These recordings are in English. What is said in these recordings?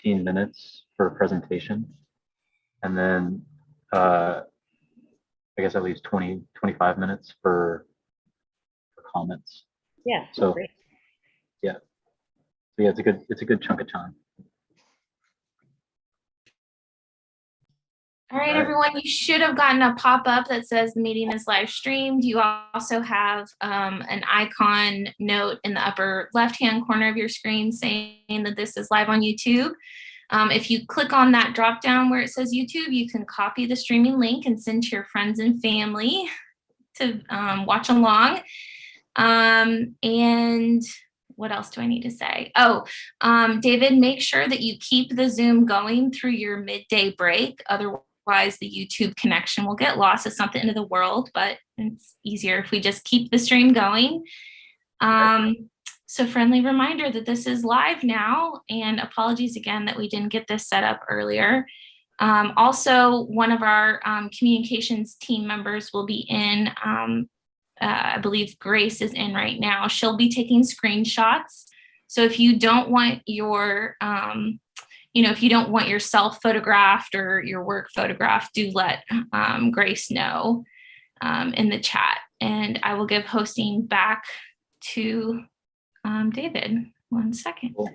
15 minutes for a presentation, and then I guess at least 20, 25 minutes for comments. Yeah. So great. yeah. So yeah, it's a good chunk of time. All right, everyone, you should have gotten a pop-up that says the meeting is live streamed. You also have an icon note in the upper left-hand corner of your screen saying that this is live on YouTube. If you click on that drop-down where it says YouTube, you can copy the streaming link and send to your friends and family to watch along. And what else do I need to say? Oh, David, make sure that you keep the Zoom going through your midday break. Otherwise, the YouTube connection will get lost. It's not the end of the world, but it's easier if we just keep the stream going. So friendly reminder that this is live now, and apologies again that we didn't get this set up earlier. Also, one of our communications team members will be in, I believe Grace is in right now. She'll be taking screenshots. So if you don't want your if you don't want yourself photographed or your work photographed, do let Grace know in the chat. And I will give hosting back to David. 1 second. Cool.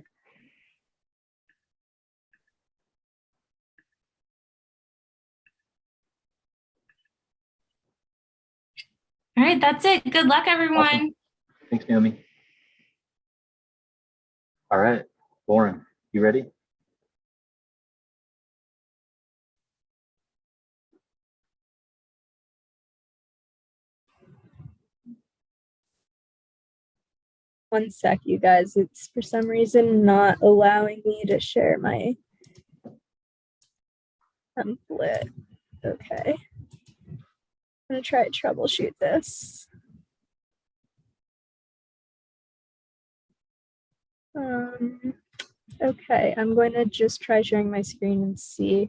All right, that's it. Good luck, everyone. Awesome. Thanks, Naomi. All right, Lauren, you ready? One sec, you guys. It's for some reason not allowing me to share my template. Okay. I'm gonna try to troubleshoot this. Okay, I'm going to just try sharing my screen and see.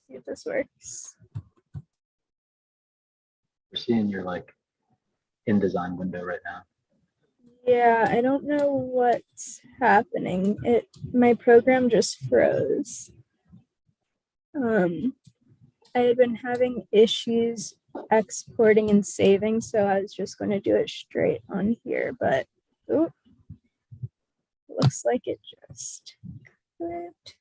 See if this works. We're seeing your like InDesign window right now. Yeah, I don't know what's happening. My program just froze. I had been having issues exporting and saving, so I was just going to do it straight on here, but oh, looks like it just quit.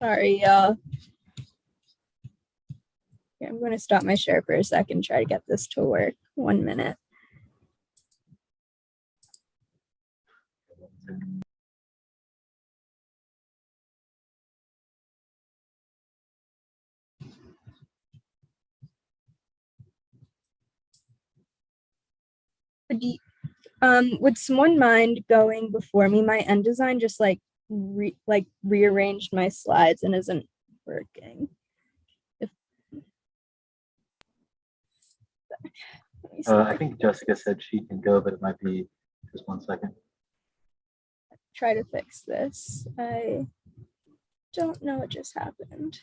Sorry, y'all. I'm going to stop my share for a second, try to get this to work. 1 minute. Would someone mind going before me? My InDesign just like rearranged my slides and isn't working. I think Jessica said she can go, but it might be just 1 second. Try to fix this. I don't know what just happened.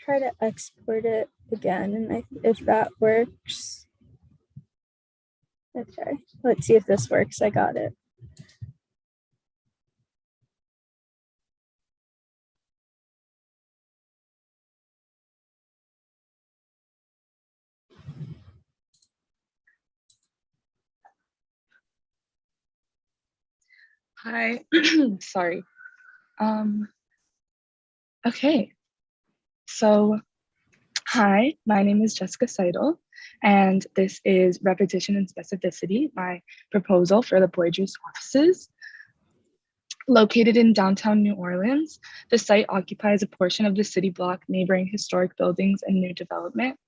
Try to export it again, and if that works. Okay, let's see if this works. I got it. Hi, sorry. Okay, so Hi, my name is Jessica Seidel, and this is Repetition and Specificity, my proposal for the Boydrews offices. Located in downtown New Orleans, the site occupies a portion of the city block neighboring historic buildings and new development.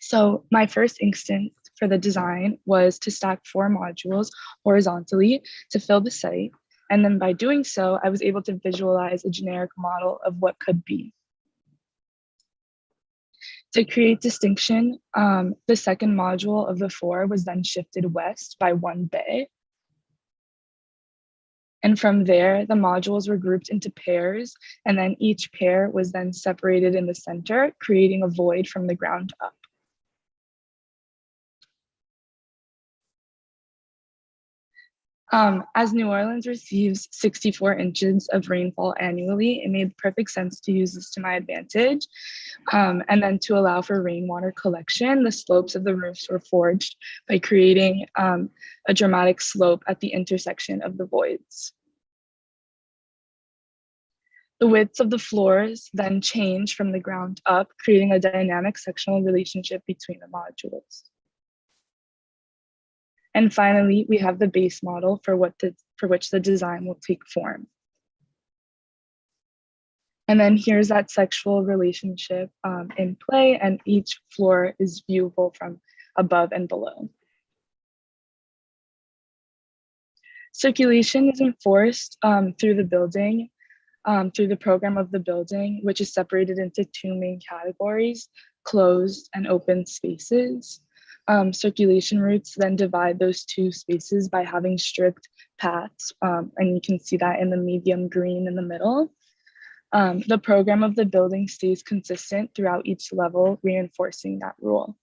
So my first instinct for the design was to stack 4 modules horizontally to fill the site. And then by doing so, I was able to visualize a generic model of what could be. To create distinction, the second module of the 4 was then shifted west by 1 bay. And from there, the modules were grouped into pairs, and then each pair was then separated in the center, creating a void from the ground up. As New Orleans receives 64 inches of rainfall annually, it made perfect sense to use this to my advantage. And then to allow for rainwater collection, the slopes of the roofs were forged by creating a dramatic slope at the intersection of the voids. The widths of the floors then change from the ground up, creating a dynamic sectional relationship between the modules. And finally, we have the base model for which the design will take form. And then here's that sexual relationship in play, and each floor is viewable from above and below. Circulation is enforced through the building, through the program of the building, which is separated into 2 main categories, closed and open spaces. Circulation routes then divide those 2 spaces by having strict paths, and you can see that in the medium green in the middle. The program of the building stays consistent throughout each level, reinforcing that rule.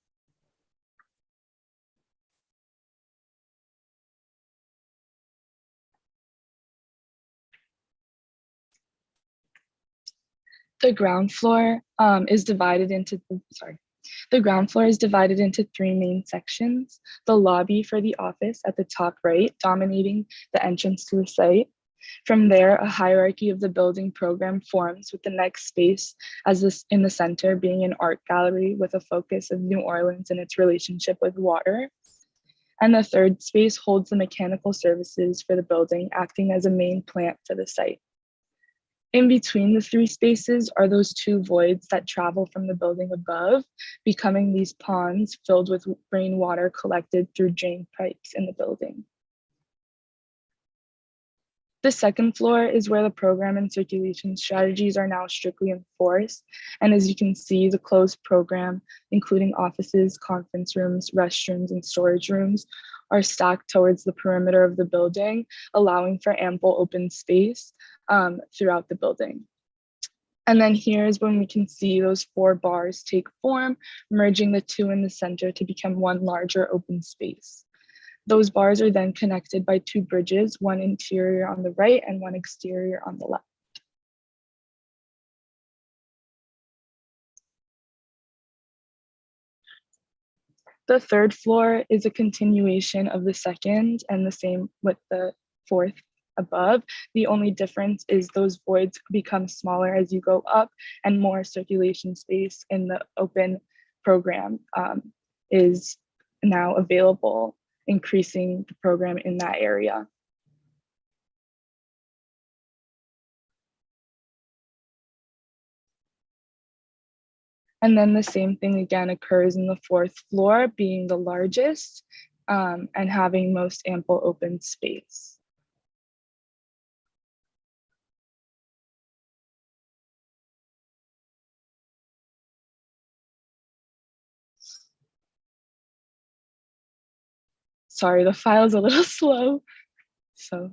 The ground floor is divided into, the ground floor is divided into 3 main sections. The lobby for the office at the top right, dominating the entrance to the site. From there, a hierarchy of the building program forms, with the next space as this in the center being an art gallery with a focus of New Orleans and its relationship with water. And the third space holds the mechanical services for the building, acting as a main plant for the site. In between the 3 spaces are those 2 voids that travel from the building above, becoming these ponds filled with rainwater collected through drain pipes in the building. The second floor is where the program and circulation strategies are now strictly enforced. And as you can see, the closed program, including offices, conference rooms, restrooms, and storage rooms, are stacked towards the perimeter of the building, allowing for ample open space throughout the building. And then here's when we can see those 4 bars take form, merging the 2 in the center to become 1 larger open space. Those bars are then connected by 2 bridges, one interior on the right and one exterior on the left. The third floor is a continuation of the second, and the same with the 4th above. The only difference is those voids become smaller as you go up, and more circulation space in the open program is now available, increasing the program in that area. And then the same thing again occurs in the 4th floor, being the largest and having most ample open space. Sorry, the file's a little slow, so.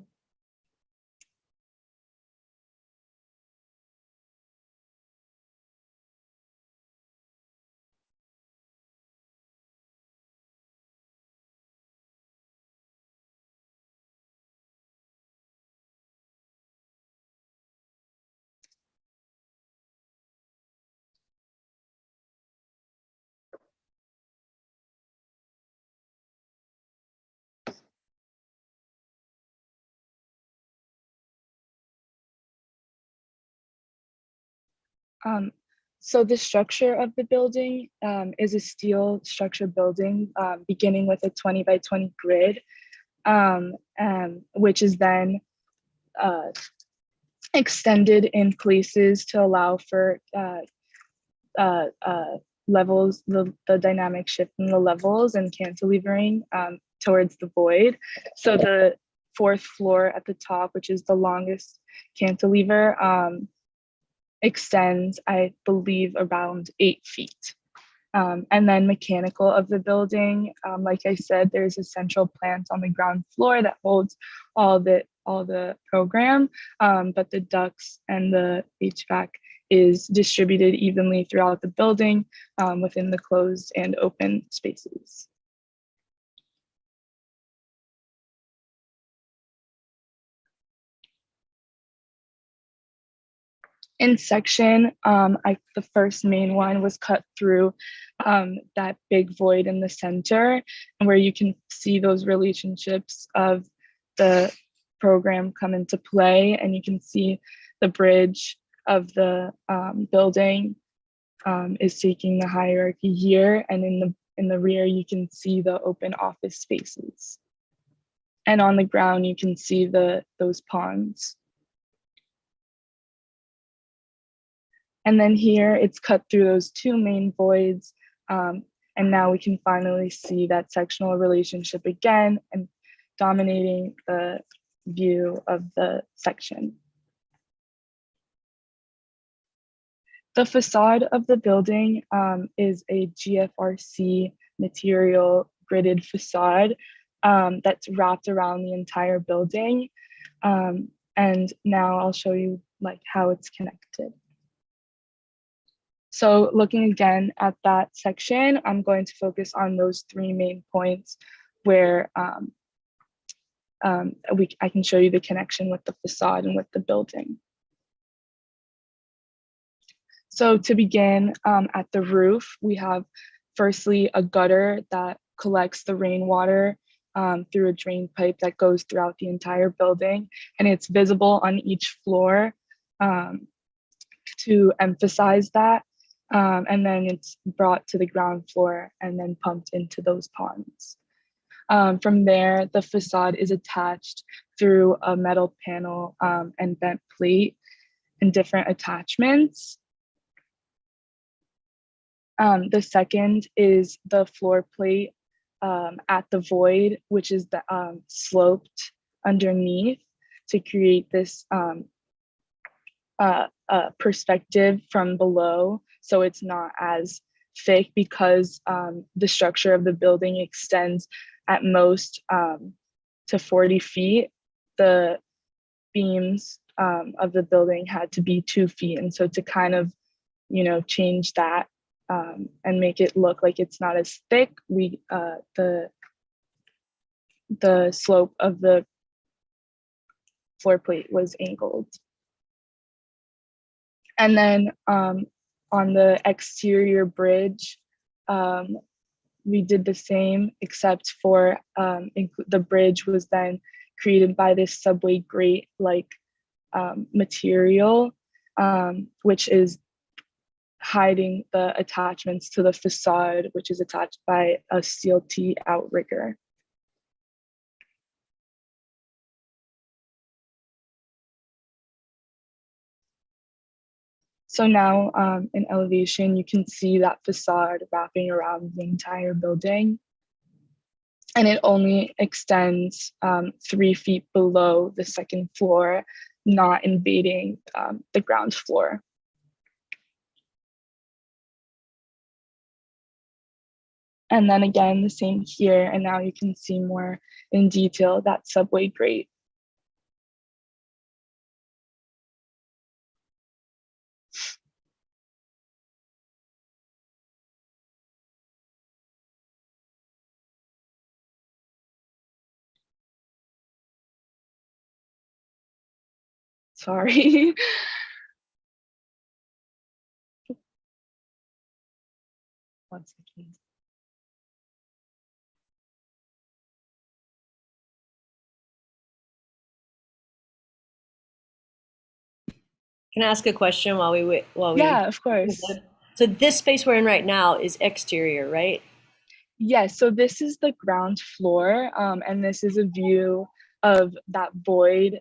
So the structure of the building is a steel structure building beginning with a 20 by 20 grid, which is then extended in places to allow for levels, the dynamic shift in the levels and cantilevering towards the void. So the fourth floor at the top, which is the longest cantilever, extends, I believe, around 8 feet. And then mechanical of the building, like I said, there's a central plant on the ground floor that holds all the program, but the ducts and the HVAC is distributed evenly throughout the building within the closed and open spaces. In section, the first main one was cut through that big void in the center, and where you can see those relationships of the program come into play, and you can see the bridge of the building is taking the hierarchy here, and in the rear you can see the open office spaces, and on the ground you can see those ponds. And then here it's cut through those two main voids. And now we can finally see that sectional relationship again and dominating the view of the section. The facade of the building is a GFRC material gridded facade that's wrapped around the entire building. And now I'll show you how it's connected. So looking again at that section, I'm going to focus on those three main points where I can show you the connection with the facade and with the building. So to begin, at the roof, we have firstly a gutter that collects the rainwater through a drain pipe that goes throughout the entire building, and it's visible on each floor to emphasize that. And then it's brought to the ground floor and then pumped into those ponds. From there, the facade is attached through a metal panel and bent plate and different attachments. The second is the floor plate at the void, which is sloped underneath to create this perspective from below. So it's not as thick because the structure of the building extends at most to 40 feet. The beams of the building had to be 2 feet. And so to kind of, change that and make it look like it's not as thick, the slope of the floor plate was angled. And then on the exterior bridge, we did the same, except for the bridge was then created by this subway grate-like material, which is hiding the attachments to the facade, which is attached by a steel T outrigger. So now in elevation, you can see that facade wrapping around the entire building. And it only extends 3 feet below the second floor, not invading the ground floor. And then again, the same here. And now you can see more in detail that subway grate. Sorry. One second. Can I ask a question while we wait? Yeah, of course. So this space we're in right now is exterior, right? Yes, so this is the ground floor, and this is a view of that void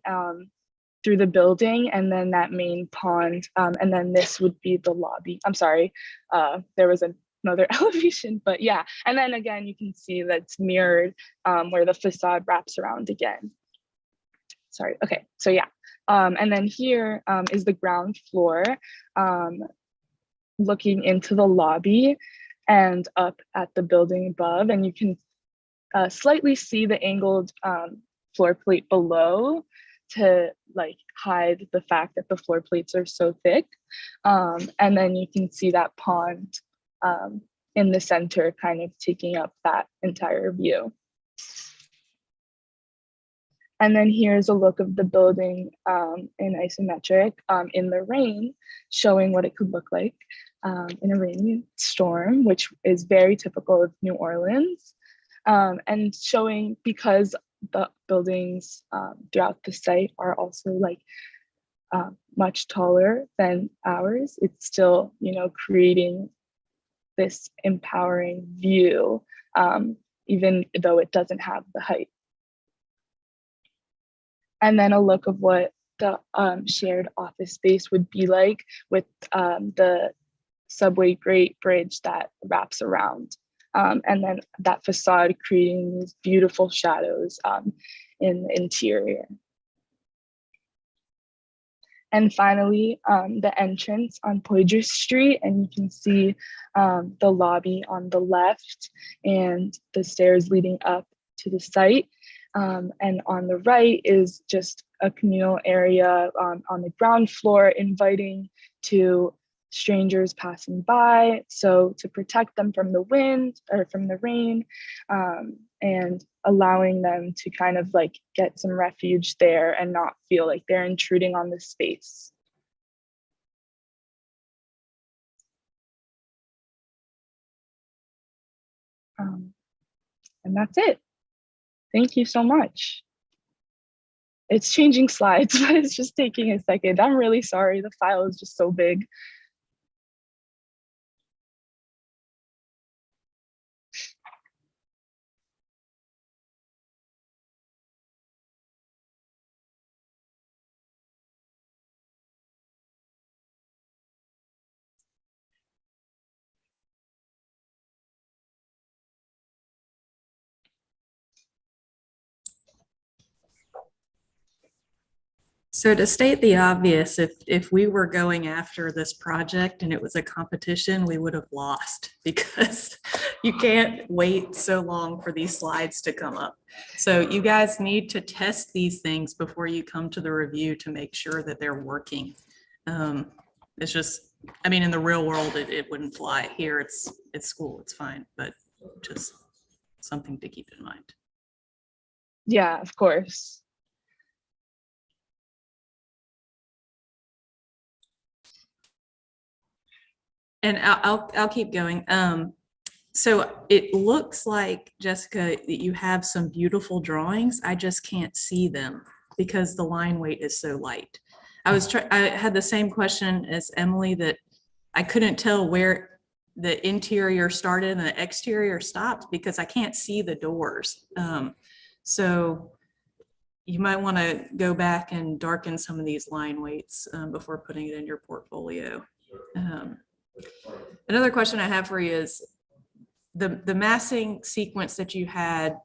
through the building, and then that main pond, and then this would be the lobby. I'm sorry, there was another elevation, but yeah. And then again, you can see that's mirrored where the facade wraps around again. Sorry, okay, so yeah. And then here is the ground floor, looking into the lobby and up at the building above, and you can slightly see the angled floor plate below to like hide the fact that the floor plates are so thick. And then you can see that pond in the center kind of taking up that entire view. And then here's a look of the building in isometric in the rain, showing what it could look like in a rainy storm, which is very typical of New Orleans. And showing, because the buildings throughout the site are also like much taller than ours, it's still, you know, creating this empowering view, even though it doesn't have the height. And then a look of what the shared office space would be like with the subway grate bridge that wraps around. And then that facade creating these beautiful shadows in the interior. And finally, the entrance on Poydras Street, and you can see the lobby on the left and the stairs leading up to the site. And on the right is just a communal area on the ground floor, inviting to strangers passing by, so to protect them from the wind or from the rain, and allowing them to kind of like get some refuge there and not feel like they're intruding on the space. And that's it. Thank you so much. It's changing slides, but it's just taking a second. I'm really sorry. The file is just so big. So to state the obvious, if we were going after this project and it was a competition, we would have lost because you can't wait so long for these slides to come up. So you guys need to test these things before you come to the review to make sure that they're working. It's just, I mean, in the real world, it wouldn't fly. Here, it's school, it's fine, but just something to keep in mind. Yeah, of course. And I'll keep going. So it looks like, Jessica, that you have some beautiful drawings. I just can't see them because the line weight is so light. I had the same question as Emily, that I couldn't tell where the interior started and the exterior stopped because I can't see the doors. So you might want to go back and darken some of these line weights before putting it in your portfolio. Another question I have for you is the massing sequence that you had.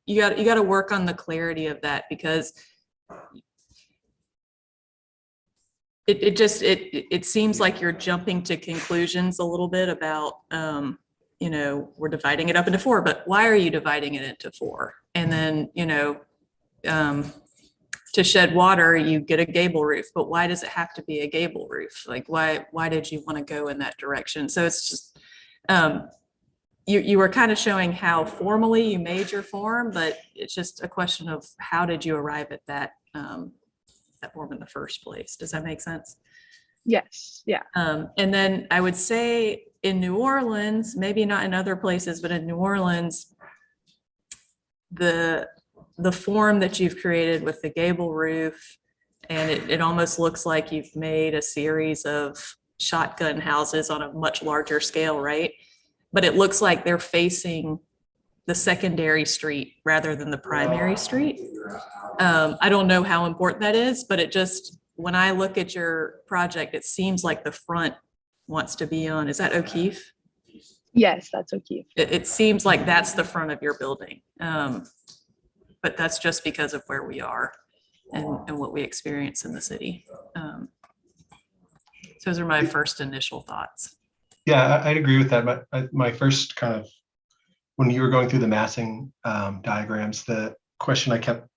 You got to work on the clarity of that, because it seems like you're jumping to conclusions a little bit about you know, we're dividing it up into 4, but why are you dividing it into 4? And then, you know, to shed water, you get a gable roof, but why does it have to be a gable roof? Like, why did you want to go in that direction? So it's just, you were kind of showing how formally you made your form, but it's just a question of how did you arrive at that, that form in the first place? Does that make sense? Yes, yeah. And then I would say in New Orleans, maybe not in other places, but in New Orleans, the form that you've created with the gable roof And it almost looks like you've made a series of shotgun houses on a much larger scale, right? But it looks like they're facing the secondary street rather than the primary street. I don't know how important that is, but it just, when I look at your project, it seems like the front wants to be on, is that O'Keefe? Yes, that's O'Keefe. It seems like that's the front of your building. But that's just because of where we are and what we experience in the city. Those are my first initial thoughts. Yeah, I'd agree with that. My first kind of, when you were going through the massing diagrams, the question I kept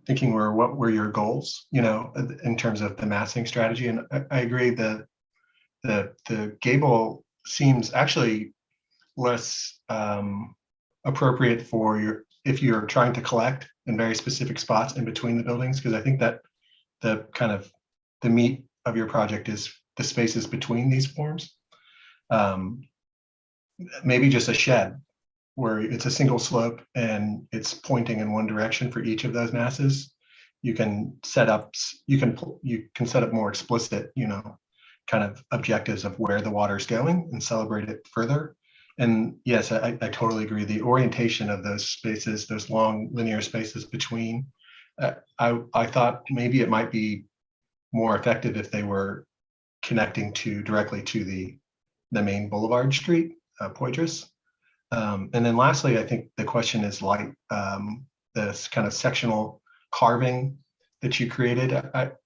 thinking were, what were your goals, in terms of the massing strategy? And I agree that the gable seems actually less appropriate for if you're trying to collect in very specific spots in between the buildings, because I think that the kind of the meat of your project is the spaces between these forms. Maybe just a shed where it's a single slope and it's pointing in one direction for each of those masses. You can set up more explicit, kind of objectives of where the water's going and celebrate it further. And yes, I totally agree. The orientation of those spaces, those long linear spaces between, I thought maybe it might be more effective if they were connecting directly to the main boulevard street, Poitras. And then lastly, I think the question is light. This kind of sectional carving that you created.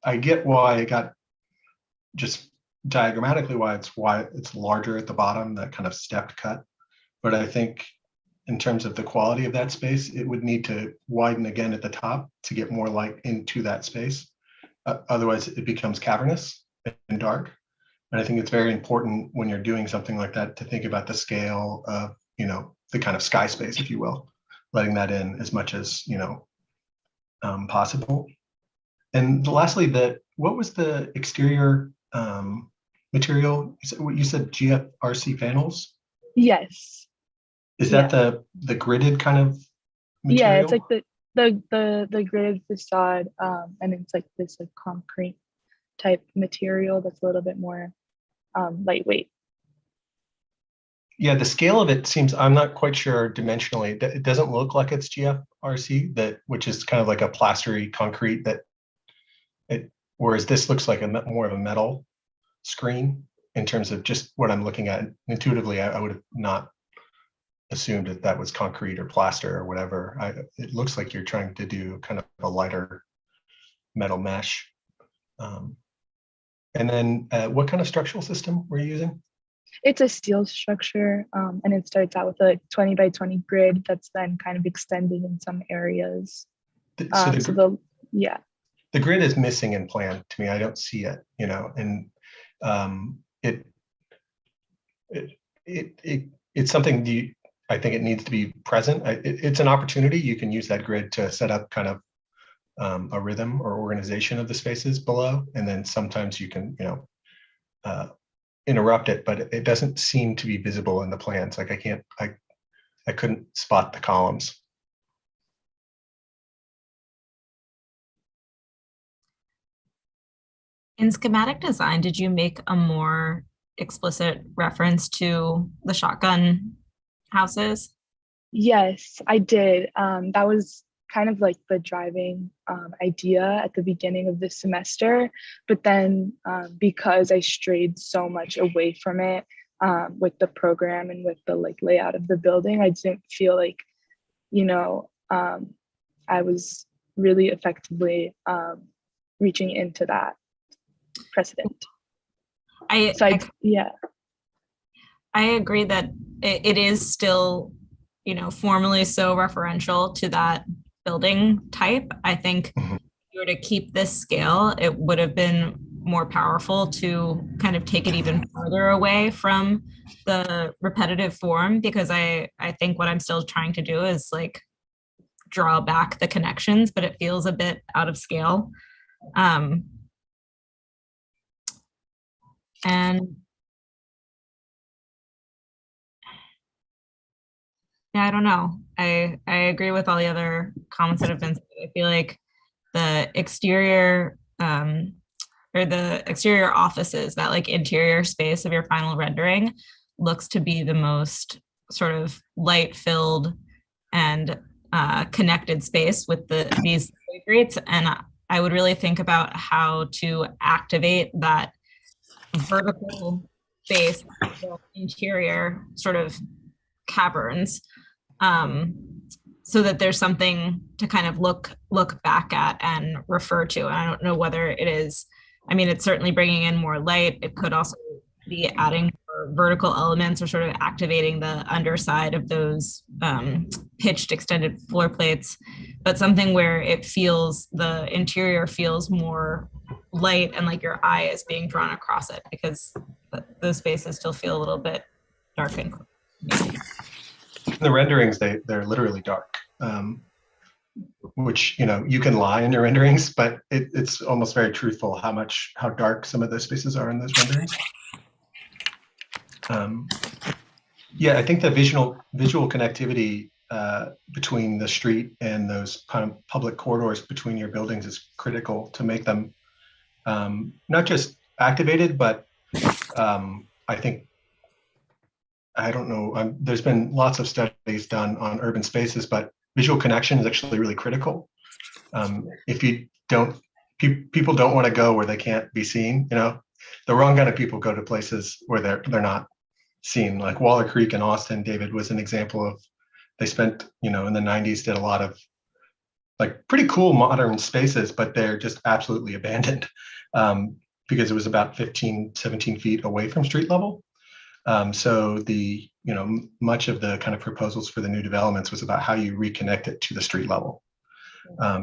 I get why it got, just diagrammatically why it's larger at the bottom, that kind of stepped cut. But I think in terms of the quality of that space, it would need to widen again at the top to get more light into that space. Otherwise, it becomes cavernous and dark. And I think it's very important when you're doing something like that to think about the scale of, the kind of sky space, if you will, letting that in as much as, possible. And lastly, what was the exterior material? You said GFRC panels? Yes. Is that the gridded kind of material? Yeah, it's like the gridded facade, and it's like this like concrete type material that's a little bit more lightweight. Yeah, the scale of it seems, I'm not quite sure dimensionally. It doesn't look like it's GFRC, which is kind of like a plastery concrete whereas this looks like more of a metal screen in terms of just what I'm looking at. Intuitively, I would have not assumed that was concrete or plaster or whatever. It looks like you're trying to do kind of a lighter metal mesh. And then what kind of structural system were you using? It's a steel structure, and it starts out with a 20 by 20 grid that's then kind of extended in some areas. The grid is missing in plan to me. I don't see it, and it's something I think it needs to be present. It's an opportunity. You can use that grid to set up kind of a rhythm or organization of the spaces below, and then sometimes you can, interrupt it, but it doesn't seem to be visible in the plans. Like I couldn't spot the columns. In schematic design, did you make a more explicit reference to the shotgun houses? Yes, I did. That was kind of like the driving idea at the beginning of the semester. But then because I strayed so much away from it with the program and with the layout of the building, I didn't feel like, I was really effectively reaching into that precedent. I agree that it is still, formally so referential to that building type. I think if you were to keep this scale, it would have been more powerful to kind of take it even further away from the repetitive form, because I think what I'm still trying to do is like draw back the connections, but it feels a bit out of scale. And yeah, I don't know. I agree with all the other comments that have been said. I feel like the exterior or the exterior offices, that like interior space of your final rendering looks to be the most sort of light filled and connected space with these grates. And I would really think about how to activate that vertical space, interior sort of caverns, so that there's something to kind of look back at and refer to. And I don't know whether it is, I mean, it's certainly bringing in more light. It could also be adding vertical elements or sort of activating the underside of those pitched extended floor plates, but something where it feels, the interior feels more light and like your eye is being drawn across it, because those spaces still feel a little bit dark and The renderings, they're literally dark, which, you know, you can lie in your renderings, but it's almost very truthful how dark some of those spaces are in those renderings. Yeah, I think the visual connectivity between the street and those public corridors between your buildings is critical to make them not just activated, but I think, I don't know, there's been lots of studies done on urban spaces, but visual connection is actually really critical. If you don't, people don't want to go where they can't be seen, you know. The wrong kind of people go to places where they're not seen. Like Waller Creek in Austin, David, was an example of, they spent, you know, in the 90s, did a lot of like pretty cool modern spaces, but they're just absolutely abandoned because it was about 15, 17 feet away from street level. So the, you know, much of the kind of proposals for the new developments was about how you reconnect it to the street level.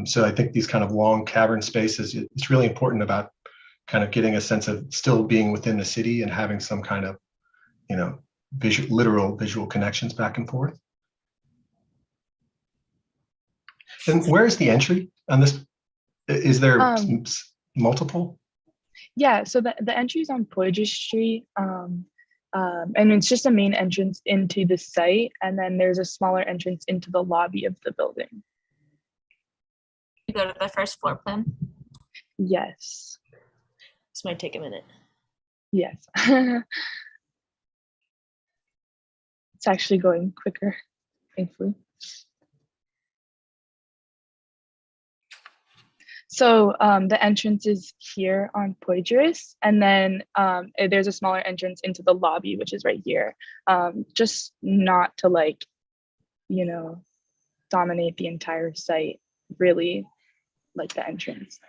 So I think these kind of long cavern spaces, it's really important about kind of getting a sense of still being within the city and having some kind of, you know, literal visual connections back and forth. And where is the entry on this? Is there multiple? Yeah, so the entry is on Poydras Street, and it's just a main entrance into the site, and then there's a smaller entrance into the lobby of the building. You go to the first floor plan. Yes. This might take a minute. Yes. It's actually going quicker, thankfully. So the entrance is here on Poydras, and then there's a smaller entrance into the lobby, which is right here. Just not to, like, you know, dominate the entire site, really, like the entrance.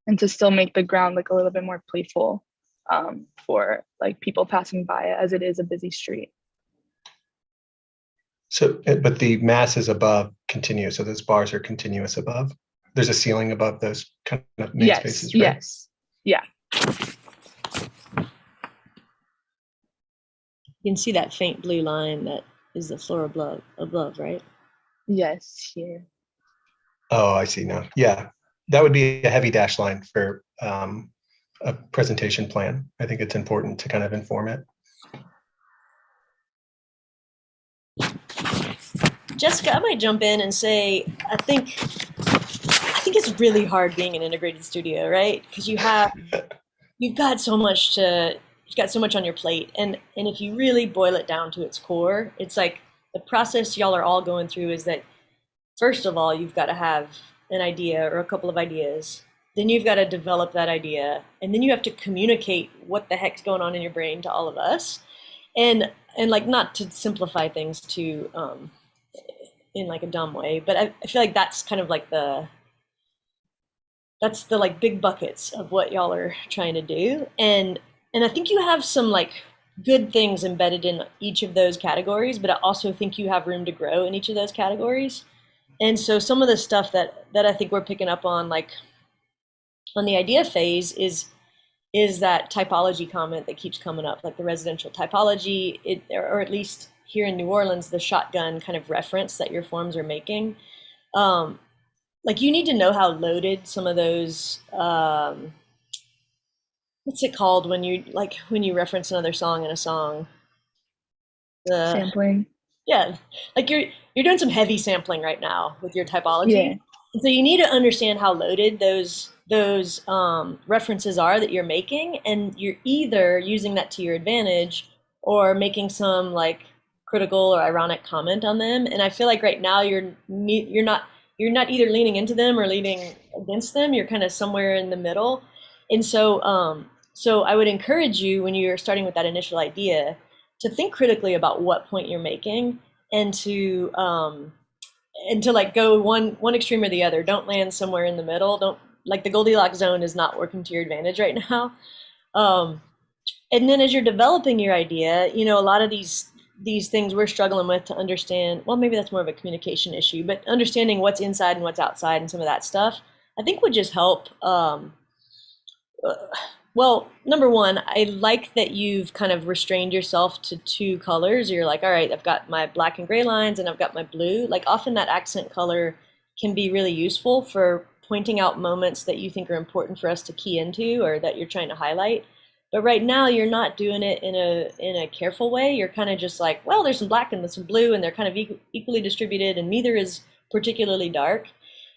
And to still make the ground look a little bit more playful for like people passing by, as it is a busy street. So, but the mass is above continuous, so those bars are continuous above. There's a ceiling above those kind of main spaces, right? Yes, yeah. You can see that faint blue line that is the floor above, right? Yes, here. Oh, I see now. Yeah, that would be a heavy dash line for a presentation plan. I think it's important to kind of inform it. Jessica, I might jump in and say, I think it's really hard being an integrated studio, right? Because you've got so much on your plate, and if you really boil it down to its core, it's like the process y'all are all going through is that, first of all, you've got to have an idea or a couple of ideas, then you've got to develop that idea, and then you have to communicate what the heck's going on in your brain to all of us, and like, not to simplify things too in like a dumb way, but I feel like that's kind of like that's the like big buckets of what y'all are trying to do, and I think you have some like good things embedded in each of those categories, but I also think you have room to grow in each of those categories. And so some of the stuff that I think we're picking up on, like on the idea phase, is that typology comment that keeps coming up, like the residential typology, or at least here in New Orleans, the shotgun kind of reference that your forms are making. Like, you need to know how loaded some of those, what's it called when you reference another song in a song? Sampling. Yeah, like you're doing some heavy sampling right now with your typology. So you need to understand how loaded those references are that you're making, and you're either using that to your advantage or making some like critical or ironic comment on them. And I feel like right now you're not either leaning into them or leaning against them. You're kind of somewhere in the middle. And so I would encourage you when you're starting with that initial idea to think critically about what point you're making and to like go one extreme or the other. Don't land somewhere in the middle. Don't like the Goldilocks zone is not working to your advantage right now. Um, and then as you're developing your idea, a lot of these things we're struggling with to understand. Well, maybe that's more of a communication issue, but understanding what's inside and what's outside and some of that stuff, I think would just help. Uh, well, number one, I like that you've kind of restrained yourself to two colors. You're like, all right, I've got my black and gray lines and I've got my blue. Like often that accent color can be really useful for pointing out moments that you think are important for us to key into or that you're trying to highlight. But right now you're not doing it in a careful way. You're kind of just like, well, there's some black and there's some blue and they're kind of equally distributed and neither is particularly dark.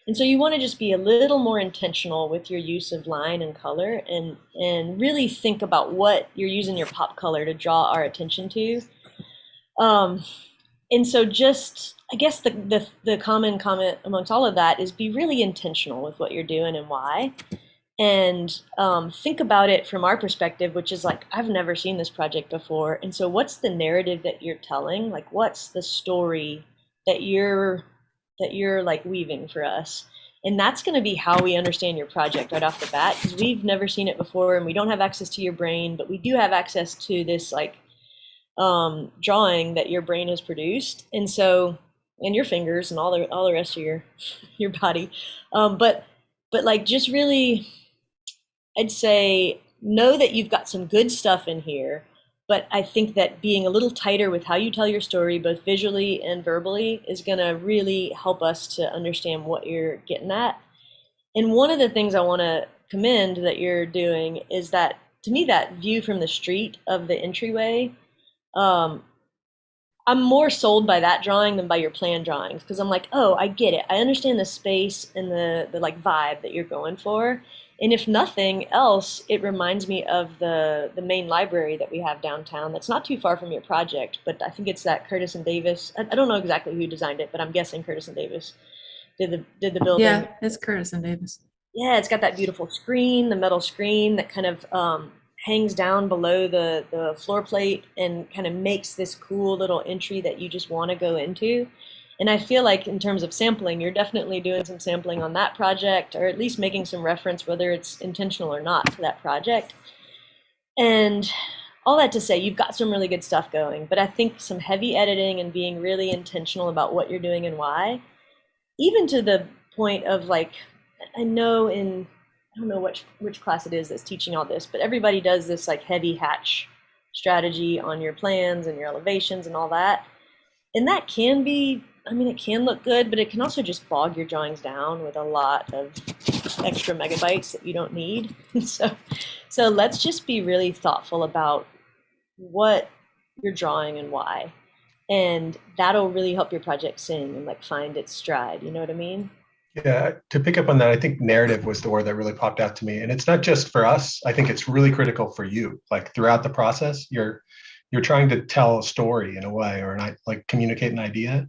And so you want to just be a little more intentional with your use of line and color and really think about what you're using your pop color to draw our attention to. And so just, I guess the common comment amongst all of that is be really intentional with what you're doing and why. And think about it from our perspective, which is like, I've never seen this project before. And so what's the narrative that you're telling? Like, what's the story that you're like weaving for us? And that's going to be how we understand your project right off the bat, because we've never seen it before and we don't have access to your brain, but we do have access to this like drawing that your brain has produced. And so, and your fingers and all the rest of your body. But like just really, I'd say know that you've got some good stuff in here, but I think that being a little tighter with how you tell your story, both visually and verbally, is going to really help us to understand what you're getting at. And one of the things I want to commend that you're doing is that, to me, that view from the street of the entryway, I'm more sold by that drawing than by your plan drawings, because I'm like, oh, I get it. I understand the space and the like vibe that you're going for. And if nothing else, it reminds me of the main library that we have downtown that's not too far from your project, but I think it's that Curtis and Davis. I don't know exactly who designed it, but I'm guessing Curtis and Davis did the building. Yeah, it's Curtis and Davis. Yeah, it's got that beautiful screen, the metal screen that kind of hangs down below the floor plate and kind of makes this cool little entry that you just want to go into. And I feel like in terms of sampling, you're definitely doing some sampling on that project, or at least making some reference, whether it's intentional or not, to that project. And all that to say, you've got some really good stuff going, but I think some heavy editing and being really intentional about what you're doing and why, even to the point of like, I know I don't know which class it is that's teaching all this, but everybody does this like heavy hatch strategy on your plans and your elevations and all that. And that can be, I mean, it can look good, but it can also just bog your drawings down with a lot of extra megabytes that you don't need. So let's just be really thoughtful about what you're drawing and why. And that'll really help your project sing and like find its stride. You know what I mean? Yeah, to pick up on that, I think narrative was the word that really popped out to me. And it's not just for us. I think it's really critical for you. Like throughout the process, you're trying to tell a story in a way, or like communicate an idea.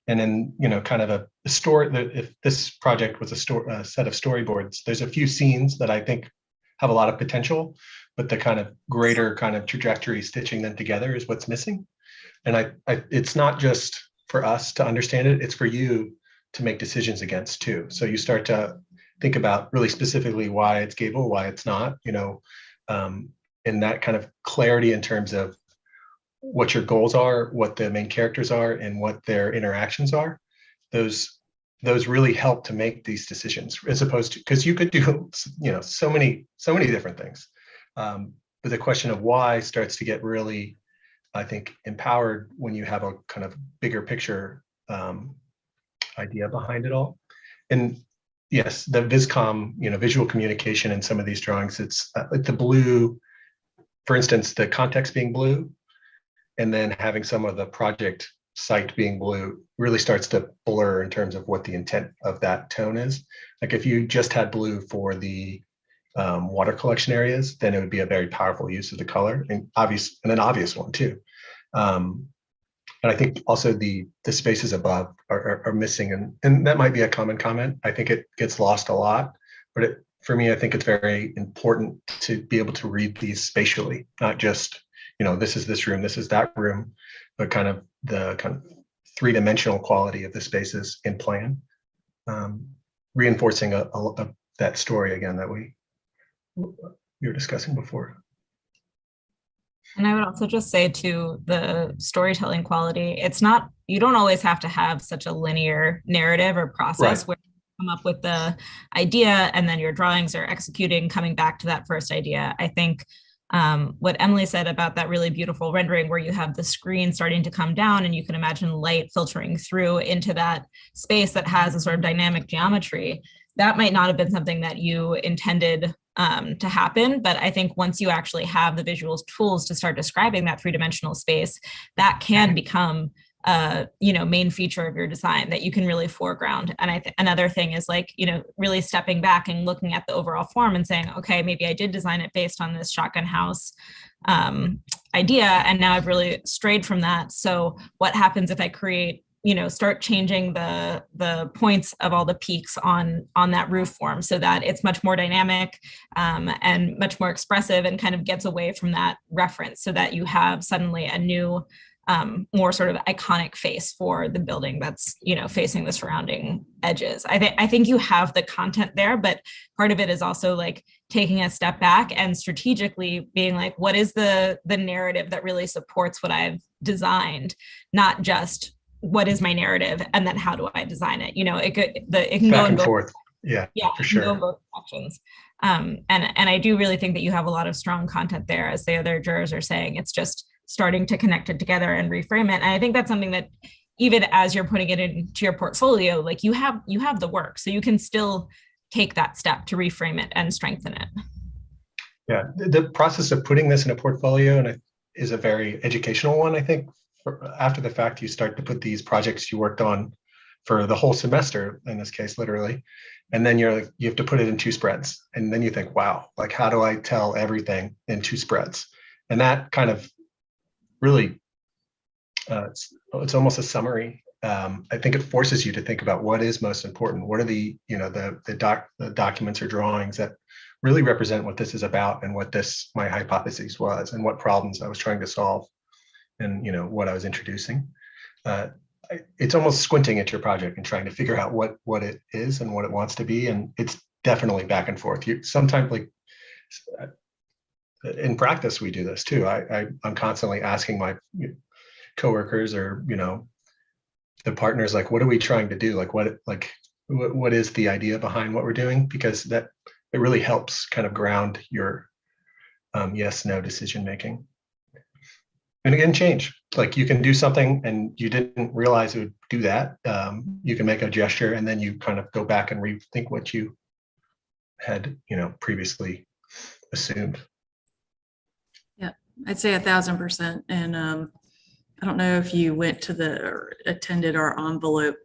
And then, kind of a story, if this project was a set of storyboards, there's a few scenes that I think have a lot of potential, but the kind of greater kind of trajectory stitching them together is what's missing. And it's not just for us to understand it, it's for you to make decisions against too. So you start to think about really specifically why it's gable, why it's not, and that kind of clarity in terms of what your goals are, what the main characters are, and what their interactions are. Those really help to make these decisions, as opposed to, because you could do, so many different things. But the question of why starts to get really, I think, empowered when you have a kind of bigger picture idea behind it all. And yes, the viscom, visual communication in some of these drawings, it's like the blue, for instance, the context being blue, and then having some of the project site being blue really starts to blur in terms of what the intent of that tone is. Like if you just had blue for the water collection areas, then it would be a very powerful use of the color, and an obvious one too. And I think also the spaces above are missing, and that might be a common comment. I think it gets lost a lot, but for me, I think it's very important to be able to read these spatially, not just, this is this room, this is that room, but kind of the three-dimensional quality of the spaces in plan, reinforcing that story again that we were discussing before. And I would also just say to the storytelling quality, it's not, you don't always have to have such a linear narrative or process Right. where you come up with the idea and then your drawings are executing, coming back to that first idea. I think what Emily said about that really beautiful rendering where you have the screen starting to come down and you can imagine light filtering through into that space that has a sort of dynamic geometry, that might not have been something that you intended to happen. But I think once you actually have the visual tools to start describing that three-dimensional space, that can become main feature of your design that you can really foreground. And another thing is really stepping back and looking at the overall form and saying, okay, maybe I did design it based on this shotgun house idea, and now I've really strayed from that. So what happens if I create, start changing the points of all the peaks on that roof form so that it's much more dynamic and much more expressive and kind of gets away from that reference so that you have suddenly a new, more sort of iconic face for the building that's, facing the surrounding edges. I think you have the content there, but part of it is also taking a step back and strategically being like, what is the narrative that really supports what I've designed, not just what is my narrative and then how do I design it? It can Back go in and both. forth. Yeah, for it can go sure. in both directions. And I do really think that you have a lot of strong content there, as the other jurors are saying. It's just starting to connect it together and reframe it. And I think that's something that even as you're putting it into your portfolio, you have the work, so you can still take that step to reframe it and strengthen it. Yeah, the process of putting this in a portfolio is a very educational one, I think. After the fact, you start to put these projects you worked on for the whole semester, in this case, literally, and then you have to put it in 2 spreads, and then you think, wow, how do I tell everything in 2 spreads? And that kind of really, it's almost a summary. I think it forces you to think about what is most important. What are the documents or drawings that really represent what this is about and what my hypothesis was and what problems I was trying to solve and what I was introducing. It's almost squinting at your project and trying to figure out what it is and what it wants to be, and it's definitely back and forth. Sometimes in practice we do this too. I'm constantly asking my coworkers or the partners, what are we trying to do? What is the idea behind what we're doing? Because it really helps kind of ground your yes no decision making. And again, change. You can do something and you didn't realize it would do that. You can make a gesture and then you kind of go back and rethink what you had, previously assumed. Yeah, I'd say 1,000%. And I don't know if you went to or attended our envelope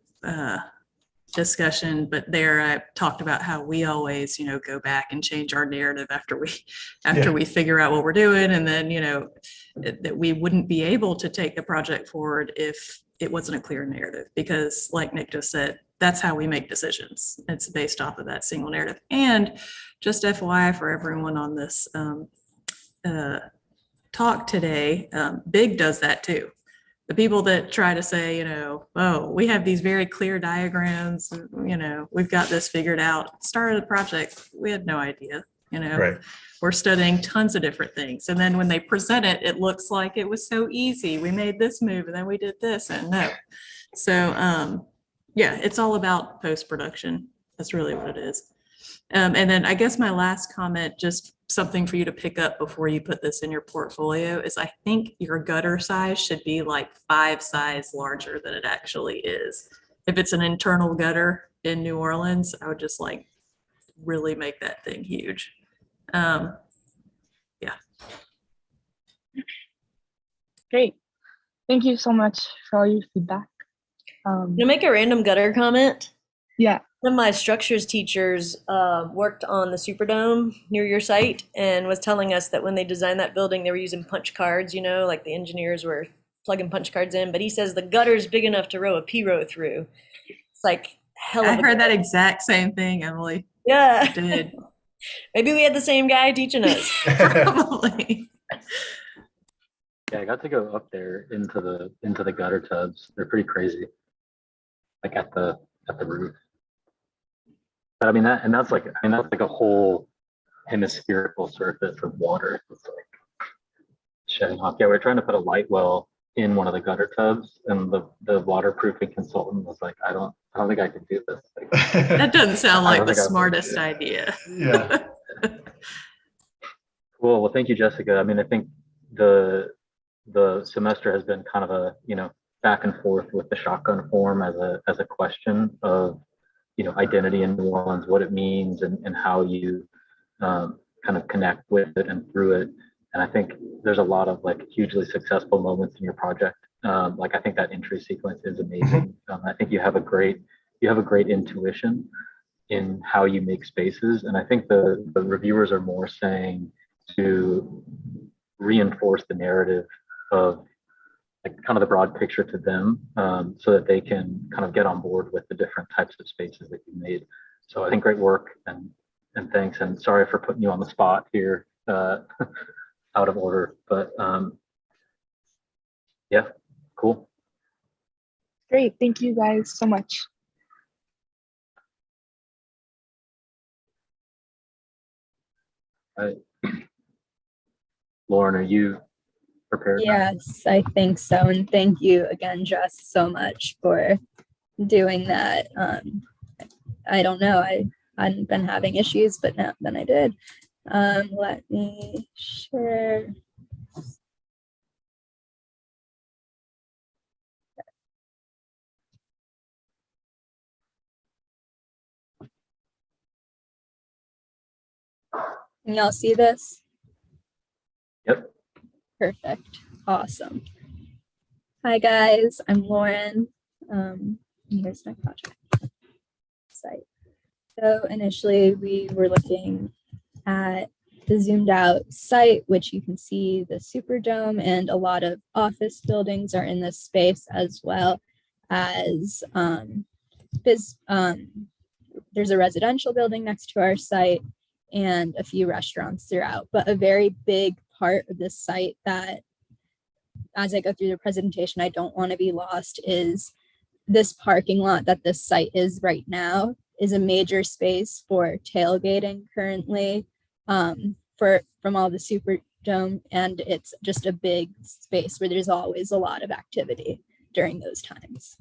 discussion, but there I talked about how we always, go back and change our narrative after we figure out what we're doing, and then that we wouldn't be able to take a project forward if it wasn't a clear narrative, because like Nick just said, that's how we make decisions. It's based off of that single narrative. And just FYI for everyone on this talk today, Big does that too. The people that try to say, oh, we have these very clear diagrams, we've got this figured out. Started the project, we had no idea, Right. We're studying tons of different things. And then when they present it, it looks like it was so easy. We made this move and then we did this, and no. So yeah, it's all about post-production. That's really what it is. And then I guess my last comment, just something for you to pick up before you put this in your portfolio, is I think your gutter size should be 5 sizes larger than it actually is. If it's an internal gutter in New Orleans, I would just really make that thing huge. Yeah. Great. Thank you so much for all your feedback. To make a random gutter comment, Yeah. one of my structures teachers worked on the Superdome near your site and was telling us that when they designed that building, they were using punch cards, you know, like the engineers were plugging punch cards in. But he says the gutter's big enough to row a P row through. It's like hell of I a heard that gutter. exact same thing, Emily. Yeah. I did. Maybe we had the same guy teaching us. Probably. Yeah, I got to go up there into the gutter tubs. They're pretty crazy. Like at the roof. But I mean that's like a whole hemispherical surface of water. It's like shedding off. Yeah, we're trying to put a light well in one of the gutter tubs, and the waterproofing consultant was like, I don't think I can do this. Like, That doesn't sound I like don't the think I would smartest do it. idea. Yeah. Cool. Well, thank you, Jessica. I mean, I think the semester has been kind of a, you know, back and forth with the shotgun form as a question of, you know, identity in New Orleans, what it means, and how you kind of connect with it and through it. And I think there's a lot of like hugely successful moments in your project. Like I think that entry sequence is amazing. I think you have a great intuition in how you make spaces, and I think the reviewers are more saying to reinforce the narrative of like kind of the broad picture to them, so that they can kind of get on board with the different types of spaces that you made. So I think great work, and thanks, and sorry for putting you on the spot here, out of order, but yeah, cool. Great. Thank you guys so much. All right. Lauren, are you prepared now? Yes, I think so. And thank you again, Jess, so much for doing that. I don't know. I hadn't been having issues, but now then I did. Let me share. Can y'all see this? Yep. Perfect. Awesome. Hi guys, I'm Lauren. Here's my project site. So initially we were looking at the zoomed out site, which you can see the Superdome, and a lot of office buildings are in this space, as well as there's a residential building next to our site and a few restaurants throughout. But a very big part of this site that, as I go through the presentation, I don't want to be lost is this parking lot that this site is right now is a major space for tailgating currently, from all the Superdome, and it's just a big space where there's always a lot of activity during those times.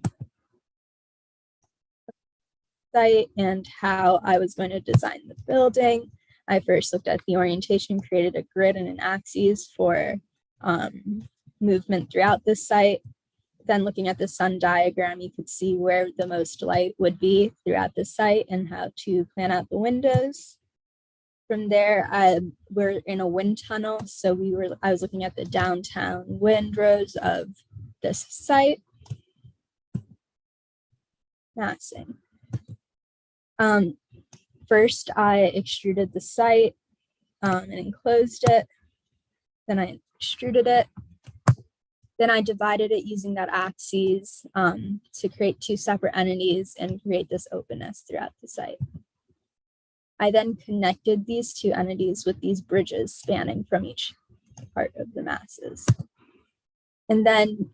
Site and how I was going to design the building. I first looked at the orientation, created a grid and an axis for movement throughout this site. Then looking at the sun diagram, you could see where the most light would be throughout the site and how to plan out the windows. From there, we're in a wind tunnel. So I was looking at the downtown windrows of this site. Massing. First, I extruded the site and enclosed it. Then I extruded it. Then I divided it using that axis to create two separate entities and create this openness throughout the site. I then connected these two entities with these bridges spanning from each part of the masses. And then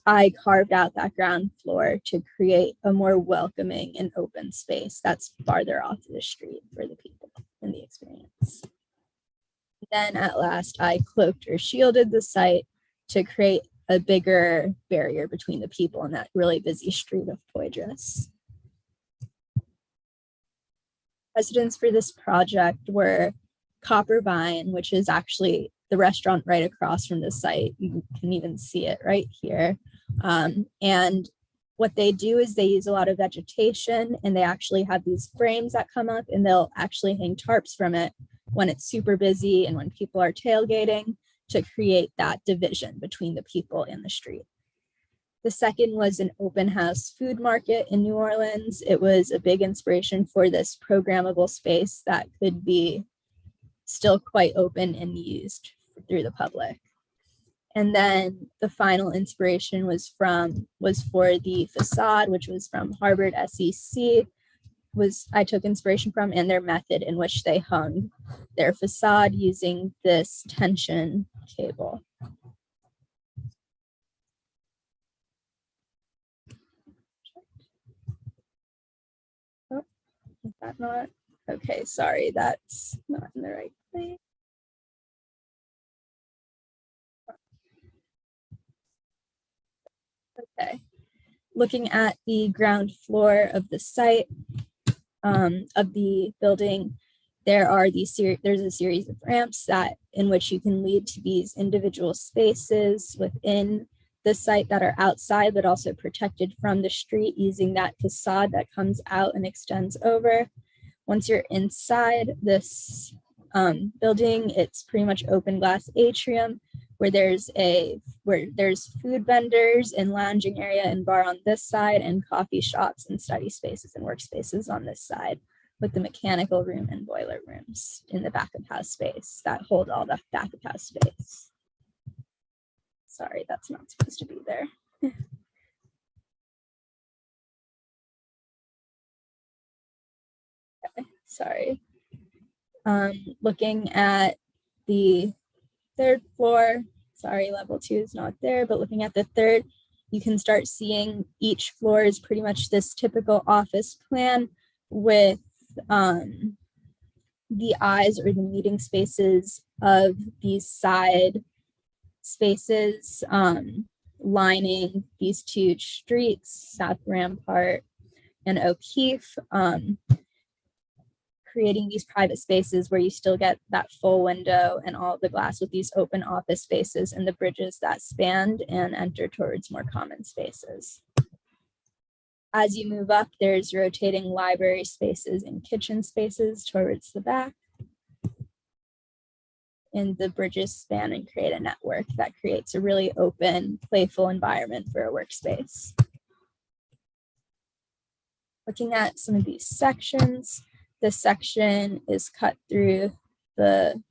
I carved out that ground floor to create a more welcoming and open space that's farther off the street for the people in the experience. Then at last, I cloaked or shielded the site to create a bigger barrier between the people in that really busy street of Poydras. Residents for this project were Copper Vine, which is actually the restaurant right across from the site. You can even see it right here. And what they do is they use a lot of vegetation, and they actually have these frames that come up, and they'll actually hang tarps from it when it's super busy and when people are tailgating to create that division between the people in the street. The second was an open house food market in New Orleans. It was a big inspiration for this programmable space that could be still quite open and used through the public. And then the final inspiration was for the facade, which was from Harvard SEC, I took inspiration from, and their method in which they hung their facade using this tension cable. Oh, is that not? Okay, sorry, that's not in the right place. Okay, looking at the ground floor of the site of the building, there's a series of ramps in which you can lead to these individual spaces within the site that are outside, but also protected from the street using that facade that comes out and extends over. Once you're inside this building, it's pretty much open glass atrium where there's food vendors and lounging area and bar on this side, and coffee shops and study spaces and workspaces on this side, with the mechanical room and boiler rooms in the back of house space that hold all the back of house space. Sorry, that's not supposed to be there. Okay, sorry. Looking at the third floor, sorry, level 2 is not there, but looking at the third, you can start seeing each floor is pretty much this typical office plan with the eyes or the meeting spaces of these side spaces lining these two streets, South Rampart and O'Keefe, creating these private spaces where you still get that full window and all the glass with these open office spaces and the bridges that span and enter towards more common spaces. As you move up, there's rotating library spaces and kitchen spaces towards the back. And the bridges span and create a network that creates a really open, playful environment for a workspace. Looking at some of these sections, this section is cut through the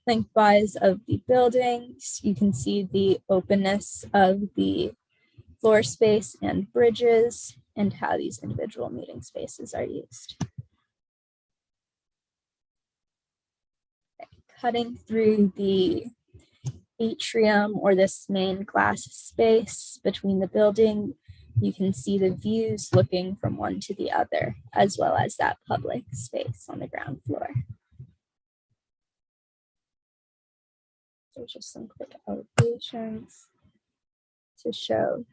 lengthwise of the buildings. You can see the openness of the floor space and bridges and how these individual meeting spaces are used. Okay, cutting through the atrium or this main glass space between the building, you can see the views looking from one to the other, as well as that public space on the ground floor. So just some quick elevations to show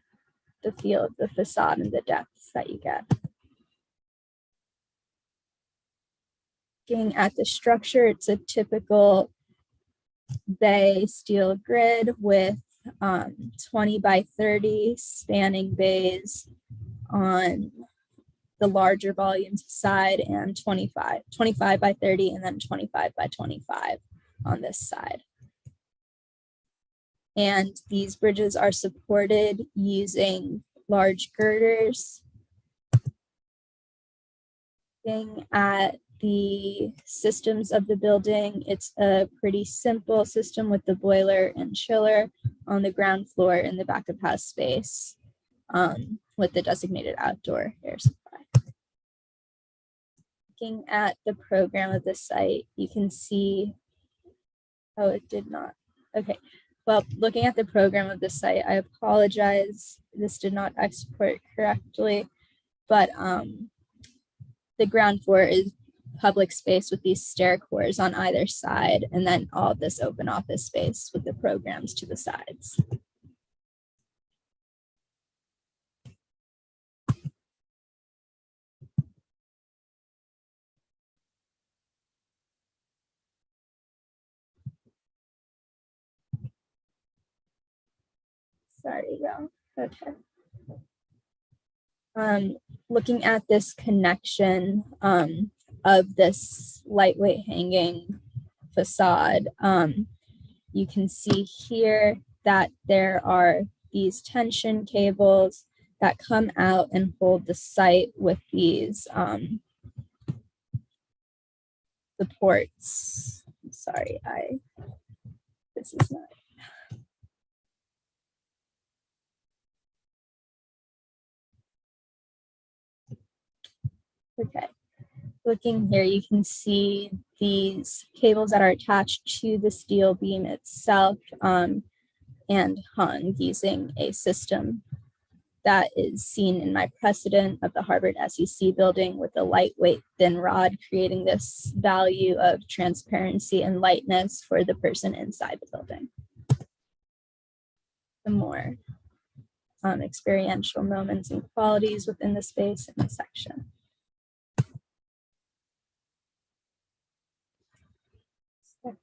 the feel of the facade and the depths that you get. Looking at the structure, it's a typical bay steel grid with 20 by 30 spanning bays on the larger volumes side, and 25 by 30 and then 25 by 25 on this side. And these bridges are supported using large girders. Looking at the systems of the building, it's a pretty simple system with the boiler and chiller on the ground floor in the back of house space with the designated outdoor air supply. Looking at the program of the site, you can see, oh, it did not. Okay, well, looking at the program of the site, I apologize, this did not export correctly, but the ground floor is public space with these stair cores on either side, and then all of this open office space with the programs to the sides. Sorry, y'all. Okay. Looking at this connection of this lightweight hanging facade, you can see here that there are these tension cables that come out and hold the site with these supports. Sorry, this is not. Okay, looking here, you can see these cables that are attached to the steel beam itself and hung using a system that is seen in my precedent of the Harvard SEC building with a lightweight thin rod, creating this value of transparency and lightness for the person inside the building. The more experiential moments and qualities within the space in the section.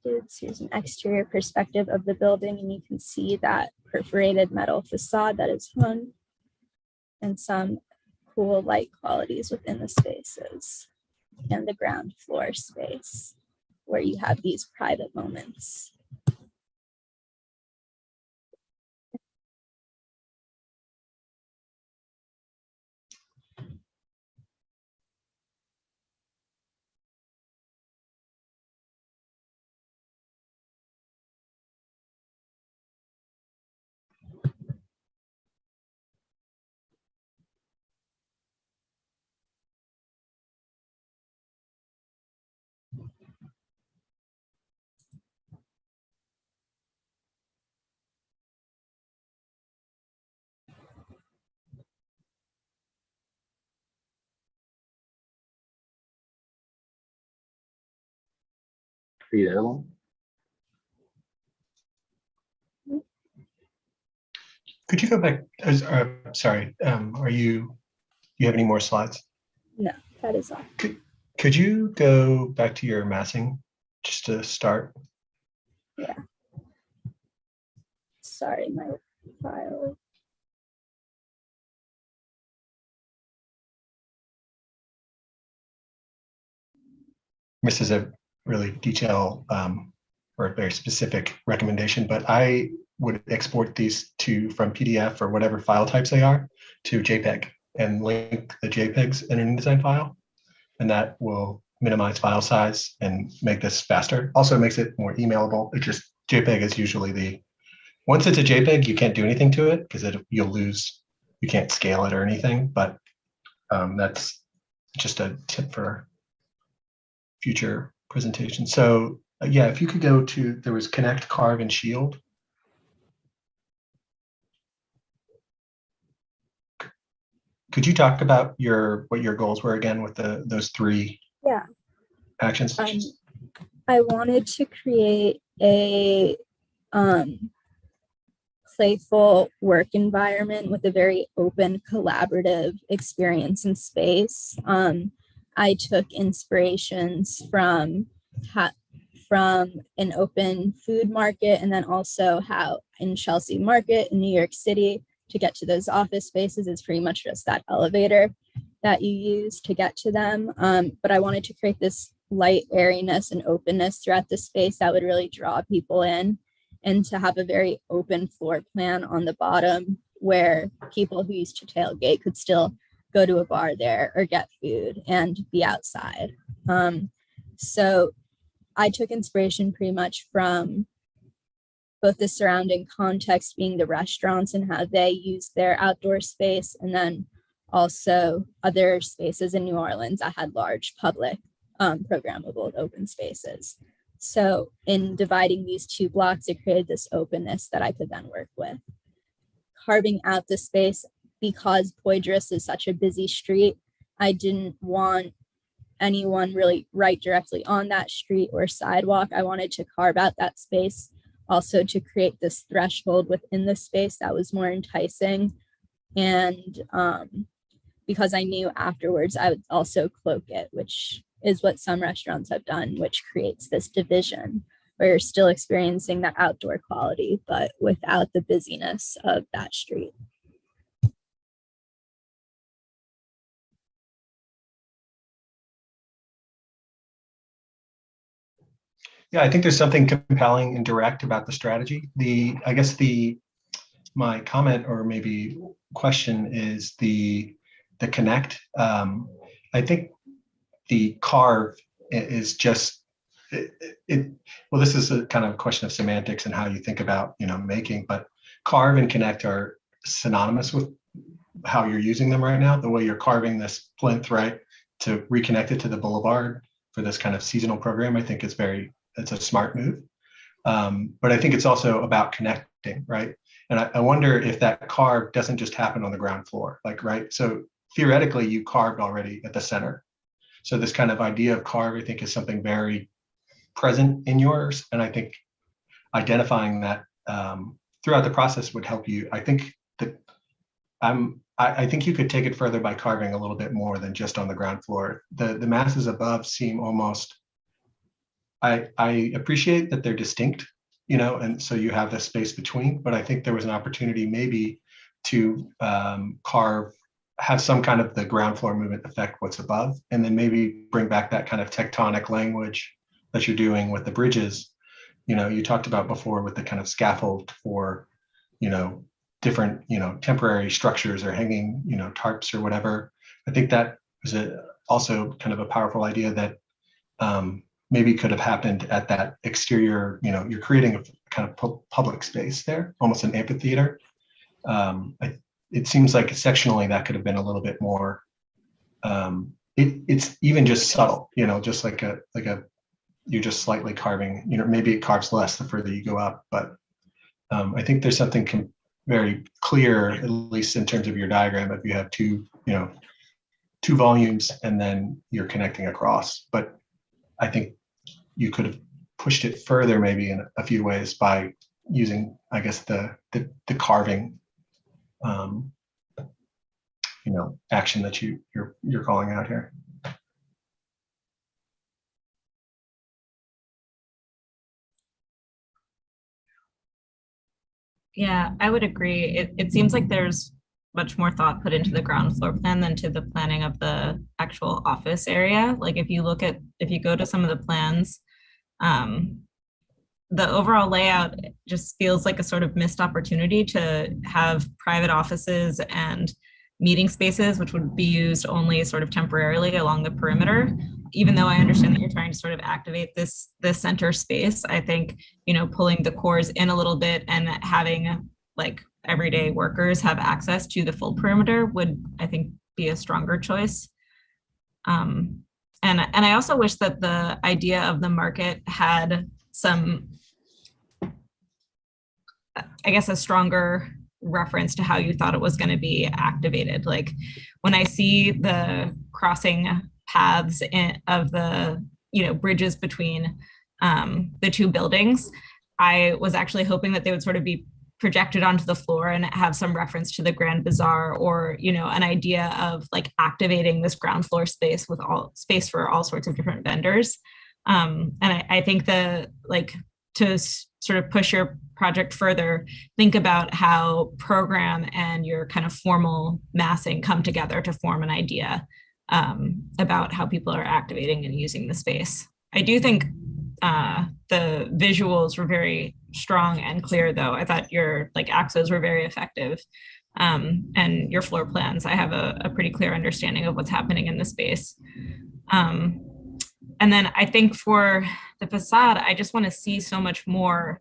Here's an exterior perspective of the building, and you can see that perforated metal facade that is hung and some cool light qualities within the spaces and the ground floor space where you have these private moments. Are you there, Lauren? Could you go back? Sorry, you have any more slides? No, that is all. Could you go back to your massing just to start? Yeah. Sorry, my file. This is a really detailed or a very specific recommendation, but I would export these from PDF or whatever file types they are to JPEG and link the JPEGs in an InDesign file. And that will minimize file size and make this faster. Also makes it more emailable. It just, JPEG is usually once it's a JPEG, you can't do anything to it because you can't scale it or anything, but that's just a tip for future presentation. So yeah, if you could go to, there was connect, carve, and shield. Could you talk about what your goals were again with those three actions? I wanted to create a playful work environment with a very open, collaborative experience and space. I took inspirations from an open food market, and then also how in Chelsea Market in New York City, to get to those office spaces is pretty much just that elevator that you use to get to them. But I wanted to create this light airiness and openness throughout the space that would really draw people in, and to have a very open floor plan on the bottom where people who used to tailgate could still go to a bar there or get food and be outside. So I took inspiration pretty much from both the surrounding context being the restaurants and how they use their outdoor space, and then also other spaces in New Orleans that had large public programmable open spaces. So in dividing these two blocks, it created this openness that I could then work with. Carving out the space, because Poydras is such a busy street, I didn't want anyone really right directly on that street or sidewalk. I wanted to carve out that space also to create this threshold within the space that was more enticing. And because I knew afterwards I would also cloak it, which is what some restaurants have done, which creates this division where you're still experiencing that outdoor quality, but without the busyness of that street. Yeah, I think there's something compelling and direct about the strategy. I guess the my comment or maybe question is the connect. I think the carve is just well, this is a kind of question of semantics and how you think about, making, but carve and connect are synonymous with how you're using them right now. The way you're carving this plinth, right, to reconnect it to the boulevard for this kind of seasonal program, I think it's a smart move. But I think it's also about connecting, right? And I wonder if that carve doesn't just happen on the ground floor, right? So theoretically, you carved already at the center. So this kind of idea of carve, I think, is something very present in yours. And I think identifying that throughout the process would help you. I think that I think you could take it further by carving a little bit more than just on the ground floor. The masses above seem almost, I appreciate that they're distinct, and so you have this space between, but I think there was an opportunity maybe to have some kind of the ground floor movement affect what's above, and then maybe bring back that kind of tectonic language that you're doing with the bridges. You talked about before with the kind of scaffold for, different, temporary structures or hanging, tarps or whatever. I think that was also kind of a powerful idea that maybe could have happened at that exterior, you're creating a kind of public space there, almost an amphitheater. It seems like sectionally that could have been a little bit more, it's even just subtle, just like you're just slightly carving, maybe it carves less the further you go up, but I think there's something very clear, at least in terms of your diagram, if you have two volumes and then you're connecting across. But I think you could have pushed it further maybe in a few ways by using, I guess, the carving action that you're calling out here. Yeah, I would agree. It seems like there's much more thought put into the ground floor plan than to the planning of the actual office area. Like if you go to some of the plans, the overall layout just feels like a sort of missed opportunity to have private offices and meeting spaces, which would be used only sort of temporarily along the perimeter. Even though I understand that you're trying to sort of activate this center space, I think, pulling the cores in a little bit and having like everyday workers have access to the full perimeter would, I think, be a stronger choice. And I also wish that the idea of the market had some, I guess, a stronger reference to how you thought it was going to be activated. Like when I see the crossing paths of the bridges between the two buildings, I was actually hoping that they would sort of be projected onto the floor and have some reference to the Grand Bazaar, or an idea of like activating this ground floor space with all space for all sorts of different vendors. And I think to sort of push your project further, think about how program and your kind of formal massing come together to form an idea about how people are activating and using the space. I do think the visuals were very strong and clear, though. I thought your axes were very effective, and your floor plans, I have a pretty clear understanding of what's happening in the space. And then I think for the facade, I just want to see so much more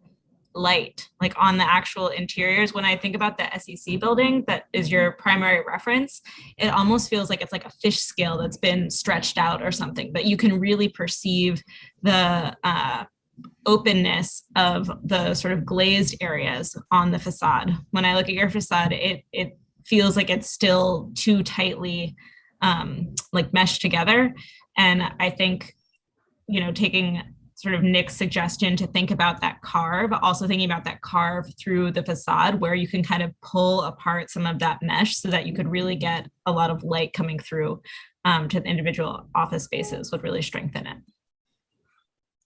light, like on the actual interiors. When I think about the SEC building, that is your primary reference, it almost feels like it's like a fish scale that's been stretched out or something, but you can really perceive the openness of the sort of glazed areas on the facade. When I look at your facade, it feels like it's still too tightly meshed together. And I think, taking sort of Nick's suggestion to think about that carve, also thinking about that carve through the facade where you can kind of pull apart some of that mesh so that you could really get a lot of light coming through to the individual office spaces would really strengthen it.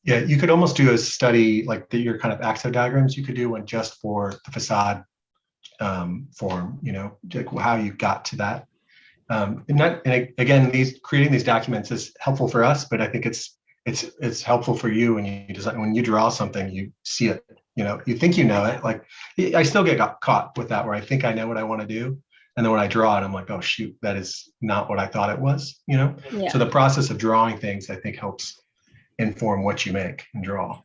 Yeah, you could almost do a study like your kind of axo diagrams you could do one just for the facade form, like how you got to that. And again, creating these documents is helpful for us, but I think it's helpful for you when you design, when you draw something, you see it You know, you think you know it. Like I still get caught with that where I think I know what I want to do. And then when I draw it, I'm like, oh shoot, that is not what I thought it was, you know? Yeah. So the process of drawing things, I think, helps inform what you make and draw.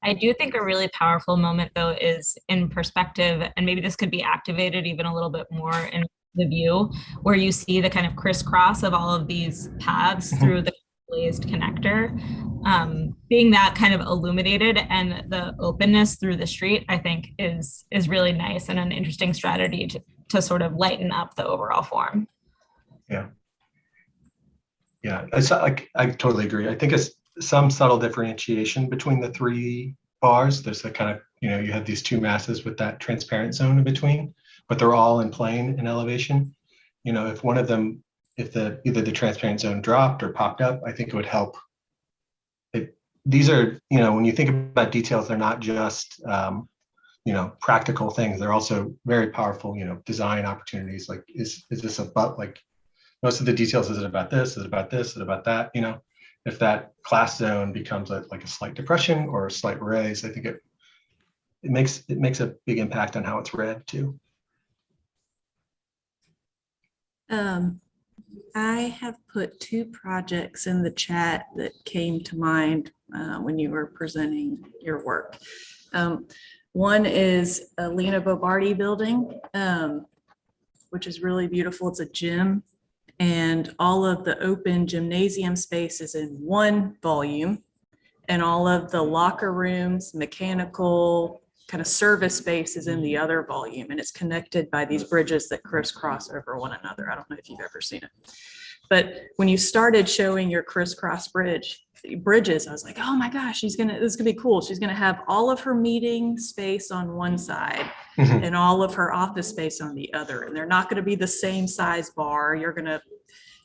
I do think a really powerful moment though is in perspective, and maybe this could be activated even a little bit more in the view, where you see the kind of crisscross of all of these paths through the glazed connector. Being that kind of illuminated and the openness through the street, I think is really nice and an interesting strategy to sort of lighten up the overall form. Yeah. Yeah, it's like, I totally agree. I think it's some subtle differentiation between the three bars. There's a kind of, you know, you have these two masses with that transparent zone in between, but they're all in plane in elevation. You know, if one of them, if either the transparent zone dropped or popped up, I think it would help. These are, you know, when you think about details, they're not just, you know, practical things. They're also very powerful, you know, design opportunities. Like, is this about, like, most of the details, is it about this? Is it about this? Is it about that? You know, if that class zone becomes like a slight depression or a slight raise, I think it makes a big impact on how it's read too. I have put two projects in the chat that came to mind when you were presenting your work. One is a Lena Bobardi building, which is really beautiful. It's a gym, and all of the open gymnasium space is in one volume, and all of the locker rooms, mechanical kind of service space is in the other volume, and it's connected by these bridges that crisscross over one another. I don't know if you've ever seen it, but when you started showing your crisscross bridges, I was like, oh my gosh, this is gonna be cool. She's gonna have all of her meeting space on one side and all of her office space on the other, and they're not gonna be the same size bar. You're gonna,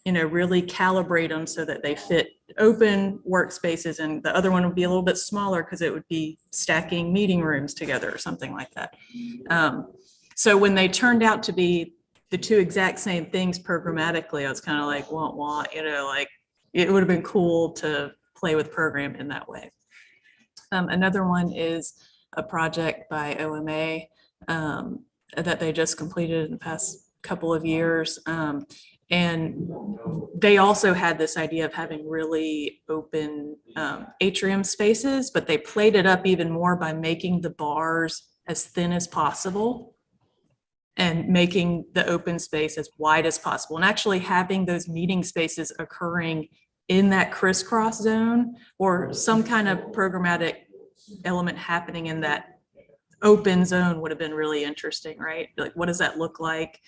you know, really calibrate them so that they fit open workspaces, and the other one would be a little bit smaller because it would be stacking meeting rooms together or something like that. So when they turned out to be the two exact same things programmatically, I was kind of like, you know, like it would have been cool to play with program in that way. Another one is a project by OMA that they just completed in the past couple of years. And they also had this idea of having really open atrium spaces, but they played it up even more by making the bars as thin as possible and making the open space as wide as possible, and actually having those meeting spaces occurring in that crisscross zone, or some kind of programmatic element happening in that open zone would have been really interesting, right? Like, what does that look like?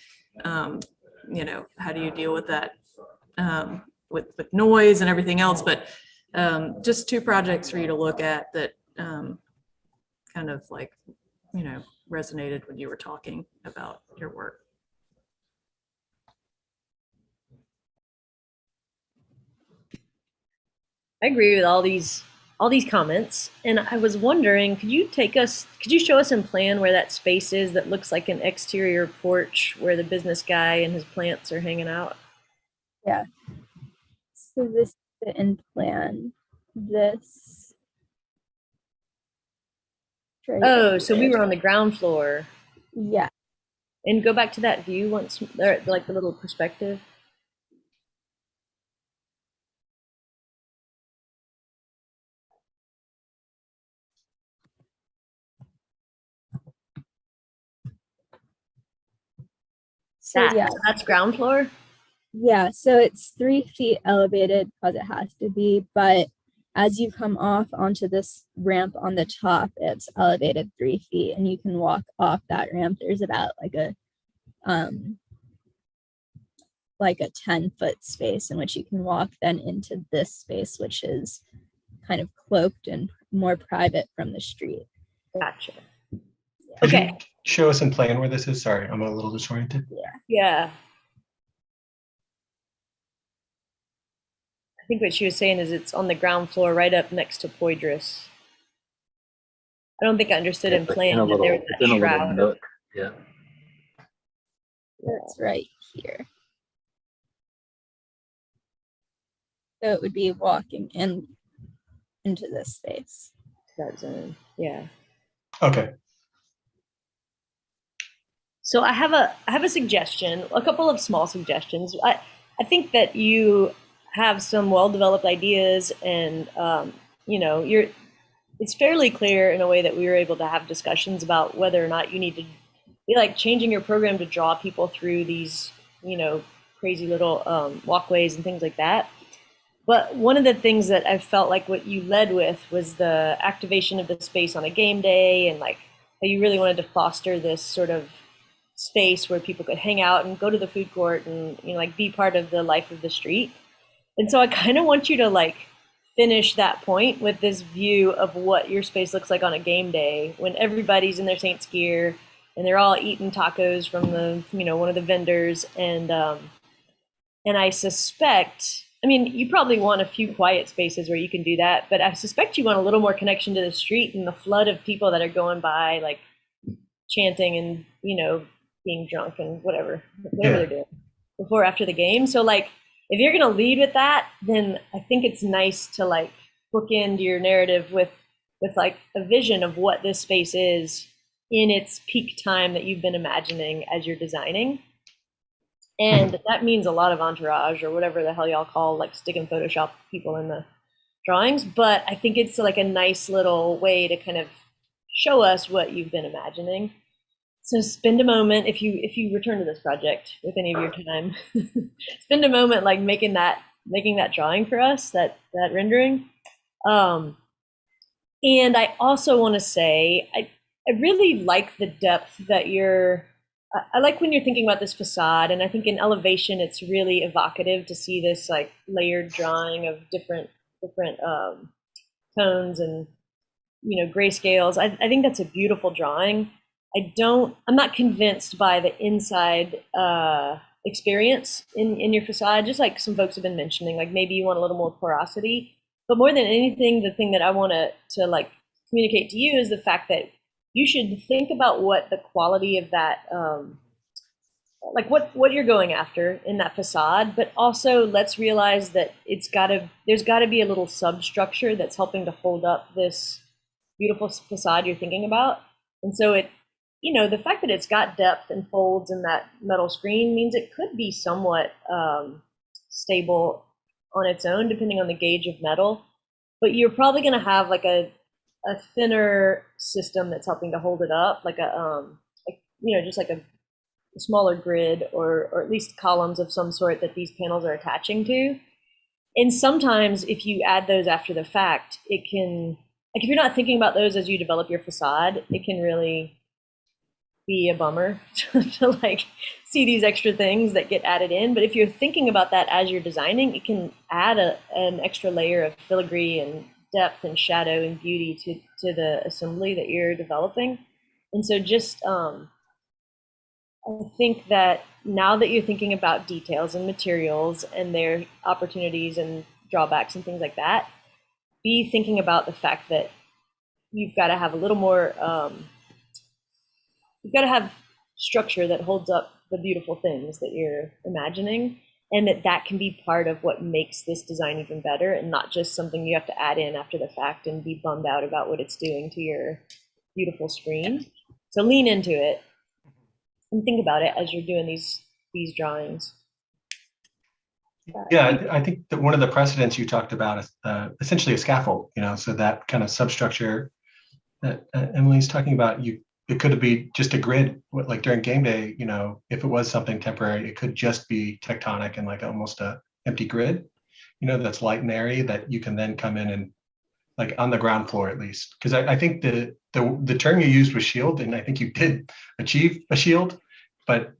You know, how do you deal with that with noise and everything else? But just two projects for you to look at that kind of like, you know, resonated when you were talking about your work. I agree with all these comments, and I was wondering, could you show us in plan where that space is that looks like an exterior porch where the business guy and his plants are hanging out? Yeah. So this is the in plan. This. Right. Oh, so we were on the ground floor. Yeah. And go back to that view once, or like the little perspective. So yeah, So that's ground floor? Yeah, so it's 3 feet elevated because it has to be, but as you come off onto this ramp on the top, it's elevated 3 feet, and you can walk off that ramp. There's about like a 10-foot space in which you can walk then into this space, which is kind of cloaked and more private from the street. Gotcha. Could Okay. you show us in plan where this is? Sorry, I'm a little disoriented. Yeah. I think what she was saying is it's on the ground floor right up next to Poydras. I don't think I understood in plan that there was that shroud. Nook. Yeah. It's right here. So it would be walking into this space. that zone. Yeah. Okay. So I have a suggestion, a couple of small suggestions. I think that you have some well-developed ideas, and you know, it's fairly clear in a way that we were able to have discussions about whether or not you need to be like changing your program to draw people through these, you know, crazy little walkways and things like that. But one of the things that I felt like what you led with was the activation of the space on a game day, and like how you really wanted to foster this sort of space where people could hang out and go to the food court and, you know, like be part of the life of the street. And so I kind of want you to like finish that point with this view of what your space looks like on a game day when everybody's in their Saints gear and they're all eating tacos from the, you know, one of the vendors. And I suspect, I mean, you probably want a few quiet spaces where you can do that, but I suspect you want a little more connection to the street and the flood of people that are going by, like chanting and, you know, being drunk and whatever they're doing before or after the game. So like, if you're going to lead with that, then I think it's nice to like bookend your narrative with like a vision of what this space is in its peak time that you've been imagining as you're designing. And that means a lot of entourage or whatever the hell y'all call like stick and Photoshop people in the drawings. But I think it's like a nice little way to kind of show us what you've been imagining. So spend a moment, if you return to this project with any of your time, spend a moment like making that drawing for us, that rendering. And I also want to say, I really like the depth that I like when you're thinking about this facade, and I think in elevation, it's really evocative to see this like layered drawing of different tones and, you know, grayscales. I think that's a beautiful drawing. I'm not convinced by the inside experience in your facade, just like some folks have been mentioning, like maybe you want a little more porosity, but more than anything, the thing that I want to like communicate to you is the fact that you should think about what the quality of that, like what you're going after in that facade, but also let's realize that there's gotta be a little substructure that's helping to hold up this beautiful facade you're thinking about. And so you know, the fact that it's got depth and folds in that metal screen means it could be somewhat stable on its own, depending on the gauge of metal. But you're probably going to have like a thinner system that's helping to hold it up, like you know, just like a smaller grid or at least columns of some sort that these panels are attaching to. And sometimes if you add those after the fact, it can, like if you're not thinking about those as you develop your facade, it can really be a bummer to like see these extra things that get added in. But if you're thinking about that as you're designing, it can add an extra layer of filigree and depth and shadow and beauty to the assembly that you're developing. And so just I think that now that you're thinking about details and materials and their opportunities and drawbacks and things like that, be thinking about the fact that you've got to have a little more you've got to have structure that holds up the beautiful things that you're imagining, and that can be part of what makes this design even better, and not just something you have to add in after the fact and be bummed out about what it's doing to your beautiful screen. So lean into it and think about it as you're doing these drawings. Yeah, I think that one of the precedents you talked about is essentially a scaffold, you know, so that kind of substructure that Emily's talking about, it could be just a grid, like during game day, you know, if it was something temporary, it could just be tectonic and like almost a empty grid, you know, that's light and airy that you can then come in and like on the ground floor at least. Because I think the term you used was shield, and I think you did achieve a shield, but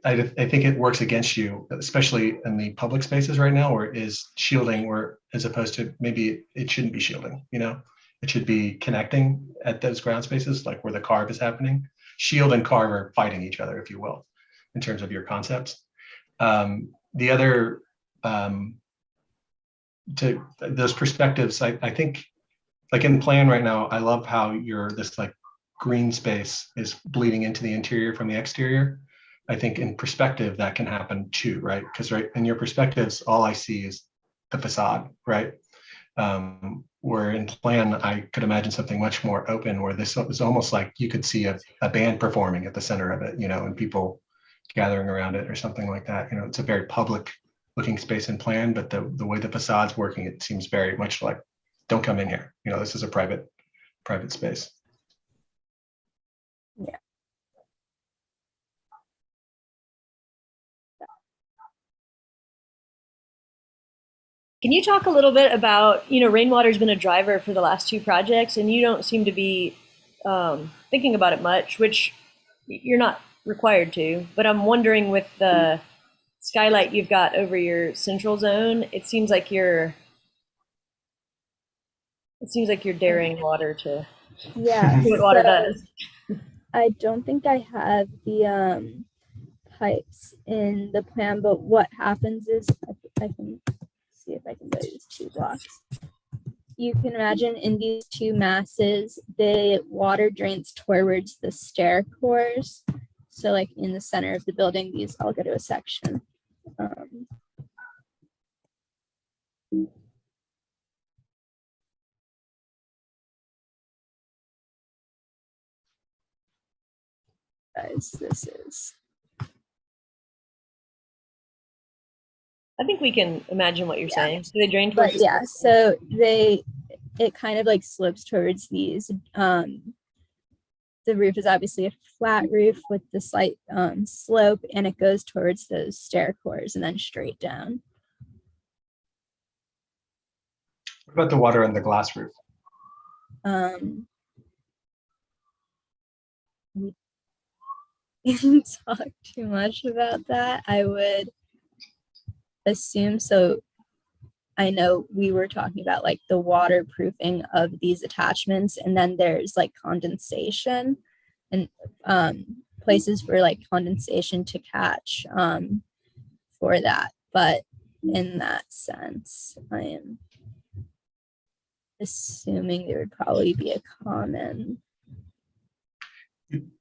I think it works against you, especially in the public spaces right now, where it is shielding, where as opposed to maybe it shouldn't be shielding, you know? It should be connecting at those ground spaces, like where the carve is happening. Shield and carve are fighting each other, if you will, in terms of your concepts. The other, to those perspectives, I think, like in plan right now, I love how this like green space is bleeding into the interior from the exterior. I think in perspective, that can happen too, right? Because right in your perspectives, all I see is the facade, right? where in plan, I could imagine something much more open where this was almost like you could see a band performing at the center of it, and people gathering around it or something like that. It's a very public looking space in plan, but the way the facade's working, it seems very much like, don't come in here. This is a private space. Yeah. Can you talk a little bit about, rainwater's been a driver for the last two projects, and you don't seem to be thinking about it much, which you're not required to, but I'm wondering with the skylight you've got over your central zone, it seems like you're daring water to Yeah. do what water So does. I don't think I have the pipes in the plan, but what happens is I can see if I can go to these two blocks. You can imagine in these two masses, the water drains towards the stair cores. So like in the center of the building, these all go to a section. Guys, this is. I think we can imagine what you're saying. So they drain towards But yeah, so it kind of like slopes towards these. The roof is obviously a flat roof with the slight slope, and it goes towards those stair cores and then straight down. What about the water on the glass roof? We didn't talk too much about that. I would assume so. I know we were talking about like the waterproofing of these attachments, and then there's like condensation and places for like condensation to catch for that. But in that sense, I am assuming there would probably be a common.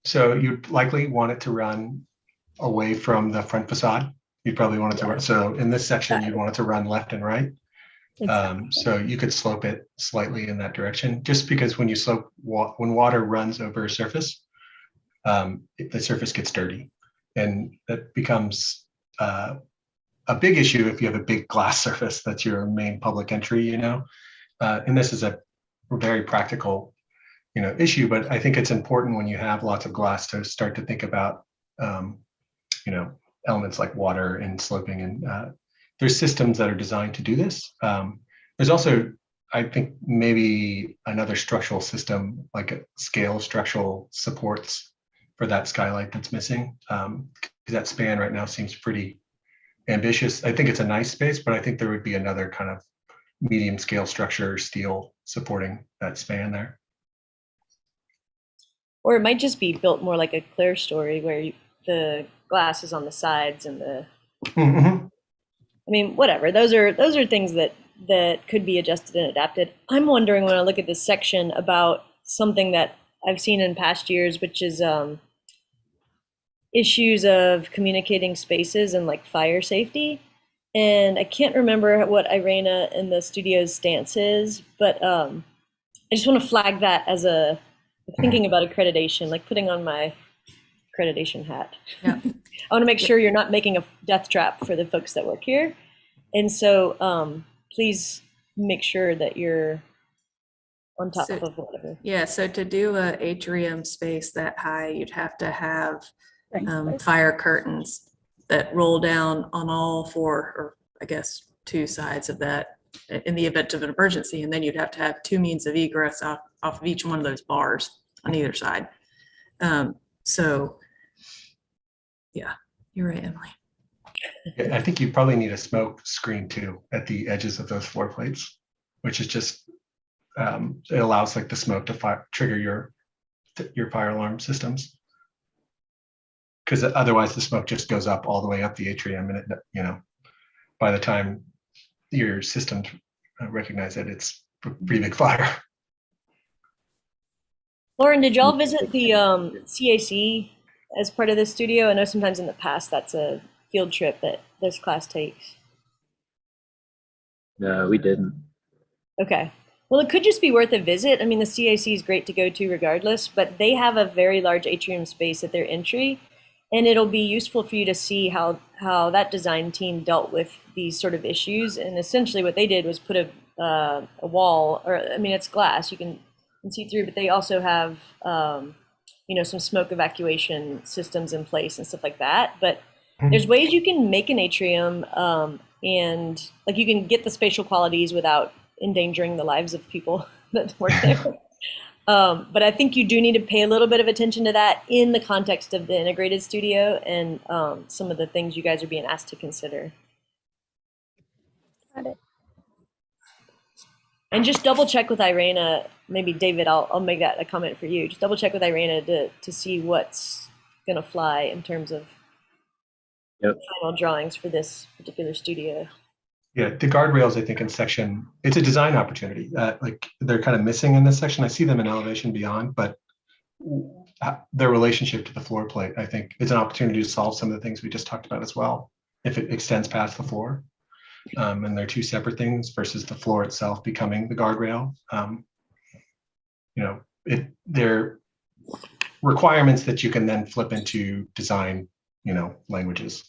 So you'd likely want it to run away from the front facade. You'd probably want it to run. So in this section, you'd want it to run left and right. Exactly. So you could slope it slightly in that direction, just because when you slope, when water runs over a surface, the surface gets dirty, and that becomes a big issue if you have a big glass surface that's your main public entry. And this is a very practical, issue. But I think it's important when you have lots of glass to start to think about, elements like water and sloping, and there's systems that are designed to do this. There's also, I think, maybe another structural system, like a scale structural supports for that skylight that's missing. That span right now seems pretty ambitious. I think it's a nice space, but I think there would be another kind of medium scale structure, steel supporting that span there. Or it might just be built more like a clerestory where the glass is on the sides and the. Mm-hmm. I mean, whatever. Those are things that could be adjusted and adapted. I'm wondering when I look at this section about something that I've seen in past years, which is issues of communicating spaces and like fire safety. And I can't remember what Irena and the studio's stance is, but I just want to flag that as thinking about accreditation, like putting on my accreditation hat. Yeah. I want to make sure you're not making a death trap for the folks that work here. And so please make sure that you're on top of whatever. Yeah, so to do a atrium space that high, you'd have to have fire curtains that roll down on all four, or I guess two sides of that in the event of an emergency. And then you'd have to have two means of egress off of each one of those bars on either side. So yeah, you're right, Emily. Yeah, I think you probably need a smoke screen too at the edges of those floor plates, which is just, it allows like the smoke to trigger your fire alarm systems. Because otherwise the smoke just goes up all the way up the atrium, and it, by the time your systems recognize it, it's a pretty big fire. Lauren, did y'all visit the CAC as part of the studio? I know sometimes in the past that's a field trip that this class takes. No, we didn't. Okay. Well, it could just be worth a visit. I mean, the CAC is great to go to regardless, but they have a very large atrium space at their entry, and it'll be useful for you to see how that design team dealt with these sort of issues. And essentially, what they did was put a wall, or I mean, it's glass you can see through, but they also have some smoke evacuation systems in place and stuff like that. But there's ways you can make an atrium, and like you can get the spatial qualities without endangering the lives of people that work there. But I think you do need to pay a little bit of attention to that in the context of the integrated studio and some of the things you guys are being asked to consider. Got it. And just double check with Irena. Maybe David, I'll make that a comment for you. Just double check with Irena to see what's going to fly in terms of final drawings for this particular studio. Yeah, the guardrails, I think in section, it's a design opportunity. Like they're kind of missing in this section. I see them in elevation beyond, but their relationship to the floor plate, I think, is an opportunity to solve some of the things we just talked about as well, if it extends past the floor. And they're two separate things versus the floor itself becoming the guardrail. They're requirements that you can then flip into design, languages.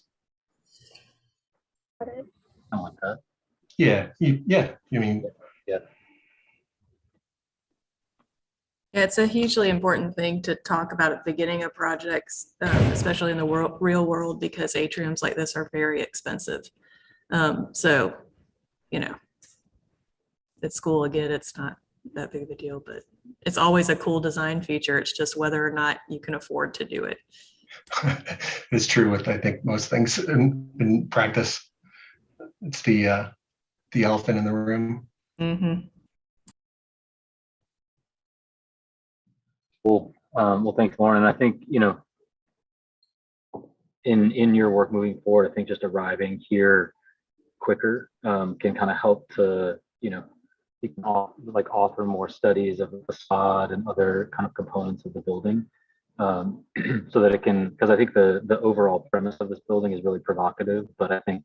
Got it. I like that. Yeah. You mean, Yeah. Yeah, it's a hugely important thing to talk about at the beginning of projects, especially in the real world, because atriums like this are very expensive. So, at school, again, it's not that big of a deal, but it's always a cool design feature. It's just whether or not you can afford to do it. it's true with, I think, most things in practice. It's the elephant in the room. Mm-hmm. Cool. Well, thanks, Lauren. And I think, in your work moving forward, I think just arriving here quicker can kind of help to, you can offer more studies of the facade and other kind of components of the building, so that it can, because I think the overall premise of this building is really provocative, but I think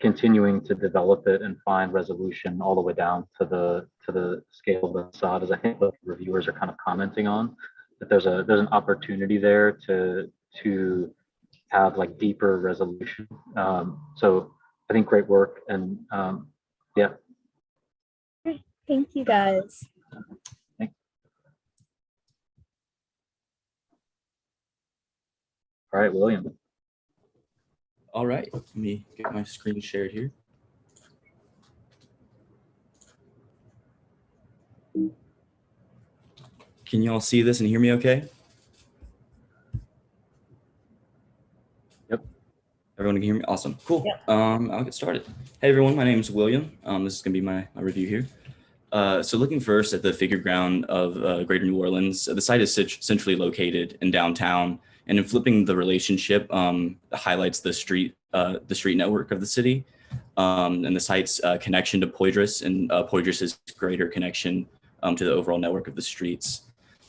continuing to develop it and find resolution all the way down to the scale of the facade, as I think what reviewers are kind of commenting on, that there's an opportunity there to have like deeper resolution. So I think great work, and yeah. Thank you, guys. Thanks. All right, William. All right, let me get my screen shared here. Can you all see this and hear me okay? Yep. Everyone can hear me? Awesome, cool. Yep. I'll get started. Hey everyone, my name is William. This is gonna be my review here. So looking first at the figure ground of Greater New Orleans, the site is centrally located in downtown, and in flipping the relationship highlights the street network of the city, and the site's connection to Poydras and Poydras' greater connection to the overall network of the streets.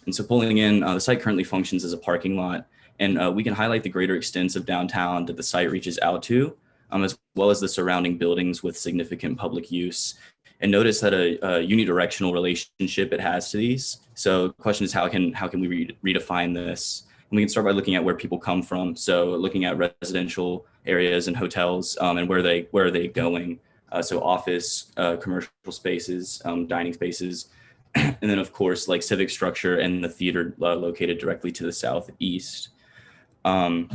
And so pulling in, the site currently functions as a parking lot, and we can highlight the greater extents of downtown that the site reaches out to, as well as the surrounding buildings with significant public use. And notice that a unidirectional relationship it has to these. So the question is, how can we redefine this? And we can start by looking at where people come from. So looking at residential areas and hotels, and where are they going? So office, commercial spaces, dining spaces, and then of course like civic structure and the theater located directly to the southeast. So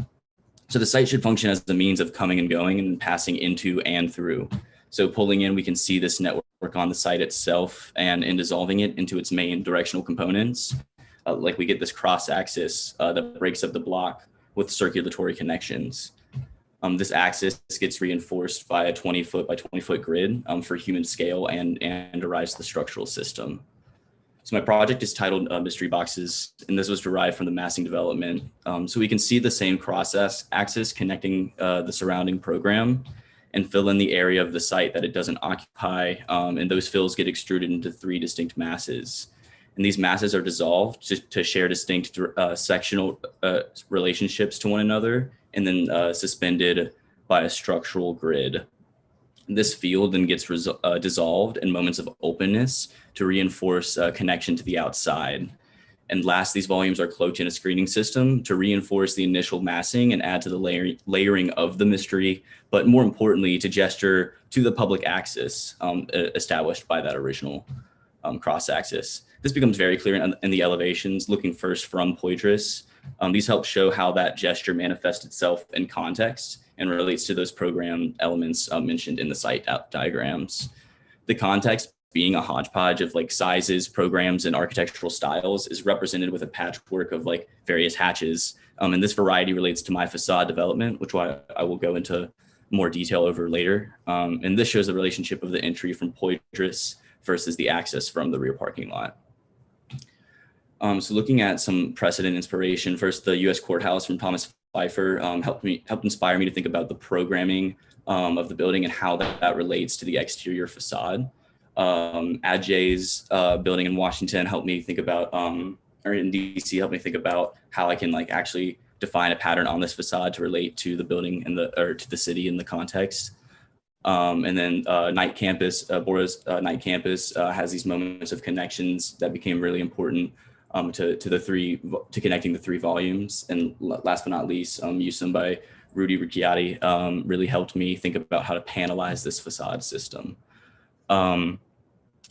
the site should function as a means of coming and going and passing into and through. So pulling in, we can see this network on the site itself, and in dissolving it into its main directional components, like we get this cross axis that breaks up the block with circulatory connections. This axis gets reinforced by a 20-foot by 20-foot grid for human scale and derives the structural system. So my project is titled Mystery Boxes, and this was derived from the massing development. So we can see the same cross axis connecting the surrounding program and fill in the area of the site that it doesn't occupy. And those fills get extruded into 3 distinct masses. And these masses are dissolved to share distinct sectional relationships to one another, and then suspended by a structural grid. This field then gets dissolved in moments of openness to reinforce connection to the outside. And last, these volumes are cloaked in a screening system to reinforce the initial massing and add to the layering of the mystery, but more importantly, to gesture to the public axis established by that original cross axis. This becomes very clear in the elevations, looking first from Poitras. These help show how that gesture manifests itself in context and relates to those program elements mentioned in the site diagrams. The context, being a hodgepodge of like sizes, programs, and architectural styles, is represented with a patchwork of like various hatches. And this variety relates to my facade development, which I will go into more detail over later. And this shows the relationship of the entry from Poitras versus the access from the rear parking lot. So looking at some precedent inspiration, first, the U.S. courthouse from Thomas Pfeiffer helped inspire me to think about the programming of the building and how that relates to the exterior facade. Adjay's building in Washington helped me think about, or in DC helped me think about how I can like actually define a pattern on this facade to relate to the building and to the city in the context. And then Night Campus, Bora's Night Campus has these moments of connections that became really important to connecting the three volumes. And last but not least, Usum by Rudy Ricciardi really helped me think about how to panelize this facade system.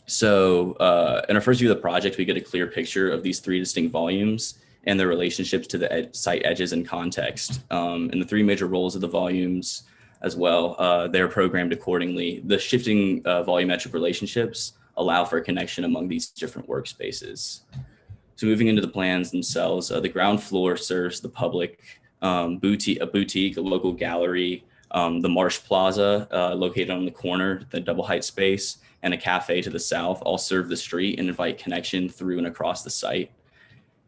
So in our first view of the project, we get a clear picture of these three distinct volumes and their relationships to the site edges and context. And the three major roles of the volumes as well, they're programmed accordingly. The shifting volumetric relationships allow for a connection among these different workspaces. So moving into the plans themselves, the ground floor serves the public, a boutique, a local gallery, the Marsh Plaza located on the corner, the double height space, and a cafe to the south all serve the street and invite connection through and across the site.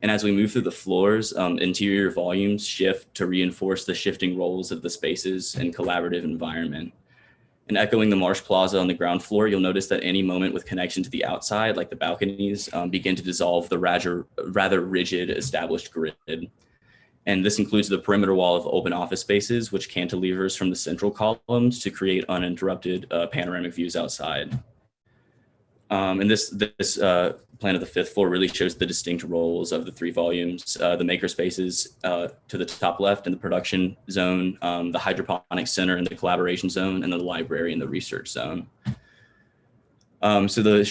And as we move through the floors, interior volumes shift to reinforce the shifting roles of the spaces and collaborative environment. And echoing the Marsh Plaza on the ground floor, you'll notice that any moment with connection to the outside, like the balconies, begin to dissolve the rather rigid established grid. And this includes the perimeter wall of open office spaces, which cantilevers from the central columns to create uninterrupted panoramic views outside. And this plan of the fifth floor really shows the distinct roles of the three volumes, the maker spaces to the top left and the production zone, the hydroponic center and the collaboration zone, and the library and the research zone. So the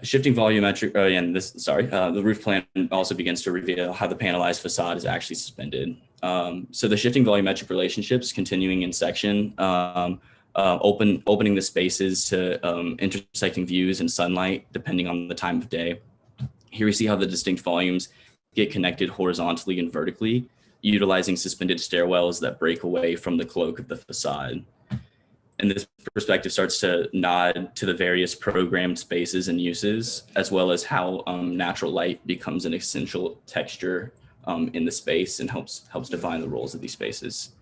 shifting volumetric, the roof plan also begins to reveal how the panelized facade is actually suspended. So the shifting volumetric relationships continuing in section, opening the spaces to intersecting views and sunlight depending on the time of day. Here we see how the distinct volumes get connected horizontally and vertically, utilizing suspended stairwells that break away from the cloak of the facade. And this perspective starts to nod to the various programmed spaces and uses, as well as how natural light becomes an essential texture in the space and helps define the roles of these spaces.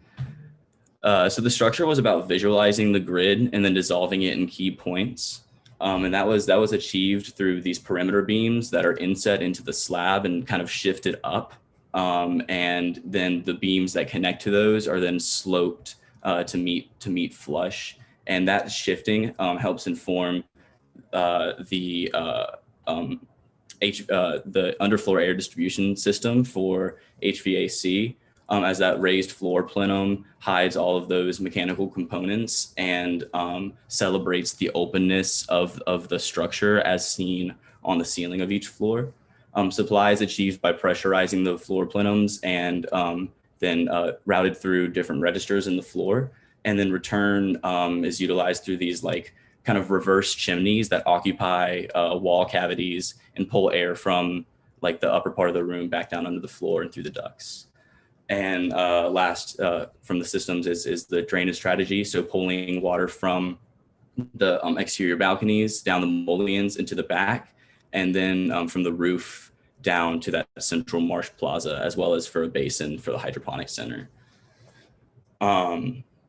So the structure was about visualizing the grid and then dissolving it in key points. And that was achieved through these perimeter beams that are inset into the slab and kind of shifted up. And then the beams that connect to those are then sloped to meet flush. And that shifting helps inform the underfloor air distribution system for HVAC. As that raised floor plenum hides all of those mechanical components and celebrates the openness of the structure as seen on the ceiling of each floor. Supply is achieved by pressurizing the floor plenums and then routed through different registers in the floor. And then return is utilized through these like kind of reverse chimneys that occupy wall cavities and pull air from like the upper part of the room back down under the floor and through the ducts. And last from the systems is the drainage strategy. So pulling water from the exterior balconies down the mullions into the back, and then from the roof down to that central Marsh Plaza, as well as for a basin for the hydroponic center.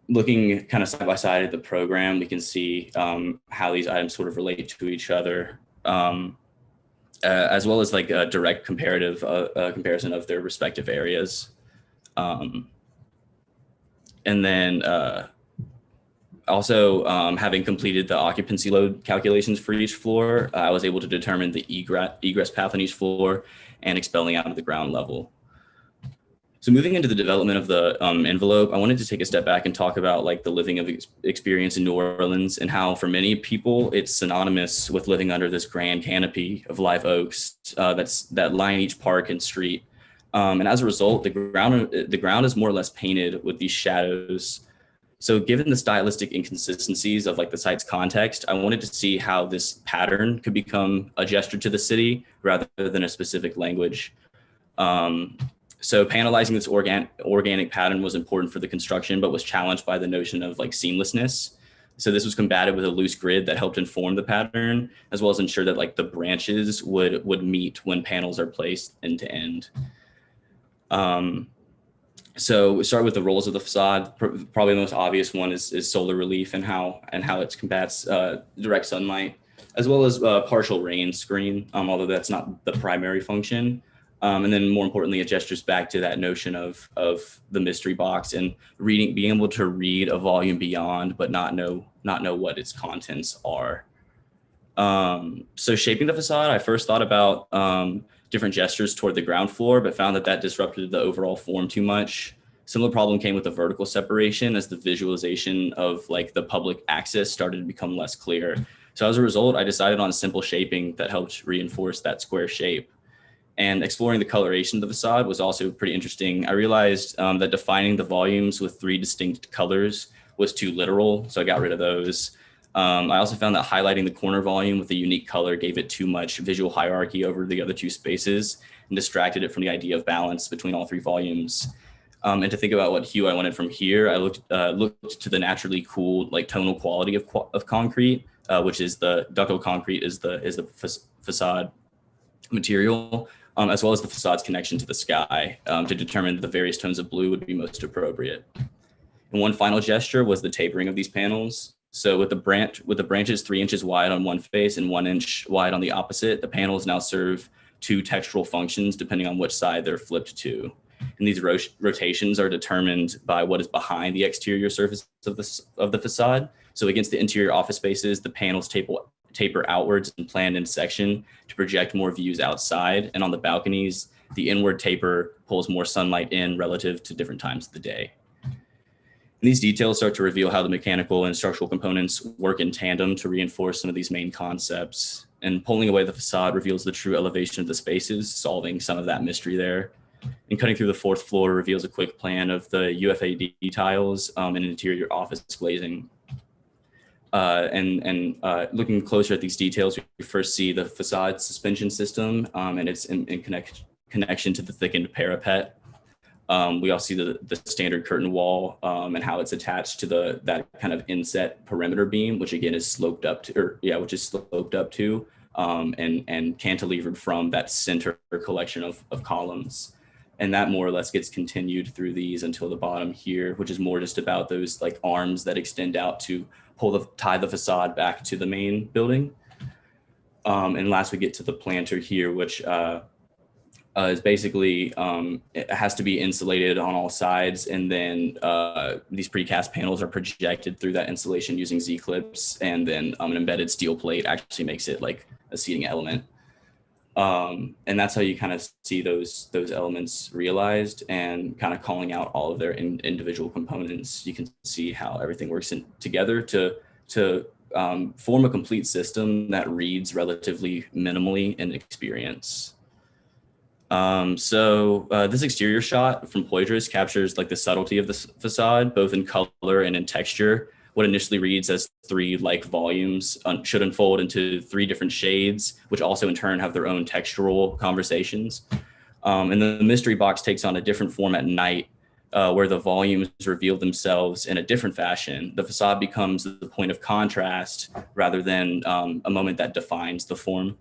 Looking kind of side by side at the program, we can see how these items sort of relate to each other, as well as like a direct comparison of their respective areas. And then Also, having completed the occupancy load calculations for each floor, I was able to determine the egress path on each floor and expelling out of the ground level. So moving into the development of the envelope, I wanted to take a step back and talk about like the living of experience in New Orleans and how for many people it's synonymous with living under this grand canopy of live oaks that line each park and street. And as a result, the ground is more or less painted with these shadows. So given the stylistic inconsistencies of like the site's context, I wanted to see how this pattern could become a gesture to the city rather than a specific language. So panelizing this organic pattern was important for the construction, but was challenged by the notion of like seamlessness. So this was combated with a loose grid that helped inform the pattern, as well as ensure that like the branches would meet when panels are placed end to end. So we start with the roles of the facade. Probably the most obvious one is solar relief and how it combats direct sunlight, as well as partial rain screen, although that's not the primary function. And then more importantly, it gestures back to that notion of the mystery box and being able to read a volume beyond, but not know what its contents are. So shaping the facade, I first thought about different gestures toward the ground floor, but found that disrupted the overall form too much. Similar problem came with the vertical separation as the visualization of like the public access started to become less clear. So as a result, I decided on simple shaping that helped reinforce that square shape. And exploring the coloration of the facade was also pretty interesting. I realized that defining the volumes with 3 distinct colors was too literal, so I got rid of those. I also found that highlighting the corner volume with a unique color gave it too much visual hierarchy over the other 2 spaces and distracted it from the idea of balance between all 3 volumes. And to think about what hue I wanted from here, I looked to the naturally cool, like tonal quality of concrete, which is the ductile concrete is the facade material. As well as the facade's connection to the sky to determine the various tones of blue would be most appropriate. And one final gesture was the tapering of these panels. So with the branches 3 inches wide on one face and 1 inch wide on the opposite, the panels now serve 2 textural functions depending on which side they're flipped to. And these rotations are determined by what is behind the exterior surface of the facade. So against the interior office spaces, the panels taper outwards and planned in section to project more views outside. And on the balconies, the inward taper pulls more sunlight in relative to different times of the day. And these details start to reveal how the mechanical and structural components work in tandem to reinforce some of these main concepts. And pulling away the facade reveals the true elevation of the spaces, solving some of that mystery there. And cutting through the 4th floor reveals a quick plan of the UFAD tiles and interior office glazing. Looking closer at these details, we first see the facade suspension system and it's in connection to the thickened parapet. We also see the standard curtain wall and how it's attached to that kind of inset perimeter beam, which again is sloped up to, and cantilevered from that center collection of columns. And that more or less gets continued through these until the bottom here, which is more just about those like arms that extend out to tie the facade back to the main building. And last we get to the planter here, which is basically, it has to be insulated on all sides. And then these precast panels are projected through that insulation using Z-clips. And then an embedded steel plate actually makes it like a seating element. And that's how you kind of see those elements realized and kind of calling out all of their individual components. You can see how everything works together to form a complete system that reads relatively minimally in experience. This exterior shot from Poitras captures like the subtlety of the facade, both in color and in texture. What initially reads as 3 like volumes should unfold into 3 different shades, which also in turn have their own textural conversations. And the mystery box takes on a different form at night, where the volumes reveal themselves in a different fashion. The facade becomes the point of contrast rather than a moment that defines the form.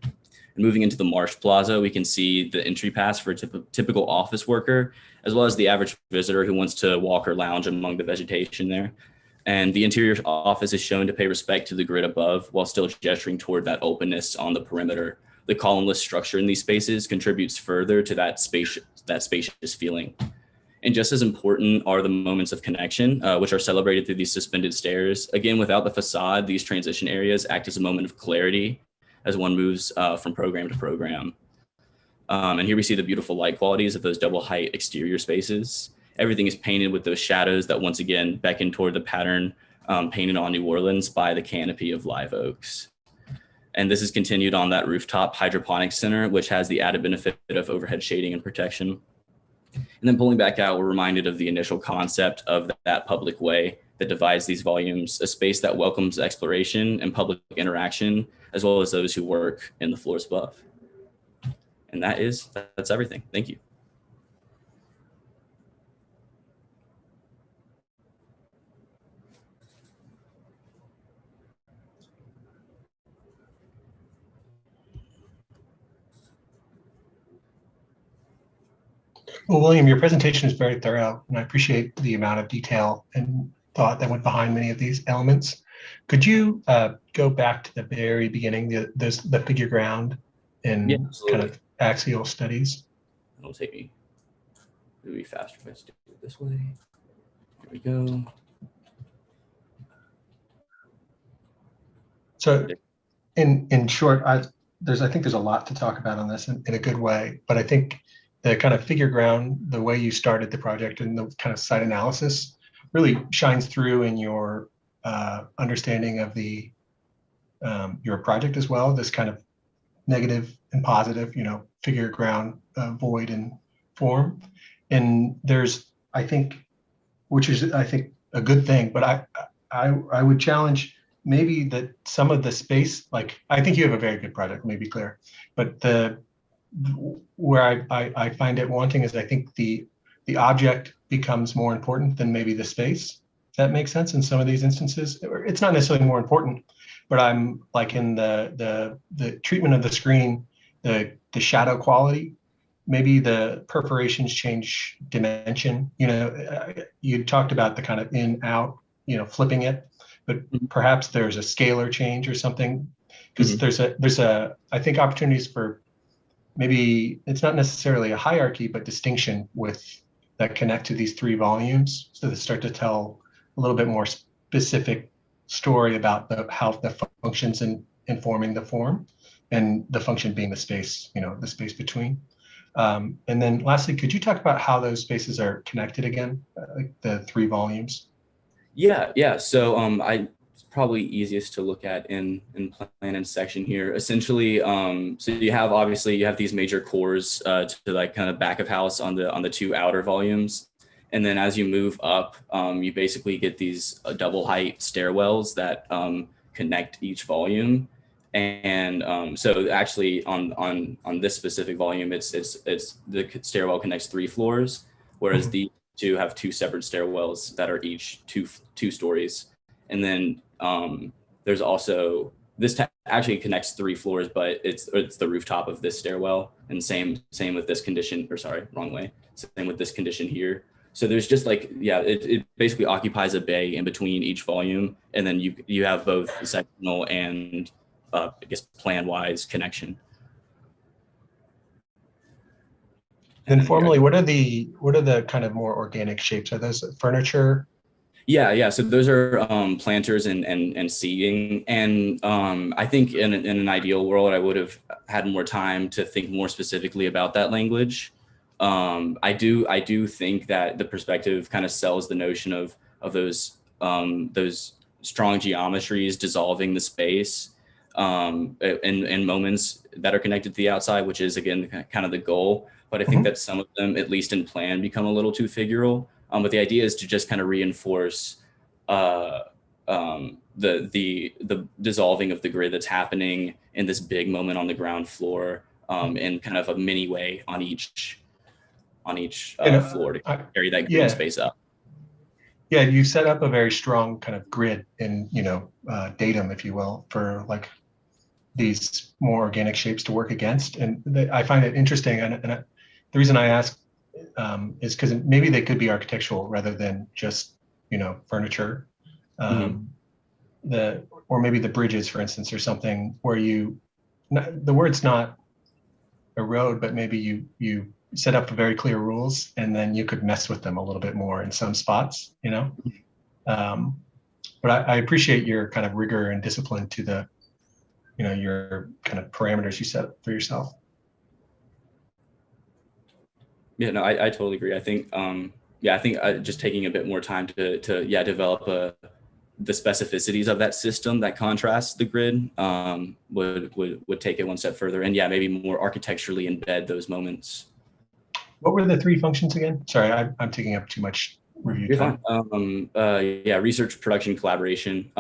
And moving into the Marsh Plaza, we can see the entry pass for a typical office worker, as well as the average visitor who wants to walk or lounge among the vegetation there. And the interior office is shown to pay respect to the grid above while still gesturing toward that openness on the perimeter. The columnless structure in these spaces contributes further to that spacious feeling. And just as important are the moments of connection, which are celebrated through these suspended stairs. Again, without the facade, these transition areas act as a moment of clarity as one moves from program to program. And here we see the beautiful light qualities of those double height exterior spaces. Everything is painted with those shadows that once again beckon toward the pattern painted on New Orleans by the canopy of live oaks. And this is continued on that rooftop hydroponics center, which has the added benefit of overhead shading and protection. And then pulling back out, we're reminded of the initial concept of that public way that divides these volumes, a space that welcomes exploration and public interaction, as well as those who work in the floors above. And that's everything. Thank you. Well, William, your presentation is very thorough, and I appreciate the amount of detail and thought that went behind many of these elements. Could you go back to the very beginning, the figure ground and kind of axial studies? It'll take me, it'll be faster if I do it this way. Here we go. So in short, I think there's a lot to talk about on this in a good way, but I think the kind of figure ground, the way you started the project and the kind of site analysis really shines through in your understanding of the your project as well, this kind of negative and positive, figure ground, void and form. And there's, I think, which is, I think, a good thing, but I would challenge maybe that some of the space, like, I think you have a very good project, let me be clear, but where I find it wanting is I think the object becomes more important than maybe the space. That makes sense in some of these instances. It's not necessarily more important, but I'm like in the treatment of the screen, the shadow quality, maybe the perforations change dimension. You talked about the kind of in out, flipping it, but perhaps there's a scalar change or something, because there's I think opportunities for maybe it's not necessarily a hierarchy, but distinction that connect to these three volumes, so they start to tell a little bit more specific story about how the functions in informing the form, and the function being the space, the space between. And then lastly, could you talk about how those spaces are connected again, like the three volumes? Yeah. So it's probably easiest to look at in plan and section here. Essentially, so you have these major cores to like kind of back of house on the two outer volumes. And then as you move up, you basically get these double height stairwells that connect each volume. And so actually on this specific volume, it's the stairwell connects 3 floors, whereas the two have 2 separate stairwells that are each two stories. And then there's also actually connects 3 floors, but it's the rooftop of this stairwell, and same with this condition, or sorry, wrong way. Same with this condition here. So there's just like, it basically occupies a bay in between each volume, and then you have both sectional and I guess plan-wise connection. Then formally, what are the kind of more organic shapes? Are those furniture? Yeah. So those are planters and seating. And I think in an ideal world, I would have had more time to think more specifically about that language. I do think that the perspective kind of sells the notion of those strong geometries dissolving the space in moments that are connected to the outside, which is again kind of the goal. But I think that some of them, at least in plan, become a little too figural. But the idea is to just kind of reinforce the dissolving of the grid that's happening in this big moment on the ground floor, in kind of a mini way on each floor to carry that green space up. Yeah, you set up a very strong kind of grid in datum, if you will, for like these more organic shapes to work against. And I find it interesting, and the reason I ask is because maybe they could be architectural rather than just furniture. Or maybe the bridges, for instance, or something where the word's not erode, but maybe you set up very clear rules, and then you could mess with them a little bit more in some spots, you know. But I appreciate your kind of rigor and discipline to the, you know, your kind of parameters you set for yourself. Yeah, no, I totally agree. I think, yeah, I think just taking a bit more time to develop the specificities of that system that contrasts the grid would take it one step further, and yeah, maybe more architecturally embed those moments. What were the three functions again? Sorry, I'm taking up too much review You're time. fine. Yeah, research, production, collaboration.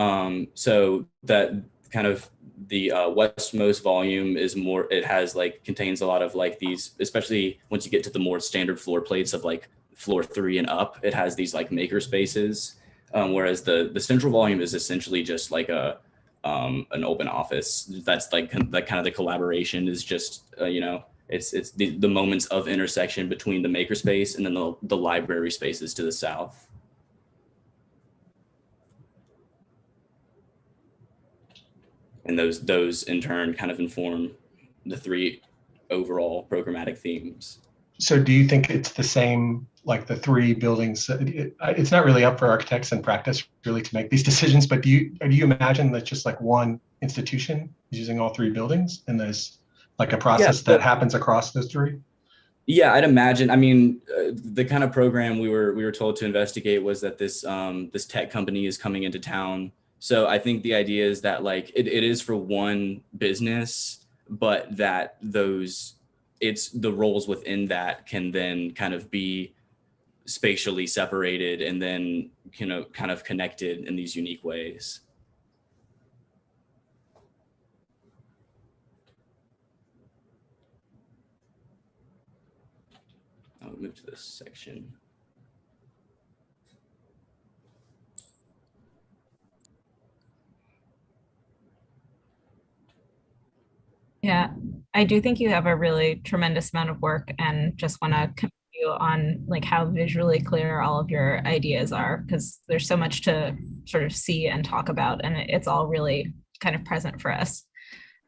So that kind of the westmost volume is more, it has like, contains a lot of like these, especially once you get to the more standard floor plates of like floor 3 and up, it has these like maker spaces. Whereas the central volume is essentially just like an open office. That's like kind of the collaboration is just, you know, it's the moments of intersection between the makerspace and then the library spaces to the south. And those in turn kind of inform the three overall programmatic themes. So do you think it's the same, like the three buildings? It's not really up for architects in practice really to make these decisions, but do you imagine that just like one institution is using all three buildings and there's like a process that happens across those three? Yeah, I'd imagine. I mean, the kind of program we were told to investigate was that this this tech company is coming into town. So I think the idea is that like it is for one business, but that it's the roles within that can then kind of be spatially separated and then, you know, kind of connected in these unique ways. I'll move to this section. Yeah, I do think you have a really tremendous amount of work, and just want to commend you on like how visually clear all of your ideas are, because there's so much to sort of see and talk about, and it's all really kind of present for us.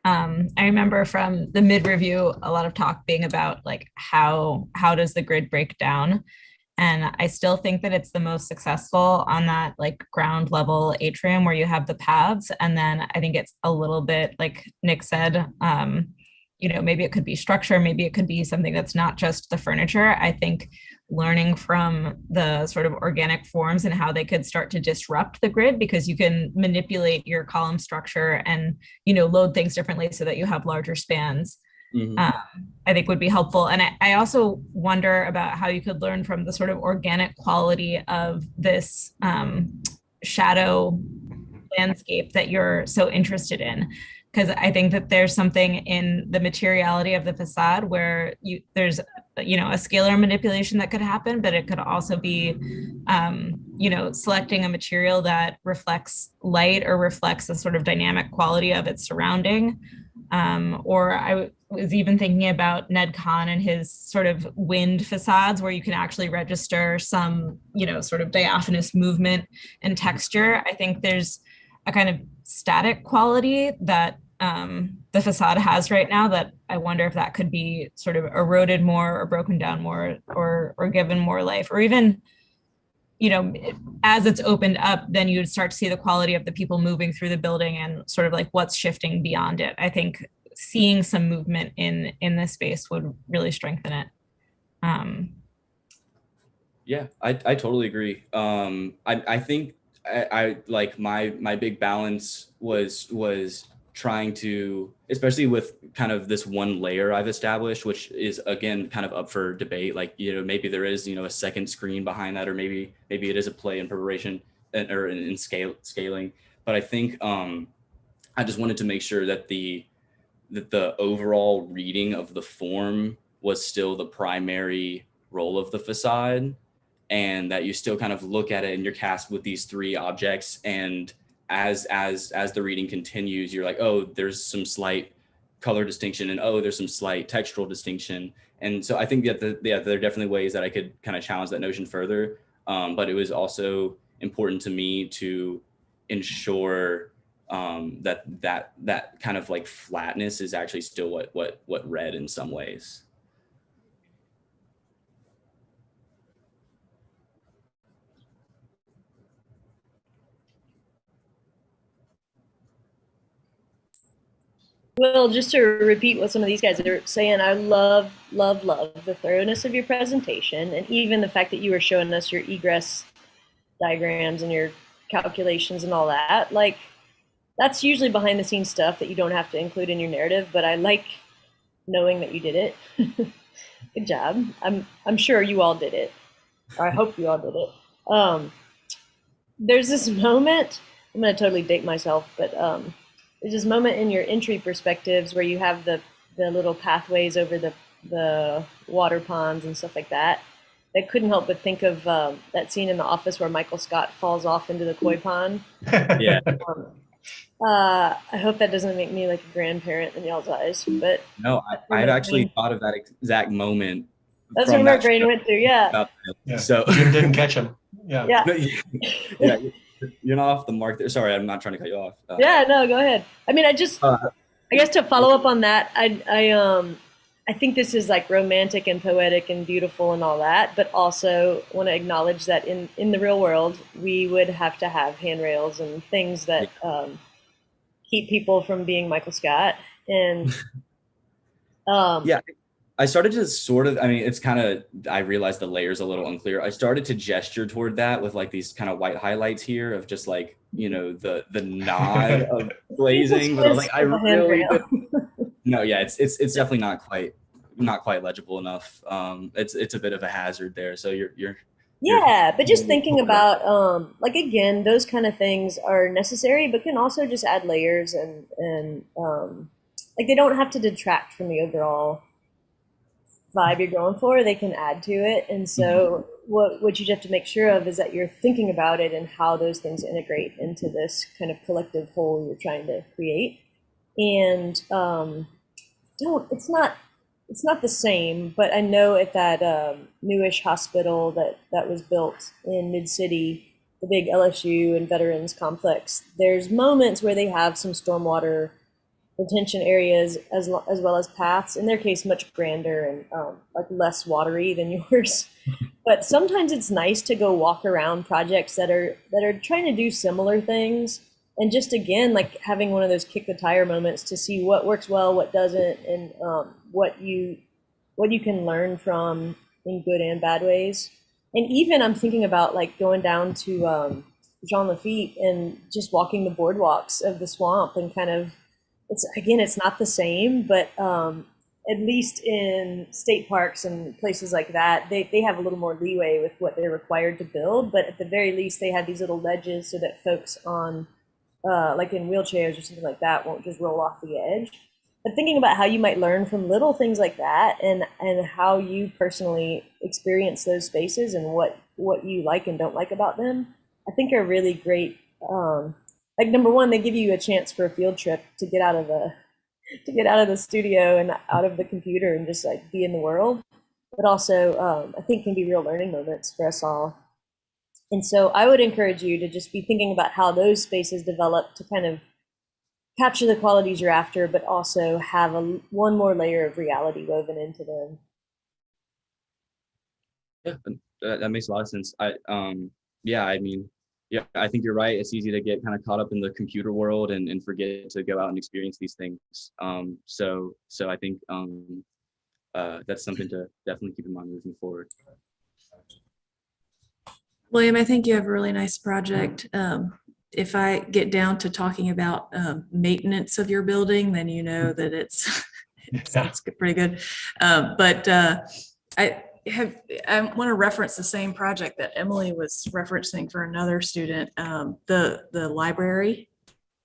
I remember from the mid review a lot of talk being about like how does the grid break down, and I still think that it's the most successful on that like ground level atrium where you have the paths. And then I think it's a little bit like Nick said, you know, maybe it could be structure, maybe it could be something that's not just the furniture. I think learning from the sort of organic forms and how they could start to disrupt the grid, because you can manipulate your column structure and, you know, load things differently so that you have larger spans. Mm-hmm. I think would be helpful. And I also wonder about how you could learn from the sort of organic quality of this shadow landscape that you're so interested in. Because I think that there's something in the materiality of the facade where there's, you know, a scalar manipulation that could happen, but it could also be, you know, selecting a material that reflects light or reflects the sort of dynamic quality of its surrounding. Or I was even thinking about Ned Kahn and his sort of wind facades, where you can actually register some, you know, sort of diaphanous movement and texture. I think there's a kind of static quality that the facade has right now that I wonder if that could be sort of eroded more or broken down more or given more life, or even, you know, as it's opened up, then you'd start to see the quality of the people moving through the building and sort of like what's shifting beyond it. I think seeing some movement in this space would really strengthen it. Yeah, I totally agree. I think I like my big balance was trying to, especially with kind of this one layer I've established, which is again kind of up for debate. Like, you know, maybe there is, you know, a second screen behind that, or maybe it is a play in preparation or in scaling. But I think I just wanted to make sure that the overall reading of the form was still the primary role of the facade, and that you still kind of look at it and you're cast with these three objects, and as the reading continues, you're like, oh, there's some slight color distinction, and oh, there's some slight textural distinction. And so I think that there are definitely ways that I could kind of challenge that notion further, but it was also important to me to ensure that kind of like flatness is actually still what read in some ways. Well, just to repeat what some of these guys are saying, I love, love, love the thoroughness of your presentation, and even the fact that you were showing us your egress diagrams and your calculations and all that. Like, that's usually behind the scenes stuff that you don't have to include in your narrative, but I like knowing that you did it. Good job. I'm sure you all did it, or I hope you all did it. There's this moment, I'm going to totally date myself, but there's this moment in your entry perspectives where you have the little pathways over the water ponds and stuff like that. I couldn't help but think of that scene in The Office where Michael Scott falls off into the koi pond. Yeah. I hope that doesn't make me like a grandparent in y'all's eyes, but No, I've actually thought of that exact moment. That's where my brain went through. Yeah. Yeah. So Jim didn't catch him. Yeah. Yeah. Yeah, you're not off the mark there. Sorry, I'm not trying to cut you off. Yeah, no, go ahead. I mean, I guess to follow up on that, I think this is like romantic and poetic and beautiful and all that, but also want to acknowledge that in the real world, we would have to have handrails and things that keep people from being Michael Scott. And yeah, I started to sort of, I mean, it's kind of, I realized the layer's a little unclear. I started to gesture toward that with like these kind of white highlights here of just like, you know, the nod of glazing, but I was like, I really, no, yeah, it's definitely not quite legible enough. It's a bit of a hazard there. So you're but just thinking about like, again, those kind of things are necessary, but can also just add layers and like they don't have to detract from the overall vibe you're going for. They can add to it. And so what you have to make sure of is that you're thinking about it and how those things integrate into this kind of collective whole you're trying to create. And it's not the same, but I know at that newish hospital that was built in Mid-City, the big LSU and Veterans Complex, there's moments where they have some stormwater retention areas as well as paths, in their case much grander and like less watery than yours. But sometimes it's nice to go walk around projects that are trying to do similar things, and just again like having one of those kick the tire moments to see what works well, what doesn't, and what you can learn from in good and bad ways. And even I'm thinking about like going down to Jean Lafitte and just walking the boardwalks of the swamp and kind of, it's not the same, but at least in state parks and places like that, they have a little more leeway with what they're required to build. But at the very least, they have these little ledges so that folks on, like in wheelchairs or something like that, won't just roll off the edge. But thinking about how you might learn from little things like that, and how you personally experience those spaces and what you like and don't like about them, I think are really great. Like number one, they give you a chance for a field trip to get out of the studio and out of the computer and just like be in the world. But also, I think can be real learning moments for us all. And so I would encourage you to just be thinking about how those spaces develop to kind of capture the qualities you're after, but also have one more layer of reality woven into them. Yeah, that makes a lot of sense. I mean, yeah, I think you're right. It's easy to get kind of caught up in the computer world and forget to go out and experience these things. So I think that's something to definitely keep in mind moving forward. William, I think you have a really nice project. If I get down to talking about maintenance of your building, then you know that it's pretty good. But I want to reference the same project that Emily was referencing for another student, the library.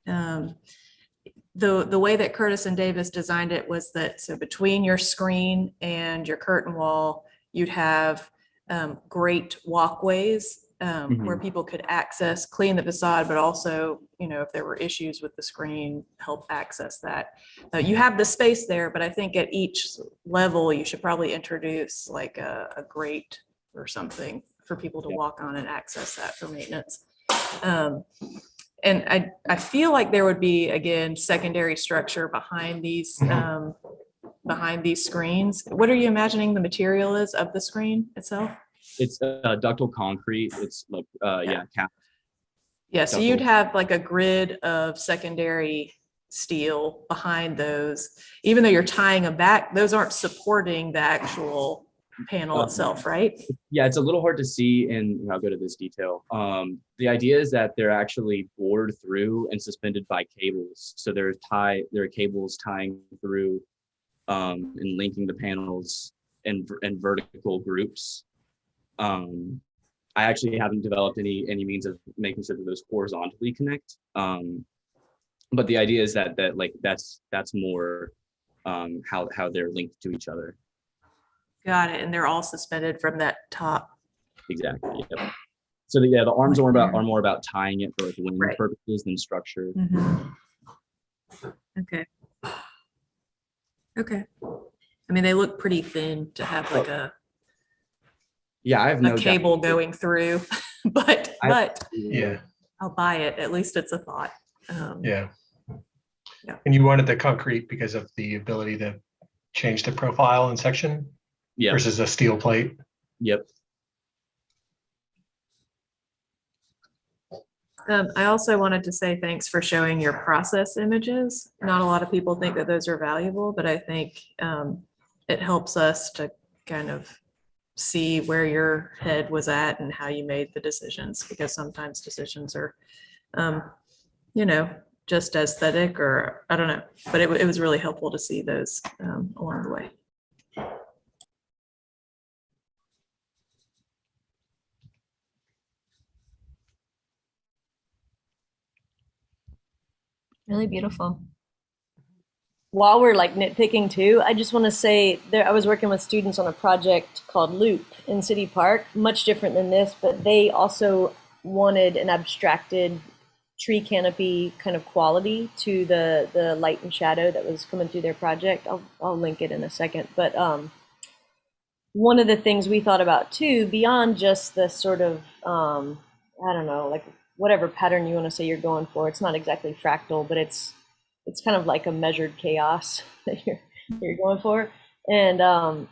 The way that Curtis and Davis designed it was that, so between your screen and your curtain wall, you'd have great walkways where people could access, clean the facade, but also, you know, if there were issues with the screen, help access that. You have the space there, but I think at each level, you should probably introduce like a grate or something for people to walk on and access that for maintenance. And I feel like there would be, again, secondary structure behind these screens. What are you imagining the material is of the screen itself? It's ductile concrete. It's like Yeah, so you'd have like a grid of secondary steel behind those, even though you're tying them back, those aren't supporting the actual panel itself, right? Yeah, it's a little hard to see, and I'll go to this detail. The idea is that they're actually bored through and suspended by cables. So there are cables tying through and linking the panels in vertical groups. I actually haven't developed any means of making sure that those horizontally connect. But the idea is that that's more how they're linked to each other. Got it. And they're all suspended from that top. Exactly. Yep. So the arms are more about tying it for like wind purposes than structure. Okay. Okay. I mean, they look pretty thin to have like a I have no cable going through, but Yeah. I'll buy it. At least it's a thought. Yeah. Yeah. And you wanted the concrete because of the ability to change the profile and section versus a steel plate. Yep. I also wanted to say thanks for showing your process images. Not a lot of people think that those are valuable, but I think it helps us to kind of see where your head was at and how you made the decisions, because sometimes decisions are, just aesthetic, or I don't know, but it was really helpful to see those along the way. Really beautiful. While we're like nitpicking too, I just want to say there I was working with students on a project called Loop in City Park, much different than this, but they also wanted an abstracted tree canopy kind of quality to the light and shadow that was coming through their project. I'll link it in a second. But one of the things we thought about too, beyond just the sort of I don't know, like whatever pattern you want to say you're going for, it's not exactly fractal, but it's kind of like a measured chaos that you're going for. And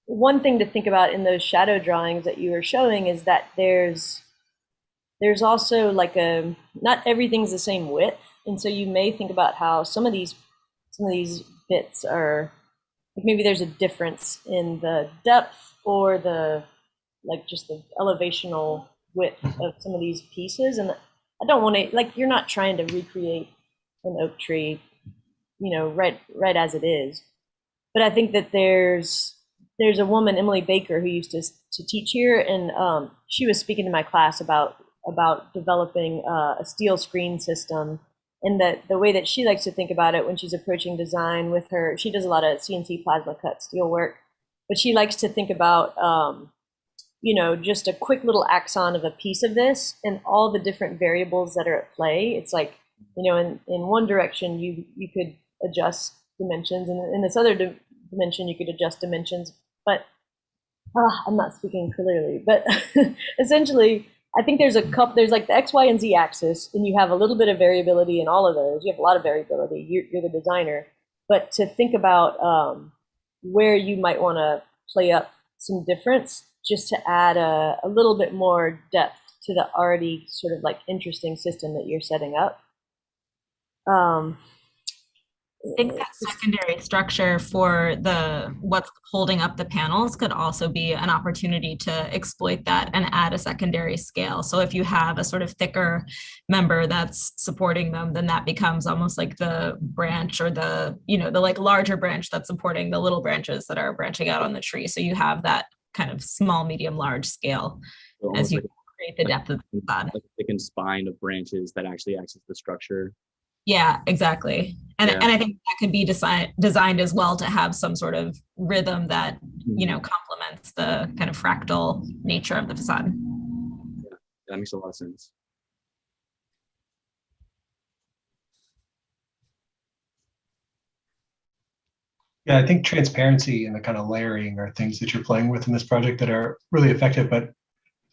one thing to think about in those shadow drawings that you were showing is that there's also like not everything's the same width. And so you may think about how some of these bits are, like maybe there's a difference in the depth or the, like just the elevational width of some of these pieces. And I don't want to, like, you're not trying to recreate an oak tree, right as it is. But I think that there's a woman, Emily Baker, who used to teach here, and she was speaking to my class about developing a steel screen system, and that the way that she likes to think about it when she's approaching design with her, she does a lot of CNC plasma cut steel work, but she likes to think about just a quick little axon of a piece of this and all the different variables that are at play. It's like, in one direction you could adjust dimensions, and in this other dimension you could adjust dimensions, but I'm not speaking clearly, but essentially I think there's like the X, Y, and Z axis, and you have a little bit of variability in all of those. You have a lot of variability. You're the designer, but to think about where you might want to play up some difference, just to add a little bit more depth to the already sort of like interesting system that you're setting up. I think that secondary structure for what's holding up the panels could also be an opportunity to exploit that and add a secondary scale. So if you have a sort of thicker member that's supporting them, then that becomes almost like the branch, or the like larger branch that's supporting the little branches that are branching out on the tree. So you have that kind of small, medium, large scale So as you like, create the depth of the facade. like a thickened spine of branches that actually access the structure. Yeah, exactly. And I think that could be designed as well to have some sort of rhythm that, complements the kind of fractal nature of the facade. Yeah, that makes a lot of sense. Yeah, I think transparency and the kind of layering are things that you're playing with in this project that are really effective, but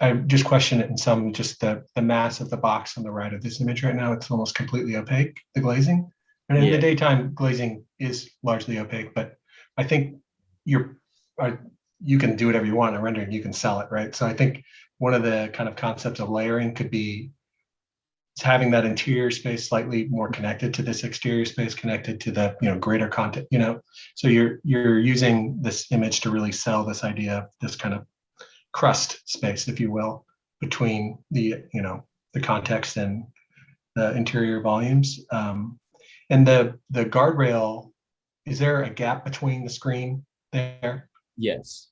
I just question it in some, just the mass of the box on the right of this image right now. It's almost completely opaque, the glazing. And in the daytime, glazing is largely opaque, but I think you can do whatever you want in a rendering, you can sell it, right? So I think one of the kind of concepts of layering could be having that interior space slightly more connected to this exterior space, connected to the, you know, greater content, you know. So you're using this image to really sell this idea of this kind of crust space, if you will, between the, you know, the context and the interior volumes. And the guardrail, is there a gap between the screen there? Yes.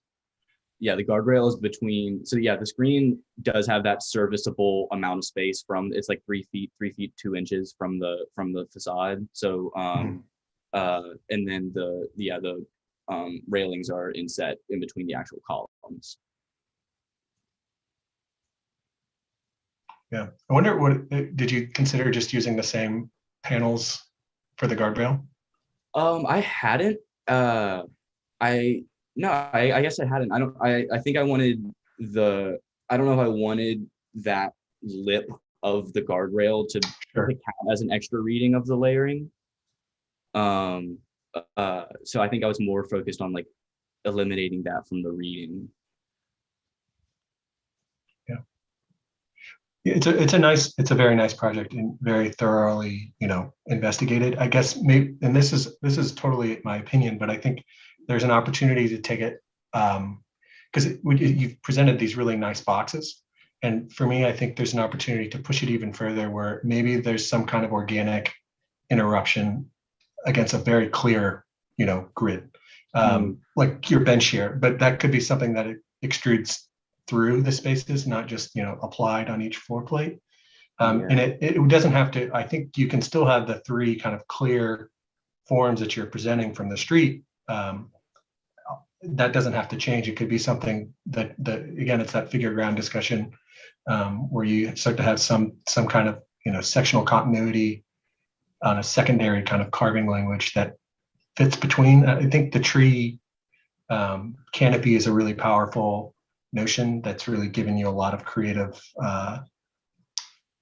Yeah, the guardrail is between, so yeah, the screen does have that serviceable amount of space from, it's like 3 feet 2 inches from the facade. So and then the railings are inset in between the actual columns. Yeah, I wonder what, did you consider just using the same panels for the guardrail? I hadn't. I guess I hadn't. I think I wanted I don't know if I wanted that lip of the guardrail to count as an extra reading of the layering. So I think I was more focused on like eliminating that from the reading. It's a very nice project and very thoroughly, you know, investigated. I guess maybe, and this is totally my opinion, but I think there's an opportunity to take it, because you've presented these really nice boxes, and for me, I think there's an opportunity to push it even further, where maybe there's some kind of organic interruption against a very clear, you know, grid, like your bench here, but that could be something that it extrudes through the spaces, not just, you know, applied on each floor plate. And it doesn't have to, I think you can still have the 3 kind of clear forms that you're presenting from the street. That doesn't have to change. It could be something that again, it's that figure ground discussion, where you start to have some kind of, you know, sectional continuity on a secondary kind of carving language that fits between. I think the tree canopy is a really powerful notion that's really given you a lot of creative,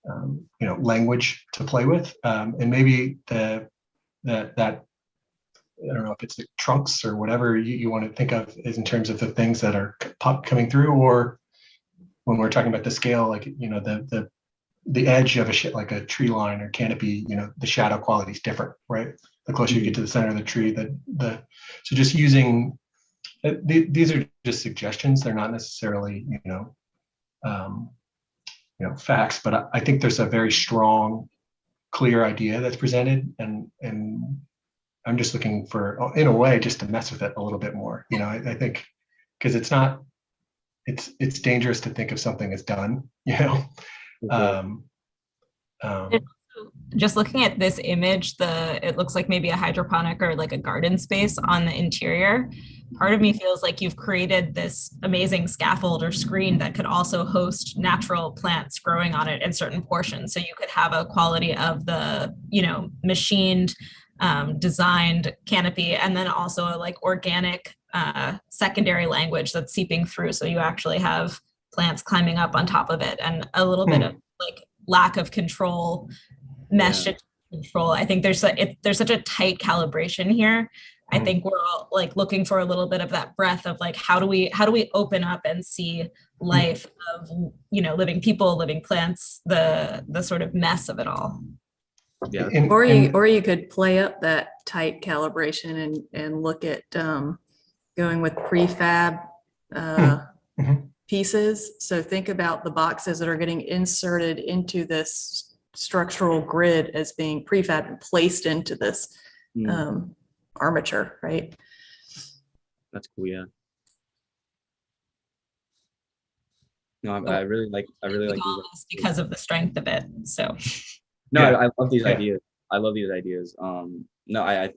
you know, language to play with, and maybe that I don't know if it's the trunks or whatever you want to think of is in terms of the things that are coming through, or when we're talking about the scale, like, you know, the edge of like a tree line or canopy, you know, the shadow quality is different, right? The closer you get to the center of the tree, so just using. These are just suggestions. They're not necessarily, you know, facts, but I think there's a very strong, clear idea that's presented, and I'm just looking for, in a way, just to mess with it a little bit more. You know, I think because it's dangerous to think of something as done. You know. Just looking at this image, it looks like maybe a hydroponic or like a garden space on the interior. Part of me feels like you've created this amazing scaffold or screen that could also host natural plants growing on it in certain portions. So you could have a quality of the, you know, machined, designed canopy, and then also a like organic secondary language that's seeping through. So you actually have plants climbing up on top of it, and a little bit of like lack of control, mesh control. I think there's such a tight calibration here. I think we're all like looking for a little bit of that breath of like, how do we open up and see life of, you know, living people, living plants, the sort of mess of it all. Yeah. Or you could play up that tight calibration and look at going with prefab pieces. So think about the boxes that are getting inserted into this structural grid as being prefab and placed into this armature, right? That's cool. Yeah. No, I really like these because of the strength of it. So no, I love these ideas. I love these ideas. No, yeah.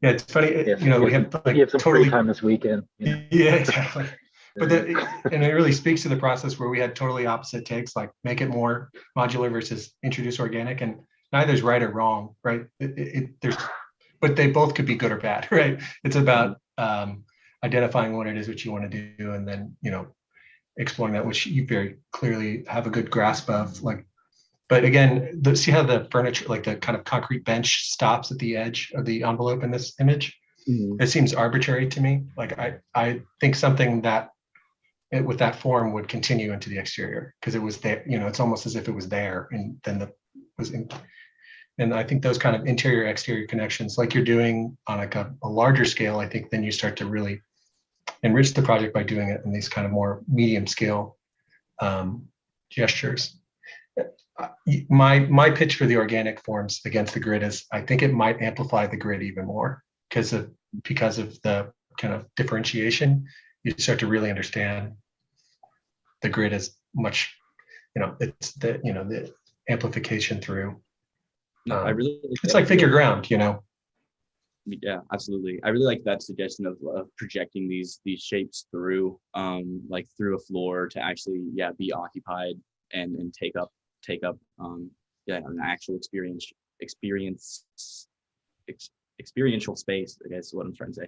Yeah, it's funny. You know, we have like you have some free time this weekend. You know? Yeah, exactly. But and it really speaks to the process where we had totally opposite takes, like make it more modular versus introduce organic, and neither's right or wrong, right? But they both could be good or bad, right? It's about identifying what it is what you want to do, and then, you know, exploring that, which you very clearly have a good grasp of. Like, but again, see how the furniture, like the kind of concrete bench, stops at the edge of the envelope in this image? It seems arbitrary to me. Like I think something that with that form would continue into the exterior because it was there. You know, it's almost as if it was there, and then and I think those kind of interior exterior connections, like you're doing on like a larger scale, I think then you start to really enrich the project by doing it in these kind of more medium scale gestures. My pitch for the organic forms against the grid is I think it might amplify the grid even more because of the kind of differentiation. You start to really understand the grid as much, it's the amplification through. No, I really it's like figure ground, Yeah, absolutely. I really like that suggestion of projecting these shapes through like through a floor to actually be occupied and take up an actual experiential space, I guess is what I'm trying to say.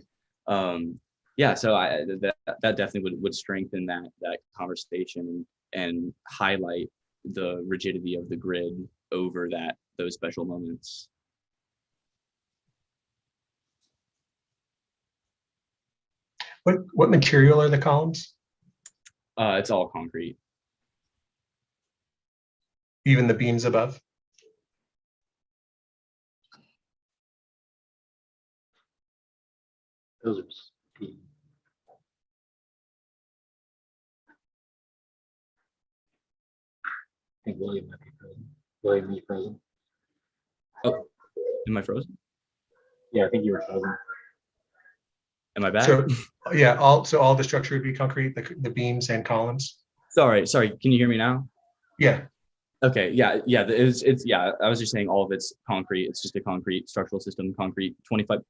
So that definitely would strengthen that conversation and highlight the rigidity of the grid over those special moments. What material are the columns? It's all concrete. Even the beams above? Those are beams. I think William might be frozen. William, are you frozen? Oh, am I frozen? Yeah, I think you were frozen. Am I back? So yeah, all the structure would be concrete, the beams and columns. Sorry. Can you hear me now? Yeah. Okay. Yeah. It's I was just saying all of it's concrete. It's just a concrete structural system, concrete 20 foot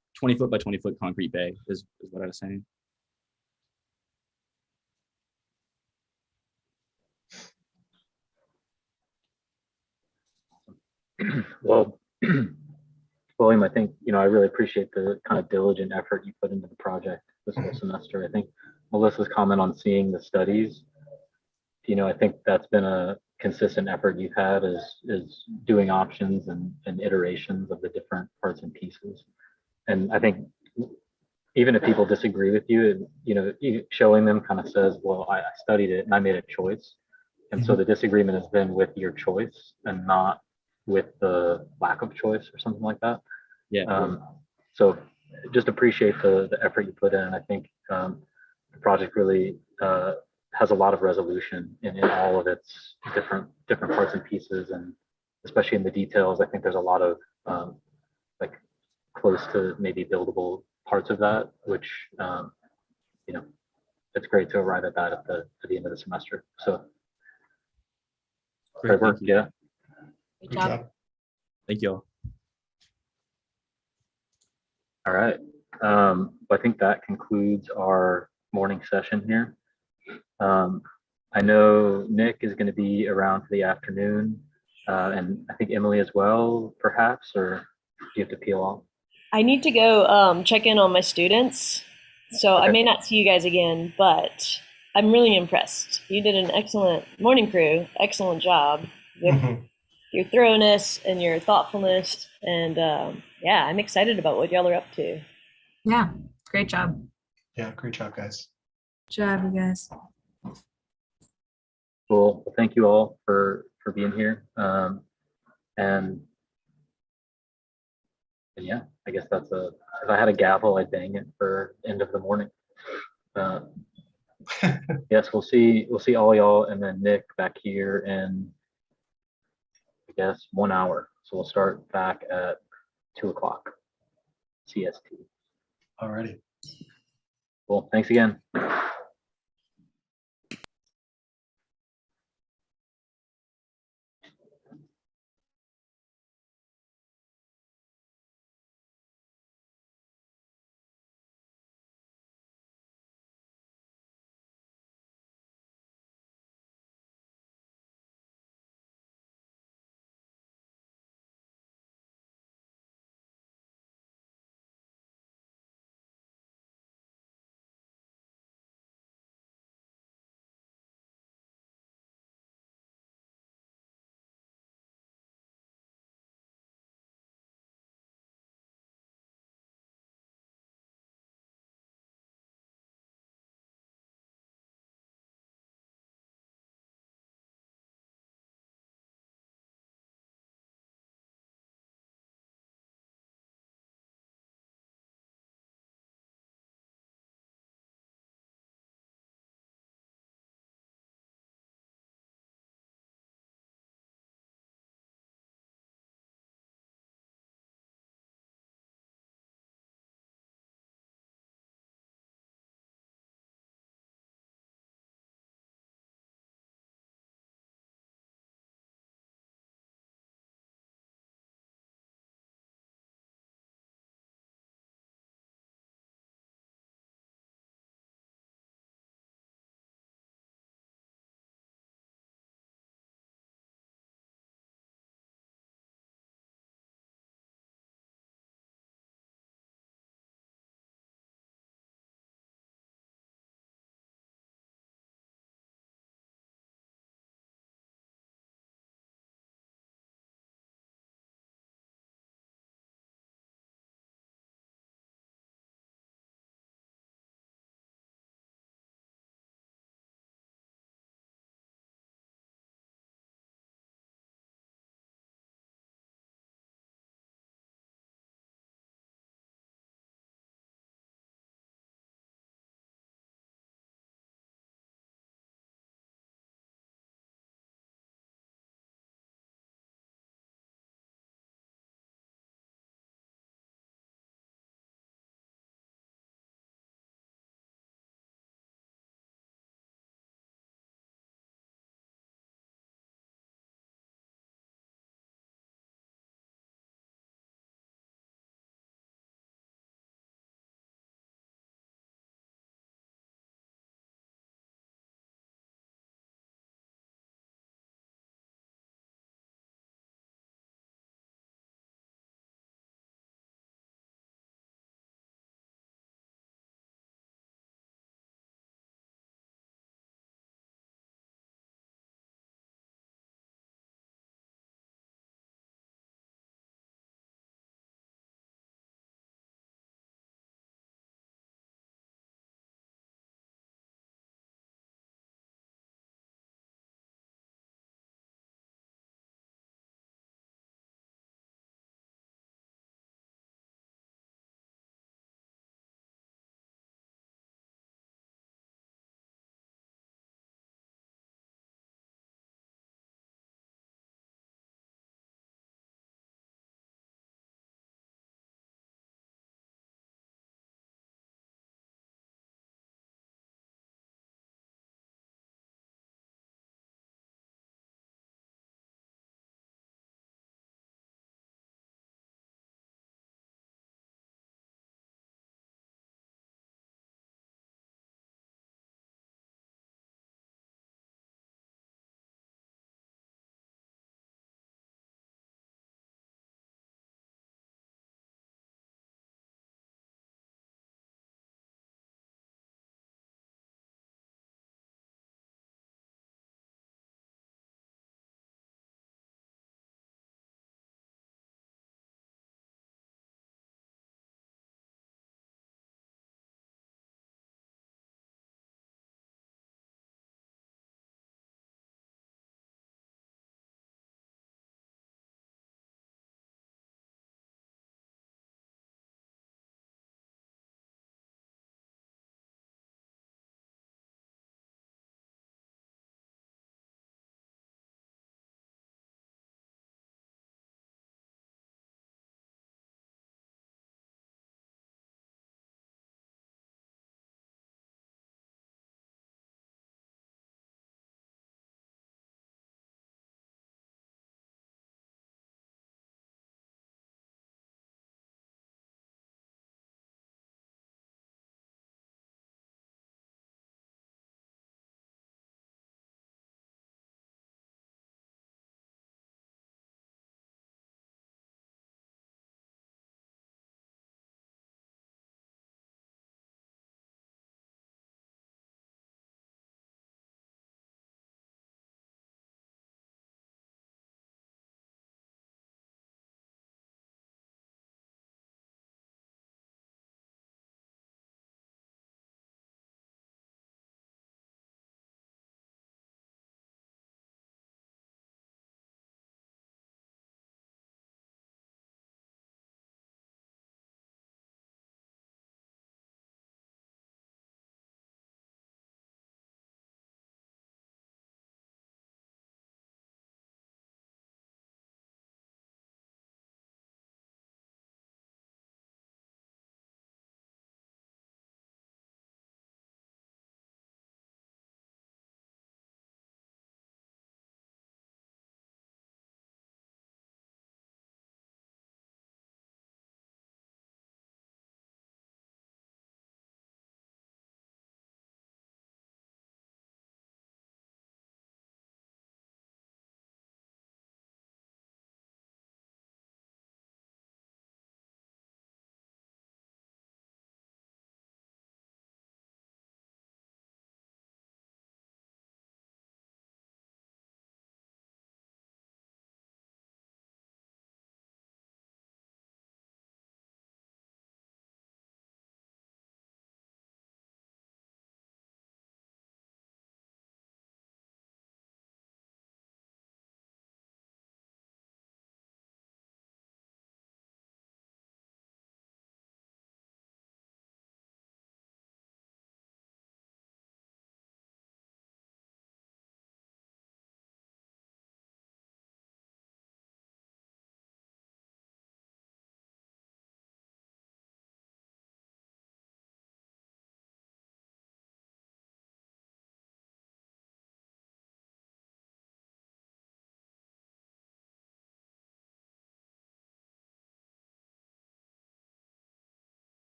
by 20 foot concrete bay is what I was saying. Well, William, I think, I really appreciate the kind of diligent effort you put into the project this whole semester. I think Melissa's comment on seeing the studies, I think that's been a consistent effort you've had is doing options and iterations of the different parts and pieces. And I think even if people disagree with you, showing them kind of says, well, I studied it and I made a choice. And so the disagreement has been with your choice and not with the lack of choice or something like that. So just appreciate the effort you put in. I think the project really has a lot of resolution in all of its different parts and pieces, and especially in the details. I think there's a lot of like close to maybe buildable parts of that, which it's great to arrive at that at the end of the semester. So Great work. Yeah. Good job. Thank you all. All right. I think that concludes our morning session here. I know Nick is going to be around for the afternoon, and I think Emily as well, perhaps, or do you have to peel off? I need to go check in on my students, so I Okay. may not see you guys again, but I'm really impressed. You did an excellent morning crew, excellent job with your thoroughness and your thoughtfulness, and I'm excited about what y'all are up to. Yeah, great job. Yeah, great job, guys. Good job, you guys. Cool. Well, thank you all for being here. And yeah, I guess if I had a gavel, I'd bang it for end of the morning. Yes, we'll see all y'all, and then Nick back here in, I guess, 1 hour. So we'll start back at 2:00 CST. Alrighty. Cool. Thanks again.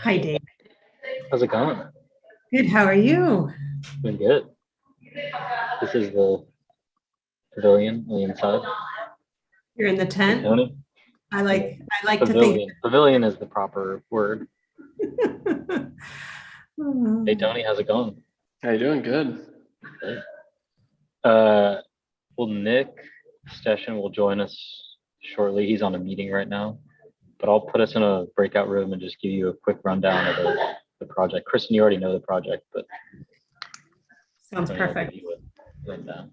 Hi, Dave. How's it going? Good. How are you? Doing good. This is the pavilion on the inside. You're in the Hey, tent. Tony. I like to think. Pavilion. Pavilion is the proper word. Hey, Tony, how's it going? How you doing? Good. Good. Well, Nick Session will join us shortly. He's on a meeting right now, but I'll put us in a breakout room and just give you a quick rundown of the project. Kristen, you already know the project, but Sounds Tony will give perfect. you a rundown.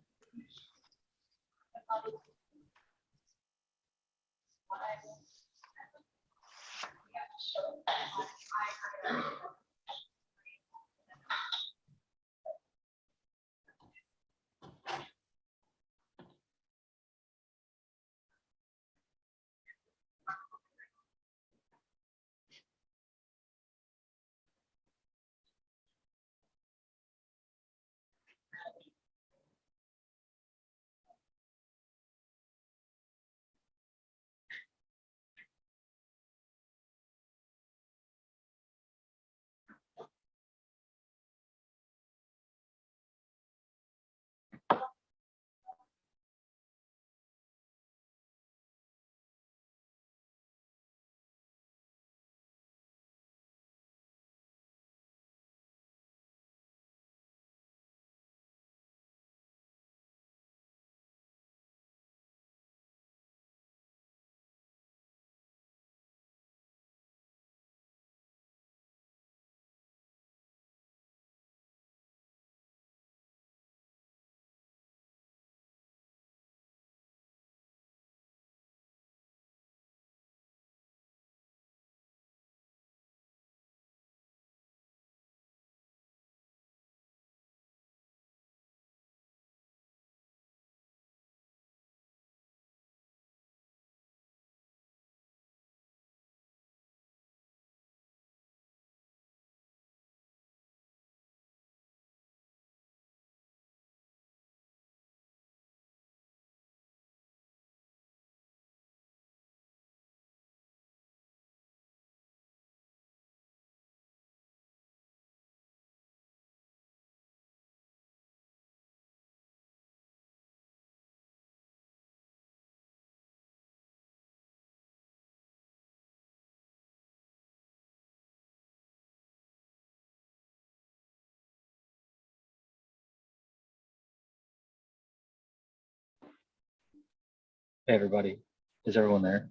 Hey, everybody. Is everyone there?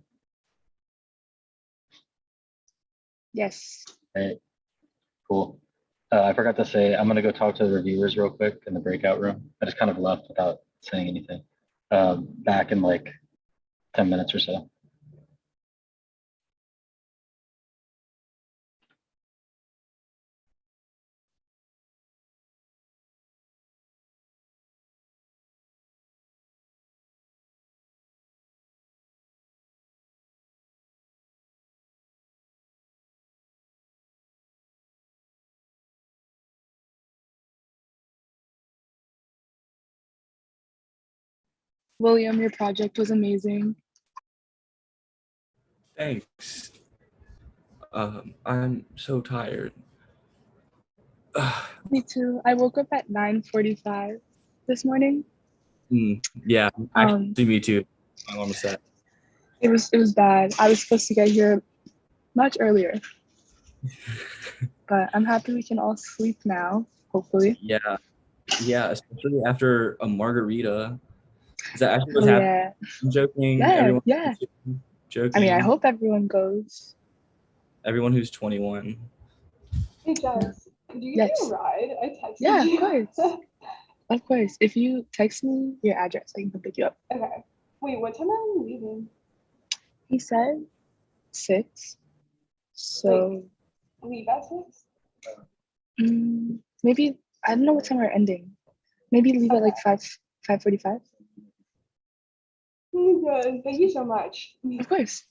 Yes. Hey, cool. I forgot to say, I'm gonna go talk to the reviewers real quick in the breakout room. I just kind of left without saying anything. Back in like 10 minutes or so. William, your project was amazing. Thanks. I'm so tired. Me too. I woke up at 9:45 this morning. Yeah, Um, actually, me too. My alarm was set. it was bad. I was supposed to get here much earlier, but I'm happy we can all sleep now, hopefully. Yeah, especially after a margarita. Is that actually what's Oh happening? yeah. I'm joking. Yeah, Everyone yeah. joking. I mean, I hope everyone goes. Everyone who's 21. Hey Jess, could you give Yes. me a ride? I texted Yeah, of you. course. Of course. If you text me your address, I can come pick you up. Okay. Wait, what time are we leaving? He said 6. So Leave at 6? maybe I don't know what time we're ending. Maybe leave at like 5:45. Good. Thank you so much. Of course.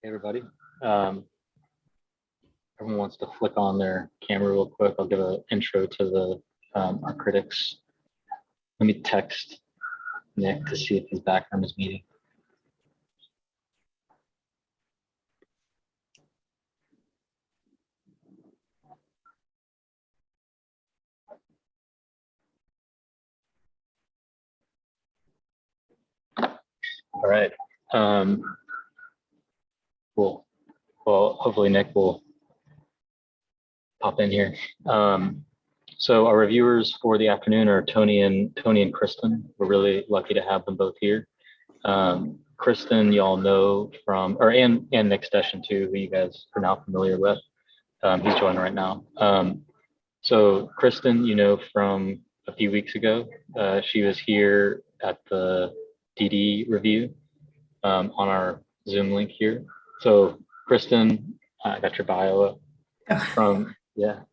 Hey everybody. Everyone wants to flick on their camera real quick. I'll give an intro to the our critics. Let me text Nick to see if he's back from his meeting. All right. Cool. Well, hopefully Nick will pop in here. So our reviewers for the afternoon are Tony and Kristen. We're really lucky to have them both here. Kristen, y'all know from, and Nick Session too, who you guys are now familiar with. He's joining right now. So Kristen, you know from a few weeks ago, she was here at the DD review on our Zoom link here. So Kristen, I got your bio from the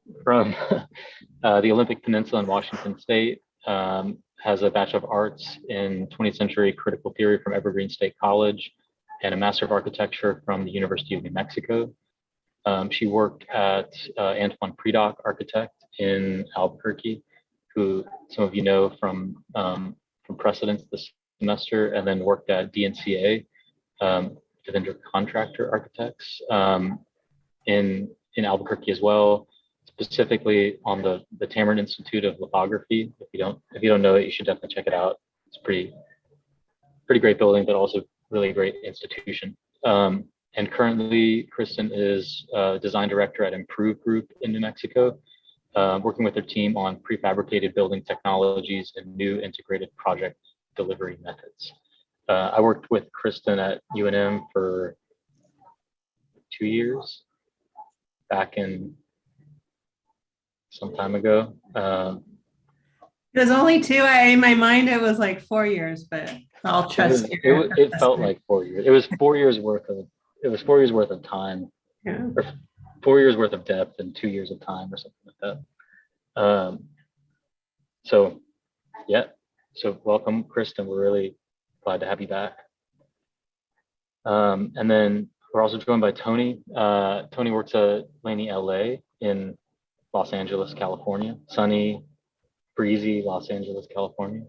Olympic Peninsula in Washington State. Has a Bachelor of Arts in 20th Century Critical Theory from Evergreen State College and a Master of Architecture from the University of New Mexico. She worked at Antoine Predock Architect in Albuquerque, who some of you know from Precedence this semester, and then worked at DNCA, Devendra Contractor Architects, in Albuquerque as well, specifically on the Tamarind Institute of Lithography. If you don't know it, you should definitely check it out. It's pretty great building, but also really great institution. And currently, Kristen is design director at Improve Group in New Mexico, working with their team on prefabricated building technologies and new integrated project delivery methods. I worked with Kristen at UNM for 2 years, back in some time ago. It was only 2. In my mind, it was like 4 years, but I'll trust you. It felt like 4 years. It was 4 years worth of time, Yeah. or 4 years worth of depth and 2 years of time, or something like that. So yeah. So welcome, Kristen. We're really glad to have you back. And then we're also joined by Tony. Tony works at Laney LA in Los Angeles, California. Sunny, breezy Los Angeles, California.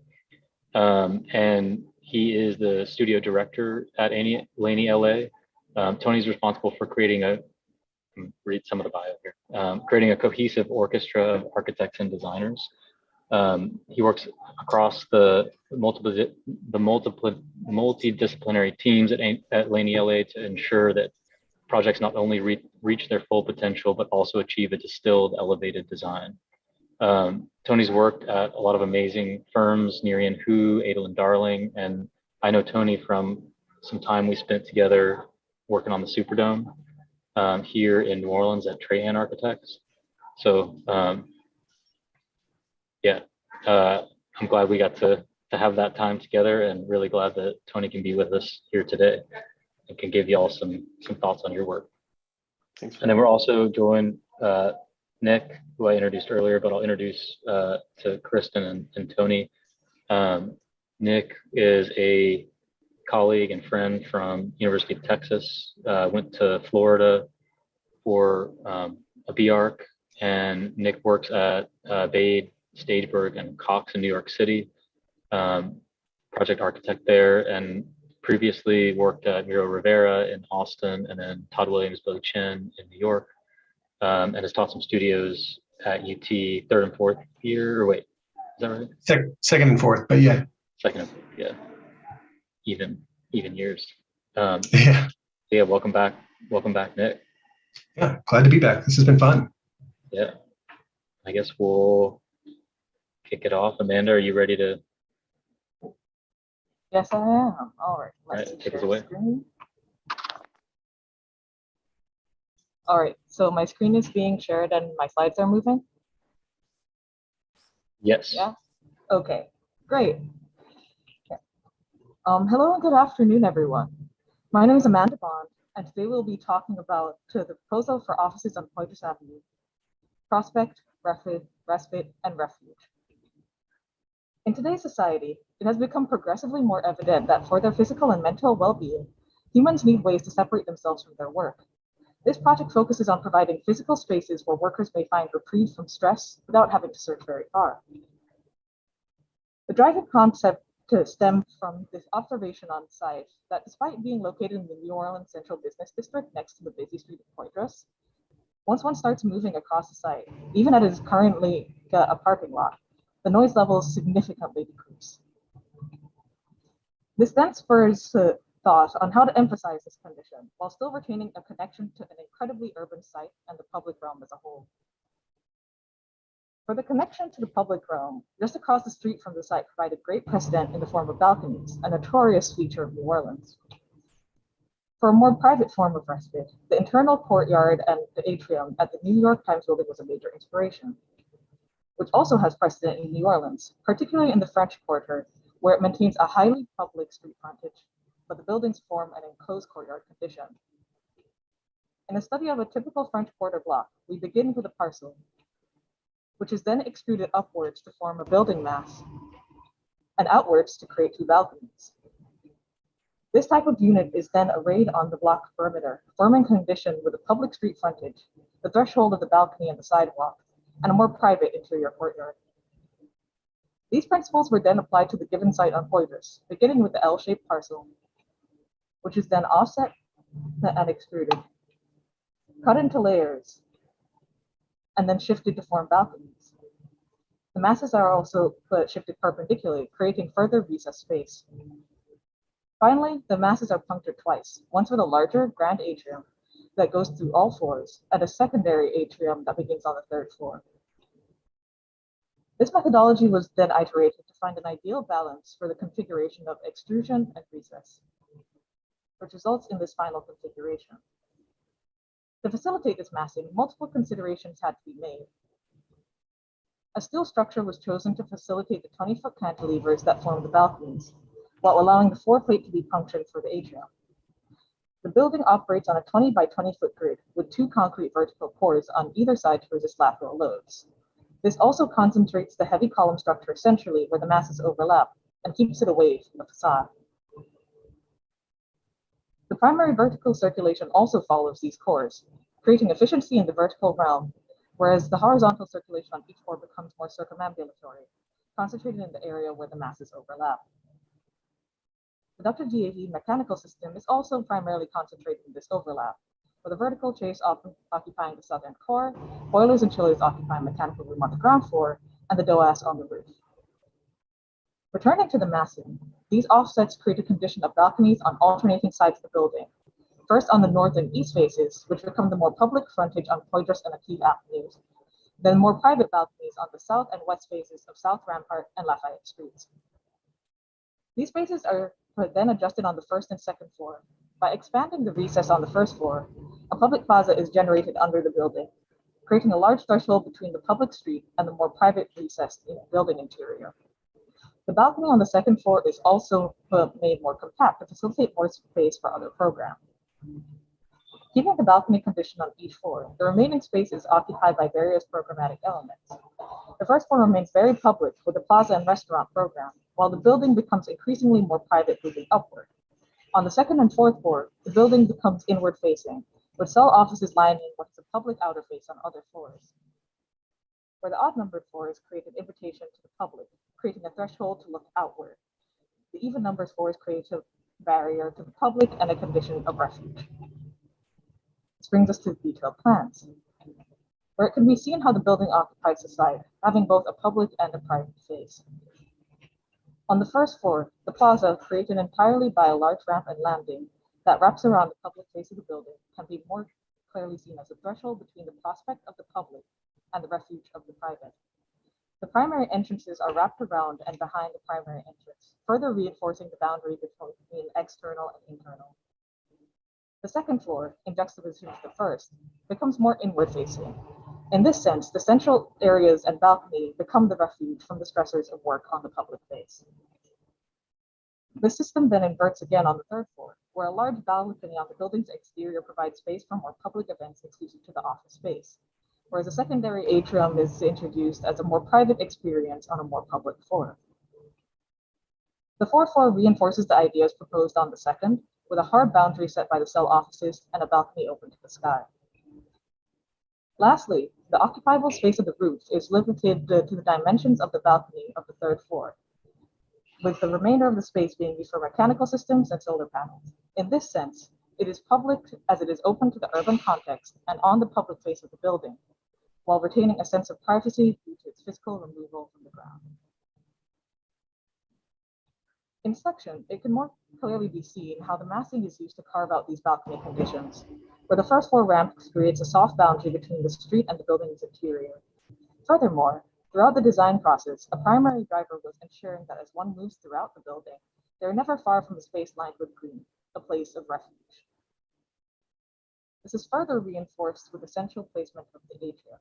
And he is the studio director at Laney LA. Tony's responsible for creating read some of the bio here, creating a cohesive orchestra of architects and designers. He works across the multidisciplinary teams at Laney LA to ensure that projects not only reach their full potential, but also achieve a distilled, elevated design. Tony's worked at a lot of amazing firms, Neary & Hu, Adel & Darling, and I know Tony from some time we spent together working on the Superdome here in New Orleans at Trahan Architects. So yeah, I'm glad we got to have that time together, and really glad that Tony can be with us here today and can give you all some thoughts on your work. Thanks. And then we're also joined Nick, who I introduced earlier, but I'll introduce to Kristen and Tony. Nick is a colleague and friend from University of Texas, went to Florida for a B-Arc, and Nick works at Bade, Stageberg, and Cox in New York City, project architect there, and previously worked at Miro Rivera in Austin, and then Todd Williams, Billy Chen in New York, and has taught some studios at UT 3rd and 4th year, or wait, is that right? Second and fourth, but yeah. Second and 4th, yeah. Even years. Yeah. Yeah, welcome back, Nick. Yeah, glad to be back. This has been fun. Yeah, I guess we'll kick it off. Amanda, are you ready to? Yes, I am. All right. All right, take us away. Screen. All right. So my screen is being shared and my slides are moving? Yes. Yeah. Okay. Great. Okay. Hello and good afternoon, everyone. My name is Amanda Bond, and today we'll be talking about the proposal for offices on Pointers Avenue: prospect, respite, and refuge. In today's society, it has become progressively more evident that for their physical and mental well-being, Humans need ways to separate themselves from their work. This project focuses on providing physical spaces where workers may find reprieve from stress without having to search very far. The driving concept stemmed from this observation on site that despite being located in the New Orleans Central Business District next to the busy street of Poydras, once one starts moving across the site, even at it is currently a parking lot, the noise levels significantly decrease. This then spurs thought on how to emphasize this condition while still retaining a connection to an incredibly urban site and the public realm as a whole. For the connection to the public realm, just across the street from the site provided great precedent in the form of balconies, a notorious feature of New Orleans. For a more private form of respite, the internal courtyard and the atrium at the New York Times building was a major inspiration, which also has precedent in New Orleans, particularly in the French Quarter, where it maintains a highly public street frontage, but the buildings form an enclosed courtyard condition. In a study of a typical French Quarter block, we begin with a parcel, which is then extruded upwards to form a building mass, and outwards to create two balconies. This type of unit is then arrayed on the block perimeter, forming a condition with a public street frontage, the threshold of the balcony and the sidewalk, and a more private interior courtyard. These principles were then applied to the given site on Poydras, beginning with the L-shaped parcel, which is then offset and extruded, cut into layers, and then shifted to form balconies. The masses are also shifted perpendicularly, creating further recessed space. Finally, the masses are punctured twice, once with a larger grand atrium that goes through all floors, and a secondary atrium that begins on the third floor. This methodology was then iterated to find an ideal balance for the configuration of extrusion and recess, which results in this final configuration. To facilitate this massing, multiple considerations had to be made. A steel structure was chosen to facilitate the 20-foot cantilevers that form the balconies, while allowing the floor plate to be punctured for the atrium. The building operates on a 20 by 20-foot grid with two concrete vertical cores on either side to resist lateral loads. This also concentrates the heavy column structure centrally where the masses overlap and keeps it away from the facade. The primary vertical circulation also follows these cores, creating efficiency in the vertical realm, whereas the horizontal circulation on each core becomes more circumambulatory, concentrated in the area where the masses overlap. The ducted GAV mechanical system is also primarily concentrated in this overlap, with the vertical chase occupying the southern core, boilers and chillers occupying mechanical room on the ground floor, and the DOAS on the roof. Returning to the massing, these offsets create a condition of balconies on alternating sides of the building, first on the north and east faces, which become the more public frontage on Poydras and Aquive avenues, then more private balconies on the south and west faces of South Rampart and Lafayette streets. These spaces are then adjusted on the first and second floor. By expanding the recess on the first floor, a public plaza is generated under the building, creating a large threshold between the public street and the more private recessed building interior. The balcony on the second floor is also made more compact to facilitate more space for other programs. Keeping the balcony condition on each floor, the remaining space is occupied by various programmatic elements. The first floor remains very public with a plaza and restaurant program, while the building becomes increasingly more private moving upward. On the second and fourth floor, the building becomes inward facing, with cell offices lining what's a public outer face on other floors. Where the odd numbered floors create an invitation to the public, creating a threshold to look outward. The even numbers floors create a barrier to the public and a condition of refuge. This brings us to the detailed plans, where it can be seen how the building occupies the site, having both a public and a private face. On the first floor, the plaza, created entirely by a large ramp and landing that wraps around the public face of the building, can be more clearly seen as a threshold between the prospect of the public and the refuge of the private. The primary entrances are wrapped around and behind the primary entrance, further reinforcing the boundary between external and internal. The second floor, in juxtaposition to the first, becomes more inward facing. In this sense, the central areas and balcony become the refuge from the stressors of work on the public face. The system then inverts again on the third floor, where a large balcony on the building's exterior provides space for more public events exclusive to the office space, whereas a secondary atrium is introduced as a more private experience on a more public floor. The fourth floor reinforces the ideas proposed on the second, with a hard boundary set by the cell offices and a balcony open to the sky. Lastly, the occupiable space of the roof is limited to the dimensions of the balcony of the third floor, with the remainder of the space being used for mechanical systems and solar panels. In this sense, it is public as it is open to the urban context and on the public face of the building, while retaining a sense of privacy due to its physical removal from the ground. In section, it can more clearly be seen how the massing is used to carve out these balcony conditions, where the first floor ramp creates a soft boundary between the street and the building's interior. Furthermore, throughout the design process, a primary driver was ensuring that as one moves throughout the building, they are never far from a space lined with green, a place of refuge. This is further reinforced with the central placement of the atria,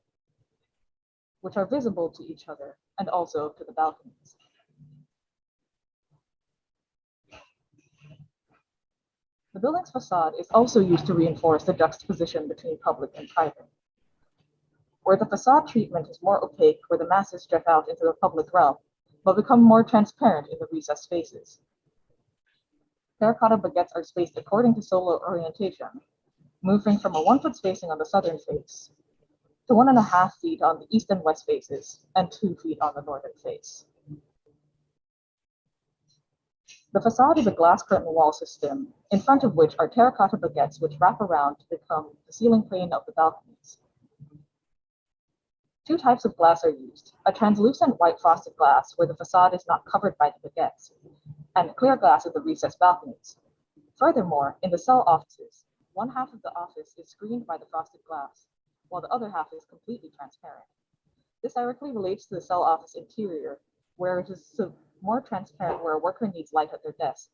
which are visible to each other and also to the balconies. The building's facade is also used to reinforce the juxtaposition between public and private. Where the facade treatment is more opaque, where the masses stretch out into the public realm, but become more transparent in the recessed spaces. Terracotta baguettes are spaced according to solar orientation, moving from a 1 foot spacing on the southern face to 1.5 feet on the east and west faces and 2 feet on the northern face. The facade is a glass curtain wall system, in front of which are terracotta baguettes which wrap around to become the ceiling plane of the balconies. 2 types of glass are used, a translucent white frosted glass where the facade is not covered by the baguettes, and clear glass of the recessed balconies. Furthermore, in the cell offices, 1/2 of the office is screened by the frosted glass, while the other half is completely transparent. This directly relates to the cell office interior, where it is more transparent where a worker needs light at their desk,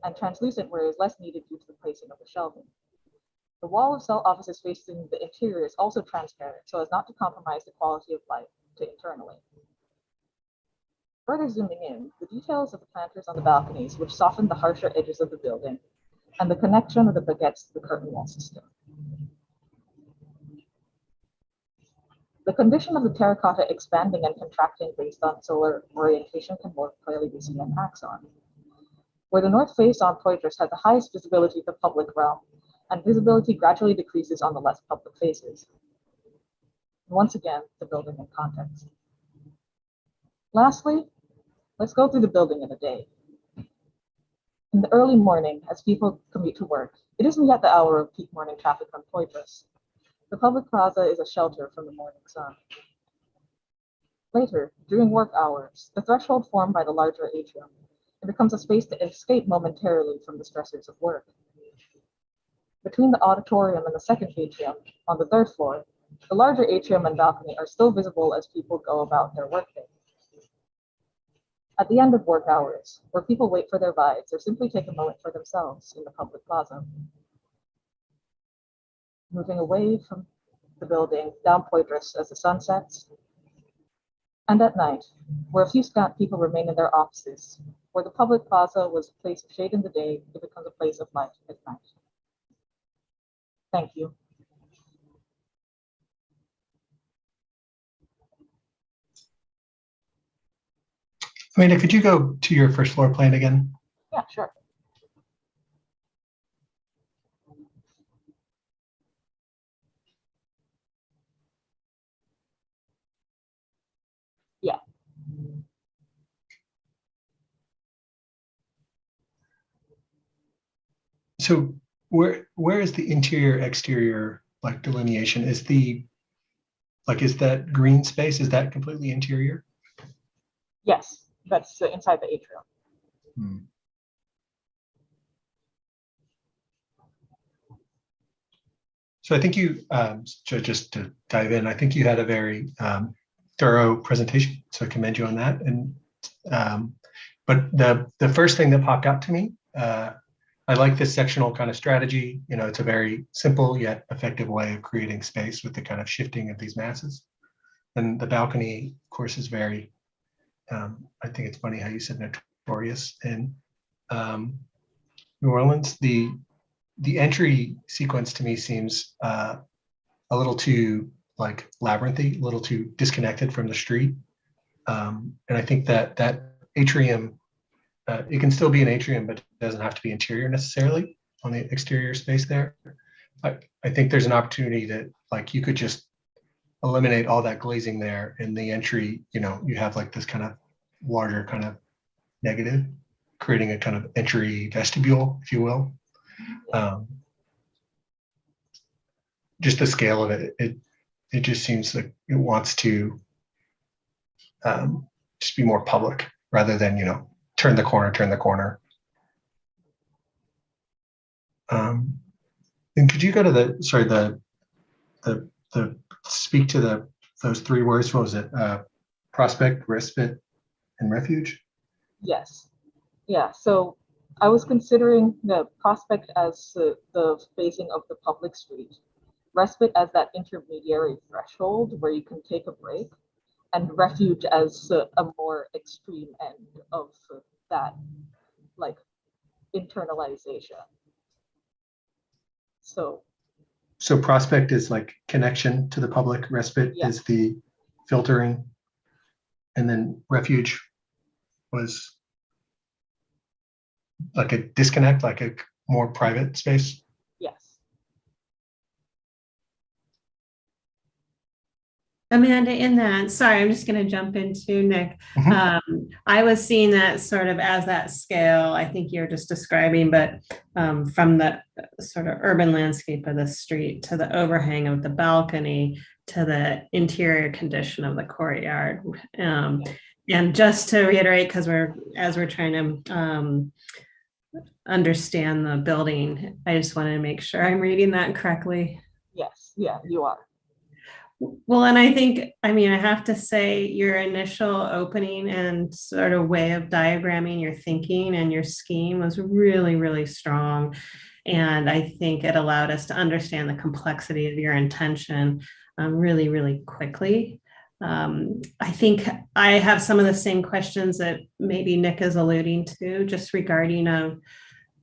and translucent where it is less needed due to the placing of the shelving. The wall of cell offices facing the interior is also transparent so as not to compromise the quality of light to internally. Further zooming in, the details of the planters on the balconies which soften the harsher edges of the building, and the connection of the baguettes to the curtain wall system. The condition of the terracotta expanding and contracting based on solar orientation can more clearly be seen in Axon, where the north face on Poitras had the highest visibility of the public realm, and visibility gradually decreases on the less public faces. Once again, the building in context. Lastly, let's go through the building in a day. In the early morning, as people commute to work, it isn't yet the hour of peak morning traffic on Poitras. The public plaza is a shelter from the morning sun. Later, during work hours, the threshold formed by the larger atrium, it becomes a space to escape momentarily from the stressors of work. Between the auditorium and the second atrium, on the third floor, the larger atrium and balcony are still visible as people go about their workday. At the end of work hours, where people wait for their rides or simply take a moment for themselves in the public plaza. Moving away from the building down Poitras as the sun sets. And at night, where a few scant people remain in their offices, where the public plaza was a place of shade in the day, it becomes a place of light at night. Thank you. Amanda, could you go to your first floor plan again? Yeah, sure. Yeah. So where is the interior exterior like delineation? Is that green space, is that completely interior? Yes, that's inside the atrium. Hmm. So I think you, just to dive in, I think you had a very thorough presentation, so I commend you on that. And but the first thing that popped out to me, I like this sectional kind of strategy. You know, it's a very simple yet effective way of creating space with the kind of shifting of these masses. And the balcony, of course, is very, I think it's funny how you said notorious in New Orleans. The entry sequence to me seems a little too like labyrinthy, a little too disconnected from the street. And I think that atrium, it can still be an atrium, but it doesn't have to be interior necessarily. the exterior space there. I think there's an opportunity that like you could just eliminate all that glazing there, and the entry, you have like this kind of larger kind of negative, creating a kind of entry vestibule, if you will. Just the scale of it, it just seems like it wants to just be more public rather than, turn the corner. And could you go to the speak to those three words? What was it? Prospect, respite, and refuge? Yes. Yeah. So I was considering the prospect as the facing of the public street, respite as that intermediary threshold where you can take a break, and refuge as a more extreme end of that, like, internalization. So Prospect is like connection to the public, respite is the filtering, and then refuge was like a disconnect, like a more private space. Yes. Amanda, in that, sorry, I'm just going to jump into Nick. I was seeing that sort of as that scale, I think you're just describing, but from the sort of urban landscape of the street to the overhang of the balcony to the interior condition of the courtyard. And just to reiterate, because as we're trying to understand the building, I just wanted to make sure I'm reading that correctly. Yes, yeah, you are. Well, and I have to say your initial opening and sort of way of diagramming your thinking and your scheme was really, really strong. And I think it allowed us to understand the complexity of your intention really, really quickly. I think I have some of the same questions that maybe Nick is alluding to, just regarding there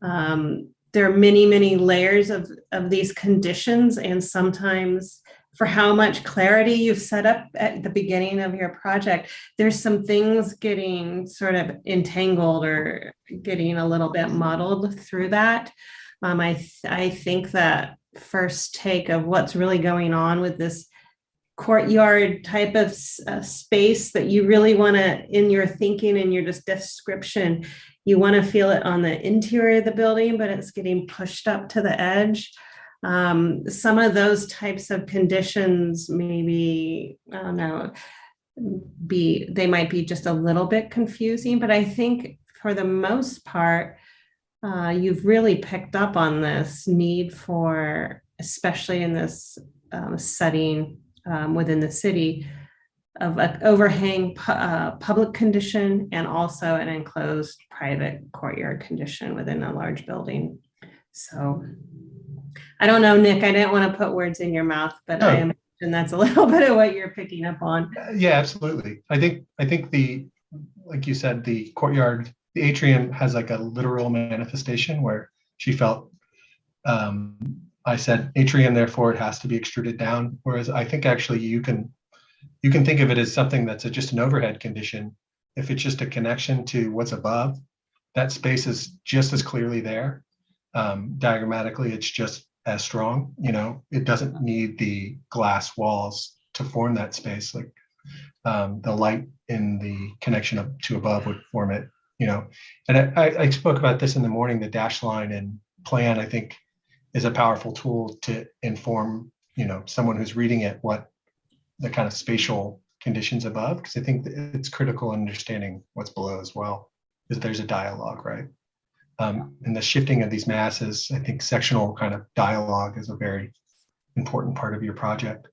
are many, many layers of these conditions, and sometimes for how much clarity you've set up at the beginning of your project, there's some things getting sort of entangled or getting a little bit muddled through that. I think that first take of what's really going on with this courtyard type of space that you really want to, in your thinking and your just description, you want to feel it on the interior of the building, but it's getting pushed up to the edge. Some of those types of conditions maybe, I don't know, they might be just a little bit confusing, but I think for the most part, you've really picked up on this need for, especially in this setting within the city, of an overhang public condition and also an enclosed private courtyard condition within a large building. So I don't know, Nick, I didn't want to put words in your mouth, but I imagine that's a little bit of what you're picking up on. Yeah, absolutely. I think like you said, the courtyard, the atrium has like a literal manifestation where she felt, I said atrium, therefore it has to be extruded down. Whereas I think actually you can think of it as something that's just an overhead condition. If it's just a connection to what's above, that space is just as clearly there. Diagrammatically, it's just as strong. It doesn't need the glass walls to form that space. Like the light in the connection to above would form it. And I spoke about this in the morning. The dash line and plan, I think, is a powerful tool to inform someone who's reading it what the kind of spatial conditions above, because I think it's critical in understanding what's below as well, because there's a dialogue, right? And the shifting of these masses, I think sectional kind of dialogue is a very important part of your project.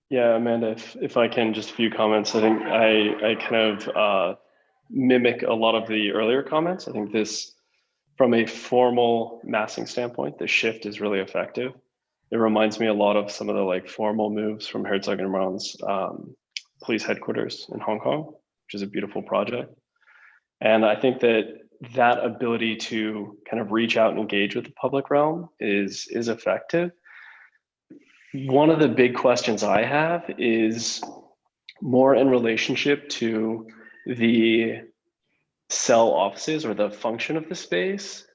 Yeah, Amanda, if I can, just a few comments. I think I kind of mimic a lot of the earlier comments. I think this, from a formal massing standpoint, the shift is really effective. It reminds me a lot of some of the formal moves from Herzog and Brown's police headquarters in Hong Kong, which is a beautiful project. And I think that ability to kind of reach out and engage with the public realm is effective. One of the big questions I have is more in relationship to the cell offices or the function of the space.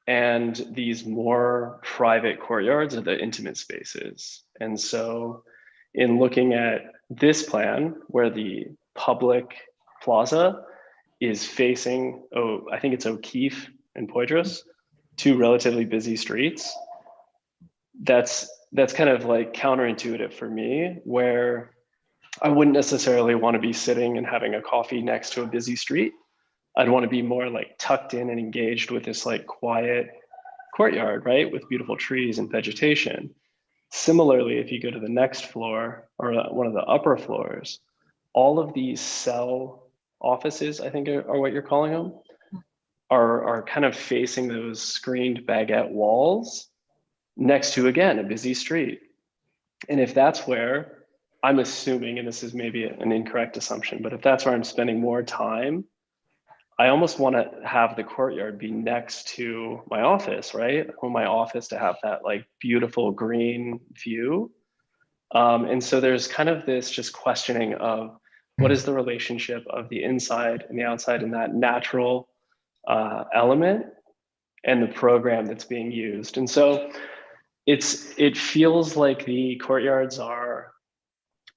and these more private courtyards are the intimate spaces. And so in looking at this plan where the public plaza is facing, I think it's O'Keefe and Poydras, two relatively busy streets, that's kind of like counterintuitive for me, where I wouldn't necessarily want to be sitting and having a coffee next to a busy street. I'd want to be more like tucked in and engaged with this like quiet courtyard, right? With beautiful trees and vegetation. Similarly, if you go to the next floor or one of the upper floors, all of these cell offices, I think are what you're calling them, are kind of facing those screened baguette walls next to, again, a busy street. And if that's where I'm assuming, and this is maybe an incorrect assumption, but if that's where I'm spending more time, I almost want to have the courtyard be next to my office, right? I want my office to have that like beautiful green view. And so there's kind of this just questioning of what is the relationship of the inside and the outside and that natural element and the program that's being used. And so it feels like the courtyards are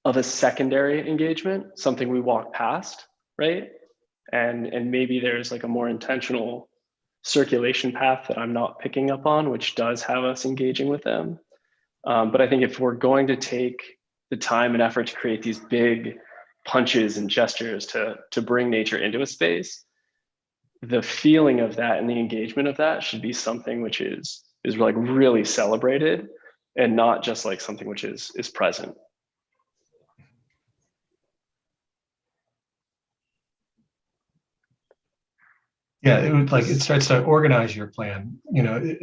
of a secondary engagement, something we walk past, right? And maybe there's like a more intentional circulation path that I'm not picking up on, which does have us engaging with them. But I think if we're going to take the time and effort to create these big punches and gestures to bring nature into a space, the feeling of that and the engagement of that should be something which is like really celebrated and not just like something which is present. Yeah, it starts to organize your plan,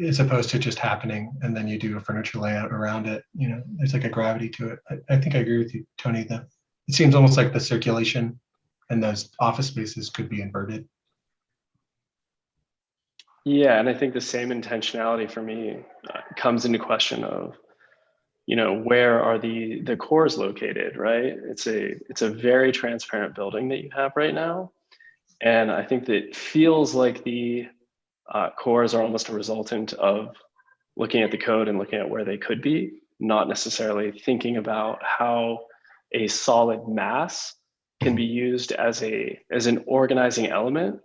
as opposed to just happening and then you do a furniture layout around it. There's like a gravity to it. I think I agree with you, Tony, that it seems almost like the circulation and those office spaces could be inverted. Yeah, and I think the same intentionality for me comes into question of, where are the cores located, right? It's a very transparent building that you have right now. And I think that it feels like the cores are almost a resultant of looking at the code and looking at where they could be, not necessarily thinking about how a solid mass can be used as an organizing element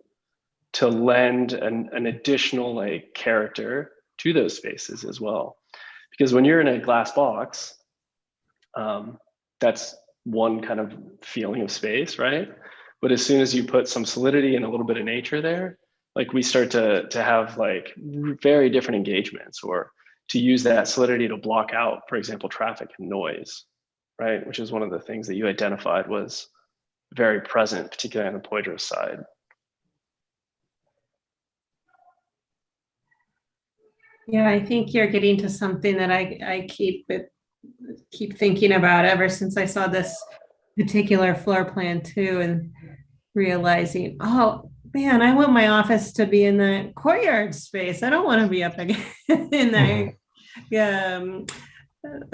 to lend an additional like character to those spaces as well. Because when you're in a glass box, that's one kind of feeling of space, right? But as soon as you put some solidity and a little bit of nature there, like we start to have like very different engagements, or to use that solidity to block out, for example, traffic and noise, right? Which is one of the things that you identified was very present, particularly on the Poydras side. Yeah, I think you're getting to something that I keep thinking about ever since I saw this particular floor plan too, and realizing, oh man, I want my office to be in the courtyard space. I don't want to be up again in the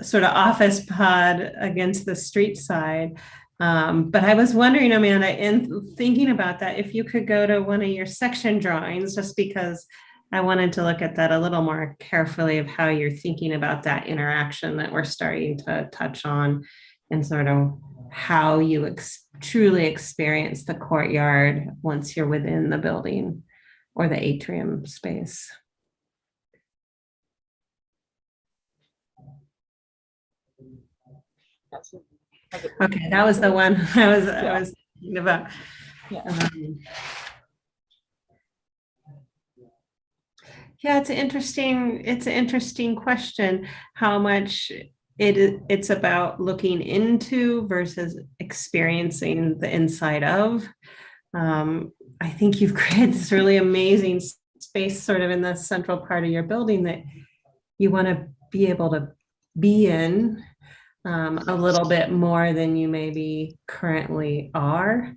sort of office pod against the street side. But I was wondering, Amanda, in thinking about that, if you could go to one of your section drawings, just because I wanted to look at that a little more carefully of how you're thinking about that interaction that we're starting to touch on, and sort of how you truly experience the courtyard once you're within the building or the atrium space. Okay, that was the one I was thinking about. Yeah, it's an interesting question, how much it's about looking into versus experiencing the inside of. I think you've created this really amazing space sort of in the central part of your building that you want to be able to be in a little bit more than you maybe currently are.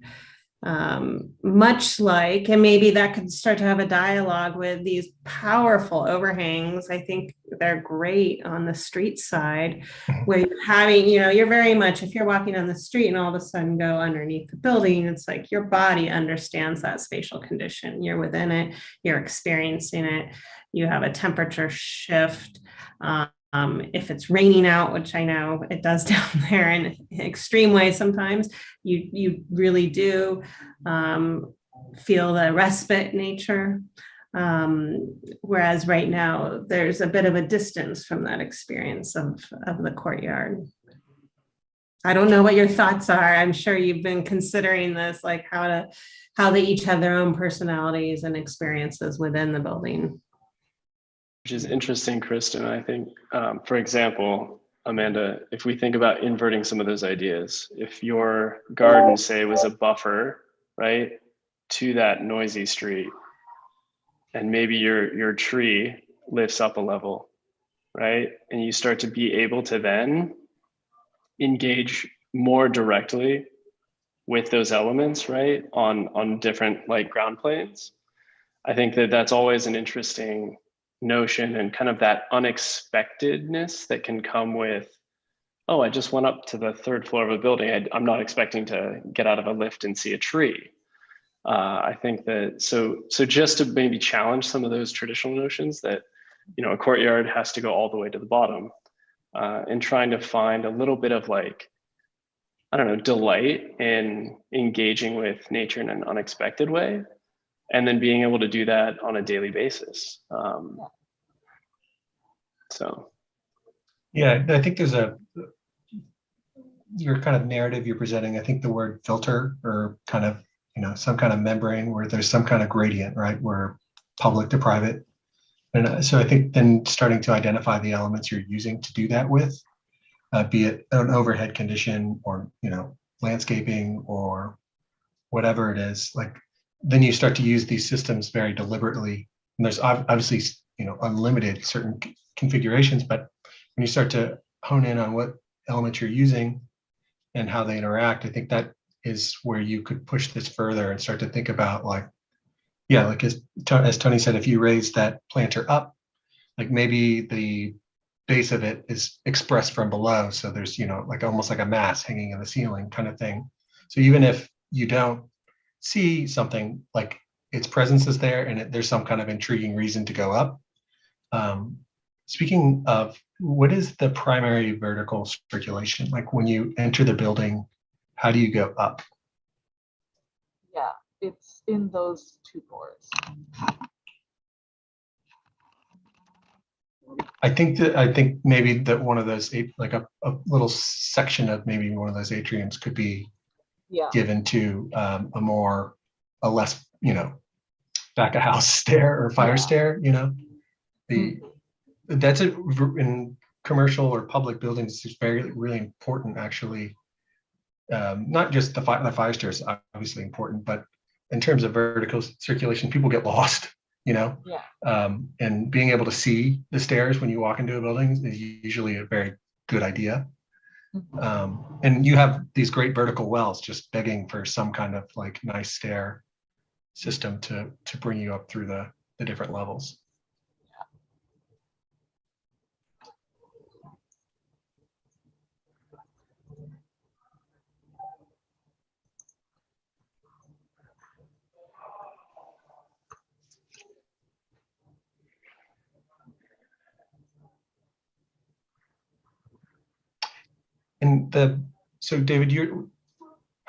Much like, and maybe that could start to have a dialogue with these powerful overhangs. I think they're great on the street side, where you're having, you're very much, if you're walking on the street and all of a sudden go underneath the building, it's like your body understands that spatial condition. You're within it, you're experiencing it. You have a temperature shift. If it's raining out, which I know it does down there in extreme ways sometimes, you really do feel the respite nature. Whereas right now there's a bit of a distance from that experience of the courtyard. I don't know what your thoughts are. I'm sure you've been considering this, like how they each have their own personalities and experiences within the building. Which is interesting, Kristen. I think, for example, Amanda, if we think about inverting some of those ideas, if your garden, say, was a buffer, right, to that noisy street, and maybe your tree lifts up a level, right, and you start to be able to then engage more directly with those elements, right, on different like ground planes. I think that that's always an interesting notion, and kind of that unexpectedness that can come with, oh, I just went up to the third floor of a building. I'm not expecting to get out of a lift and see a tree. I think that, so just to maybe challenge some of those traditional notions that, you know, a courtyard has to go all the way to the bottom, and trying to find a little bit of like, I don't know, delight in engaging with nature in an unexpected way, and then being able to do that on a daily basis. So. Yeah, I think there's your kind of narrative you're presenting. I think the word filter, or kind of, you know, some kind of membrane where there's some kind of gradient, right? Where public to private. And so I think then starting to identify the elements you're using to do that with, be it an overhead condition or, you know, landscaping or whatever it is, like, then you start to use these systems very deliberately. And there's obviously, you know, unlimited certain configurations, but when you start to hone in on what elements you're using and how they interact, I think that is where you could push this further and start to think about, like, yeah, like as Tony said, if you raise that planter up, like maybe the base of it is expressed from below. So there's, you know, like almost like a mass hanging in the ceiling kind of thing. So even if you don't see something, like its presence is there and there's some kind of intriguing reason to go up. Speaking of, what is the primary vertical circulation? Like when you enter the building, how do you go up? Yeah, it's in those two doors. I think maybe that one of those, like a little section of maybe one of those atriums could be given to a less, you know, back of house stair or fire stair, you know. That's in commercial or public buildings, it's really important, actually. Not just the fire stair is obviously important, but in terms of vertical circulation, people get lost, you know. And being able to see the stairs when you walk into a building is usually a very good idea. And you have these great vertical wells just begging for some kind of like nice stair system to bring you up through the different levels. And so David,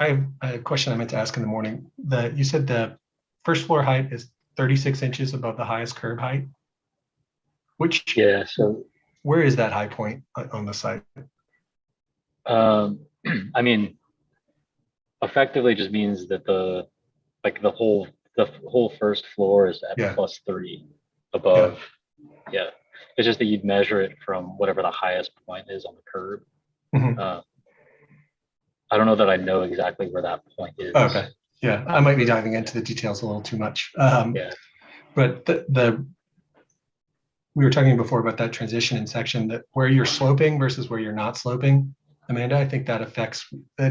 I have a question I meant to ask in the morning. You said the first floor height is 36 inches above the highest curb height. So where is that high point on the site? I mean, effectively just means that the whole first floor is at +3 above. Yeah. It's just that you'd measure it from whatever the highest point is on the curb. I don't know that I know exactly where that point is. Okay. Yeah, I might be diving into the details a little too much. But we were talking before about that transition in section, that where you're sloping versus where you're not sloping. Amanda, I think that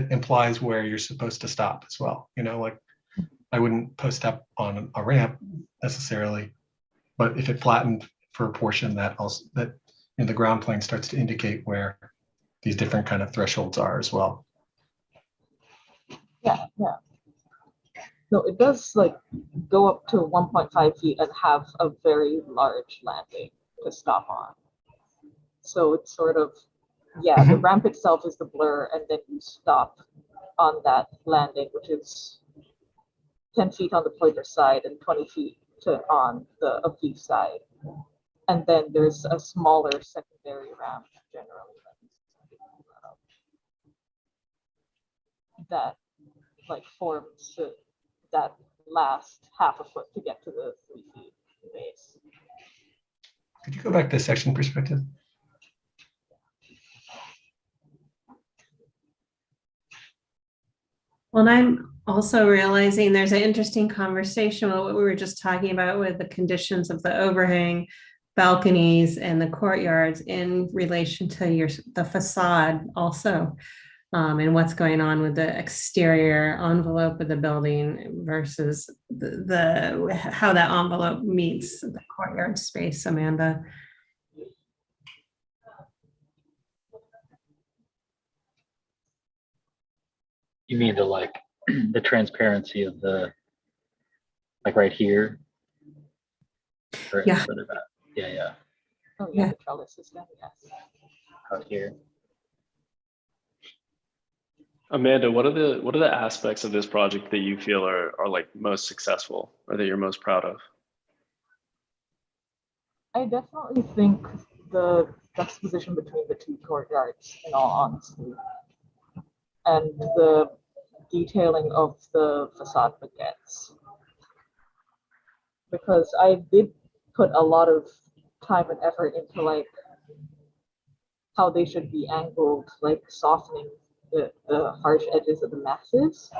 implies where you're supposed to stop as well. You know, like I wouldn't post up on a ramp necessarily, but if it flattened for a portion, that the ground plane starts to indicate where these different kind of thresholds are as well. Yeah. No, it does like go up to 1.5 feet and have a very large landing to stop on. So it's sort of, yeah, the ramp itself is the blur, and then you stop on that landing, which is 10 feet on the Pointer side and 20 feet on the Afif side. And then there's a smaller secondary ramp generally that like forms that last half a foot to get to the 3 feet base. Could you go back to section perspective? Well, and I'm also realizing there's an interesting conversation with what we were just talking about with the conditions of the overhang, balconies, and the courtyards in relation to the facade also, and what's going on with the exterior envelope of the building versus the how that envelope meets the courtyard space, Amanda. You mean the transparency of the, like right here? Or Yeah. further back? Yeah, yeah. Oh yeah, the trellis system, yes. Out here. Amanda, what are the aspects of this project that you feel are like most successful or that you're most proud of? I definitely think the juxtaposition between the two courtyards, in all honesty, and the detailing of the facade baguettes. Because I did put a lot of time and effort into like how they should be angled, like softening the harsh edges of the masses.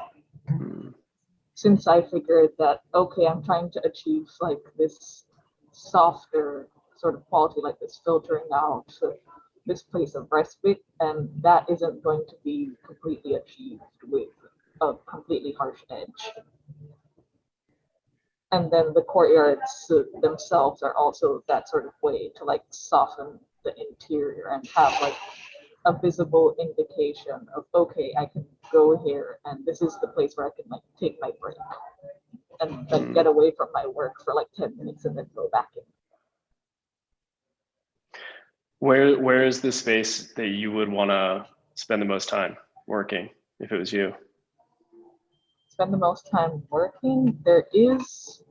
Since I figured that, okay, I'm trying to achieve like this softer sort of quality, like this filtering out, this place of respite, and that isn't going to be completely achieved with a completely harsh edge. And then the courtyards themselves are also that sort of way to like soften the interior and have like a visible indication of, okay, I can go here and this is the place where I can like take my break and like get away from my work for like 10 minutes and then go back in. Where is the space that you would want to spend the most time working if it was you? Spend the most time working? There is,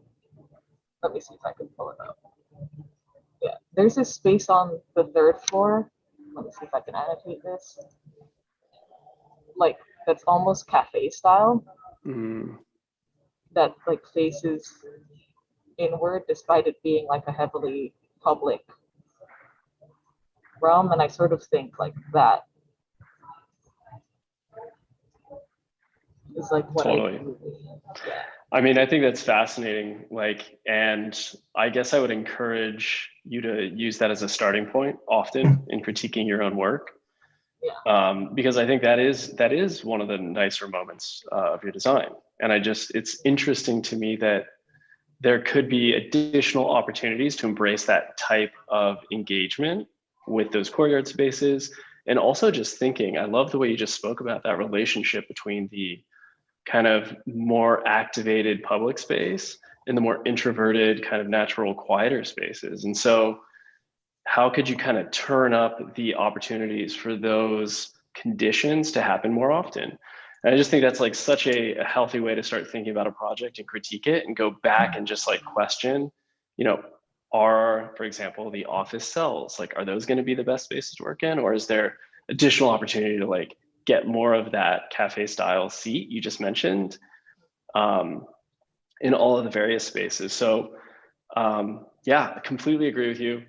let me see if I can pull it up. Yeah, there's this space on the 3rd floor. Let me see if I can annotate this. Like, that's almost cafe style. That like faces inward despite it being like a heavily public realm, and I sort of think like that is like what Totally. I mean, I think that's fascinating. Like, and I guess I would encourage you to use that as a starting point often in critiquing your own work. Because I think that is one of the nicer moments of your design. And it's interesting to me that there could be additional opportunities to embrace that type of engagement with those courtyard spaces. And also just thinking, I love the way you just spoke about that relationship between the kind of more activated public space and the more introverted kind of natural quieter spaces. And so how could you kind of turn up the opportunities for those conditions to happen more often? And I just think that's like such a healthy way to start thinking about a project and critique it and go back and just like question, are, for example, the office cells, like, are those going to be the best spaces to work in? Or is there additional opportunity to like get more of that cafe style seat you just mentioned in all of the various spaces? So yeah, I completely agree with you.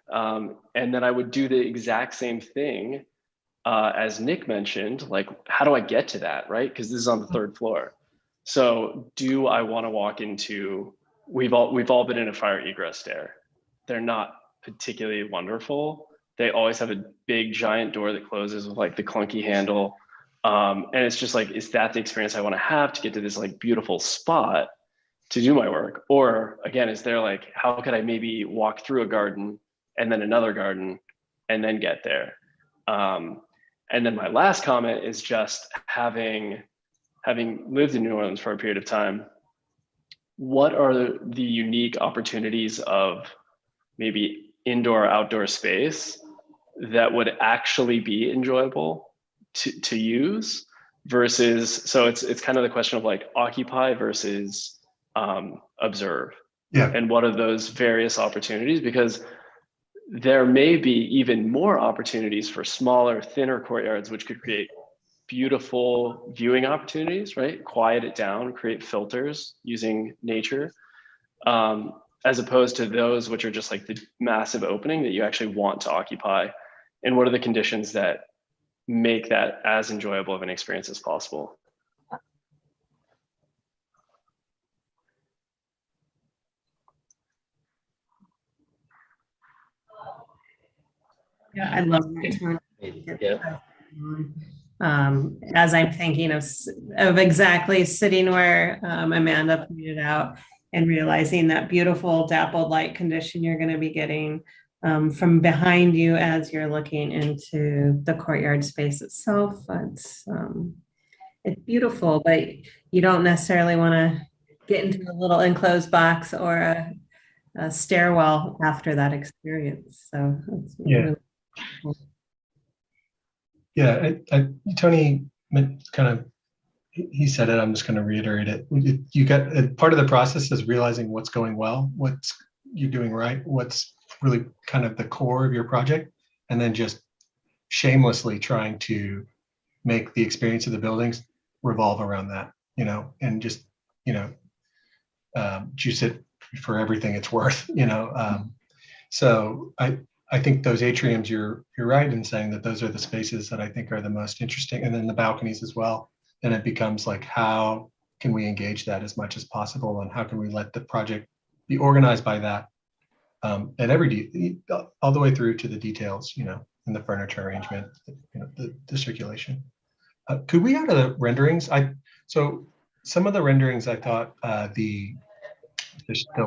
And then I would do the exact same thing as Nick mentioned, like, how do I get to that, right? Because this is on the 3rd floor. So do I want to walk into, we've all been in a fire egress stair. They're not particularly wonderful. They always have a big giant door that closes with like the clunky handle. And it's just like, is that the experience I want to have to get to this like beautiful spot to do my work? Or again, is there like, how could I maybe walk through a garden and then another garden and then get there? And then my last comment is just having lived in New Orleans for a period of time, what are the unique opportunities of maybe indoor outdoor space that would actually be enjoyable to use versus, so it's kind of the question of like occupy versus observe. Yeah. And what are those various opportunities? Because there may be even more opportunities for smaller, thinner courtyards, which could create beautiful viewing opportunities, right? Quiet it down, create filters using nature, as opposed to those which are just like the massive opening that you actually want to occupy. And what are the conditions that make that as enjoyable of an experience as possible? Yeah, I love that, Tony. Yeah. As I'm thinking of exactly sitting where Amanda pointed out and realizing that beautiful dappled light condition you're going to be getting from behind you as you're looking into the courtyard space itself. It's beautiful, but you don't necessarily want to get into a little enclosed box or a stairwell after that experience. So it's really cool. Yeah, Tony kind of, he said it, I'm just going to reiterate it. You got part of the process is realizing what's going well, what's you're doing right, what's really kind of the core of your project, and then just shamelessly trying to make the experience of the buildings revolve around that, and just, juice it for everything it's worth, So I think those atriums, you're right in saying that those are the spaces that I think are the most interesting, and then the balconies as well. Then it becomes like, how can we engage that as much as possible, and how can we let the project be organized by that, at all the way through to the details, and the furniture arrangement, the circulation. Could we add the renderings? So some of the renderings, I thought the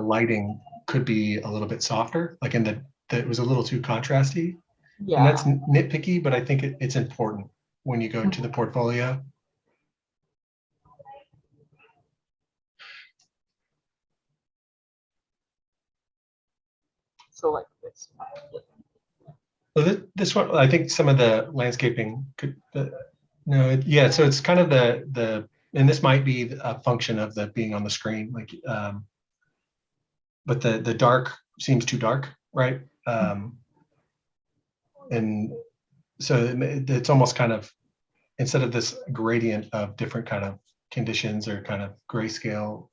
lighting could be a little bit softer, like that it was a little too contrasty. Yeah. And that's nitpicky, but I think it's important when you go to the portfolio. So like this. So this one, I think some of the landscaping could, yeah. So it's kind of and this might be a function of the being on the screen, like, but the dark seems too dark, right? And so it's almost kind of, instead of this gradient of different kind of conditions or kind of grayscale,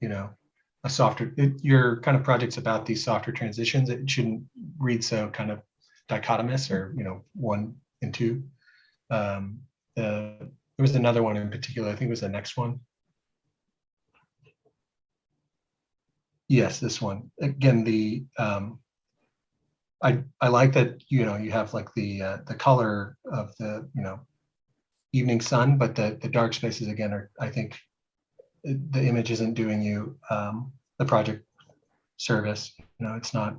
a softer, your kind of project's about these softer transitions. It shouldn't read so kind of dichotomous or, 1 and 2. There was another one in particular, I think it was the next one. Yes, this one. Again, I like that, you have like the color of the, evening sun, but the dark spaces again are, I think the image isn't doing you the project service. It's not,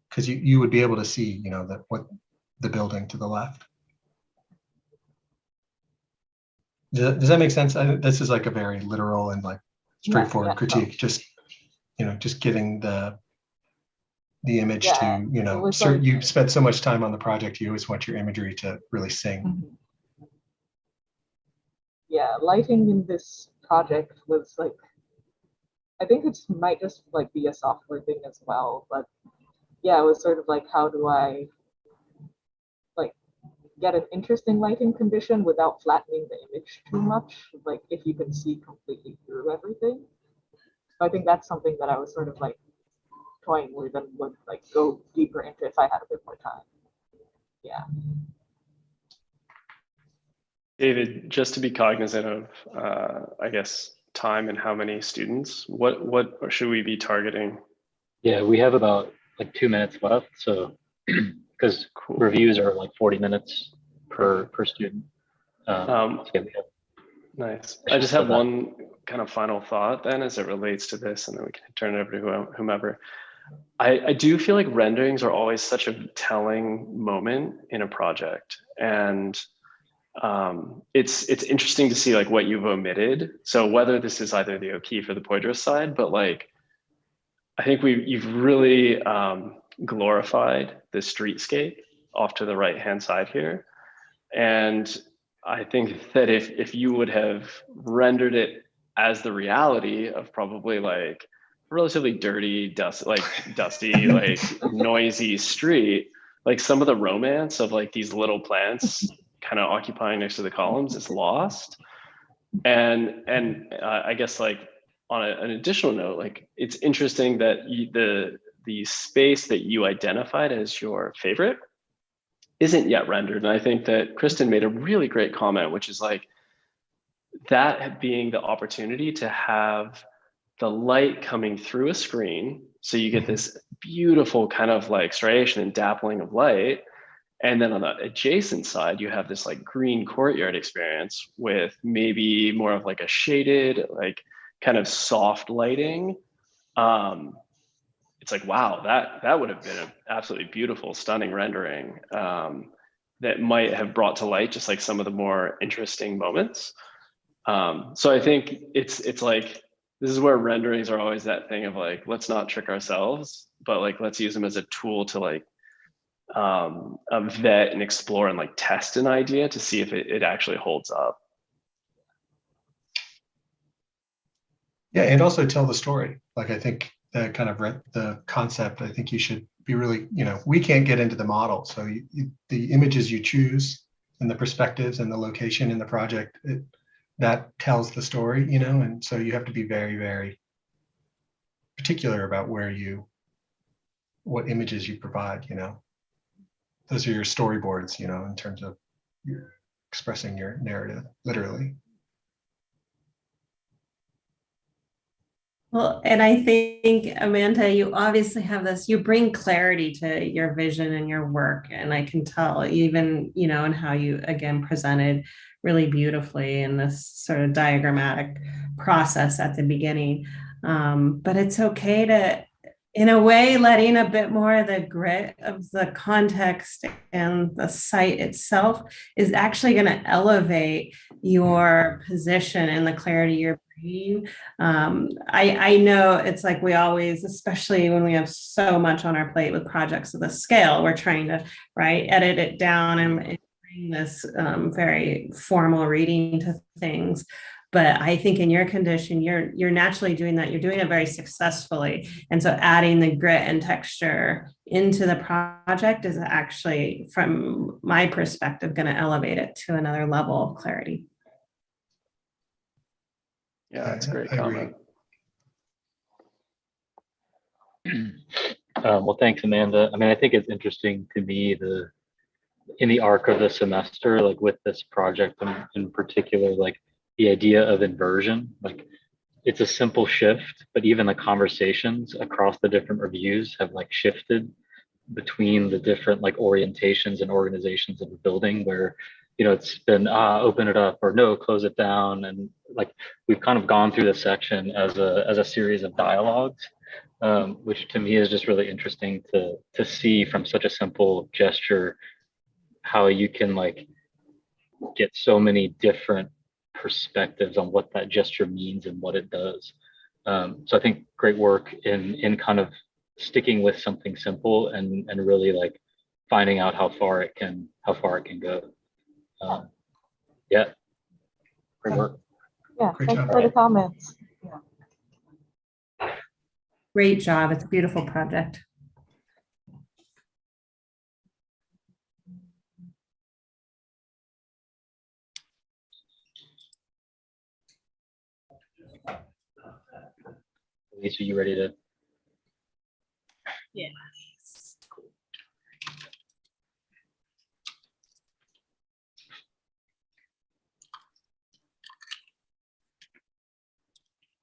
because you would be able to see, the building to the left. Does that make sense? This is like a very literal and like straightforward critique. Just, just getting the image to, you spent so much time on the project, you always want your imagery to really sing. Yeah, lighting in this project was like, I think it might just like be a software thing as well, but yeah, it was sort of like, how do I like get an interesting lighting condition without flattening the image too much, like if you can see completely through everything. So I think that's something that I was sort of like toying with and would like go deeper into if I had a bit more time. Yeah. David, just to be cognizant of, I guess, time and how many students, what should we be targeting? Yeah, we have about like 2 minutes left. So, because reviews are like 40 minutes per student. So yeah, nice. I just have one kind of final thought then as it relates to this, and then we can turn it over to whomever. I do feel like renderings are always such a telling moment in a project. And it's interesting to see like what you've omitted. So whether this is either the O'Keeffe or the Poydras side, but like I think you've really glorified the streetscape off to the right hand side here. And I think that if you would have rendered it as the reality of probably like relatively dirty, dusty, like noisy street, like some of the romance of like these little plants kind of occupying next to the columns is lost. And I guess like on an additional note, like it's interesting that the space that you identified as your favorite isn't yet rendered. And I think that Kristen made a really great comment, which is like that being the opportunity to have the light coming through a screen. So you get this beautiful kind of like striation and dappling of light. And then on the adjacent side, you have this like green courtyard experience with maybe more of like a shaded, like kind of soft lighting. It's like, wow, that would have been an absolutely beautiful, stunning rendering that might have brought to light just like some of the more interesting moments. So I think it's like, this is where renderings are always that thing of like, let's not trick ourselves, but like, let's use them as a tool to like vet and explore and like test an idea to see if it actually holds up. Yeah, and also tell the story. Like I think the kind of the concept, I think you should be really, we can't get into the model. So the images you choose and the perspectives and the location in the project, that tells the story, and so you have to be very, very particular about what images you provide, Those are your storyboards, in terms of expressing your narrative, literally. Well, and I think, Amanda, you obviously have this, you bring clarity to your vision and your work. And I can tell even, in how you, again, presented really beautifully in this sort of diagrammatic process at the beginning. But it's okay to, in a way, letting a bit more of the grit of the context and the site itself is actually going to elevate your position and the clarity you're bringing. I know it's like we always, especially when we have so much on our plate with projects of this scale, we're trying to edit it down and bring this very formal reading to things. But I think in your condition, you're naturally doing that. You're doing it very successfully. And so adding the grit and texture into the project is actually, from my perspective, going to elevate it to another level of clarity. Yeah, that's a great comment. Well, thanks, Amanda. I mean, I think it's interesting to me in the arc of the semester, like with this project in particular, like the idea of inversion, like it's a simple shift, but even the conversations across the different reviews have like shifted between the different like orientations and organizations of the building, where it's been open it up or no, close it down, and like we've kind of gone through the section as a series of dialogues, which to me is just really interesting to see from such a simple gesture how you can like get so many different perspectives on what that gesture means and what it does. So I think great work in kind of sticking with something simple and really like finding out how far it can go. Yeah, great work. Yeah, thanks for the comments. Yeah. Great job. It's a beautiful project. Lisa, you ready to? Yeah.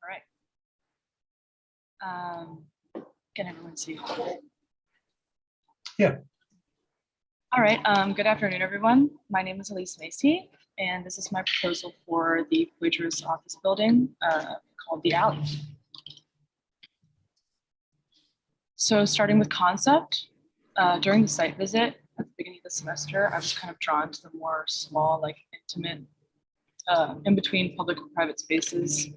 All right. Can everyone see? Yeah. All right. Good afternoon, everyone. My name is Elise Macy, and this is my proposal for the Poydras office building called The Alley. So starting with concept, during the site visit at the beginning of the semester, I was kind of drawn to the more small, like intimate, in between public and private spaces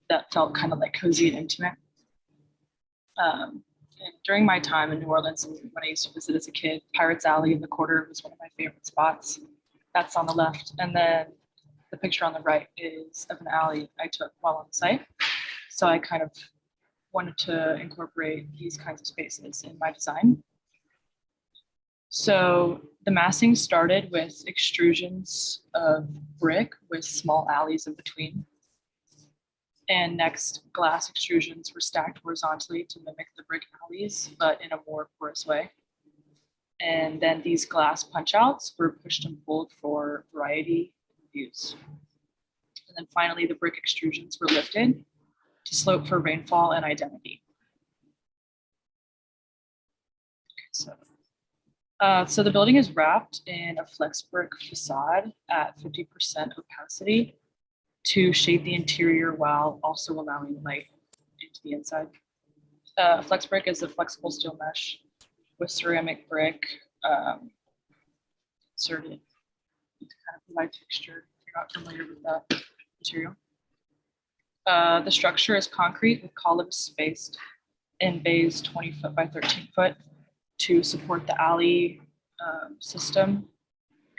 that felt kind of like cozy and intimate. And during my time in New Orleans, and when I used to visit as a kid, Pirates Alley in the quarter was one of my favorite spots. That's on the left. And then the picture on the right is of an alley I took while on site. So I kind of wanted to incorporate these kinds of spaces in my design. So the massing started with extrusions of brick with small alleys in between. And next, glass extrusions were stacked horizontally to mimic the brick alleys, but in a more porous way. And then these glass punch outs were pushed and pulled for variety of views. And then finally, the brick extrusions were lifted to slope for rainfall and identity. So the building is wrapped in a flex brick facade at 50% opacity to shade the interior while also allowing light into the inside. Flex brick is a flexible steel mesh with ceramic brick inserted to kind of provide texture if you're not familiar with that material. The structure is concrete with columns spaced in bays 20 foot by 13 foot to support the alley system,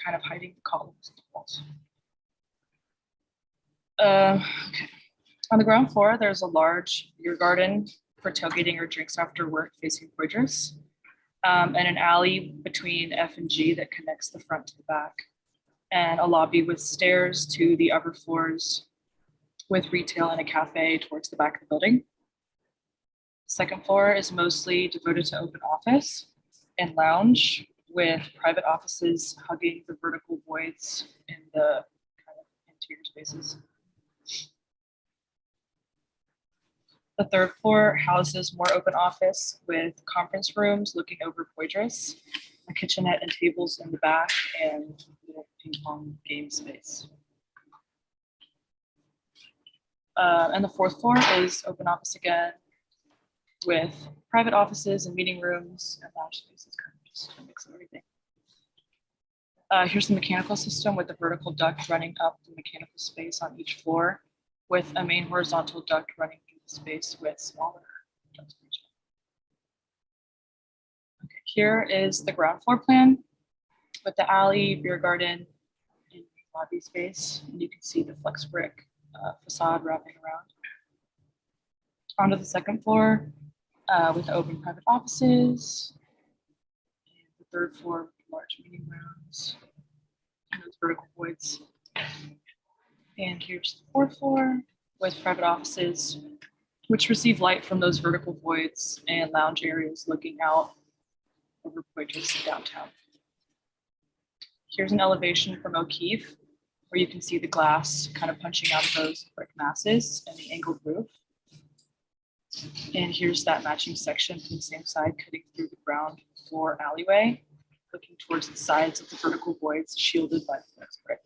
kind of hiding the columns and the walls. Okay. On the ground floor, there's a large beer garden for tailgating or drinks after work facing Poydras, and an alley between F and G that connects the front to the back, and a lobby with stairs to the upper floors with retail and a cafe towards the back of the building. Second floor is mostly devoted to open office and lounge with private offices hugging the vertical voids in the kind of interior spaces. The third floor houses more open office with conference rooms looking over Poydras, a kitchenette and tables in the back, and a little ping pong game space. And the fourth floor is open office again with private offices and meeting rooms and lounge spaces, kind of just a mix of everything. Here's the mechanical system with the vertical duct running up the mechanical space on each floor with a main horizontal duct running through the space with smaller ducts. Okay, here is the ground floor plan with the alley, beer garden, and lobby space. And you can see the flex brick facade wrapping around. Onto the second floor with the open private offices. And the third floor with large meeting rooms and those vertical voids. And here's the fourth floor with private offices, which receive light from those vertical voids and lounge areas looking out over Poydras downtown. Here's an elevation from O'Keefe, where you can see the glass kind of punching out of those brick masses and the angled roof. And here's that matching section from the same side cutting through the ground floor alleyway, looking towards the sides of the vertical voids shielded by flex brick.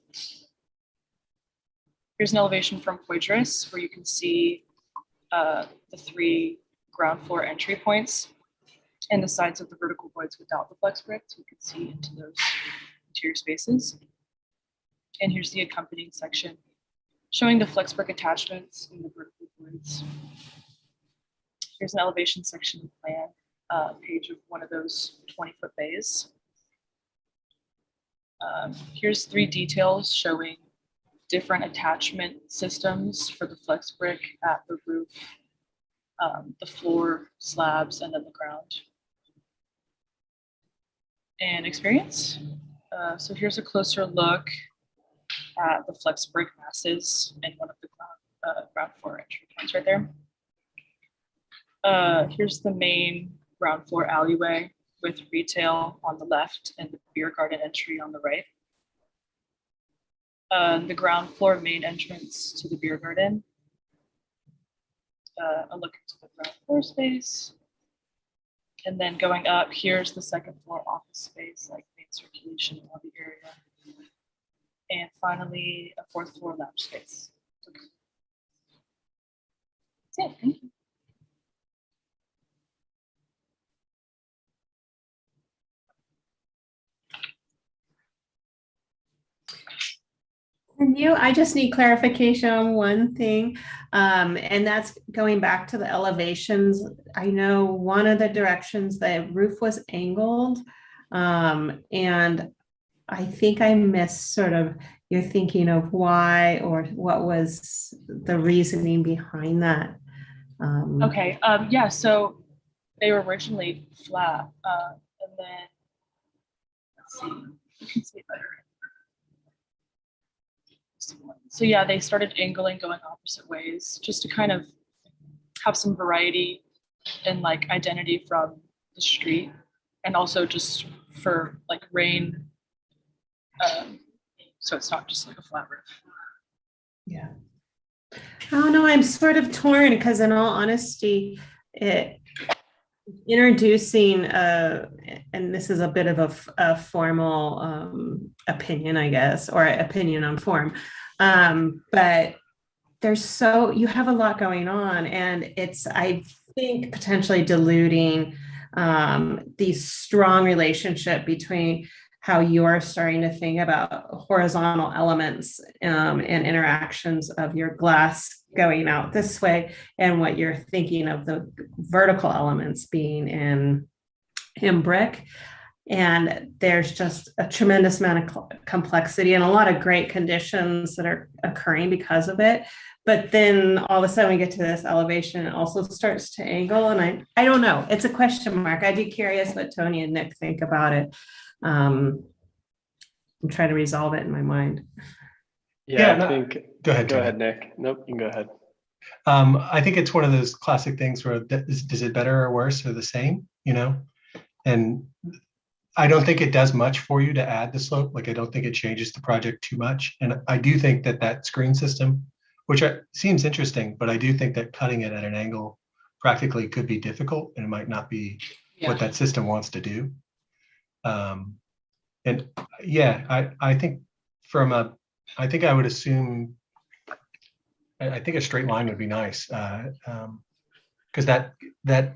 Here's an elevation from Poydras where you can see the three ground floor entry points and the sides of the vertical voids without the flex brick, so you can see into those interior spaces. And here's the accompanying section showing the flex brick attachments in the vertical voids. Here's an elevation section plan page of one of those 20-foot bays. Here's 3 details showing different attachment systems for the flex brick at the roof, the floor, slabs, and then the ground. And experience. So here's a closer look at the flex brick masses in one of the ground floor entry points right there. Here's the main ground floor alleyway with retail on the left and the beer garden entry on the right. The ground floor main entrance to the beer garden. A look into the ground floor space. And then going up, here's the second floor office space, like main circulation lobby area. And finally, a 4th floor lounge space. That's it, thank you. continue? I just need clarification on one thing, and that's going back to the elevations. I know one of the directions the roof was angled, and I think I missed sort of your thinking of why or what was the reasoning behind that. Okay, yeah, so they were originally flat, and then, let's see, you can see it better. So yeah, they started angling, going opposite ways, just to kind of have some variety and like identity from the street, and also just for like rain, so it's not just like a flat roof. Yeah. I don't know. I'm sort of torn because, in all honesty, introducing, and this is a bit of a formal opinion, I guess, or opinion on form, but you have a lot going on, and it's, I think, potentially diluting the strong relationship between how you're starting to think about horizontal elements and interactions of your glass going out this way, and what you're thinking of the vertical elements being in brick. And there's just a tremendous amount of complexity and a lot of great conditions that are occurring because of it. But then all of a sudden we get to this elevation, it also starts to angle. And I don't know, it's a question mark. I'd be curious what Tony and Nick think about it. I'm trying to resolve it in my mind. Yeah, no, I think, go ahead, go Tony. ahead, Nick. Nope, you can go ahead. I think it's one of those classic things where is it better or worse or the same, and I don't think it does much for you to add the slope. Like, I don't think it changes the project too much. And I do think that screen system, which seems interesting, but I do think that cutting it at an angle practically could be difficult, and it might not be what that system wants to do. And yeah, I think I think I would assume, I think a straight line would be nice, because that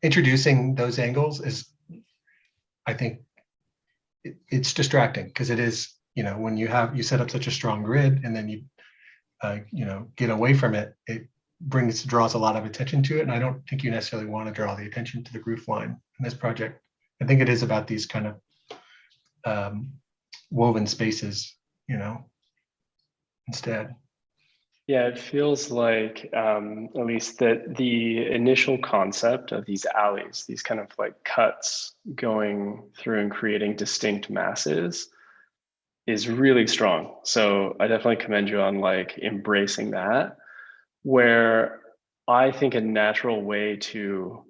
introducing those angles is, I think it's distracting, because it is, when you set up such a strong grid and then you get away from it, it draws a lot of attention to it. And I don't think you necessarily want to draw the attention to the roof line in this project. I think it is about these kind of woven spaces, instead. Yeah, it feels like at least that the initial concept of these alleys, these kind of like cuts going through and creating distinct masses, is really strong. So I definitely commend you on like embracing that, where I think a natural way to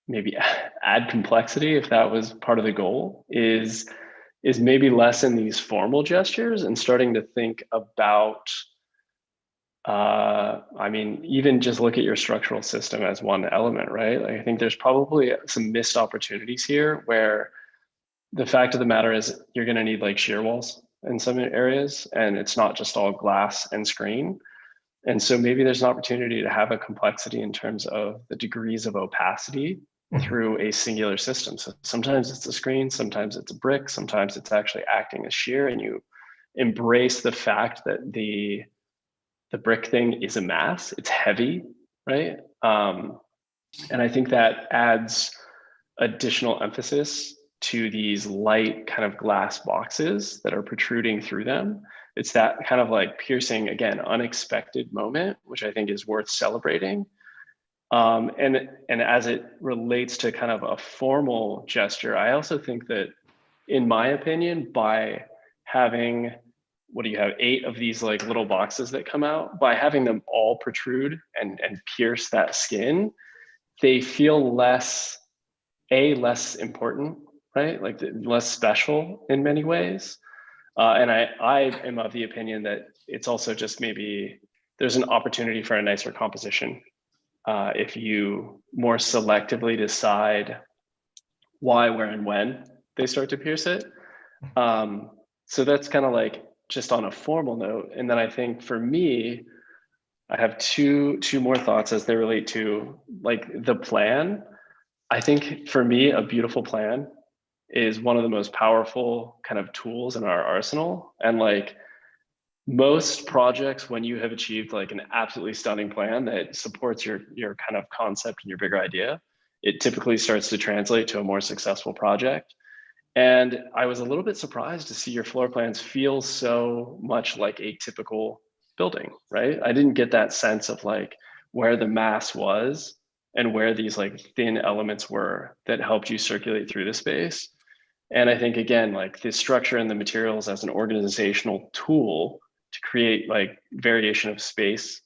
maybe add complexity, if that was part of the goal, is maybe lessen these formal gestures and starting to think about, I mean, even just look at your structural system as one element, right? Like, I think there's probably some missed opportunities here, where the fact of the matter is you're going to need like shear walls in some areas, and it's not just all glass and screen. And so maybe there's an opportunity to have a complexity in terms of the degrees of opacity through a singular system. So sometimes it's a screen, sometimes it's a brick, sometimes it's actually acting as shear, and you embrace the fact that the brick thing is a mass, it's heavy, right? And I think that adds additional emphasis to these light kind of glass boxes that are protruding through them. It's that kind of like piercing, again, unexpected moment, which I think is worth celebrating. And as it relates to kind of a formal gesture, I also think that, in my opinion, by having, what do you have, 8 of these like little boxes that come out, by having them all protrude and pierce that skin, they feel less important, right? Like less special in many ways. And I am of the opinion that it's also just maybe there's an opportunity for a nicer composition if you more selectively decide why, where, and when they start to pierce it. So that's kind of like just on a formal note. And then I think for me, I have two more thoughts as they relate to like the plan. I think for me, a beautiful plan is one of the most powerful kind of tools in our arsenal. And like, most projects, when you have achieved like an absolutely stunning plan that supports your kind of concept and your bigger idea, it typically starts to translate to a more successful project. And I was a little bit surprised to see your floor plans feel so much like a typical building, right? I didn't get that sense of like where the mass was and where these like thin elements were that helped you circulate through the space. And I think, again, like the structure and the materials as an organizational tool to create like variation of space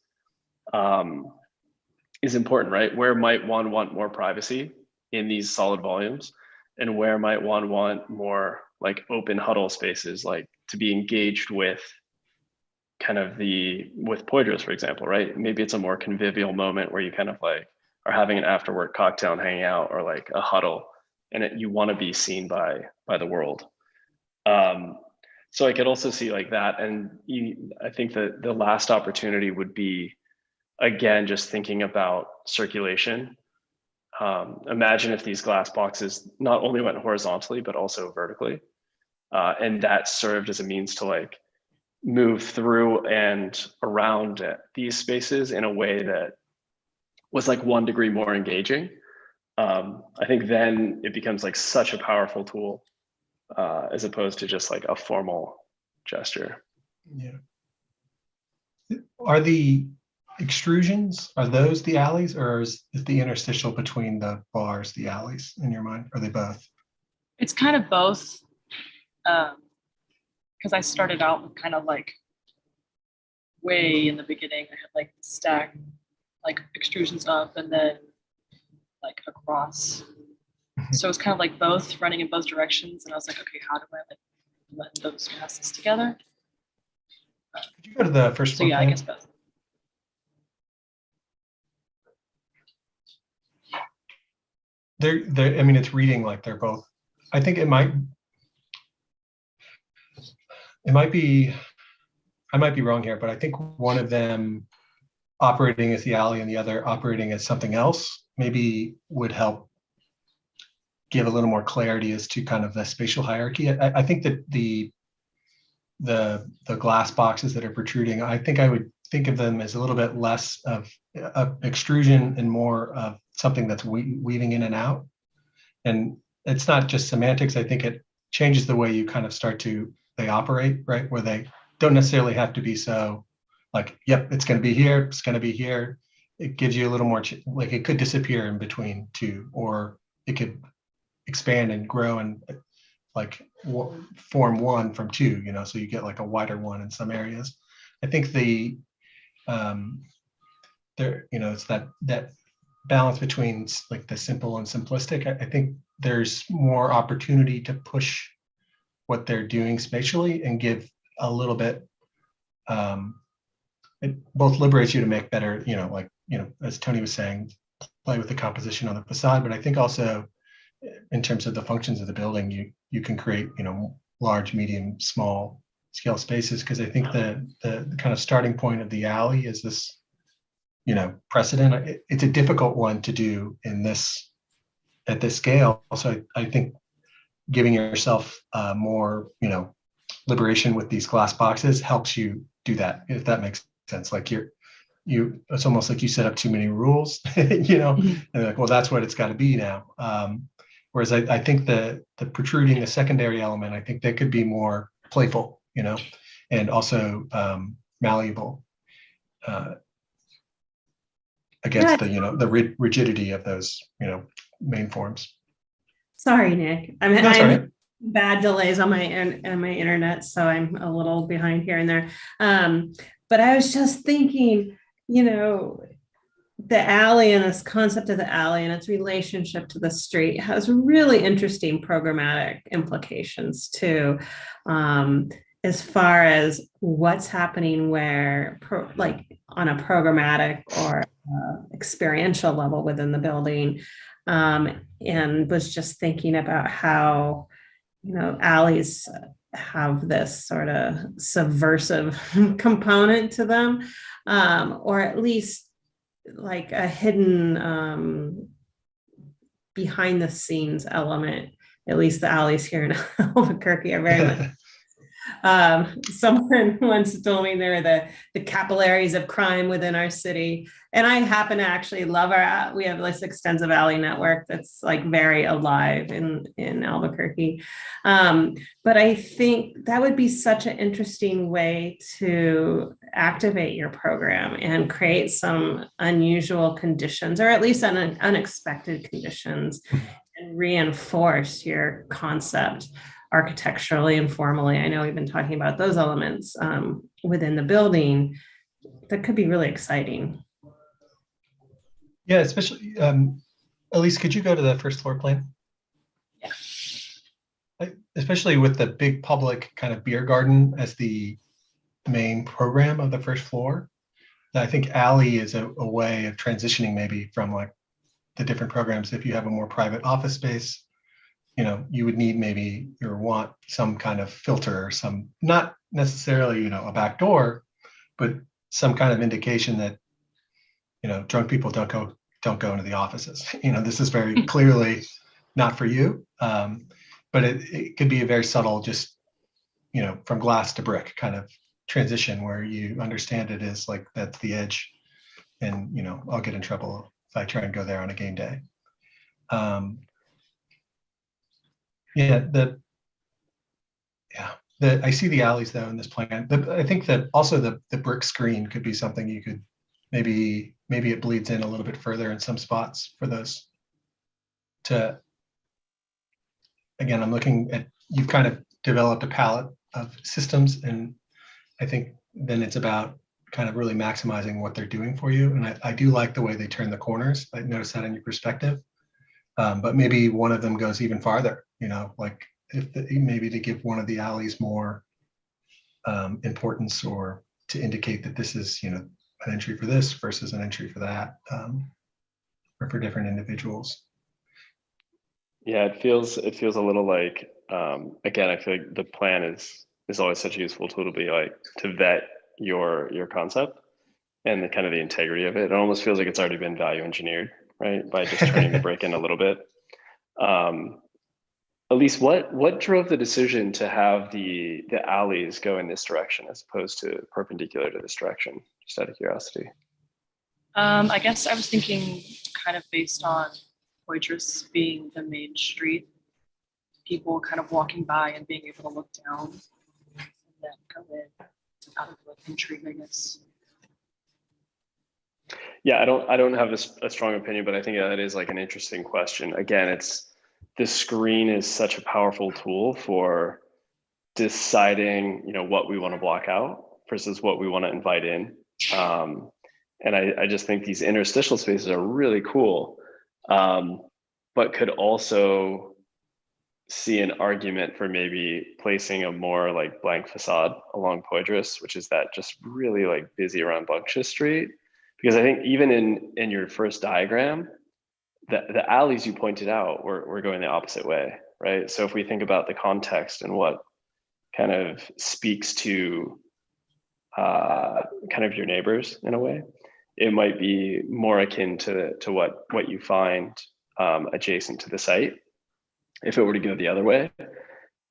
is important, right? Where might one want more privacy in these solid volumes? And where might one want more like open huddle spaces, like to be engaged with kind of with poitras, for example, right? Maybe it's a more convivial moment where you kind of like are having an after work cocktail and hanging out, or like a huddle, and you want to be seen by the world. So I could also see like that. And I think that the last opportunity would be, again, just thinking about circulation. Imagine if these glass boxes not only went horizontally, but also vertically. And that served as a means to like move through and around these spaces in a way that was like 1 degree more engaging. I think then it becomes like such a powerful tool as opposed to just like a formal gesture. Yeah. Are the extrusions, are those the alleys, or is the interstitial between the bars the alleys in your mind? Are they both? It's kind of both. Because I started out with kind of like way in the beginning, I had like stack like extrusions up and then like across. So it's kind of like both running in both directions. And I was like, okay, how do I like blend those masses together? Could you go to the first So one? yeah, I guess both. They're, I mean, it's reading like they're both. I think it might be, I might be wrong here, but I think one of them operating as the alley and the other operating as something else maybe would help give a little more clarity as to kind of the spatial hierarchy. I think that the glass boxes that are protruding, I think I would think of them as a little bit less of extrusion and more of something that's weaving in and out. And it's not just semantics. I think it changes the way you kind of they operate, right? Where they don't necessarily have to be so like, yep, it's going to be here, it's going to be here. It gives you a little more, like it could disappear in between two, or it could expand and grow and like form one from two, so you get like a wider one in some areas. I think it's that balance between like the simple and simplistic. I think there's more opportunity to push what they're doing spatially and give a little bit, it both liberates you to make better, as Tony was saying, play with the composition on the facade, but I think also in terms of the functions of the building, you can create, large, medium, small scale spaces, because I think the kind of starting point of the alley is this, precedent. It's a difficult one to do at this scale. So I think giving yourself more, liberation with these glass boxes helps you do that, if that makes sense. Like it's almost like you set up too many rules, and like, well, that's what it's got to be now. Whereas I think the protruding, the secondary element, I think that could be more playful, and also malleable against the rigidity of those, main forms. Sorry, Nick. I'm That's all right. bad delays on my internet, so I'm a little behind here and there. But I was just thinking, the alley and this concept of the alley and its relationship to the street has really interesting programmatic implications too, as far as what's happening where, like on a programmatic or experiential level within the building, and was just thinking about how, alleys have this sort of subversive component to them, or at least like a hidden behind the scenes element. At least the alleys here in Albuquerque are very much Someone once told me they're the capillaries of crime within our city. And I happen to actually love we have this extensive alley network that's like very alive in Albuquerque. But I think that would be such an interesting way to activate your program and create some unusual conditions, or at least unexpected conditions, and reinforce your concept architecturally and formally. I know we've been talking about those elements within the building. That could be really exciting. Yeah, especially, Elise, could you go to the first floor plan? Yeah. Especially with the big public kind of beer garden as the main program of the first floor. I think alley is a way of transitioning maybe from like the different programs. If you have a more private office space, you know, you would need maybe or want some kind of filter or some, not necessarily, you know, a back door, but some kind of indication that, you know, drunk people don't go into the offices. You know, this is very clearly not for you. But it could be a very subtle, just, you know, from glass to brick kind of transition where you understand it is like, that's the edge. And, you know, I'll get in trouble if I try and go there on a game day. I see the alleys though in this plan. I think that also the brick screen could be something you could maybe it bleeds in a little bit further in some spots for those to, again, I'm looking at, you've kind of developed a palette of systems, and I think then it's about kind of really maximizing what they're doing for you. And I do like the way they turn the corners. I noticed that in your perspective. But maybe one of them goes even farther, you know, like maybe to give one of the alleys more importance, or to indicate that this is, you know, an entry for this versus an entry for that, or for different individuals. Yeah, it feels a little like, again, I feel like the plan is always such a useful tool to be like, to vet your concept and the kind of the integrity of it. It almost feels like it's already been value engineered, right? By just turning the brick in a little bit. Elise, what drove the decision to have the alleys go in this direction as opposed to perpendicular to this direction? Just out of curiosity. I guess I was thinking kind of based on Poitras being the main street, people kind of walking by and being able to look down and then go in out of the intrigue, I guess. Yeah, I don't have a strong opinion, but I think that is like an interesting question. Again, the screen is such a powerful tool for deciding, you know, what we want to block out versus what we want to invite in. And I just think these interstitial spaces are really cool, but could also see an argument for maybe placing a more like blank facade along Poitras, which is that just really like busy around Bunctious Street. Because I think even in your first diagram, the alleys you pointed out were going the opposite way, right? So if we think about the context and what kind of speaks to kind of your neighbors in a way, it might be more akin to what you find adjacent to the site if it were to go the other way.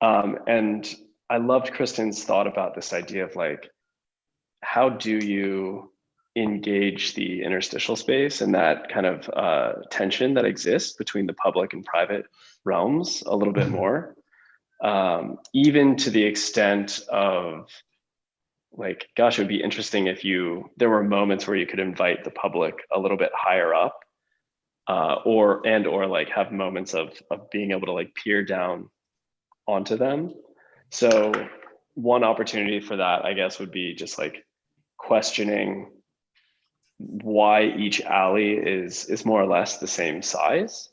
And I loved Kristen's thought about this idea of like, how do you engage the interstitial space and that kind of tension that exists between the public and private realms a little bit more, even to the extent of like, gosh, it would be interesting if there were moments where you could invite the public a little bit higher up, or like have moments of being able to like peer down onto them. So one opportunity for that, I guess, would be just like questioning why each alley is more or less the same size,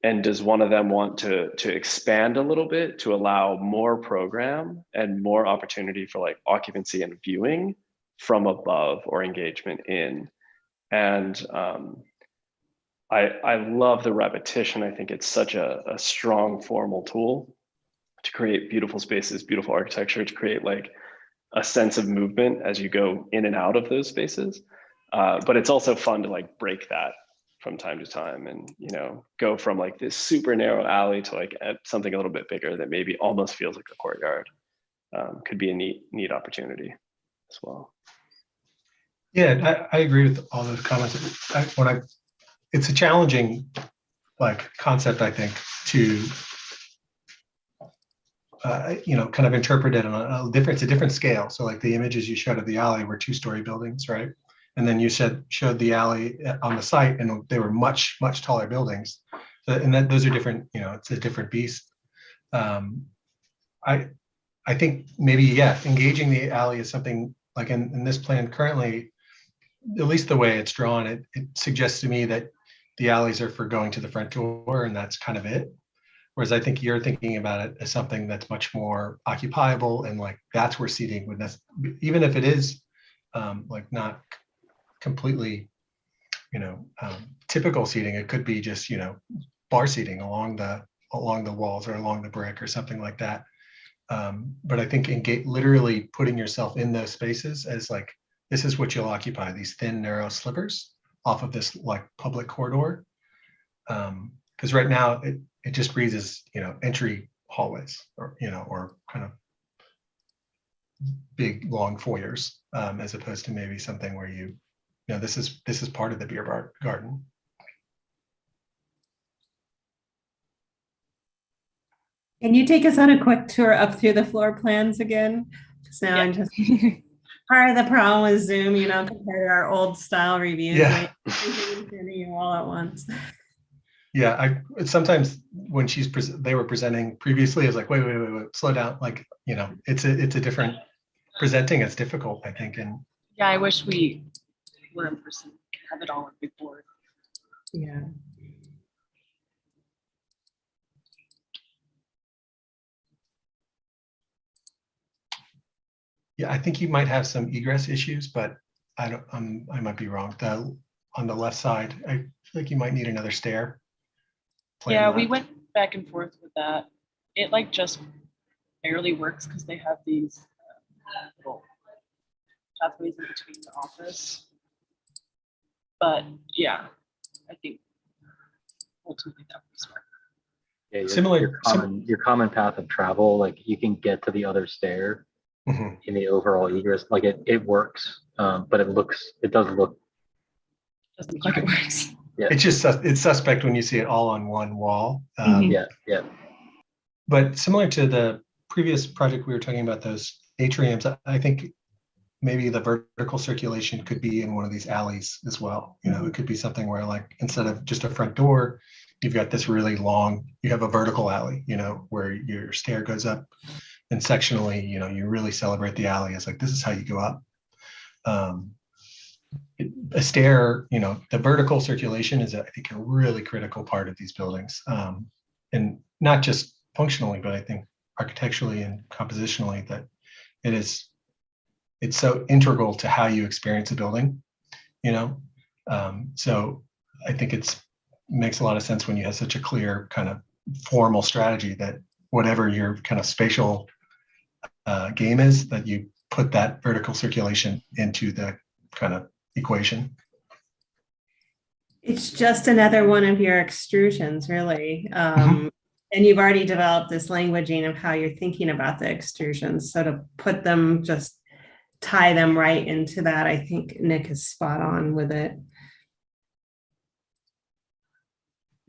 and does one of them want to expand a little bit to allow more program and more opportunity for like occupancy and viewing from above or engagement in. And I love the repetition. I think it's such a strong formal tool to create beautiful spaces, beautiful architecture, to create like a sense of movement as you go in and out of those spaces. But it's also fun to like break that from time to time and, you know, go from like this super narrow alley to like something a little bit bigger that maybe almost feels like a courtyard. could be a neat opportunity as well. Yeah, I agree with all those comments. It's a challenging concept, I think, to kind of interpret it on it's a different scale. So like the images you showed of the alley were 2-story buildings, right? And then you showed the alley on the site, and they were much taller buildings. And those are different. It's a different beast. I think maybe engaging the alley is something like in this plan currently, at least the way it's drawn, it suggests to me that the alleys are for going to the front door, and that's kind of it. Whereas I think you're thinking about it as something that's much more occupiable, and like that's where seating would even if it is not completely, typical seating, it could be just, bar seating along the walls or along the brick or something like that. But I think literally putting yourself in those spaces as like, this is what you'll occupy, these thin, narrow slivers off of this like public corridor. Because right now it just reads as, entry hallways or kind of big, long foyers, as opposed to maybe something where this is part of the beer bar garden. Can you take us on a quick tour up through the floor plans again? So now I'm just part of the problem with Zoom, compared to our old style reviews. Yeah. You all at once. Yeah, sometimes when they were presenting previously, I was like, wait, slow down. Like, it's a different presenting. It's difficult, I think. And yeah, I wish we were in person, have it all on big board. Yeah. Yeah, I think you might have some egress issues, but I might be wrong. On the left side, I feel like you might need another stair. Yeah, we went back and forth with that. It just barely works because they have these little pathways in between the office. But yeah, I think ultimately that would be smart. Yeah, your common path of travel, like you can get to the other stair in the overall egress, like it works, but it does look. Doesn't look like it works. Yeah. It's suspect when you see it all on one wall. Yeah. But similar to the previous project we were talking about, those atriums, I think maybe the vertical circulation could be in one of these alleys as well. It could be something where like instead of just a front door, you've got this really long, you have a vertical alley, where your stair goes up, and sectionally, you really celebrate the alley as like, this is how you go up. A stair, the vertical circulation is, I think, a really critical part of these buildings. And not just functionally, but I think architecturally and compositionally, that it's so integral to how you experience a building, so I think makes a lot of sense when you have such a clear kind of formal strategy that whatever your kind of spatial game is, that you put that vertical circulation into the kind of equation. It's just another one of your extrusions, really. And you've already developed this languaging of how you're thinking about the extrusions. So to put them, just tie them right into that, I think Nick is spot on with it.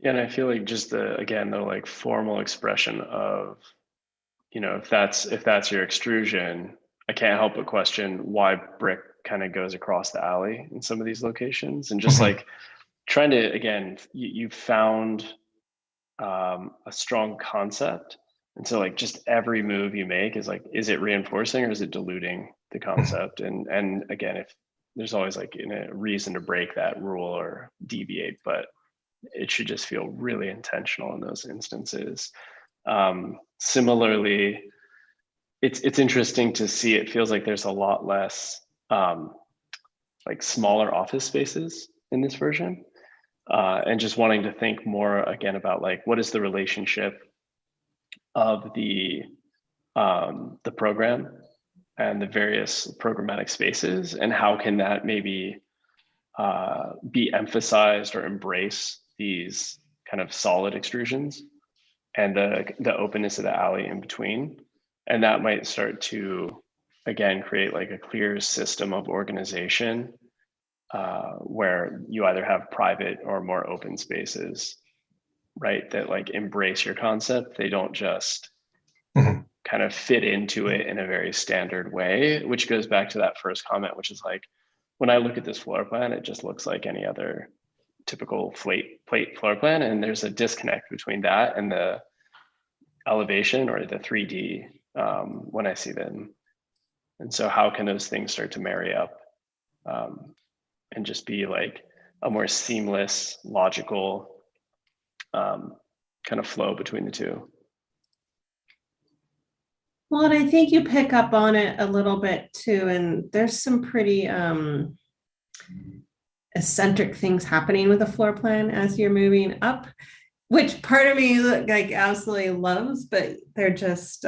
Yeah, and I feel like just the formal expression of, if that's your extrusion, I can't help but question why brick kind of goes across the alley in some of these locations, and just like trying to, again, you found a strong concept, and so like just every move you make is like, is it reinforcing or is it diluting the concept? And again, if there's always like a reason to break that rule or deviate, but it should just feel really intentional in those instances. Similarly, it's interesting to see, it feels like there's a lot less like smaller office spaces in this version, and just wanting to think more again about like, what is the relationship of the program and the various programmatic spaces, and how can that maybe be emphasized or embrace these kind of solid extrusions and the openness of the alley in between, And that might start to, again, create like a clear system of organization where you either have private or more open spaces, right? That like embrace your concept. They don't just kind of fit into it in a very standard way, which goes back to that first comment, which is like, when I look at this floor plan, it just looks like any other typical plate floor plan. And there's a disconnect between that and the elevation or the 3D when I see them. And so how can those things start to marry up and just be like a more seamless, logical kind of flow between the two? Well, and I think you pick up on it a little bit too, and there's some pretty eccentric things happening with the floor plan as you're moving up, which part of me like absolutely loves, but they're just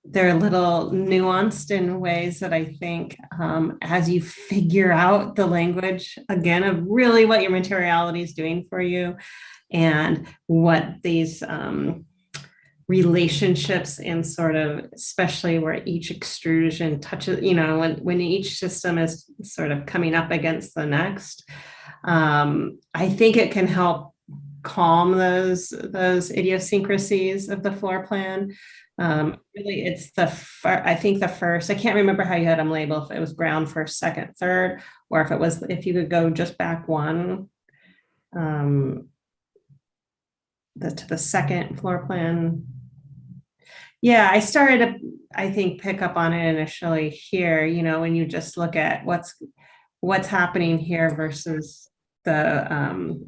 they're a little nuanced in ways that I think as you figure out the language again of really what your materiality is doing for you and what these relationships and sort of, especially where each extrusion touches, you know, when each system is sort of coming up against the next, I think it can help calm those idiosyncrasies of the floor plan. Really, it's I think the first, I can't remember how you had them labeled, if it was ground first, second, third, or if it was, if you could go just back one, to the second floor plan. Yeah, I started to, I think, pick up on it initially here, you know, when you just look at what's happening here versus the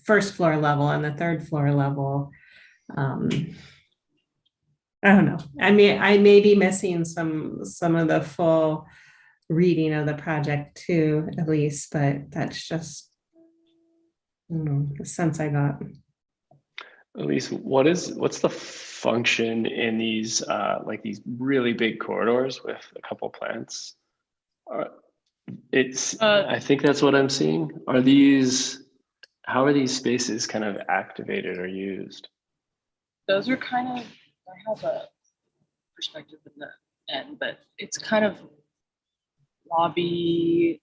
first floor level and the third floor level. I don't know. I mean, I may be missing some of the full reading of the project too, at least, but that's just, I don't know, the sense I got. Elise, what's the function in these like these really big corridors with a couple plants? I think that's what I'm seeing. How are these spaces kind of activated or used? Those are kind of, I have a perspective in the end, but it's kind of lobby,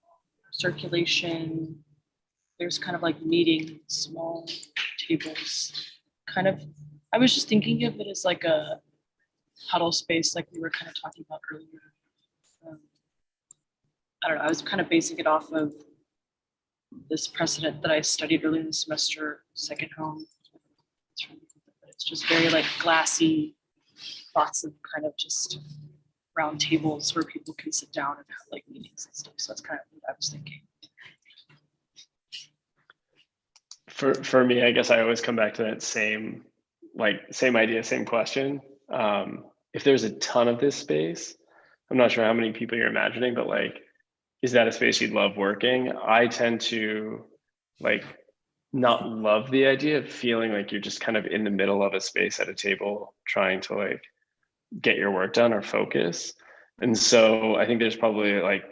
circulation. There's kind of like meeting, small tables. Kind of, I was just thinking of it as like a huddle space, like we were kind of talking about earlier. I don't know, I was kind of basing it off of this precedent that I studied earlier in the semester, second home. It's just very like glassy, lots of kind of just round tables where people can sit down and have like meetings and stuff. So that's kind of what I was thinking. For me, I guess I always come back to that same idea, same question. If there's a ton of this space, I'm not sure how many people you're imagining, but like, is that a space you'd love working? I tend to like not love the idea of feeling like you're just kind of in the middle of a space at a table trying to like get your work done or focus. And so I think there's probably like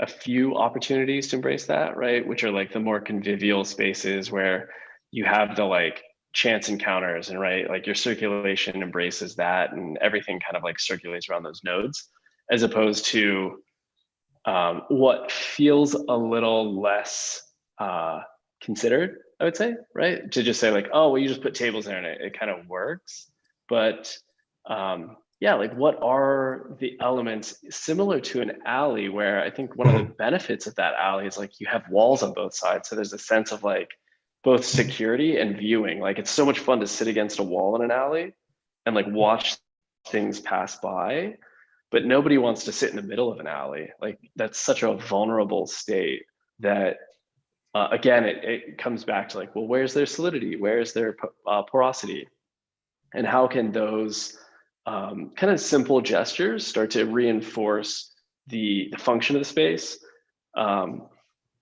a few opportunities to embrace that, right? Which are like the more convivial spaces where you have the like chance encounters and right, like your circulation embraces that and everything kind of like circulates around those nodes, as opposed to what feels a little less considered, I would say, right? To just say like, oh, well, you just put tables there and it kind of works. But yeah, like what are the elements similar to an alley where I think one of the benefits of that alley is like you have walls on both sides. So there's a sense of like both security and viewing. Like it's so much fun to sit against a wall in an alley and like watch things pass by, but nobody wants to sit in the middle of an alley. Like that's such a vulnerable state that again, it comes back to like, well, where's their solidity? Where's their porosity? And how can those kind of simple gestures start to reinforce the function of the space?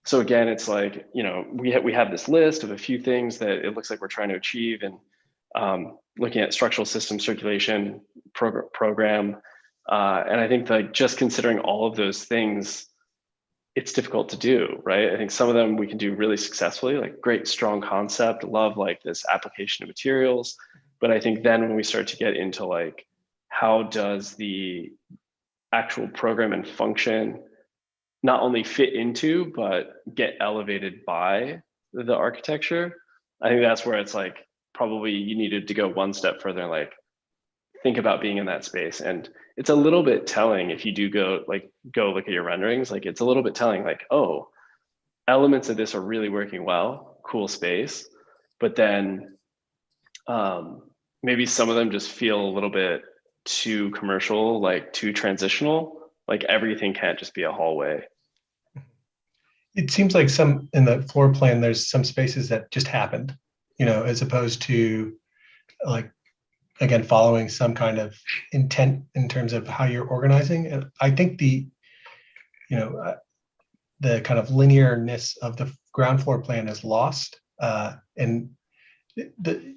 So again, it's like, you know, we have this list of a few things that it looks like we're trying to achieve, and looking at structural system circulation program. And I think like just considering all of those things, it's difficult to do, right? I think some of them we can do really successfully, like great, strong concept, love like this application of materials. But I think then when we start to get into like, how does the actual program and function not only fit into, but get elevated by the architecture, I think that's where it's like, probably you needed to go one step further and like, think about being in that space. And it's a little bit telling if you do go look at your renderings, like it's a little bit telling like, oh, elements of this are really working well, cool space, but then maybe some of them just feel a little bit too commercial, like too transitional, like everything can't just be a hallway. It seems like some in the floor plan, there's some spaces that just happened, as opposed to like, again, following some kind of intent in terms of how you're organizing. And I think the kind of linearness of the ground floor plan is lost. And the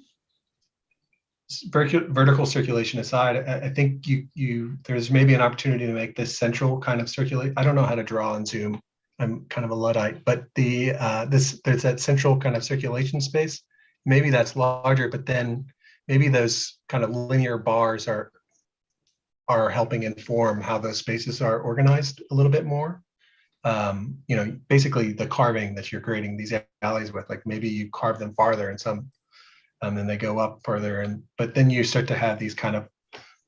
vertical circulation aside, I think there's maybe an opportunity to make this central kind of circulate. I don't know how to draw on Zoom. I'm kind of a Luddite, but there's that central kind of circulation space. Maybe that's larger, but then maybe those kind of linear bars are helping inform how those spaces are organized a little bit more. Basically the carving that you're creating these alleys with, like maybe you carve them farther and some, and they go up further, but then you start to have these kind of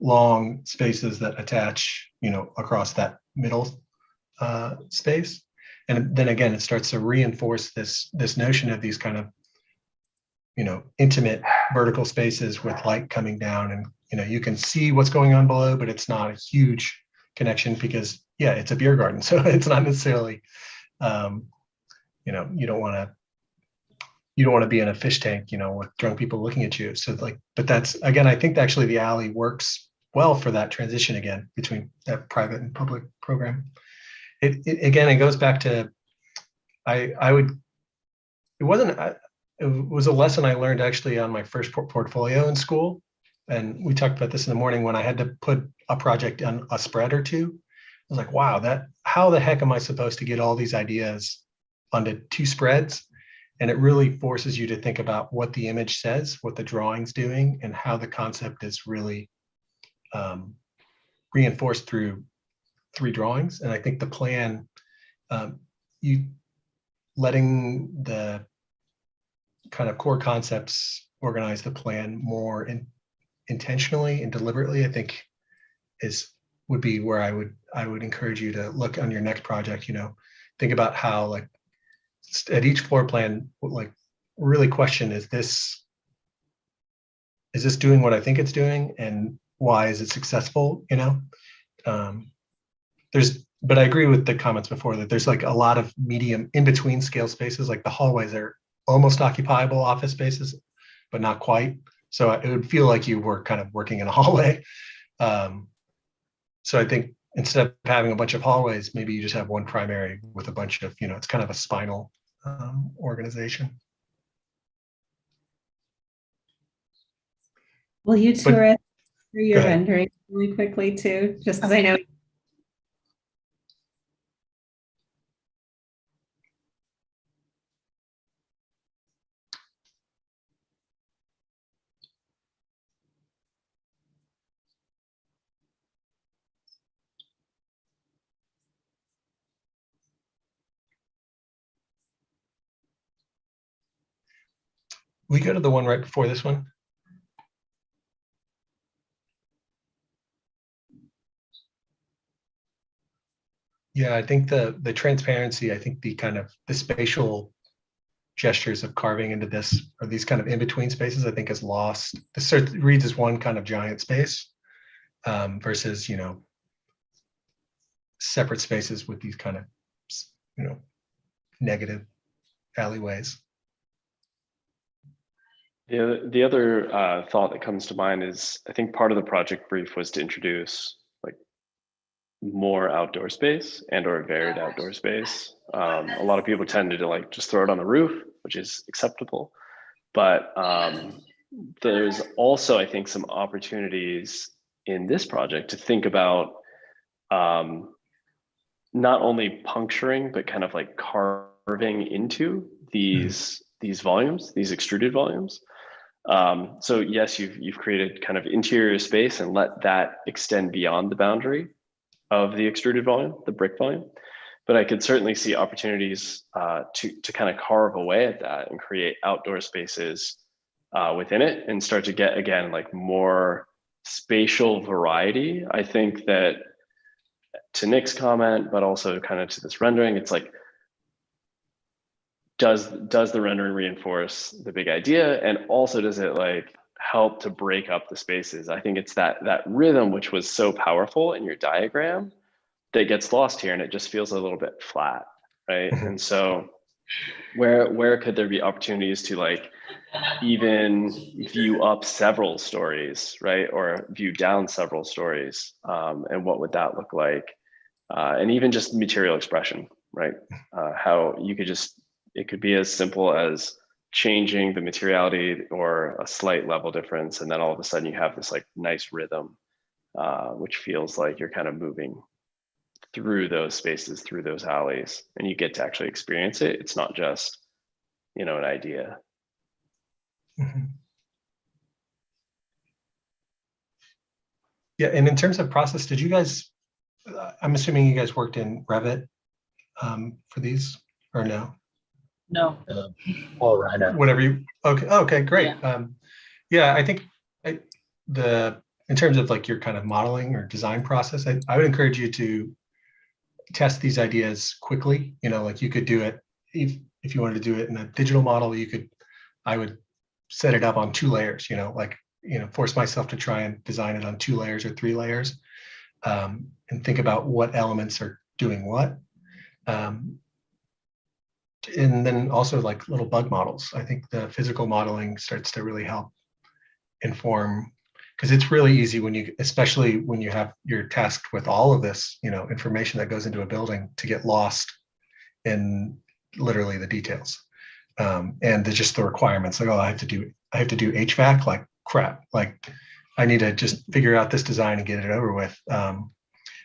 long spaces that attach, across that middle space. And then again, it starts to reinforce this notion of these kind of, intimate vertical spaces with light coming down, and you can see what's going on below, but it's not a huge connection because it's a beer garden, so it's not necessarily, you don't want to be in a fish tank, with drunk people looking at you. So but that's, again, I think actually the alley works well for that transition again between that private and public program. It goes back to, it was a lesson I learned actually on my first portfolio in school. And we talked about this in the morning when I had to put a project on a spread or two. I was like, wow, how the heck am I supposed to get all these ideas onto 2 spreads? And it really forces you to think about what the image says, what the drawing's doing, and how the concept is really reinforced through 3 drawings. And I think the plan, you letting the kind of core concepts organize the plan more intentionally and deliberately, I think would be where I would encourage you to look on your next project. Think about how, like, at each floor plan, like, really question, is this doing what I think it's doing, and why is it successful? But I agree with the comments before that there's like a lot of medium in between scale spaces, like the hallways are almost occupiable office spaces, but not quite. So it would feel like you were kind of working in a hallway. So I think instead of having a bunch of hallways, maybe you just have one primary with a bunch of, it's kind of a spinal organization. Will you tour us through your rendering really quickly too, just because I know. We go to the one right before this one. Yeah, I think the transparency, I think the kind of the spatial gestures of carving into this, or these kind of in-between spaces, I think is lost. This reads as one kind of giant space versus, separate spaces with these kind of, negative alleyways. The other thought that comes to mind is, I think part of the project brief was to introduce like more outdoor space or varied outdoor space. A lot of people tended to like just throw it on the roof, which is acceptable. But there's also, I think, some opportunities in this project to think about not only puncturing, but kind of like carving into these volumes, these extruded volumes. So yes, you've created kind of interior space and let that extend beyond the boundary of the extruded volume, the brick volume. But I could certainly see opportunities to kind of carve away at that and create outdoor spaces within it and start to get, again, like more spatial variety. I think that, to Nick's comment, but also kind of to this rendering, it's like, does the rendering reinforce the big idea? And also, does it like help to break up the spaces? I think it's that rhythm, which was so powerful in your diagram, that gets lost here, and it just feels a little bit flat, right? And so where could there be opportunities to like even view up several stories, right? Or view down several stories, and what would that look like? And even just material expression, right? How you could just, it could be as simple as changing the materiality or a slight level difference, and then all of a sudden you have this like nice rhythm, which feels like you're kind of moving through those spaces, through those alleys, and you get to actually experience it. It's not just, you know, an idea. Yeah, and in terms of process, did you guys, I'm assuming you guys worked in Revit for these, or no? No. All right. Whatever you, okay, great. Yeah, I think in terms of like your kind of modeling or design process, I would encourage you to test these ideas quickly. You know, like you could do it, if you wanted to do it in a digital model, I would set it up on 2 layers, you know, like, you know, force myself to try and design it on 2 layers or 3 layers, and think about what elements are doing what. And then also like little bug models. I think the physical modeling starts to really help inform, because it's really easy when you, especially when you're tasked with all of this, you know, information that goes into a building, to get lost in literally the details, and just the requirements. Like, oh, I have to do HVAC. Like, crap. Like, I need to just figure out this design and get it over with.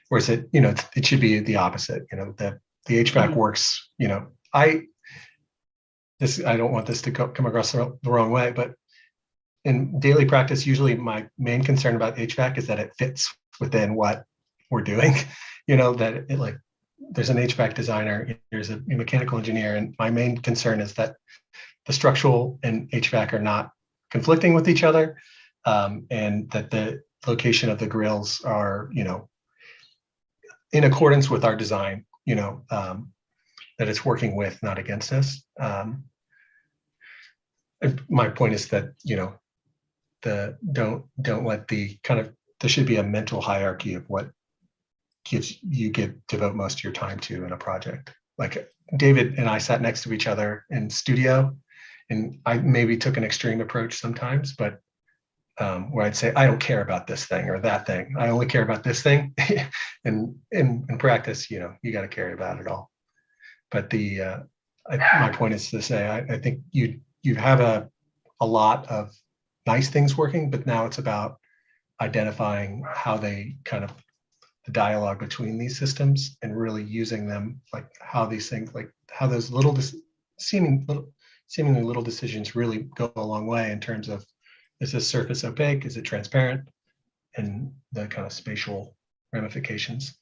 Whereas it, you know, it should be the opposite. You know, that the HVAC works. You know, I don't want this to come across the wrong way, but in daily practice, usually my main concern about HVAC is that it fits within what we're doing. You know, that it, like, there's an HVAC designer, there's a mechanical engineer, and my main concern is that the structural and HVAC are not conflicting with each other, and that the location of the grills are, you know, in accordance with our design, you know, that it's working with, not against us. My point is that, you know, don't let the kind of, there should be a mental hierarchy of what devote most of your time to in a project. Like, David and I sat next to each other in studio, and I maybe took an extreme approach sometimes, but where I'd say, I don't care about this thing or that thing. I only care about this thing. And in practice, you know, you got to care about it all. But my point is to say, I think you have a lot of nice things working, but now it's about identifying how they kind of, the dialogue between these systems, and really using them, like how these things, like how those seemingly little decisions really go a long way in terms of, is this surface opaque? Is it transparent? And the kind of spatial ramifications.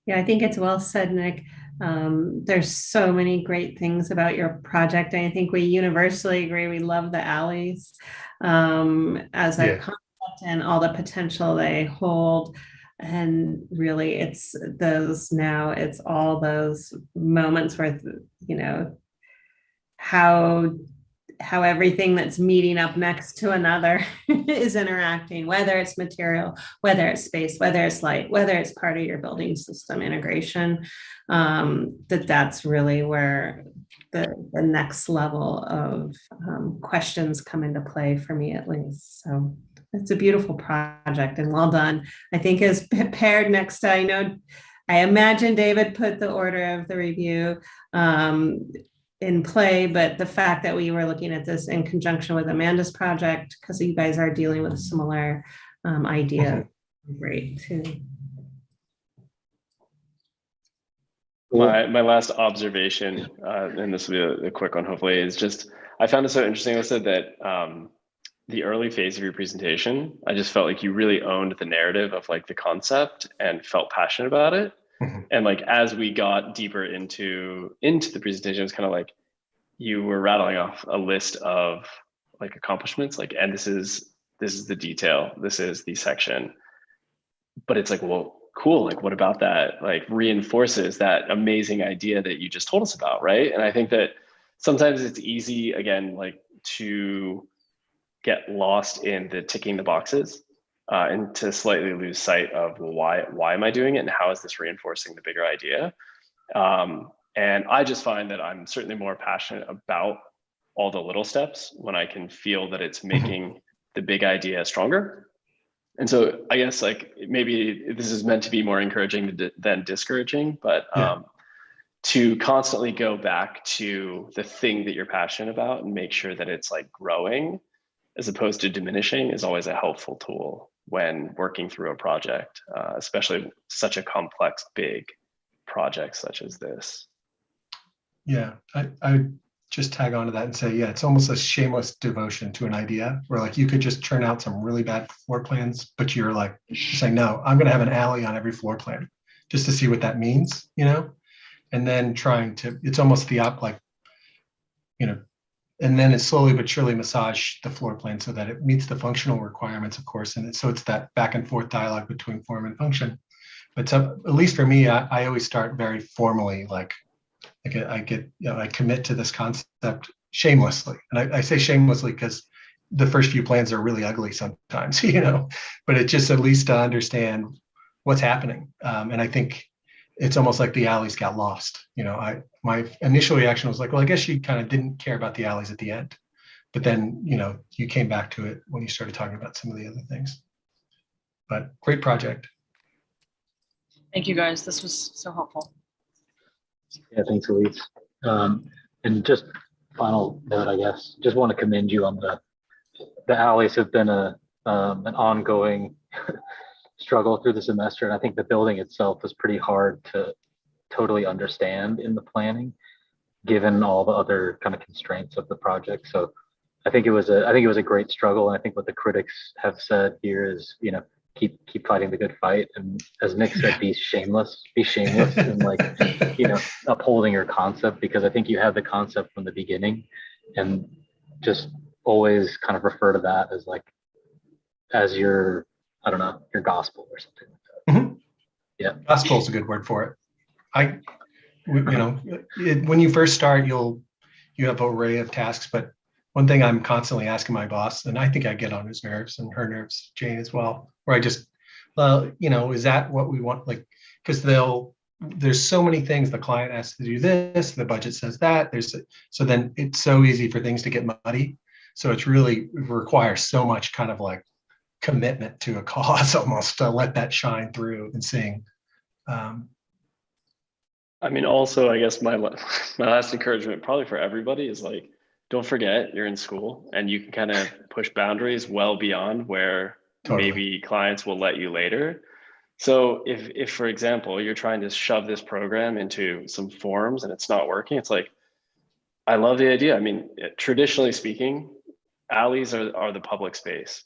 Yeah, I think it's well said, Nick. There's so many great things about your project. And I think we universally agree. We love the alleys as a concept and all the potential they hold. And really, it's all those moments where, you know, how everything that's meeting up next to another is interacting, whether it's material, whether it's space, whether it's light, whether it's part of your building system integration, that's really where the next level of questions come into play for me, at least. So it's a beautiful project and well done. I think as paired next to, I imagine David put the order of the review in play, but the fact that we were looking at this in conjunction with Amanda's project, because you guys are dealing with a similar idea, great too. My last observation, and this will be a quick one, hopefully, is just I found it so interesting, Alyssa, that the early phase of your presentation, I just felt like you really owned the narrative of like the concept and felt passionate about it. And like as we got deeper into the presentation, it was kind of like you were rattling off a list of like accomplishments, like, and this is the detail, this is the section. But it's like, well, cool, like what about that like reinforces that amazing idea that you just told us about, right? And I think that sometimes it's easy, again, like to get lost in the ticking the boxes and to slightly lose sight of, well, why am I doing it and how is this reinforcing the bigger idea? And I just find that I'm certainly more passionate about all the little steps when I can feel that it's making the big idea stronger. And so I guess like maybe this is meant to be more encouraging than discouraging, but to constantly go back to the thing that you're passionate about and make sure that it's like growing as opposed to diminishing is always a helpful tool when working through a project, especially such a complex, big project such as this. Yeah, I just tag onto that and say, yeah, it's almost a shameless devotion to an idea where like you could just churn out some really bad floor plans, but you're like saying, no, I'm going to have an alley on every floor plan just to see what that means, you know? And then trying to, it's almost the like, you know, and then it's slowly but surely massage the floor plan so that it meets the functional requirements, of course. And so it's that back and forth dialogue between form and function. But at least for me, I always start very formally, like I get, you know, I commit to this concept shamelessly. And I say shamelessly because the first few plans are really ugly sometimes, you know, but it just at least to understand what's happening. And I think it's almost like the alleys got lost. You know, my initial reaction was like, well, I guess you kind of didn't care about the alleys at the end, but then, you know, you came back to it when you started talking about some of the other things. But great project. Thank you guys. This was so helpful. Yeah, thanks, Elise. And just final note, I guess, just want to commend you on the alleys have been an ongoing struggle through the semester. And I think the building itself was pretty hard to totally understand in the planning, given all the other kind of constraints of the project. So I think it was a great struggle. And I think what the critics have said here is, you know, keep fighting the good fight. And as Nick said, be shameless and like, you know, upholding your concept, because I think you had the concept from the beginning, and just always kind of refer to that as like, as your, I don't know, your gospel or something like that. Mm-hmm. Yeah. Gospel is a good word for it. You know, when you first start, you have an array of tasks, but one thing I'm constantly asking my boss, and I think I get on his nerves and her nerves, Jane as well, where I just, well, you know, is that what we want? Like, because there's so many things. The client has to do this, the budget says that. So then it's so easy for things to get muddy. So it's really requires so much kind of like commitment to a cause almost to let that shine through and sing. I mean, also, I guess my last encouragement probably for everybody is like, don't forget you're in school and you can kind of push boundaries well beyond where maybe clients will let you later. So if, for example, you're trying to shove this program into some forms and it's not working, it's like, I love the idea. I mean, traditionally speaking, alleys are the public space,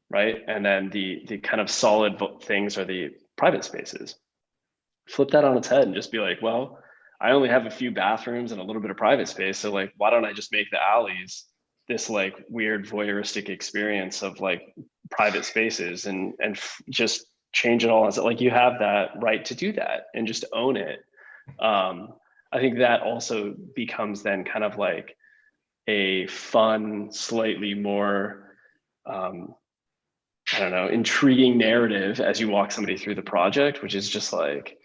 right? And then the kind of solid things are the private spaces. Flip that on its head and just be like, well, I only have a few bathrooms and a little bit of private space. So like, why don't I just make the alleys this like weird voyeuristic experience of like private spaces and just change it all. As like, you have that right to do that and just own it. I think that also becomes then kind of like a fun, slightly more, I don't know, intriguing narrative as you walk somebody through the project, which is just like,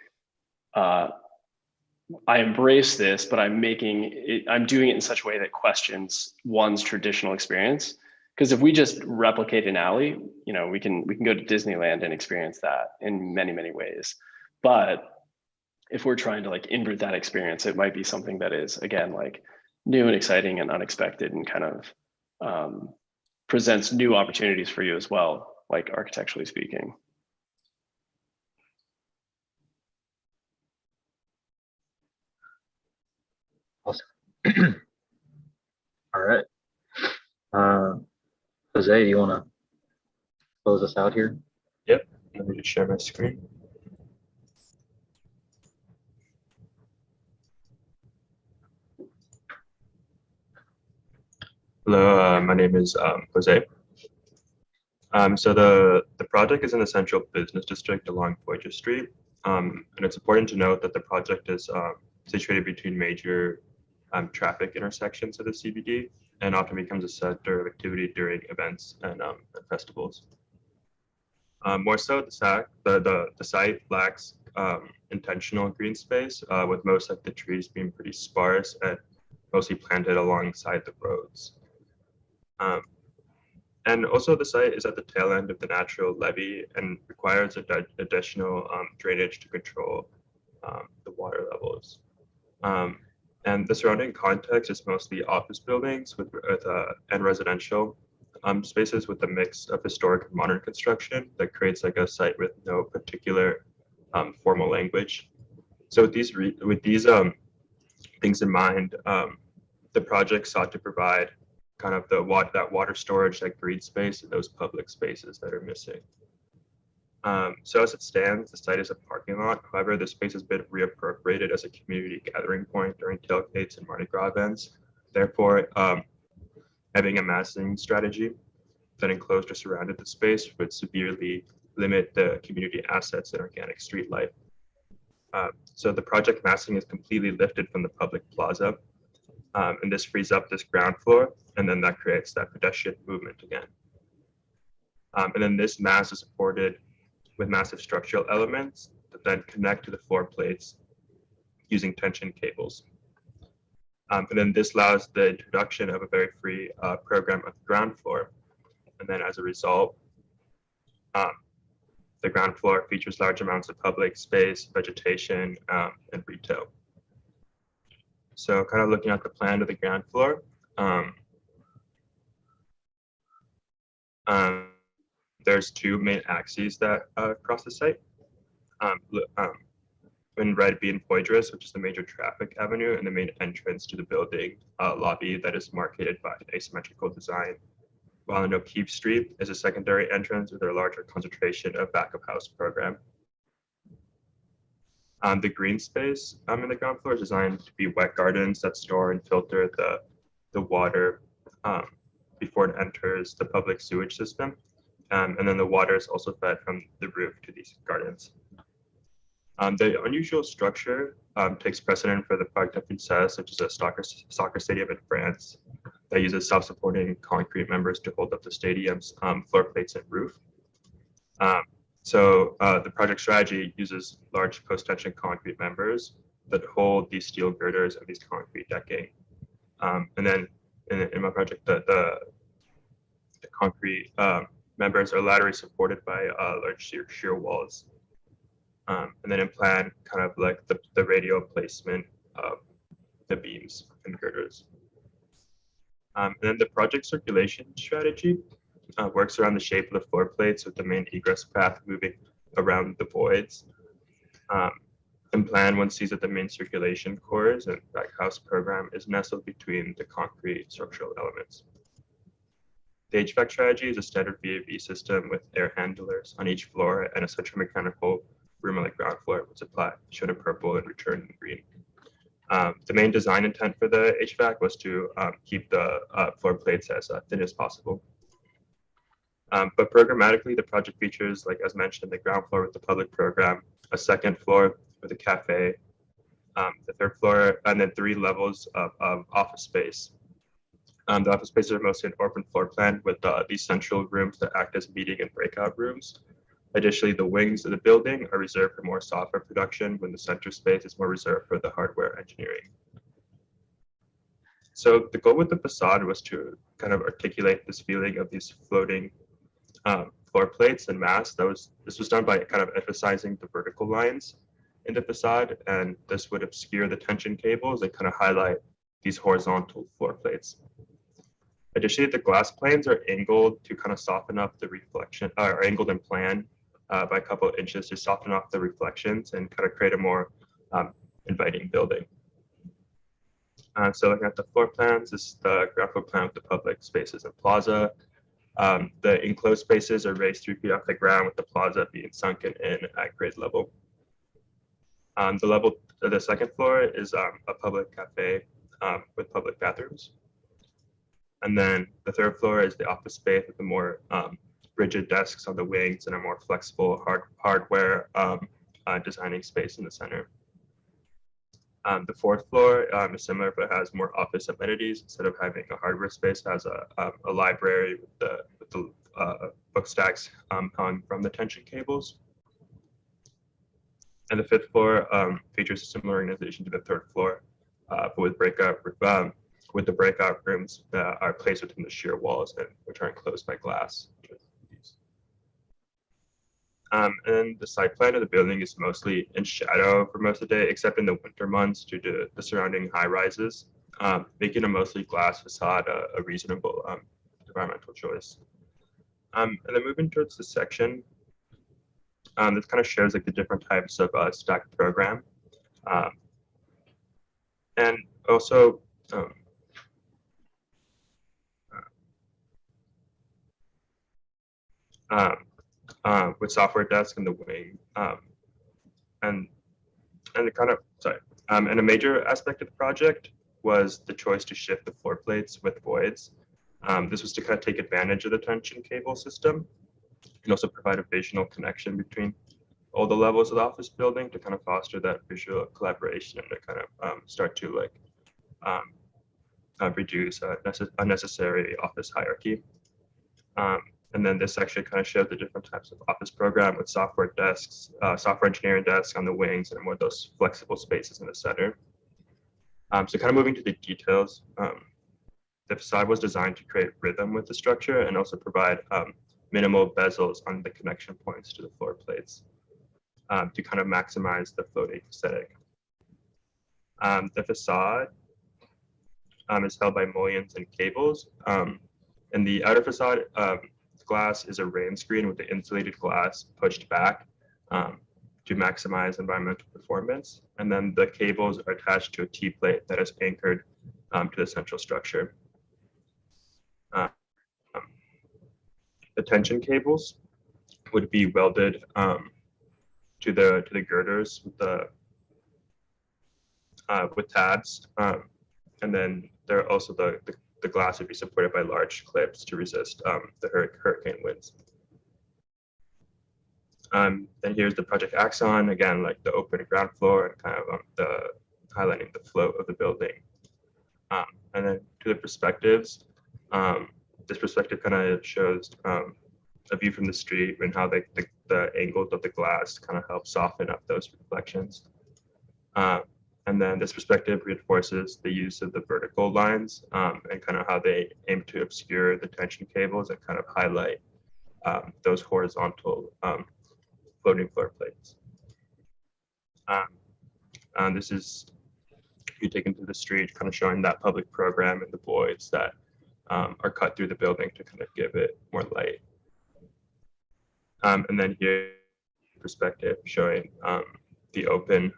I embrace this, but I'm doing it in such a way that questions one's traditional experience. Because if we just replicate an alley, you know, we can go to Disneyland and experience that in many, many ways. But if we're trying to like invert that experience, it might be something that is, again, like new and exciting and unexpected and kind of presents new opportunities for you as well, like architecturally speaking. Awesome. All right. Jose, do you want to close us out here? Yep. Let me just share my screen. Hello, my name is Jose. So the project is in the central business district along Voyager Street. And it's important to note that the project is situated between major traffic intersections of the CBD and often becomes a center of activity during events and festivals. More so, the site lacks intentional green space, with most of the trees being pretty sparse and mostly planted alongside the roads. And also the site is at the tail end of the natural levee and requires additional drainage to control the water levels. And the surrounding context is mostly office buildings and residential spaces with a mix of historic and modern construction that creates like a site with no particular formal language. So with these things in mind, the project sought to provide kind of that water storage, that green space, and those public spaces that are missing. So as it stands, the site is a parking lot. However, the space has been reappropriated as a community gathering point during tailgates and Mardi Gras events. Therefore, having a massing strategy that enclosed or surrounded the space would severely limit the community assets and organic street life. So the project massing is completely lifted from the public plaza, and this frees up this ground floor, and then that creates that pedestrian movement again. And then this mass is supported with massive structural elements that then connect to the floor plates using tension cables. And then this allows the introduction of a very free program of the ground floor. And then as a result, the ground floor features large amounts of public space, vegetation, and retail. So kind of looking at the plan of the ground floor, there's two main axes that cross the site. In red being Poydras, which is the major traffic avenue and the main entrance to the building lobby that is marketed by asymmetrical design. While in O'Keefe Street is a secondary entrance with a larger concentration of back of house program. The green space in the ground floor is designed to be wet gardens that store and filter the water before it enters the public sewage system. And then the water is also fed from the roof to these gardens. The unusual structure takes precedent for the Parc des Princes, which is a soccer stadium in France that uses self-supporting concrete members to hold up the stadium's floor plates and roof. So the project strategy uses large post-tension concrete members that hold these steel girders and these concrete decking. And then in my project, the concrete members are laterally supported by large shear walls. And then in plan, kind of like the radial placement of the beams and girders. And then the project circulation strategy works around the shape of the floor plates with the main egress path moving around the voids. In plan, one sees that the main circulation cores and backhouse program is nestled between the concrete structural elements. The HVAC strategy is a standard VAV system with air handlers on each floor and a central mechanical room on the ground floor with supply shown in purple and returned in green. The main design intent for the HVAC was to keep the floor plates as thin as possible. But programmatically, the project features, like as mentioned, the ground floor with the public program, a second floor with a cafe, the third floor, and then 3 levels of office space. The office spaces are mostly an open floor plan with these central rooms that act as meeting and breakout rooms. Additionally, the wings of the building are reserved for more software production when the center space is more reserved for the hardware engineering. So the goal with the facade was to kind of articulate this feeling of these floating floor plates and mass. This was done by kind of emphasizing the vertical lines in the facade, and this would obscure the tension cables and kind of highlight these horizontal floor plates. Additionally, the glass planes are angled to kind of soften up the reflection, or angled in plan by a couple of inches to soften off the reflections and kind of create a more inviting building. So looking at the floor plans, this is the ground floor plan with the public spaces and plaza. The enclosed spaces are raised 3 feet off the ground, with the plaza being sunken in at grade level. The second floor is a public cafe with public bathrooms. And then the third floor is the office space with the more rigid desks on the wings and a more flexible hardware designing space in the center. The fourth floor is similar, but has more office amenities. Instead of having a hardware space, it has a library with the book stacks hung from the tension cables. And the fifth floor features a similar organization to the third floor, but with the breakout rooms that are placed within the shear walls and which are enclosed by glass. And the site plan of the building is mostly in shadow for most of the day, except in the winter months due to the surrounding high rises, making a mostly glass facade a reasonable environmental choice. And then moving towards the section, this kind of shows like the different types of stacked program. And also, with software desk in the wing, and a major aspect of the project was the choice to shift the floor plates with voids. This was to kind of take advantage of the tension cable system and also provide a visual connection between all the levels of the office building to kind of foster that visual collaboration and to kind of start to like reduce unnecessary office hierarchy. And then this actually kind of shows the different types of office program with software desks, software engineering desks on the wings, and more of those flexible spaces in the center. So kind of moving to the details, the facade was designed to create rhythm with the structure and also provide minimal bezels on the connection points to the floor plates to kind of maximize the floating aesthetic. The facade is held by mullions and cables. And the outer facade glass is a rain screen with the insulated glass pushed back to maximize environmental performance. And then the cables are attached to a T-plate that is anchored to the central structure. The tension cables would be welded to the girders with tabs, and then there are also the glass would be supported by large clips to resist the hurricane winds. And here's the project axon, again, like the open ground floor and kind of highlighting the float of the building. And then to the perspectives, this perspective kind of shows a view from the street and how the angles of the glass kind of help soften up those reflections. And then this perspective reinforces the use of the vertical lines and kind of how they aim to obscure the tension cables and kind of highlight those horizontal floating floor plates. This is you taken to the street, kind of showing that public program and the voids that are cut through the building to kind of give it more light. And then here, perspective showing the open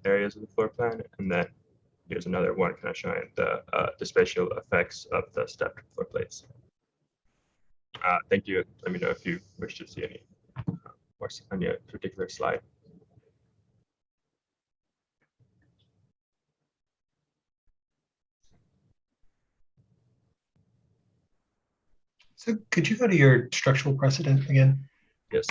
areas of the floor plan, and then here's another one kind of showing the spatial effects of the stepped floor plates. Thank you. Let me know if you wish to see any more on a particular slide. So could you go to your structural precedent again? Yes.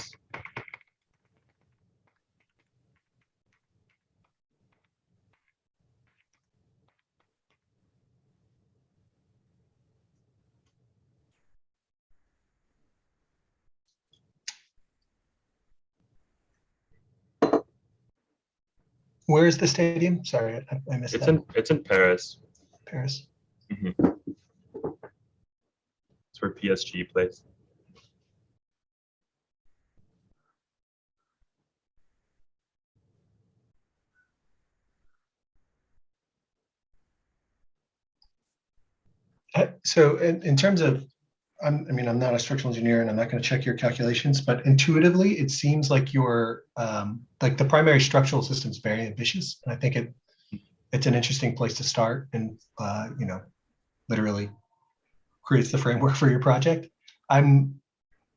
Where is the stadium? Sorry, I missed that. It's in Paris. Paris. Mm-hmm. It's where PSG plays. So in terms of, I mean, I'm not a structural engineer and I'm not going to check your calculations, but intuitively, it seems like your, like the primary structural system is very ambitious. And I think it's an interesting place to start, and literally creates the framework for your project. I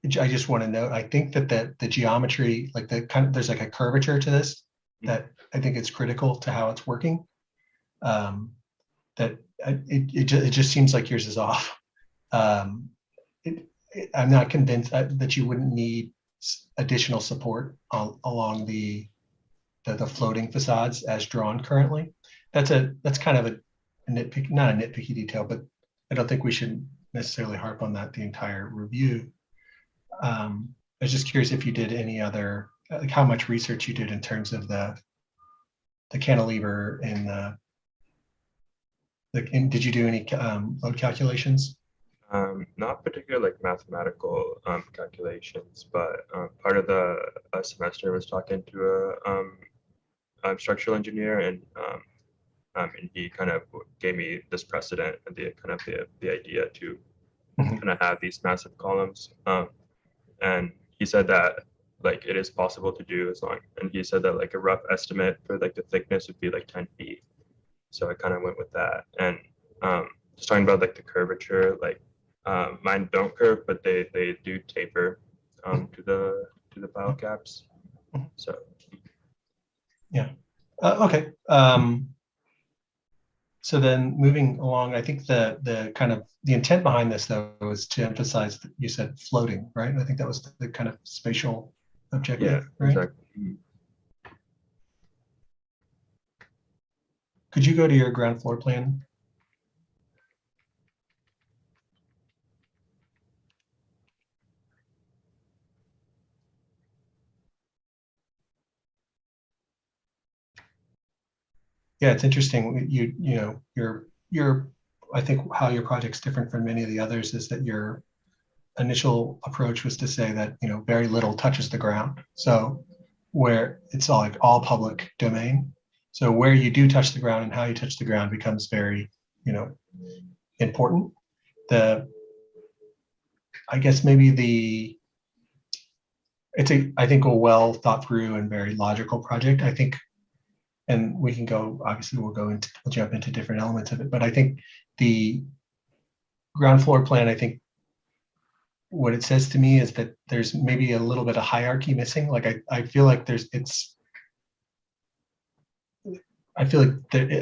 just want to note, I think that the geometry, like there's like a curvature to this that I think it's critical to how it's working. That it just seems like yours is off. I'm not convinced that you wouldn't need additional support along the floating facades as drawn currently. That's kind of a nitpick, not a nitpicky detail, but I don't think we should necessarily harp on that the entire review. I was just curious if you did any other, like how much research you did in terms of the cantilever and did you do any load calculations? Not particular like mathematical calculations, but part of the semester was talking to a structural engineer, and he kind of gave me this precedent and the idea to kind of have these massive columns. And he said that like it is possible to do and he said that like a rough estimate for like the thickness would be like 10 feet. So I kind of went with that. And just talking about like the curvature, like mine don't curve, but they do taper to the pile caps. So yeah. Okay. So then moving along, I think the kind of the intent behind this though was to emphasize that you said floating, right? I think that was the kind of spatial objective, yeah, right? exactly. Could you go to your ground floor plan? Yeah, it's interesting. Your I think how your project's different from many of the others is that your initial approach was to say that very little touches the ground. So where it's all public domain. So where you do touch the ground and how you touch the ground becomes very important. I guess maybe it's I think a well thought through and very logical project. I think, and we can go, obviously we'll jump into different elements of it, but I think the ground floor plan, I think what it says to me is that there's maybe a little bit of hierarchy missing. Like I feel like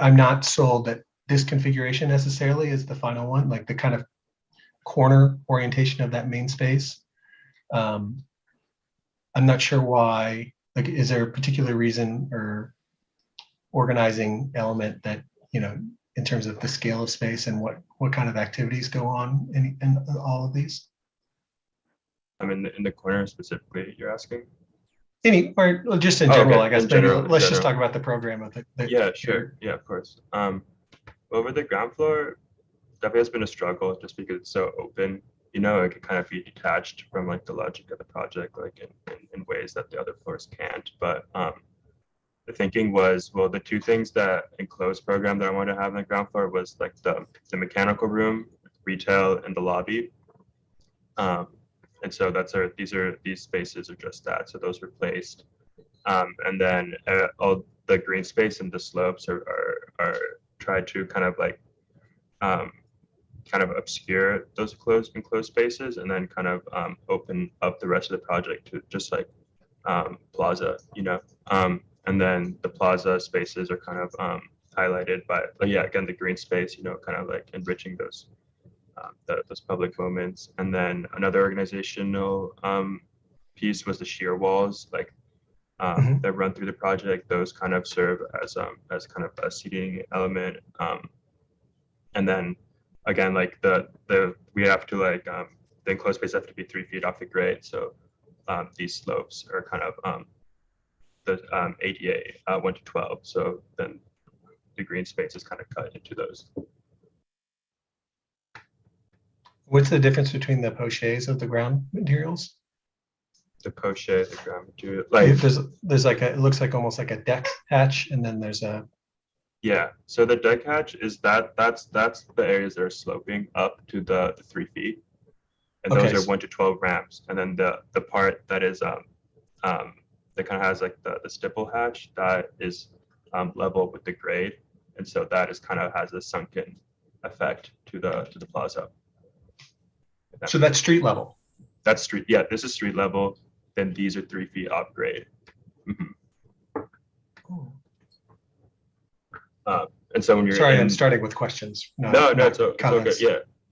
I'm not sold that this configuration necessarily is the final one, like the kind of corner orientation of that main space. I'm not sure why, like, is there a particular reason or organizing element that, in terms of the scale of space and what kind of activities go on in all of these? In the corner specifically, you're asking? Or just in general, okay. I guess. In Maybe general, let's just talk about the program of the yeah, sure. Yeah, of course. Over the ground floor, definitely has been a struggle just because it's so open. It can kind of be detached from like the logic of the project, like in ways that the other floors can't. But the thinking was, well, the two things that enclosed program that I wanted to have on the ground floor was like the mechanical room, retail, and the lobby. And so these spaces are just that. So those were placed. And then all the green space and the slopes are tried to kind of like kind of obscure those enclosed spaces, and then kind of open up the rest of the project to just like plaza, and then the plaza spaces are kind of highlighted by, again, the green space, kind of like enriching those public moments. And then another organizational piece was the shear walls, like that run through the project. Those kind of serve as kind of a seating element. And then again, like we have to like the enclosed space have to be 3 feet off the grade. So these slopes are kind of the ADA 1 to 12. So then the green space is kind of cut into those. What's the difference between the pochets of the ground materials? The pochette, the ground material, like there's like it looks like almost like a deck hatch, and then there's a. Yeah, so the deck hatch is that's the areas that are sloping up to the 3 feet, and those are 1 to 12 ramps. And then the part that is that kind of has like the stipple hatch that is level with the grade. And so that is kind of has a sunken effect to the plaza. So that's street level. That's street. Yeah, this is street level. Then these are 3 feet upgrade. And so when you're Sorry, I'm starting with questions. No, it's okay. Comments.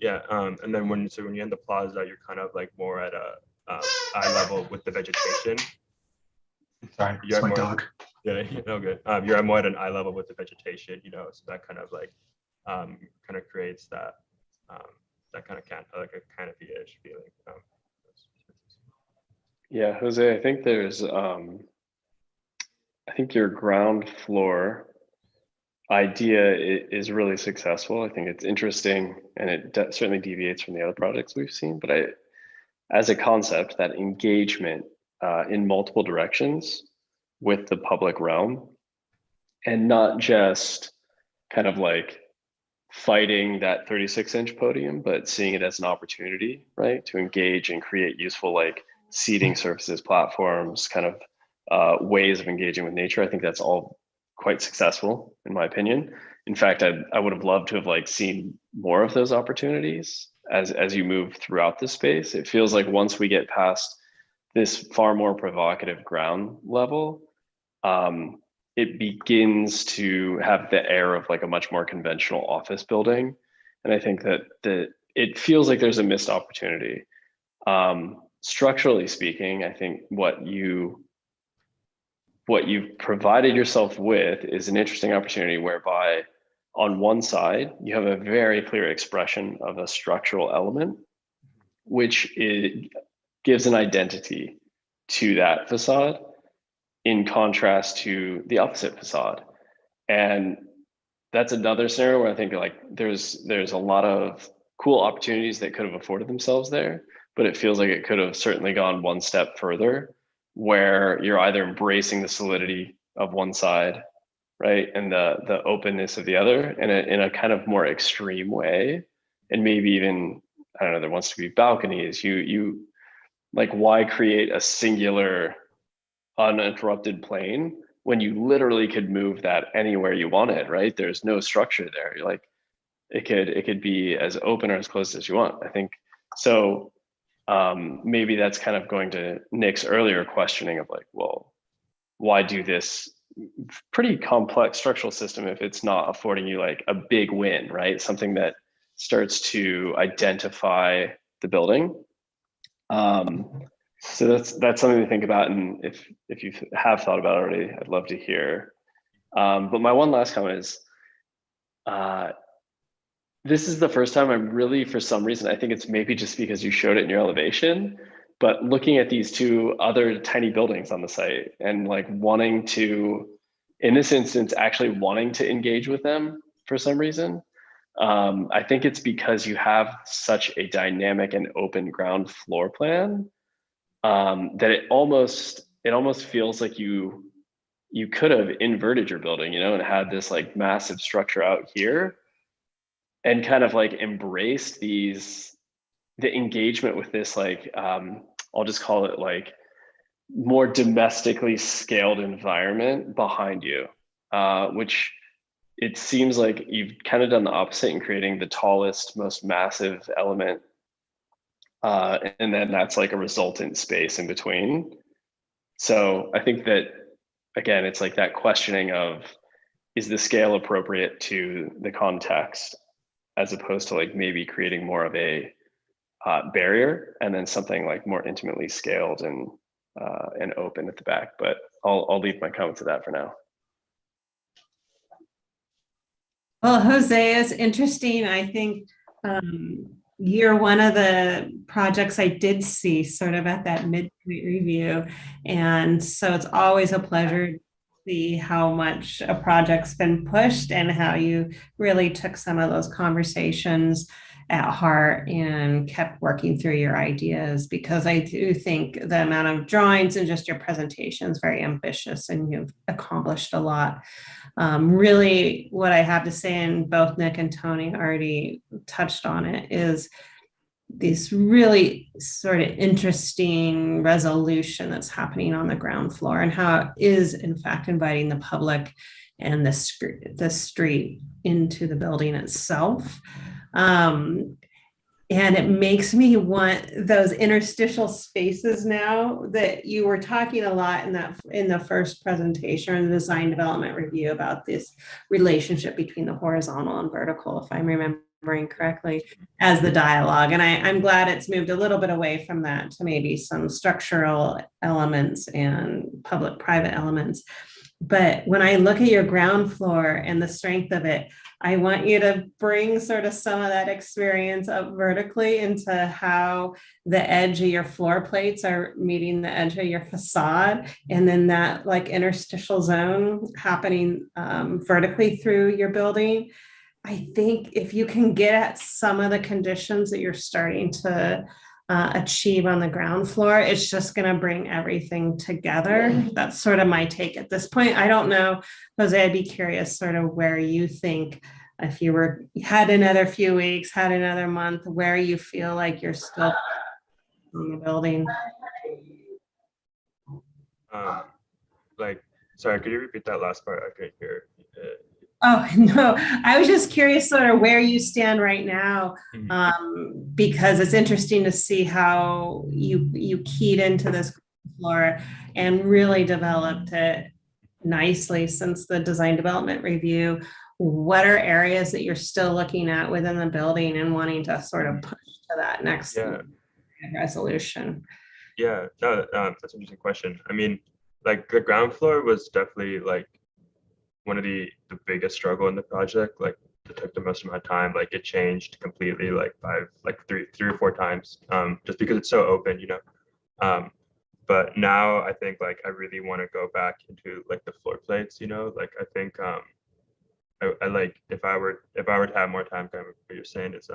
Yeah. And then when you're in the plaza, you're kind of like more at a eye level with the vegetation. Sorry, You're it's my more, dog. Yeah, no good. You're more at an eye level with the vegetation, so that kind of like kind of creates that that kind of like a canopy-ish feeling. Yeah, Jose, I think there's I think your ground floor idea is really successful. I think it's interesting, and it certainly deviates from the other projects we've seen. But as a concept, that engagement in multiple directions with the public realm, and not just kind of like fighting that 36-inch podium, but seeing it as an opportunity, right, to engage and create useful like seating surfaces, platforms, kind of ways of engaging with nature. I think that's all quite successful, in my opinion. In fact, I would have loved to have like seen more of those opportunities as you move throughout the space. It feels like once we get past this far more provocative ground level, it begins to have the air of like a much more conventional office building. And I think that it feels like there's a missed opportunity. Structurally speaking, I think what you've provided yourself with is an interesting opportunity whereby on one side, you have a very clear expression of a structural element, which gives an identity to that facade in contrast to the opposite facade. And that's another scenario where I think like there's a lot of cool opportunities that could have afforded themselves there, but it feels like it could have certainly gone one step further, where you're either embracing the solidity of one side, right, and the openness of the other in a kind of more extreme way. And maybe even, I don't know, there wants to be balconies. You like, why create a singular uninterrupted plane when you literally could move that anywhere you wanted, right? There's no structure there. You're like, it could be as open or as closed as you want. I think so. Maybe that's kind of going to Nick's earlier questioning of like, well, why do this pretty complex structural system if it's not affording you like a big win, right? Something that starts to identify the building. So that's something to think about, and if you have thought about it already, I'd love to hear. But my one last comment is, this is the first time I'm really, for some reason, I think it's maybe just because you showed it in your elevation, but looking at these two other tiny buildings on the site and like wanting to, in this instance, actually wanting to engage with them for some reason. I think it's because you have such a dynamic and open ground floor plan that it almost feels like you could have inverted your building, and had this like massive structure out here and kind of like embraced the engagement with this like, I'll just call it like more domestically scaled environment behind you, which it seems like you've kind of done the opposite in creating the tallest, most massive element. And then that's like a resultant space in between. So I think that, again, it's like that questioning of, is the scale appropriate to the context, as opposed to like maybe creating more of a barrier and then something like more intimately scaled and open at the back. But I'll leave my comment to that for now. Well, Jose, it's interesting. I think you're one of the projects I did see sort of at that midpoint review. And so it's always a pleasure to see how much a project's been pushed and how you really took some of those conversations at heart and kept working through your ideas, because I do think the amount of drawings and just your presentation is very ambitious and you've accomplished a lot. Really, what I have to say, and both Nick and Tony already touched on it, is this really sort of interesting resolution that's happening on the ground floor, and how it is in fact inviting the public and the street into the building itself. And it makes me want those interstitial spaces now that you were talking a lot in the first presentation in the design development review about this relationship between the horizontal and vertical, if I'm remembering correctly, as the dialogue. And I'm glad it's moved a little bit away from that to maybe some structural elements and public-private elements. But when I look at your ground floor and the strength of it, I want you to bring sort of some of that experience up vertically into how the edge of your floor plates are meeting the edge of your facade. And then that like interstitial zone happening vertically through your building. I think if you can get at some of the conditions that you're starting to achieve on the ground floor, it's just going to bring everything together. That's sort of my take at this point. I don't know, Jose, I'd be curious sort of where you think, if you had another few weeks, had another month, where you feel like you're still on the building. Sorry, could you repeat that last part? I couldn't hear. Oh, no, I was just curious sort of where you stand right now, because it's interesting to see how you keyed into this floor and really developed it nicely since the design development review. What are areas that you're still looking at within the building and wanting to sort of push to that next resolution? Yeah, no, that's an interesting question. I mean, like the ground floor was definitely like one of the biggest struggle in the project. Like it took the most amount of time. Like it changed completely, like three or four times, just because it's so open, you know. But now I think like I really want to go back into like the floor plates, you know. Like I think I like if I were to have more time, kind of what you're saying is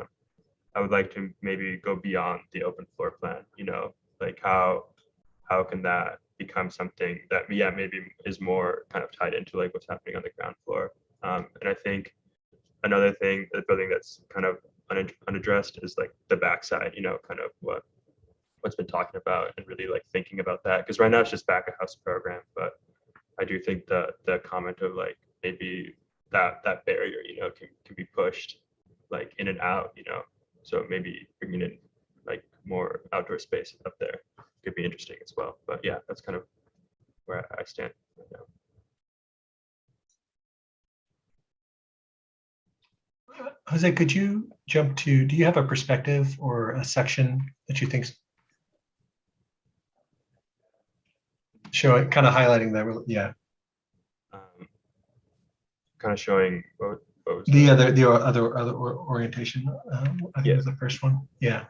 I would like to maybe go beyond the open floor plan, you know, like how can that become something that maybe is more kind of tied into like what's happening on the ground floor. And I think another thing, the building that's kind of unaddressed is like the backside, you know, kind of what's been talking about, and really like thinking about that, because right now it's just back of house program, but I do think the comment of like maybe that barrier, you know, can be pushed like in and out, you know, so maybe bringing in like more outdoor space up there could be interesting as well. But yeah, that's kind of where I stand right now. Jose, could you jump to, do you have a perspective or a section that you think showing, kind of highlighting that? Yeah. Kind of showing what was the other orientation. I think it was the first one. Yeah.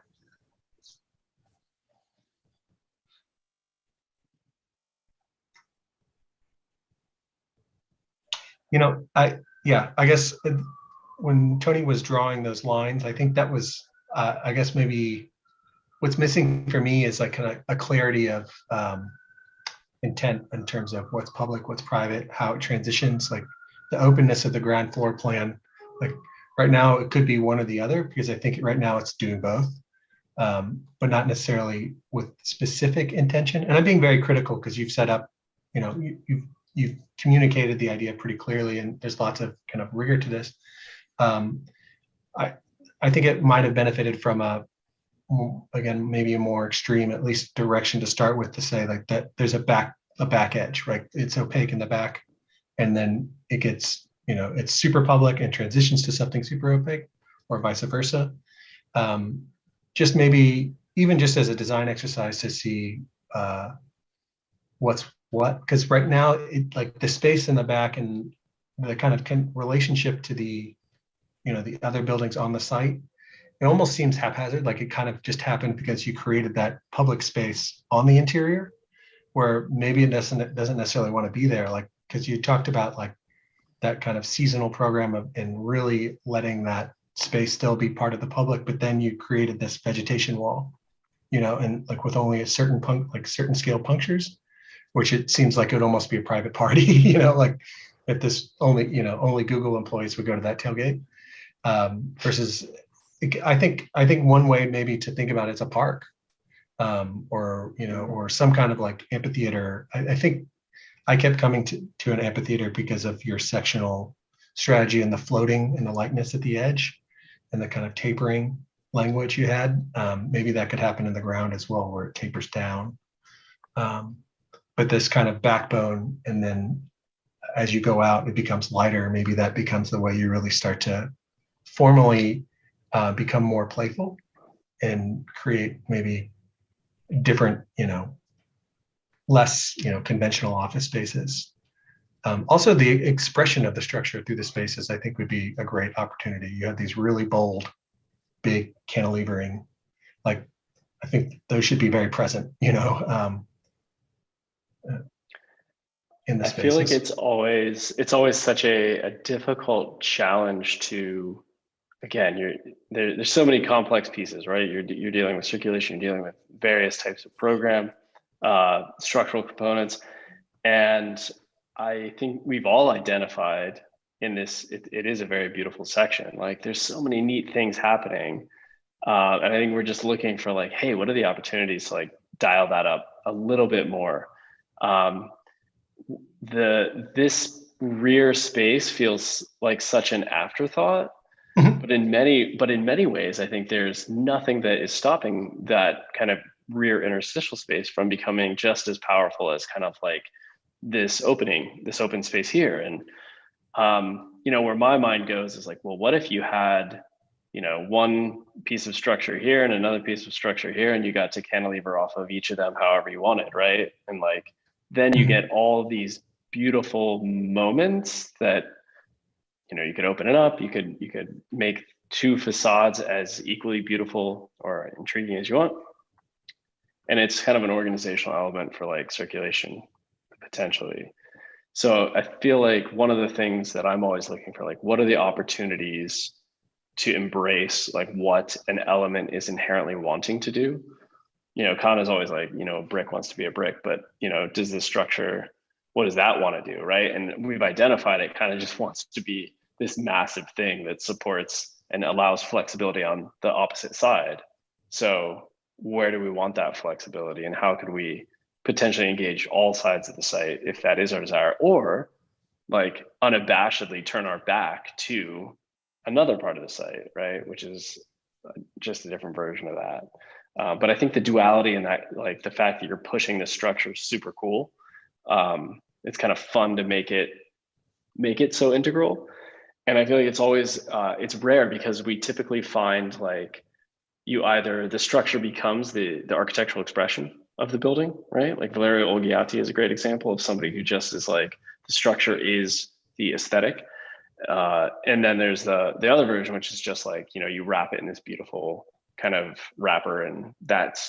You know, I guess when Tony was drawing those lines, I think that was, I guess maybe what's missing for me is like kind of a clarity of intent in terms of what's public, what's private, how it transitions, like the openness of the ground floor plan. Like right now, it could be one or the other, because I think right now it's doing both, but not necessarily with specific intention. And I'm being very critical because you've set up, you know, you've communicated the idea pretty clearly, and there's lots of kind of rigor to this. I think it might have benefited from again, maybe a more extreme, at least direction to start with, to say like that there's a back edge, right? It's opaque in the back, and then it gets, you know, it's super public and transitions to something super opaque, or vice versa. Just maybe even just as a design exercise to see what's what, because right now it, like the space in the back and the kind of relationship to the, you know, the other buildings on the site, it almost seems haphazard, like it kind of just happened because you created that public space on the interior, where maybe it doesn't necessarily want to be there, like because you talked about like that kind of seasonal program of, and really letting that space still be part of the public, but then you created this vegetation wall, you know, and like with only a certain certain scale punctures, which it seems like it would almost be a private party, you know, like if this only, you know, only Google employees would go to that tailgate, versus I think one way maybe to think about it's a park, or or some kind of like amphitheater. I think I kept coming to an amphitheater because of your sectional strategy and the floating and the lightness at the edge and the kind of tapering language you had. Maybe that could happen in the ground as well, where it tapers down. But this kind of backbone, and then as you go out, it becomes lighter. Maybe that becomes the way you really start to formally become more playful and create maybe different, less, conventional office spaces. Also, the expression of the structure through the spaces, I think, would be a great opportunity. You have these really bold, big cantilevering, like I think those should be very present, in the I spaces. feel like it's always such a difficult challenge to, again, there's so many complex pieces, right? You're dealing with circulation, you're dealing with various types of program, structural components, and I think we've all identified in this. It is a very beautiful section. Like there's so many neat things happening, and I think we're just looking for like, hey, what are the opportunities to like dial that up a little bit more? This rear space feels like such an afterthought, but in many ways, I think there's nothing that is stopping that kind of rear interstitial space from becoming just as powerful as kind of like this open space here. And where my mind goes is like, well, what if you had one piece of structure here and another piece of structure here, and you got to cantilever off of each of them however you wanted, right? And like then you get all these beautiful moments that you could open it up, you could make two facades as equally beautiful or intriguing as you want. And it's kind of an organizational element for like circulation potentially. So I feel like one of the things that I'm always looking for, like, what are the opportunities to embrace like what an element is inherently wanting to do? Khan is always like, a brick wants to be a brick, but does this structure, what does that want to do, right? And we've identified it kind of just wants to be this massive thing that supports and allows flexibility on the opposite side. So where do we want that flexibility, and how could we potentially engage all sides of the site if that is our desire, or like unabashedly turn our back to another part of the site, right? Which is just a different version of that. But I think the duality and that, like the fact that you're pushing this structure is super cool. It's kind of fun to make it so integral. And I feel like it's always, it's rare because we typically find like the structure becomes the architectural expression of the building, right? Like Valerio Olgiati is a great example of somebody who just is like, the structure is the aesthetic. And then there's the other version, which is just like, you wrap it in this beautiful kind of wrapper, and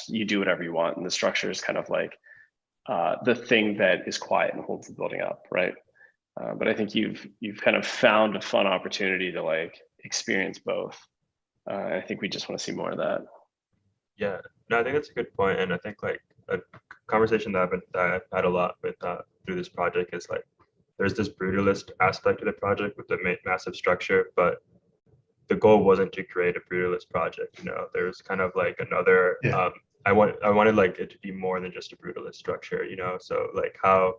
you do whatever you want. And the structure is kind of like the thing that is quiet and holds the building up, right? But I think you've kind of found a fun opportunity to like experience both. I think we just want to see more of that. Yeah, no, I think that's a good point, and I think like a conversation that I've had a lot with through this project is like there's this brutalist aspect of the project with the massive structure, but the goal wasn't to create a brutalist project. There's kind of like another. I wanted like it to be more than just a brutalist structure. So like how,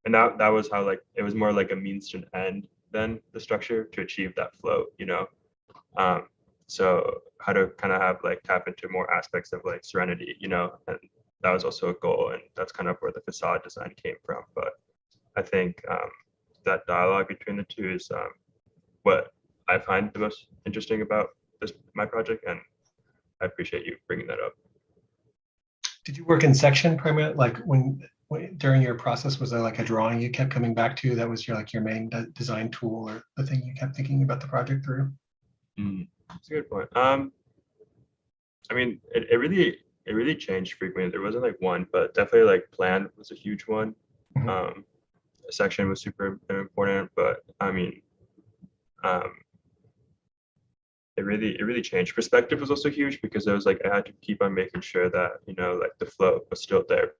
and that was how like it was more like a means to an end than the structure to achieve that flow. So how to kind of have like tap into more aspects of like serenity, and that was also a goal, and that's kind of where the facade design came from. But I think that dialogue between the two is what I find the most interesting about my project, and I appreciate you bringing that up. Did you work in section primarily? Like when during your process, was there like a drawing you kept coming back to that was your main design tool, or the thing you kept thinking about the project through? That's a good point. I mean, it really changed frequently. There wasn't like one, but definitely like plan was a huge one. Section was super important, but I mean, it really changed. Perspective was also huge because I was like, I had to keep on making sure that like the flow was still there.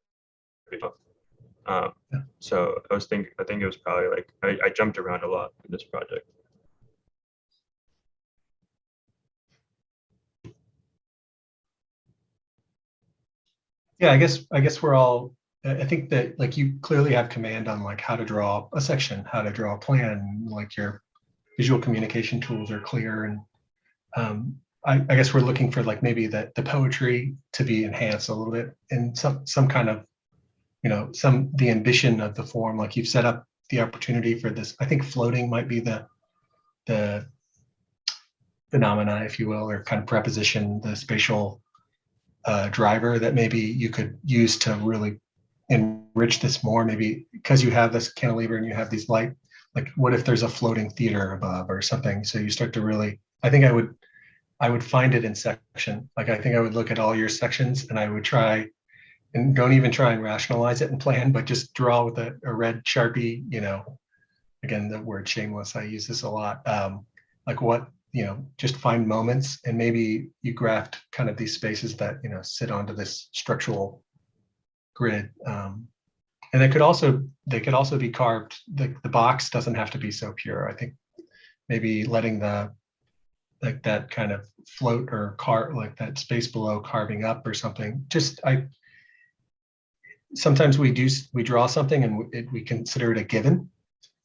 So I think it was probably like I jumped around a lot in this project. Yeah, I guess we're all, I think that like you clearly have command on like how to draw a section, how to draw a plan, like your visual communication tools are clear. And I guess we're looking for like maybe the poetry to be enhanced a little bit and some kind of, the ambition of the form, like you've set up the opportunity for this. I think floating might be the phenomena, if you will, or kind of preposition, the spatial driver that maybe you could use to really enrich this more. Maybe because you have this cantilever and you have these light, like what if there's a floating theater above or something? So you start to really, I think I would find it in section. Like I think I would look at all your sections and I would try, and don't even try and rationalize it and plan, but just draw with a red Sharpie, again, the word shameless, I use this a lot. Like what, just find moments and maybe you graft kind of these spaces that, sit onto this structural grid. And they could also be carved. The box doesn't have to be so pure. I think maybe letting like that kind of float or like that space below carving up or something. Sometimes we draw something and we consider it a given,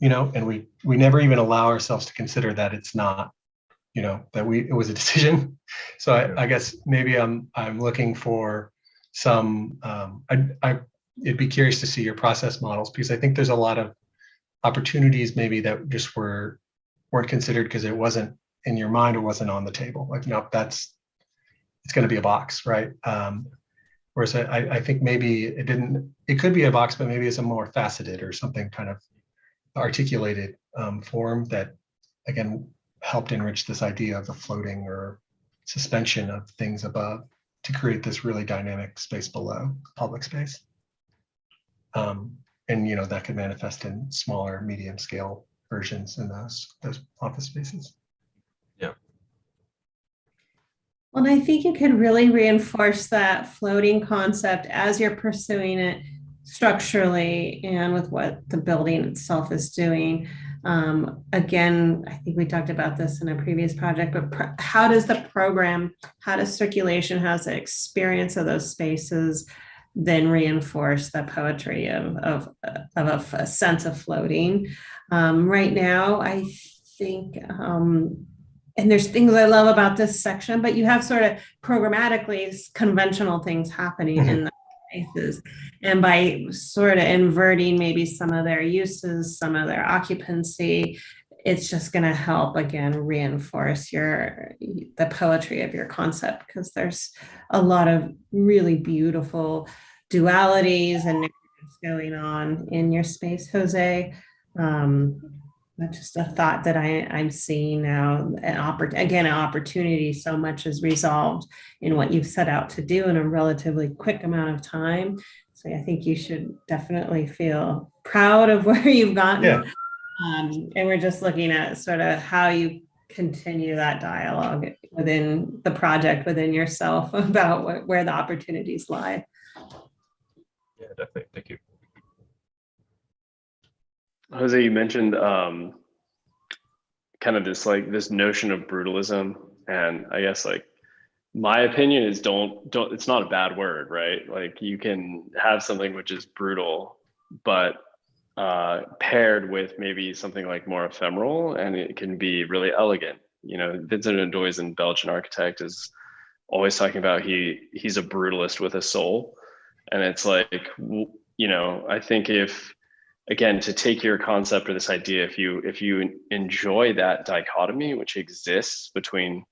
and we never even allow ourselves to consider that it's not, that it was a decision. So I guess maybe I'm looking for some, I'd be curious to see your process models, because I think there's a lot of opportunities maybe that just weren't considered because it wasn't in your mind, it wasn't on the table. Like, no, it's going to be a box, right? Whereas I think maybe it could be a box, but maybe it's a more faceted or something kind of articulated form that, again, helped enrich this idea of the floating or suspension of things above to create this really dynamic space below, public space. And that could manifest in smaller, medium scale versions in those office spaces. Yeah. Well, I think you could really reinforce that floating concept as you're pursuing it structurally and with what the building itself is doing. Again, I think we talked about this in a previous project, but how does the program, how does circulation, how's the experience of those spaces then reinforce the poetry of a sense of floating? Right now, I think, and there's things I love about this section, but you have sort of programmatically conventional things happening in the spaces. And by sort of inverting maybe some of their uses, some of their occupancy, it's just going to help, again, reinforce the poetry of your concept, because there's a lot of really beautiful dualities and narratives going on in your space, Jose. That's just a thought that I'm seeing now. An opportunity so much is resolved in what you've set out to do in a relatively quick amount of time. So I think you should definitely feel proud of where you've gotten. Yeah. And we're just looking at sort of how you continue that dialogue within the project, within yourself, about where the opportunities lie. Yeah, definitely. Thank you. Jose, you mentioned kind of this notion of brutalism, and I guess like my opinion is don't it's not a bad word, right? Like you can have something which is brutal, but paired with maybe something like more ephemeral, and it can be really elegant. Vincent van Duysen, Belgian architect, is always talking about he's a brutalist with a soul, and it's like, I think again, to take your concept or this idea, if you enjoy that dichotomy which exists between,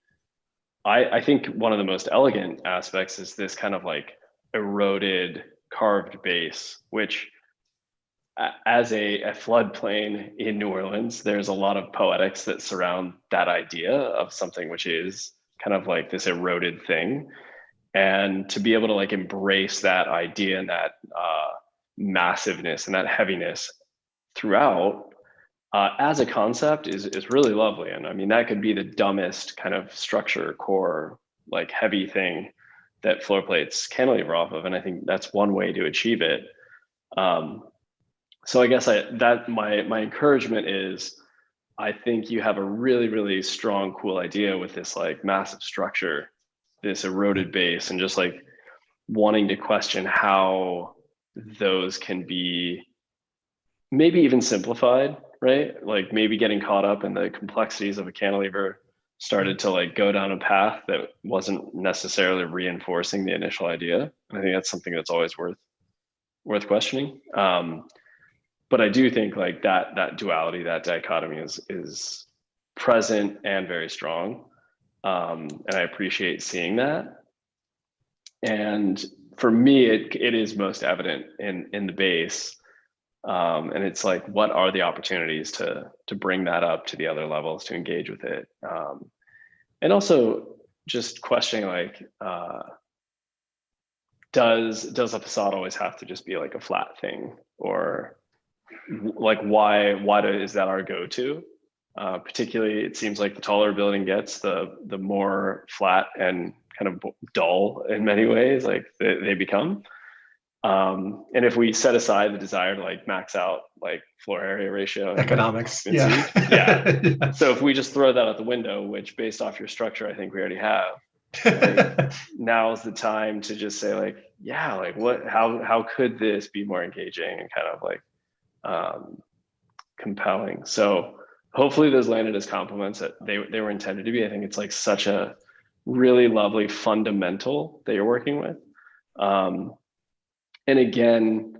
I think one of the most elegant aspects is this kind of like eroded carved base, which as a floodplain in New Orleans, there's a lot of poetics that surround that idea of something which is kind of like this eroded thing. And to be able to like embrace that idea and that massiveness and that heaviness throughout as a concept is really lovely. And I mean, that could be the dumbest kind of structure, core, like heavy thing that floor plates cantilever off of. And I think that's one way to achieve it. So I guess my encouragement is, I think you have a really, really strong, cool idea with this like massive structure, this eroded base, and just like wanting to question how those can be maybe even simplified, right? Like maybe getting caught up in the complexities of a cantilever started to like go down a path that wasn't necessarily reinforcing the initial idea. And I think that's something that's always worth questioning. But I do think like that duality, that dichotomy is present and very strong. And I appreciate seeing that. And for me, it is most evident in the base. And it's like, what are the opportunities to bring that up to the other levels, to engage with it? And also just questioning like, does a facade always have to just be like a flat thing? Or like, why is that our go-to? Particularly, it seems like the taller a building gets, the more flat and kind of dull in many ways, like they become. And if we set aside the desire to like max out like floor area ratio, Economics, yeah. yeah. So if we just throw that out the window, which based off your structure, I think we already have. Like, now's the time to just say like, yeah, like how could this be more engaging and kind of like compelling? So hopefully those landed as compliments that they were intended to be. I think it's like such a really lovely fundamental that you're working with. And again,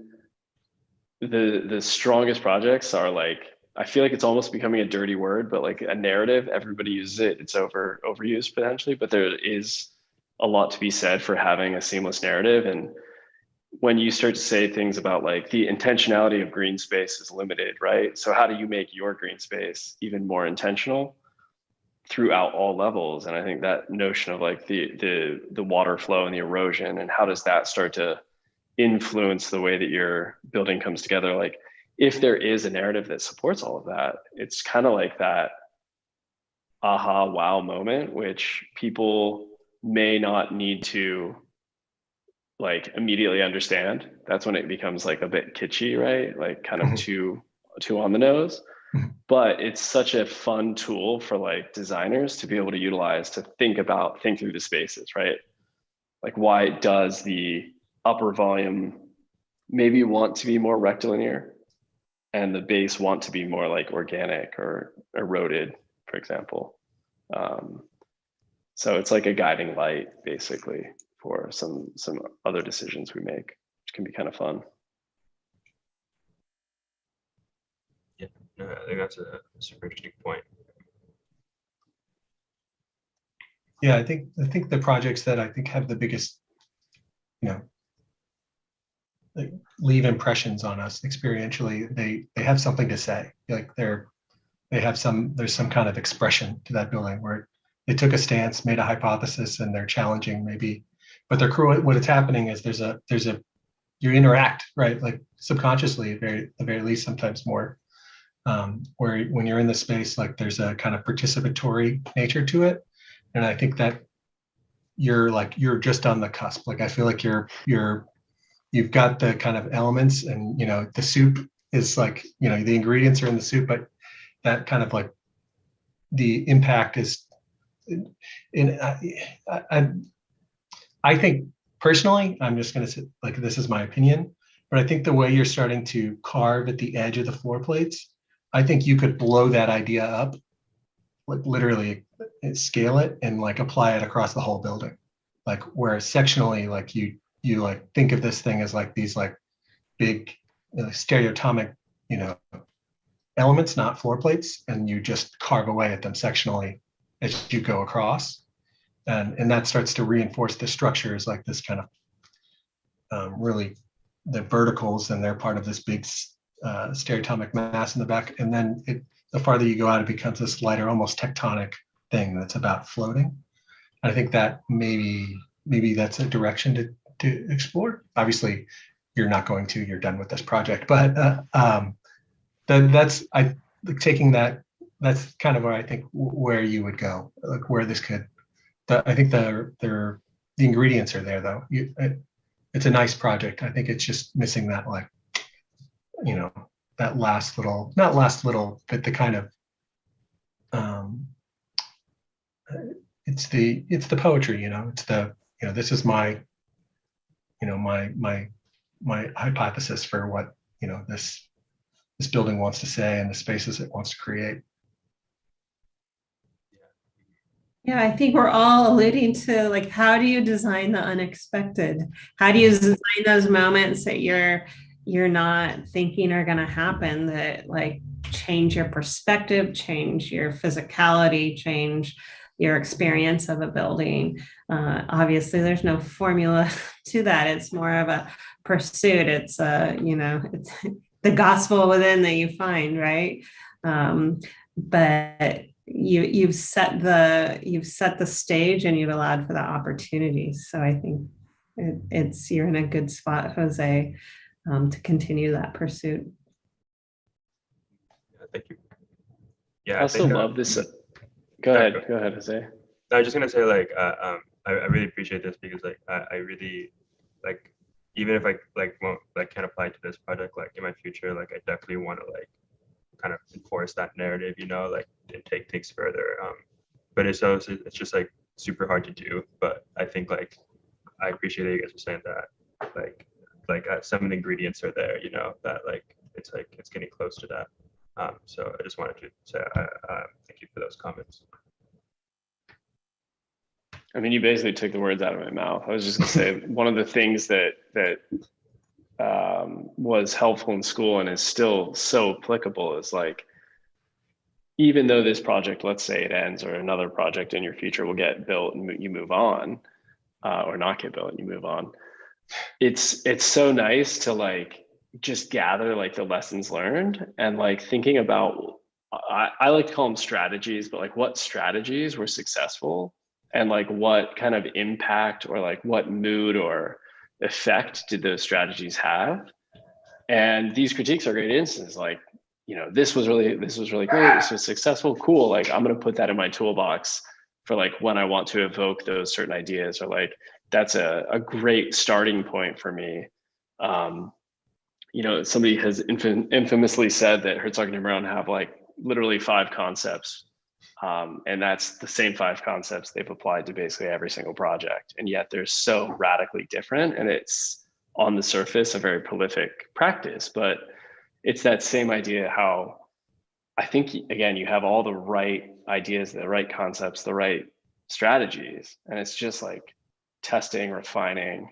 the strongest projects are like, I feel like it's almost becoming a dirty word, but like a narrative, everybody uses it. It's overused potentially, but there is a lot to be said for having a seamless narrative. And when you start to say things about like the intentionality of green space is limited, right? So how do you make your green space even more intentional throughout all levels? And I think that notion of like the water flow and the erosion, and how does that start to influence the way that your building comes together? Like if there is a narrative that supports all of that, it's kind of like that aha wow moment, which people may not need to like immediately understand. That's when it becomes like a bit kitschy, right? Like kind of too on the nose. But it's such a fun tool for like designers to be able to utilize to think through the spaces, right? Like why does the upper volume maybe want to be more rectilinear and the base want to be more like organic or eroded, for example? So it's like a guiding light basically for some other decisions we make, which can be kind of fun. Yeah, no, I think that's a super interesting point. Yeah, I think the projects that I think have the biggest, like leave impressions on us experientially, they have something to say. Like there's some kind of expression to that building where they took a stance, made a hypothesis, and they're challenging maybe, but what it's happening is you interact, right? Like subconsciously, at the very least, sometimes more, where when you're in the space, like there's a kind of participatory nature to it. And I think that you're just on the cusp. Like I feel like you've got the kind of elements, and the soup is like, the ingredients are in the soup, but that kind of like the impact is in. I think personally, I'm just going to say, like, this is my opinion, but I think the way you're starting to carve at the edge of the floor plates, I think you could blow that idea up, like literally scale it and like apply it across the whole building. Like where sectionally, like you like think of this thing as like these like big stereotomic, elements, not floor plates, and you just carve away at them sectionally as you go across. And that starts to reinforce the structure as like this kind of really the verticals, and they're part of this big stereotomic mass in the back. And then the farther you go out, it becomes this lighter, almost tectonic thing that's about floating. I think that maybe that's a direction to explore. Obviously, you're not going to. You're done with this project, but that's taking that. That's kind of where I think where you would go, like where this could. I think the ingredients are there though. It's a nice project. I think it's just missing that like, that not last little, but the kind of it's the poetry, it's the, this is my my hypothesis for what this building wants to say and the spaces it wants to create. Yeah, I think we're all alluding to like, how do you design the unexpected? How do you design those moments that you're not thinking are going to happen, that like change your perspective, change your physicality, change your experience of a building? Obviously, there's no formula to that. It's more of a pursuit. It's it's the gospel within that you find, right? But you've set the stage and you've allowed for the opportunities. So I think you're in a good spot, Jose, to continue that pursuit. Thank you. Yeah, I also love this. Go ahead, Jose. I was just gonna say, like, I really appreciate this because, like, I really like, even if I won't can't apply to this project, like in my future, like I definitely want to like kind of enforce that narrative, like, and take things further. But it's just like super hard to do. But I think like I appreciate that you guys are saying that some of the ingredients are there, that like it's getting close to that. So I just wanted to say thank you for those comments. I mean, you basically took the words out of my mouth. I was just gonna say one of the things that was helpful in school and is still so applicable is like, even though this project, let's say it ends, or another project in your future will get built and you move on, or not get built and you move on. It's so nice to like just gather like the lessons learned and like thinking about, I like to call them strategies, but like what strategies were successful and like what kind of impact or like what mood or effect did those strategies have. And these critiques are great instances, like, this was really great, this was successful, cool, like I'm going to put that in my toolbox for like when I want to evoke those certain ideas, or like that's a great starting point for me. Somebody has infamously said that Herzog and Brown have like literally 5 concepts, and that's the same 5 concepts they've applied to basically every single project, and yet they're so radically different, and it's on the surface a very prolific practice, but it's that same idea how I think, again, you have all the right ideas, the right concepts, the right strategies, and it's just like testing, refining,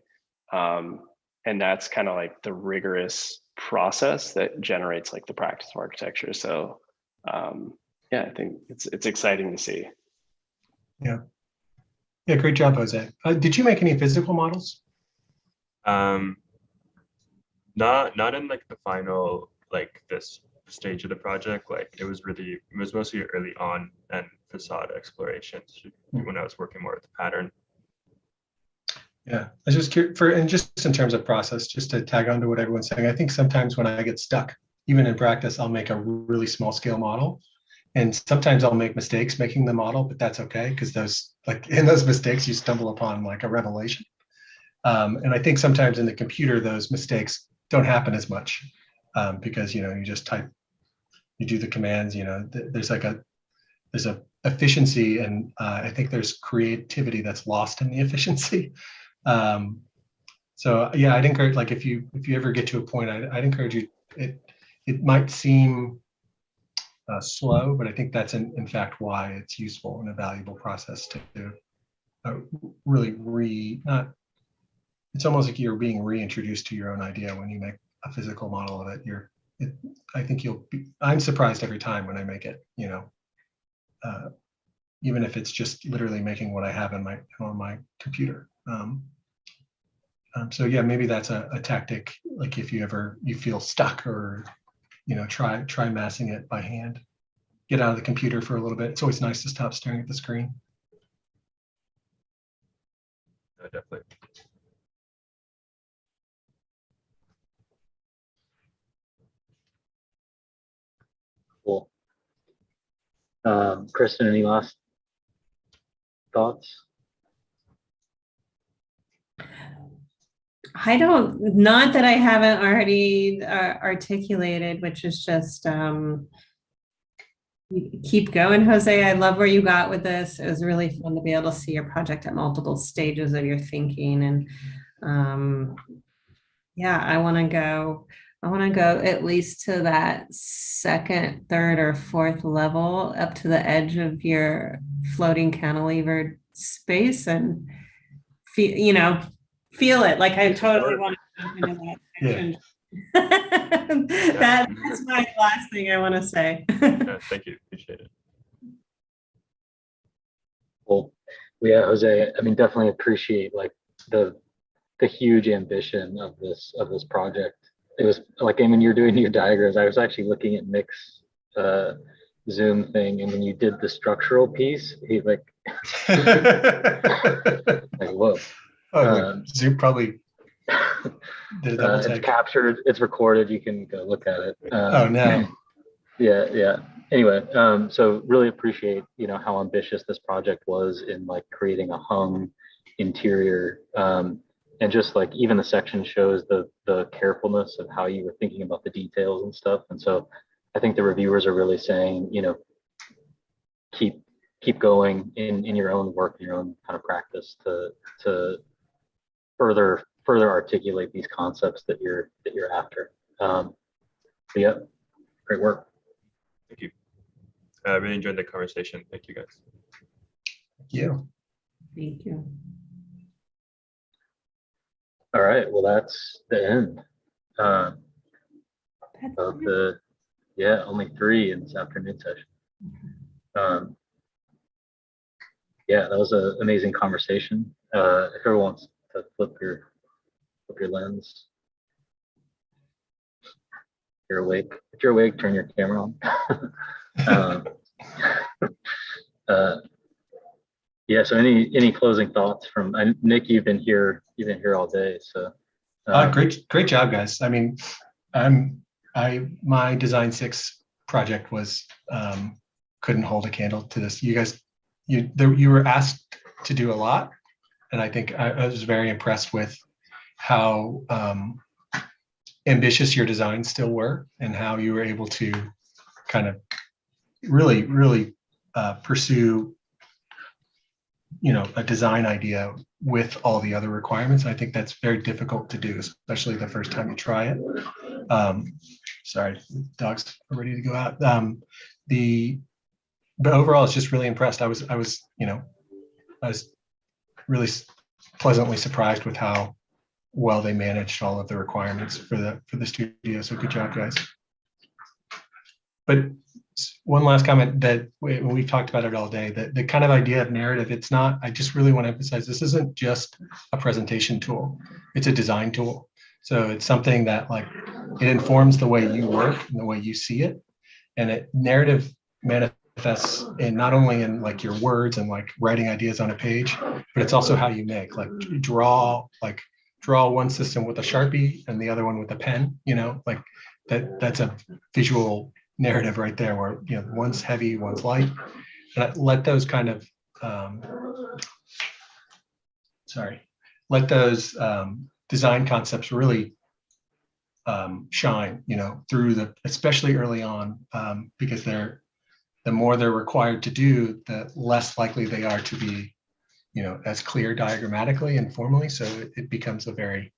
and that's kind of like the rigorous process that generates like the practice of architecture. So yeah, I think it's exciting to see. Yeah, great job, Jose. Did you make any physical models? Not in like the final, like this stage of the project. Like it was mostly early on and facade explorations when I was working more with the pattern. Yeah, I was just curious and just in terms of process, just to tag on to what everyone's saying, I think sometimes when I get stuck, even in practice, I'll make a really small scale model. And sometimes I'll make mistakes making the model, but that's okay, because in those mistakes, you stumble upon like a revelation. And I think sometimes in the computer, those mistakes don't happen as much because, you just type, you do the commands, there's a efficiency, and I think there's creativity that's lost in the efficiency. So yeah, I'd encourage, like, if you ever get to a point, I'd encourage you, it might seem slow, but I think that's in fact why it's useful and a valuable process to really it's almost like you're being reintroduced to your own idea when you make a physical model of it. I think I'm surprised every time when I make it, even if it's just literally making what I have on my computer. So yeah, maybe that's a tactic. Like if you feel stuck, or try massing it by hand. Get out of the computer for a little bit. It's always nice to stop staring at the screen. Definitely. Cool. Kristen, any last thoughts? Not that I haven't already articulated, which is just keep going, Jose. I love where you got with this. It was really fun to be able to see your project at multiple stages of your thinking, and Yeah, I want to go. I want to go at least to that second, third, or fourth level up to the edge of your floating cantilever space and feel it. Like I totally want to jump into that section. That's my last thing I want to say. Thank you. Appreciate it. Well, yeah, Jose, I mean, definitely appreciate like the huge ambition of this project. It was like, I mean, you're doing your diagrams. I was actually looking at Nick's Zoom thing, and when you did the structural piece, he like, like whoa. Zoom probably did a double take. It's captured, it's recorded. You can go look at it. Oh no. Yeah. Anyway, so really appreciate how ambitious this project was in like creating a hung interior, and just like even the section shows the carefulness of how you were thinking about the details and stuff. And so I think the reviewers are really saying, keep going in your own work, your own kind of practice to further articulate these concepts that you're after. Yeah, great work. Thank you. I really enjoyed the conversation. Thank you, guys. Thank you. Thank you. All right, well, that's the end of the, only 3 in this afternoon session. Yeah, that was an amazing conversation. If everyone wants to flip your lens, you're awake. If you're awake, turn your camera on. Yeah. So any closing thoughts from Nick? You've been here all day. So great job, guys. I mean, my Design 6 project was couldn't hold a candle to this. You guys, you were asked to do a lot, and I think I was very impressed with how ambitious your designs still were, and how you were able to kind of really pursue a design idea with all the other requirements. I think that's very difficult to do, especially the first time you try it. Sorry, dogs are ready to go out. But overall, it's just really impressed. I was really pleasantly surprised with how well they managed all of the requirements for the studio. So good job, guys. But one last comment that we've talked about it all day, the kind of idea of narrative, it's not, I just really want to emphasize, this isn't just a presentation tool, it's a design tool. So it's something that like, it informs the way you work and the way you see it. And narrative manifests in not only in like your words and like writing ideas on a page, but it's also how you make, like draw one system with a Sharpie and the other one with a pen, like that's a visual narrative right there, where one's heavy, one's light. And let those kind of let those design concepts really shine, through especially early on, because the more they're required to do, the less likely they are to be, as clear diagrammatically and formally. So it becomes a very,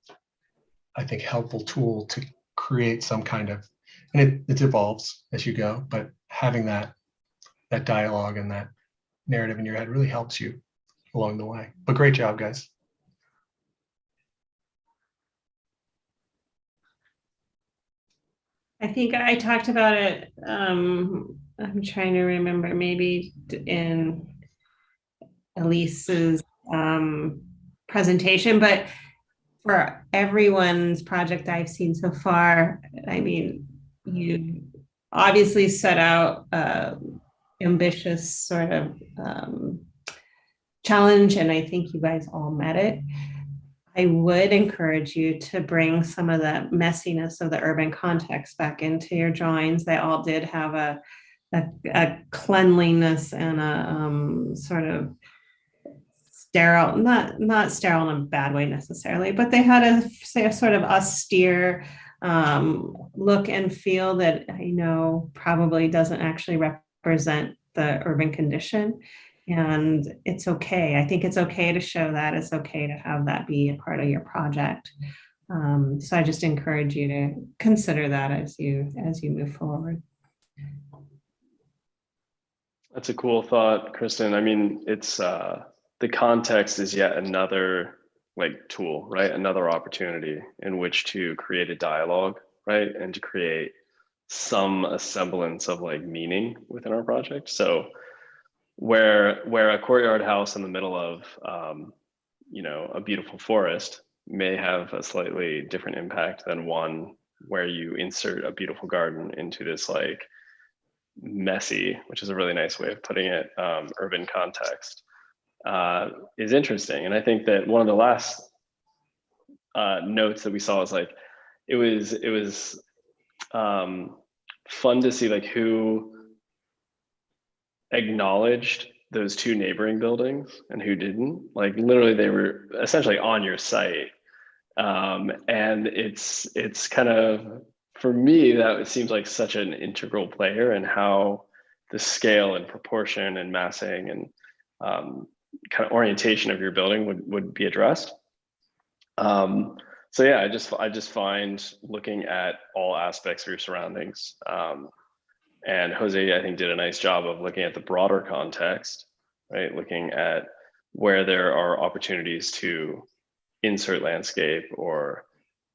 I think, helpful tool to create some kind of, and it evolves as you go, but having that dialogue and that narrative in your head really helps you along the way. But great job, guys. I think I talked about it. I'm trying to remember, maybe in Elise's presentation, but for everyone's project I've seen so far, I mean, you obviously set out ambitious sort of challenge, and I think you guys all met it. I would encourage you to bring some of the messiness of the urban context back into your drawings. They all did have a cleanliness and a sort of sterile, not sterile in a bad way necessarily, but they had a sort of austere look and feel that I know probably doesn't actually represent the urban condition. And it's okay. I think it's okay to show that. It's okay to have that be a part of your project. So I just encourage you to consider that as you move forward. That's a cool thought, Kristen. I mean, it's the context is yet another like tool, right? Another opportunity in which to create a dialogue, right? And to create some semblance of like meaning within our project. So where a courtyard house in the middle of you know, a beautiful forest may have a slightly different impact than one where you insert a beautiful garden into this like messy, which is a really nice way of putting it, urban context, is interesting. And I think that one of the last notes that we saw is like, it was fun to see like who acknowledged those two neighboring buildings and who didn't. Like literally they were essentially on your site. And it's kind of, for me, that it seems like such an integral player in how the scale and proportion and massing and kind of orientation of your building would be addressed. So yeah, I just find looking at all aspects of your surroundings, and Jose, I think, did a nice job of looking at the broader context, right? Looking at where there are opportunities to insert landscape or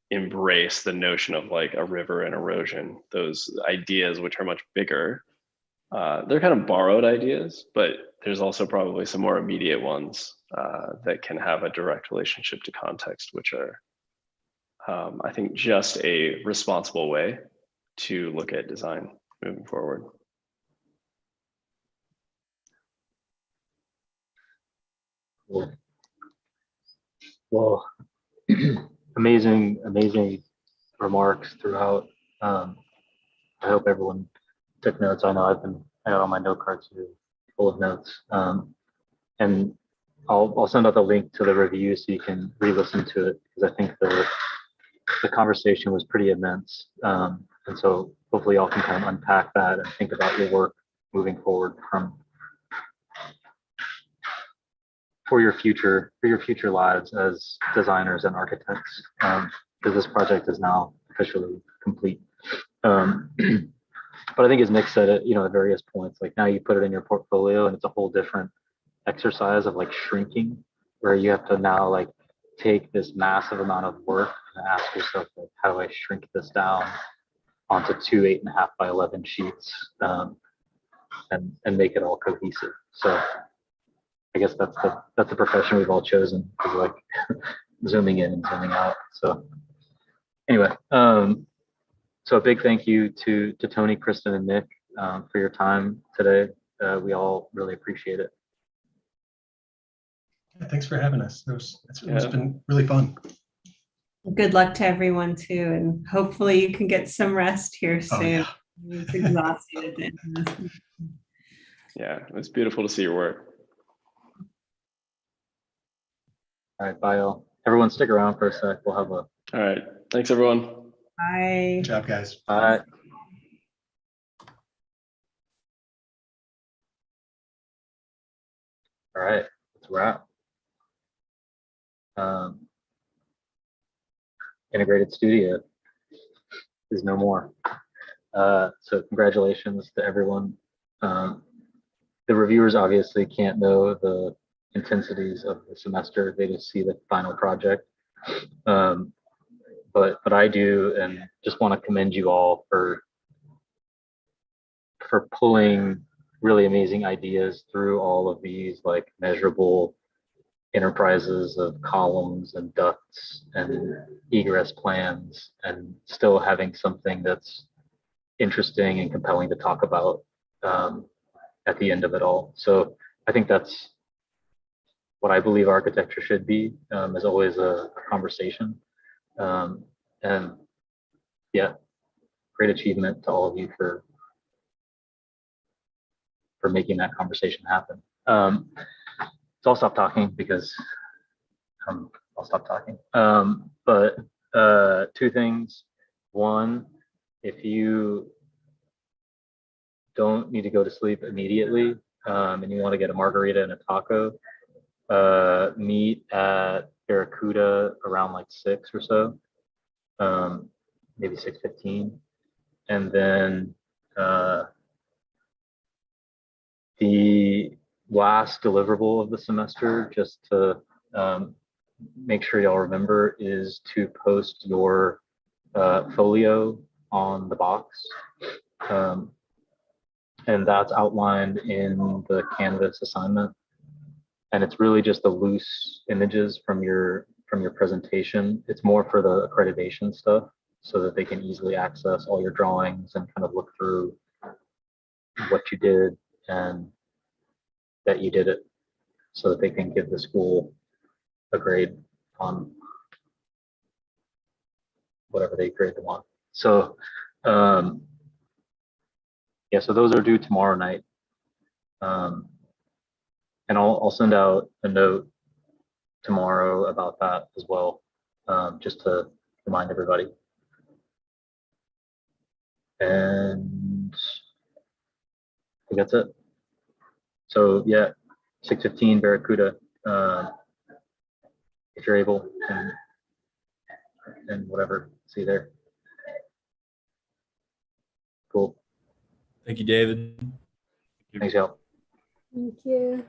embrace the notion of like a river and erosion, those ideas which are much bigger. They're kind of borrowed ideas, but there's also probably some more immediate ones that can have a direct relationship to context, which are, I think, just a responsible way to look at design moving forward. Well, amazing remarks throughout. I hope everyone took notes. I know I got all my note cards here full of notes. And I'll send out the link to the review so you can re-listen to it, because I think the conversation was pretty immense. And so hopefully y'all can kind of unpack that and think about your work moving forward for your future lives as designers and architects, because this project is now officially complete. But I think as Nick said it, you know, at various points, like now you put it in your portfolio and it's a whole different exercise of like shrinking, where you have to now like take this massive amount of work and ask yourself, like, how do I shrink this down onto two 8.5 by 11 sheets, and make it all cohesive. So I guess that's the profession we've all chosen, is like zooming in and zooming out. So anyway, so a big thank you to Tony, Kristen, and Nick for your time today. We all really appreciate it. Yeah, thanks for having us. It's been really fun. Good luck to everyone too, and hopefully you can get some rest here soon. Oh, yeah. It's exhausting. Yeah, it's beautiful to see your work. All right, bye all. Everyone stick around for a sec. We'll have a. All right, thanks everyone. Bye. Good job, guys. Bye. All right, let's wrap. Integrated Studio is no more. So congratulations to everyone. The reviewers obviously can't know the intensities of the semester. They just see the final project. But I do, and just want to commend you all for pulling really amazing ideas through all of these like measurable enterprises of columns and ducts and egress plans, and still having something that's interesting and compelling to talk about at the end of it all. So I think that's what I believe architecture should be, is always a conversation. And yeah, great achievement to all of you for making that conversation happen. So I'll stop talking because I'll stop talking. But two things. One, if you don't need to go to sleep immediately, and you want to get a margarita and a taco, meet at Barracuda around like 6 or so, maybe 6:15. And then the last deliverable of the semester, just to make sure y'all remember, is to post your folio on the box. And that's outlined in the Canvas assignment. And it's really just the loose images from your presentation. It's more for the accreditation stuff so that they can easily access all your drawings and kind of look through what you did and that you did it, so that they can give the school a grade on whatever they grade them on. So yeah, so those are due tomorrow night. And I'll send out a note tomorrow about that as well, just to remind everybody. And I think that's it. So yeah, 6:15 Barracuda, if you're able, and whatever, see you there. Cool. Thank you, David. Thanks, y'all. Thank you.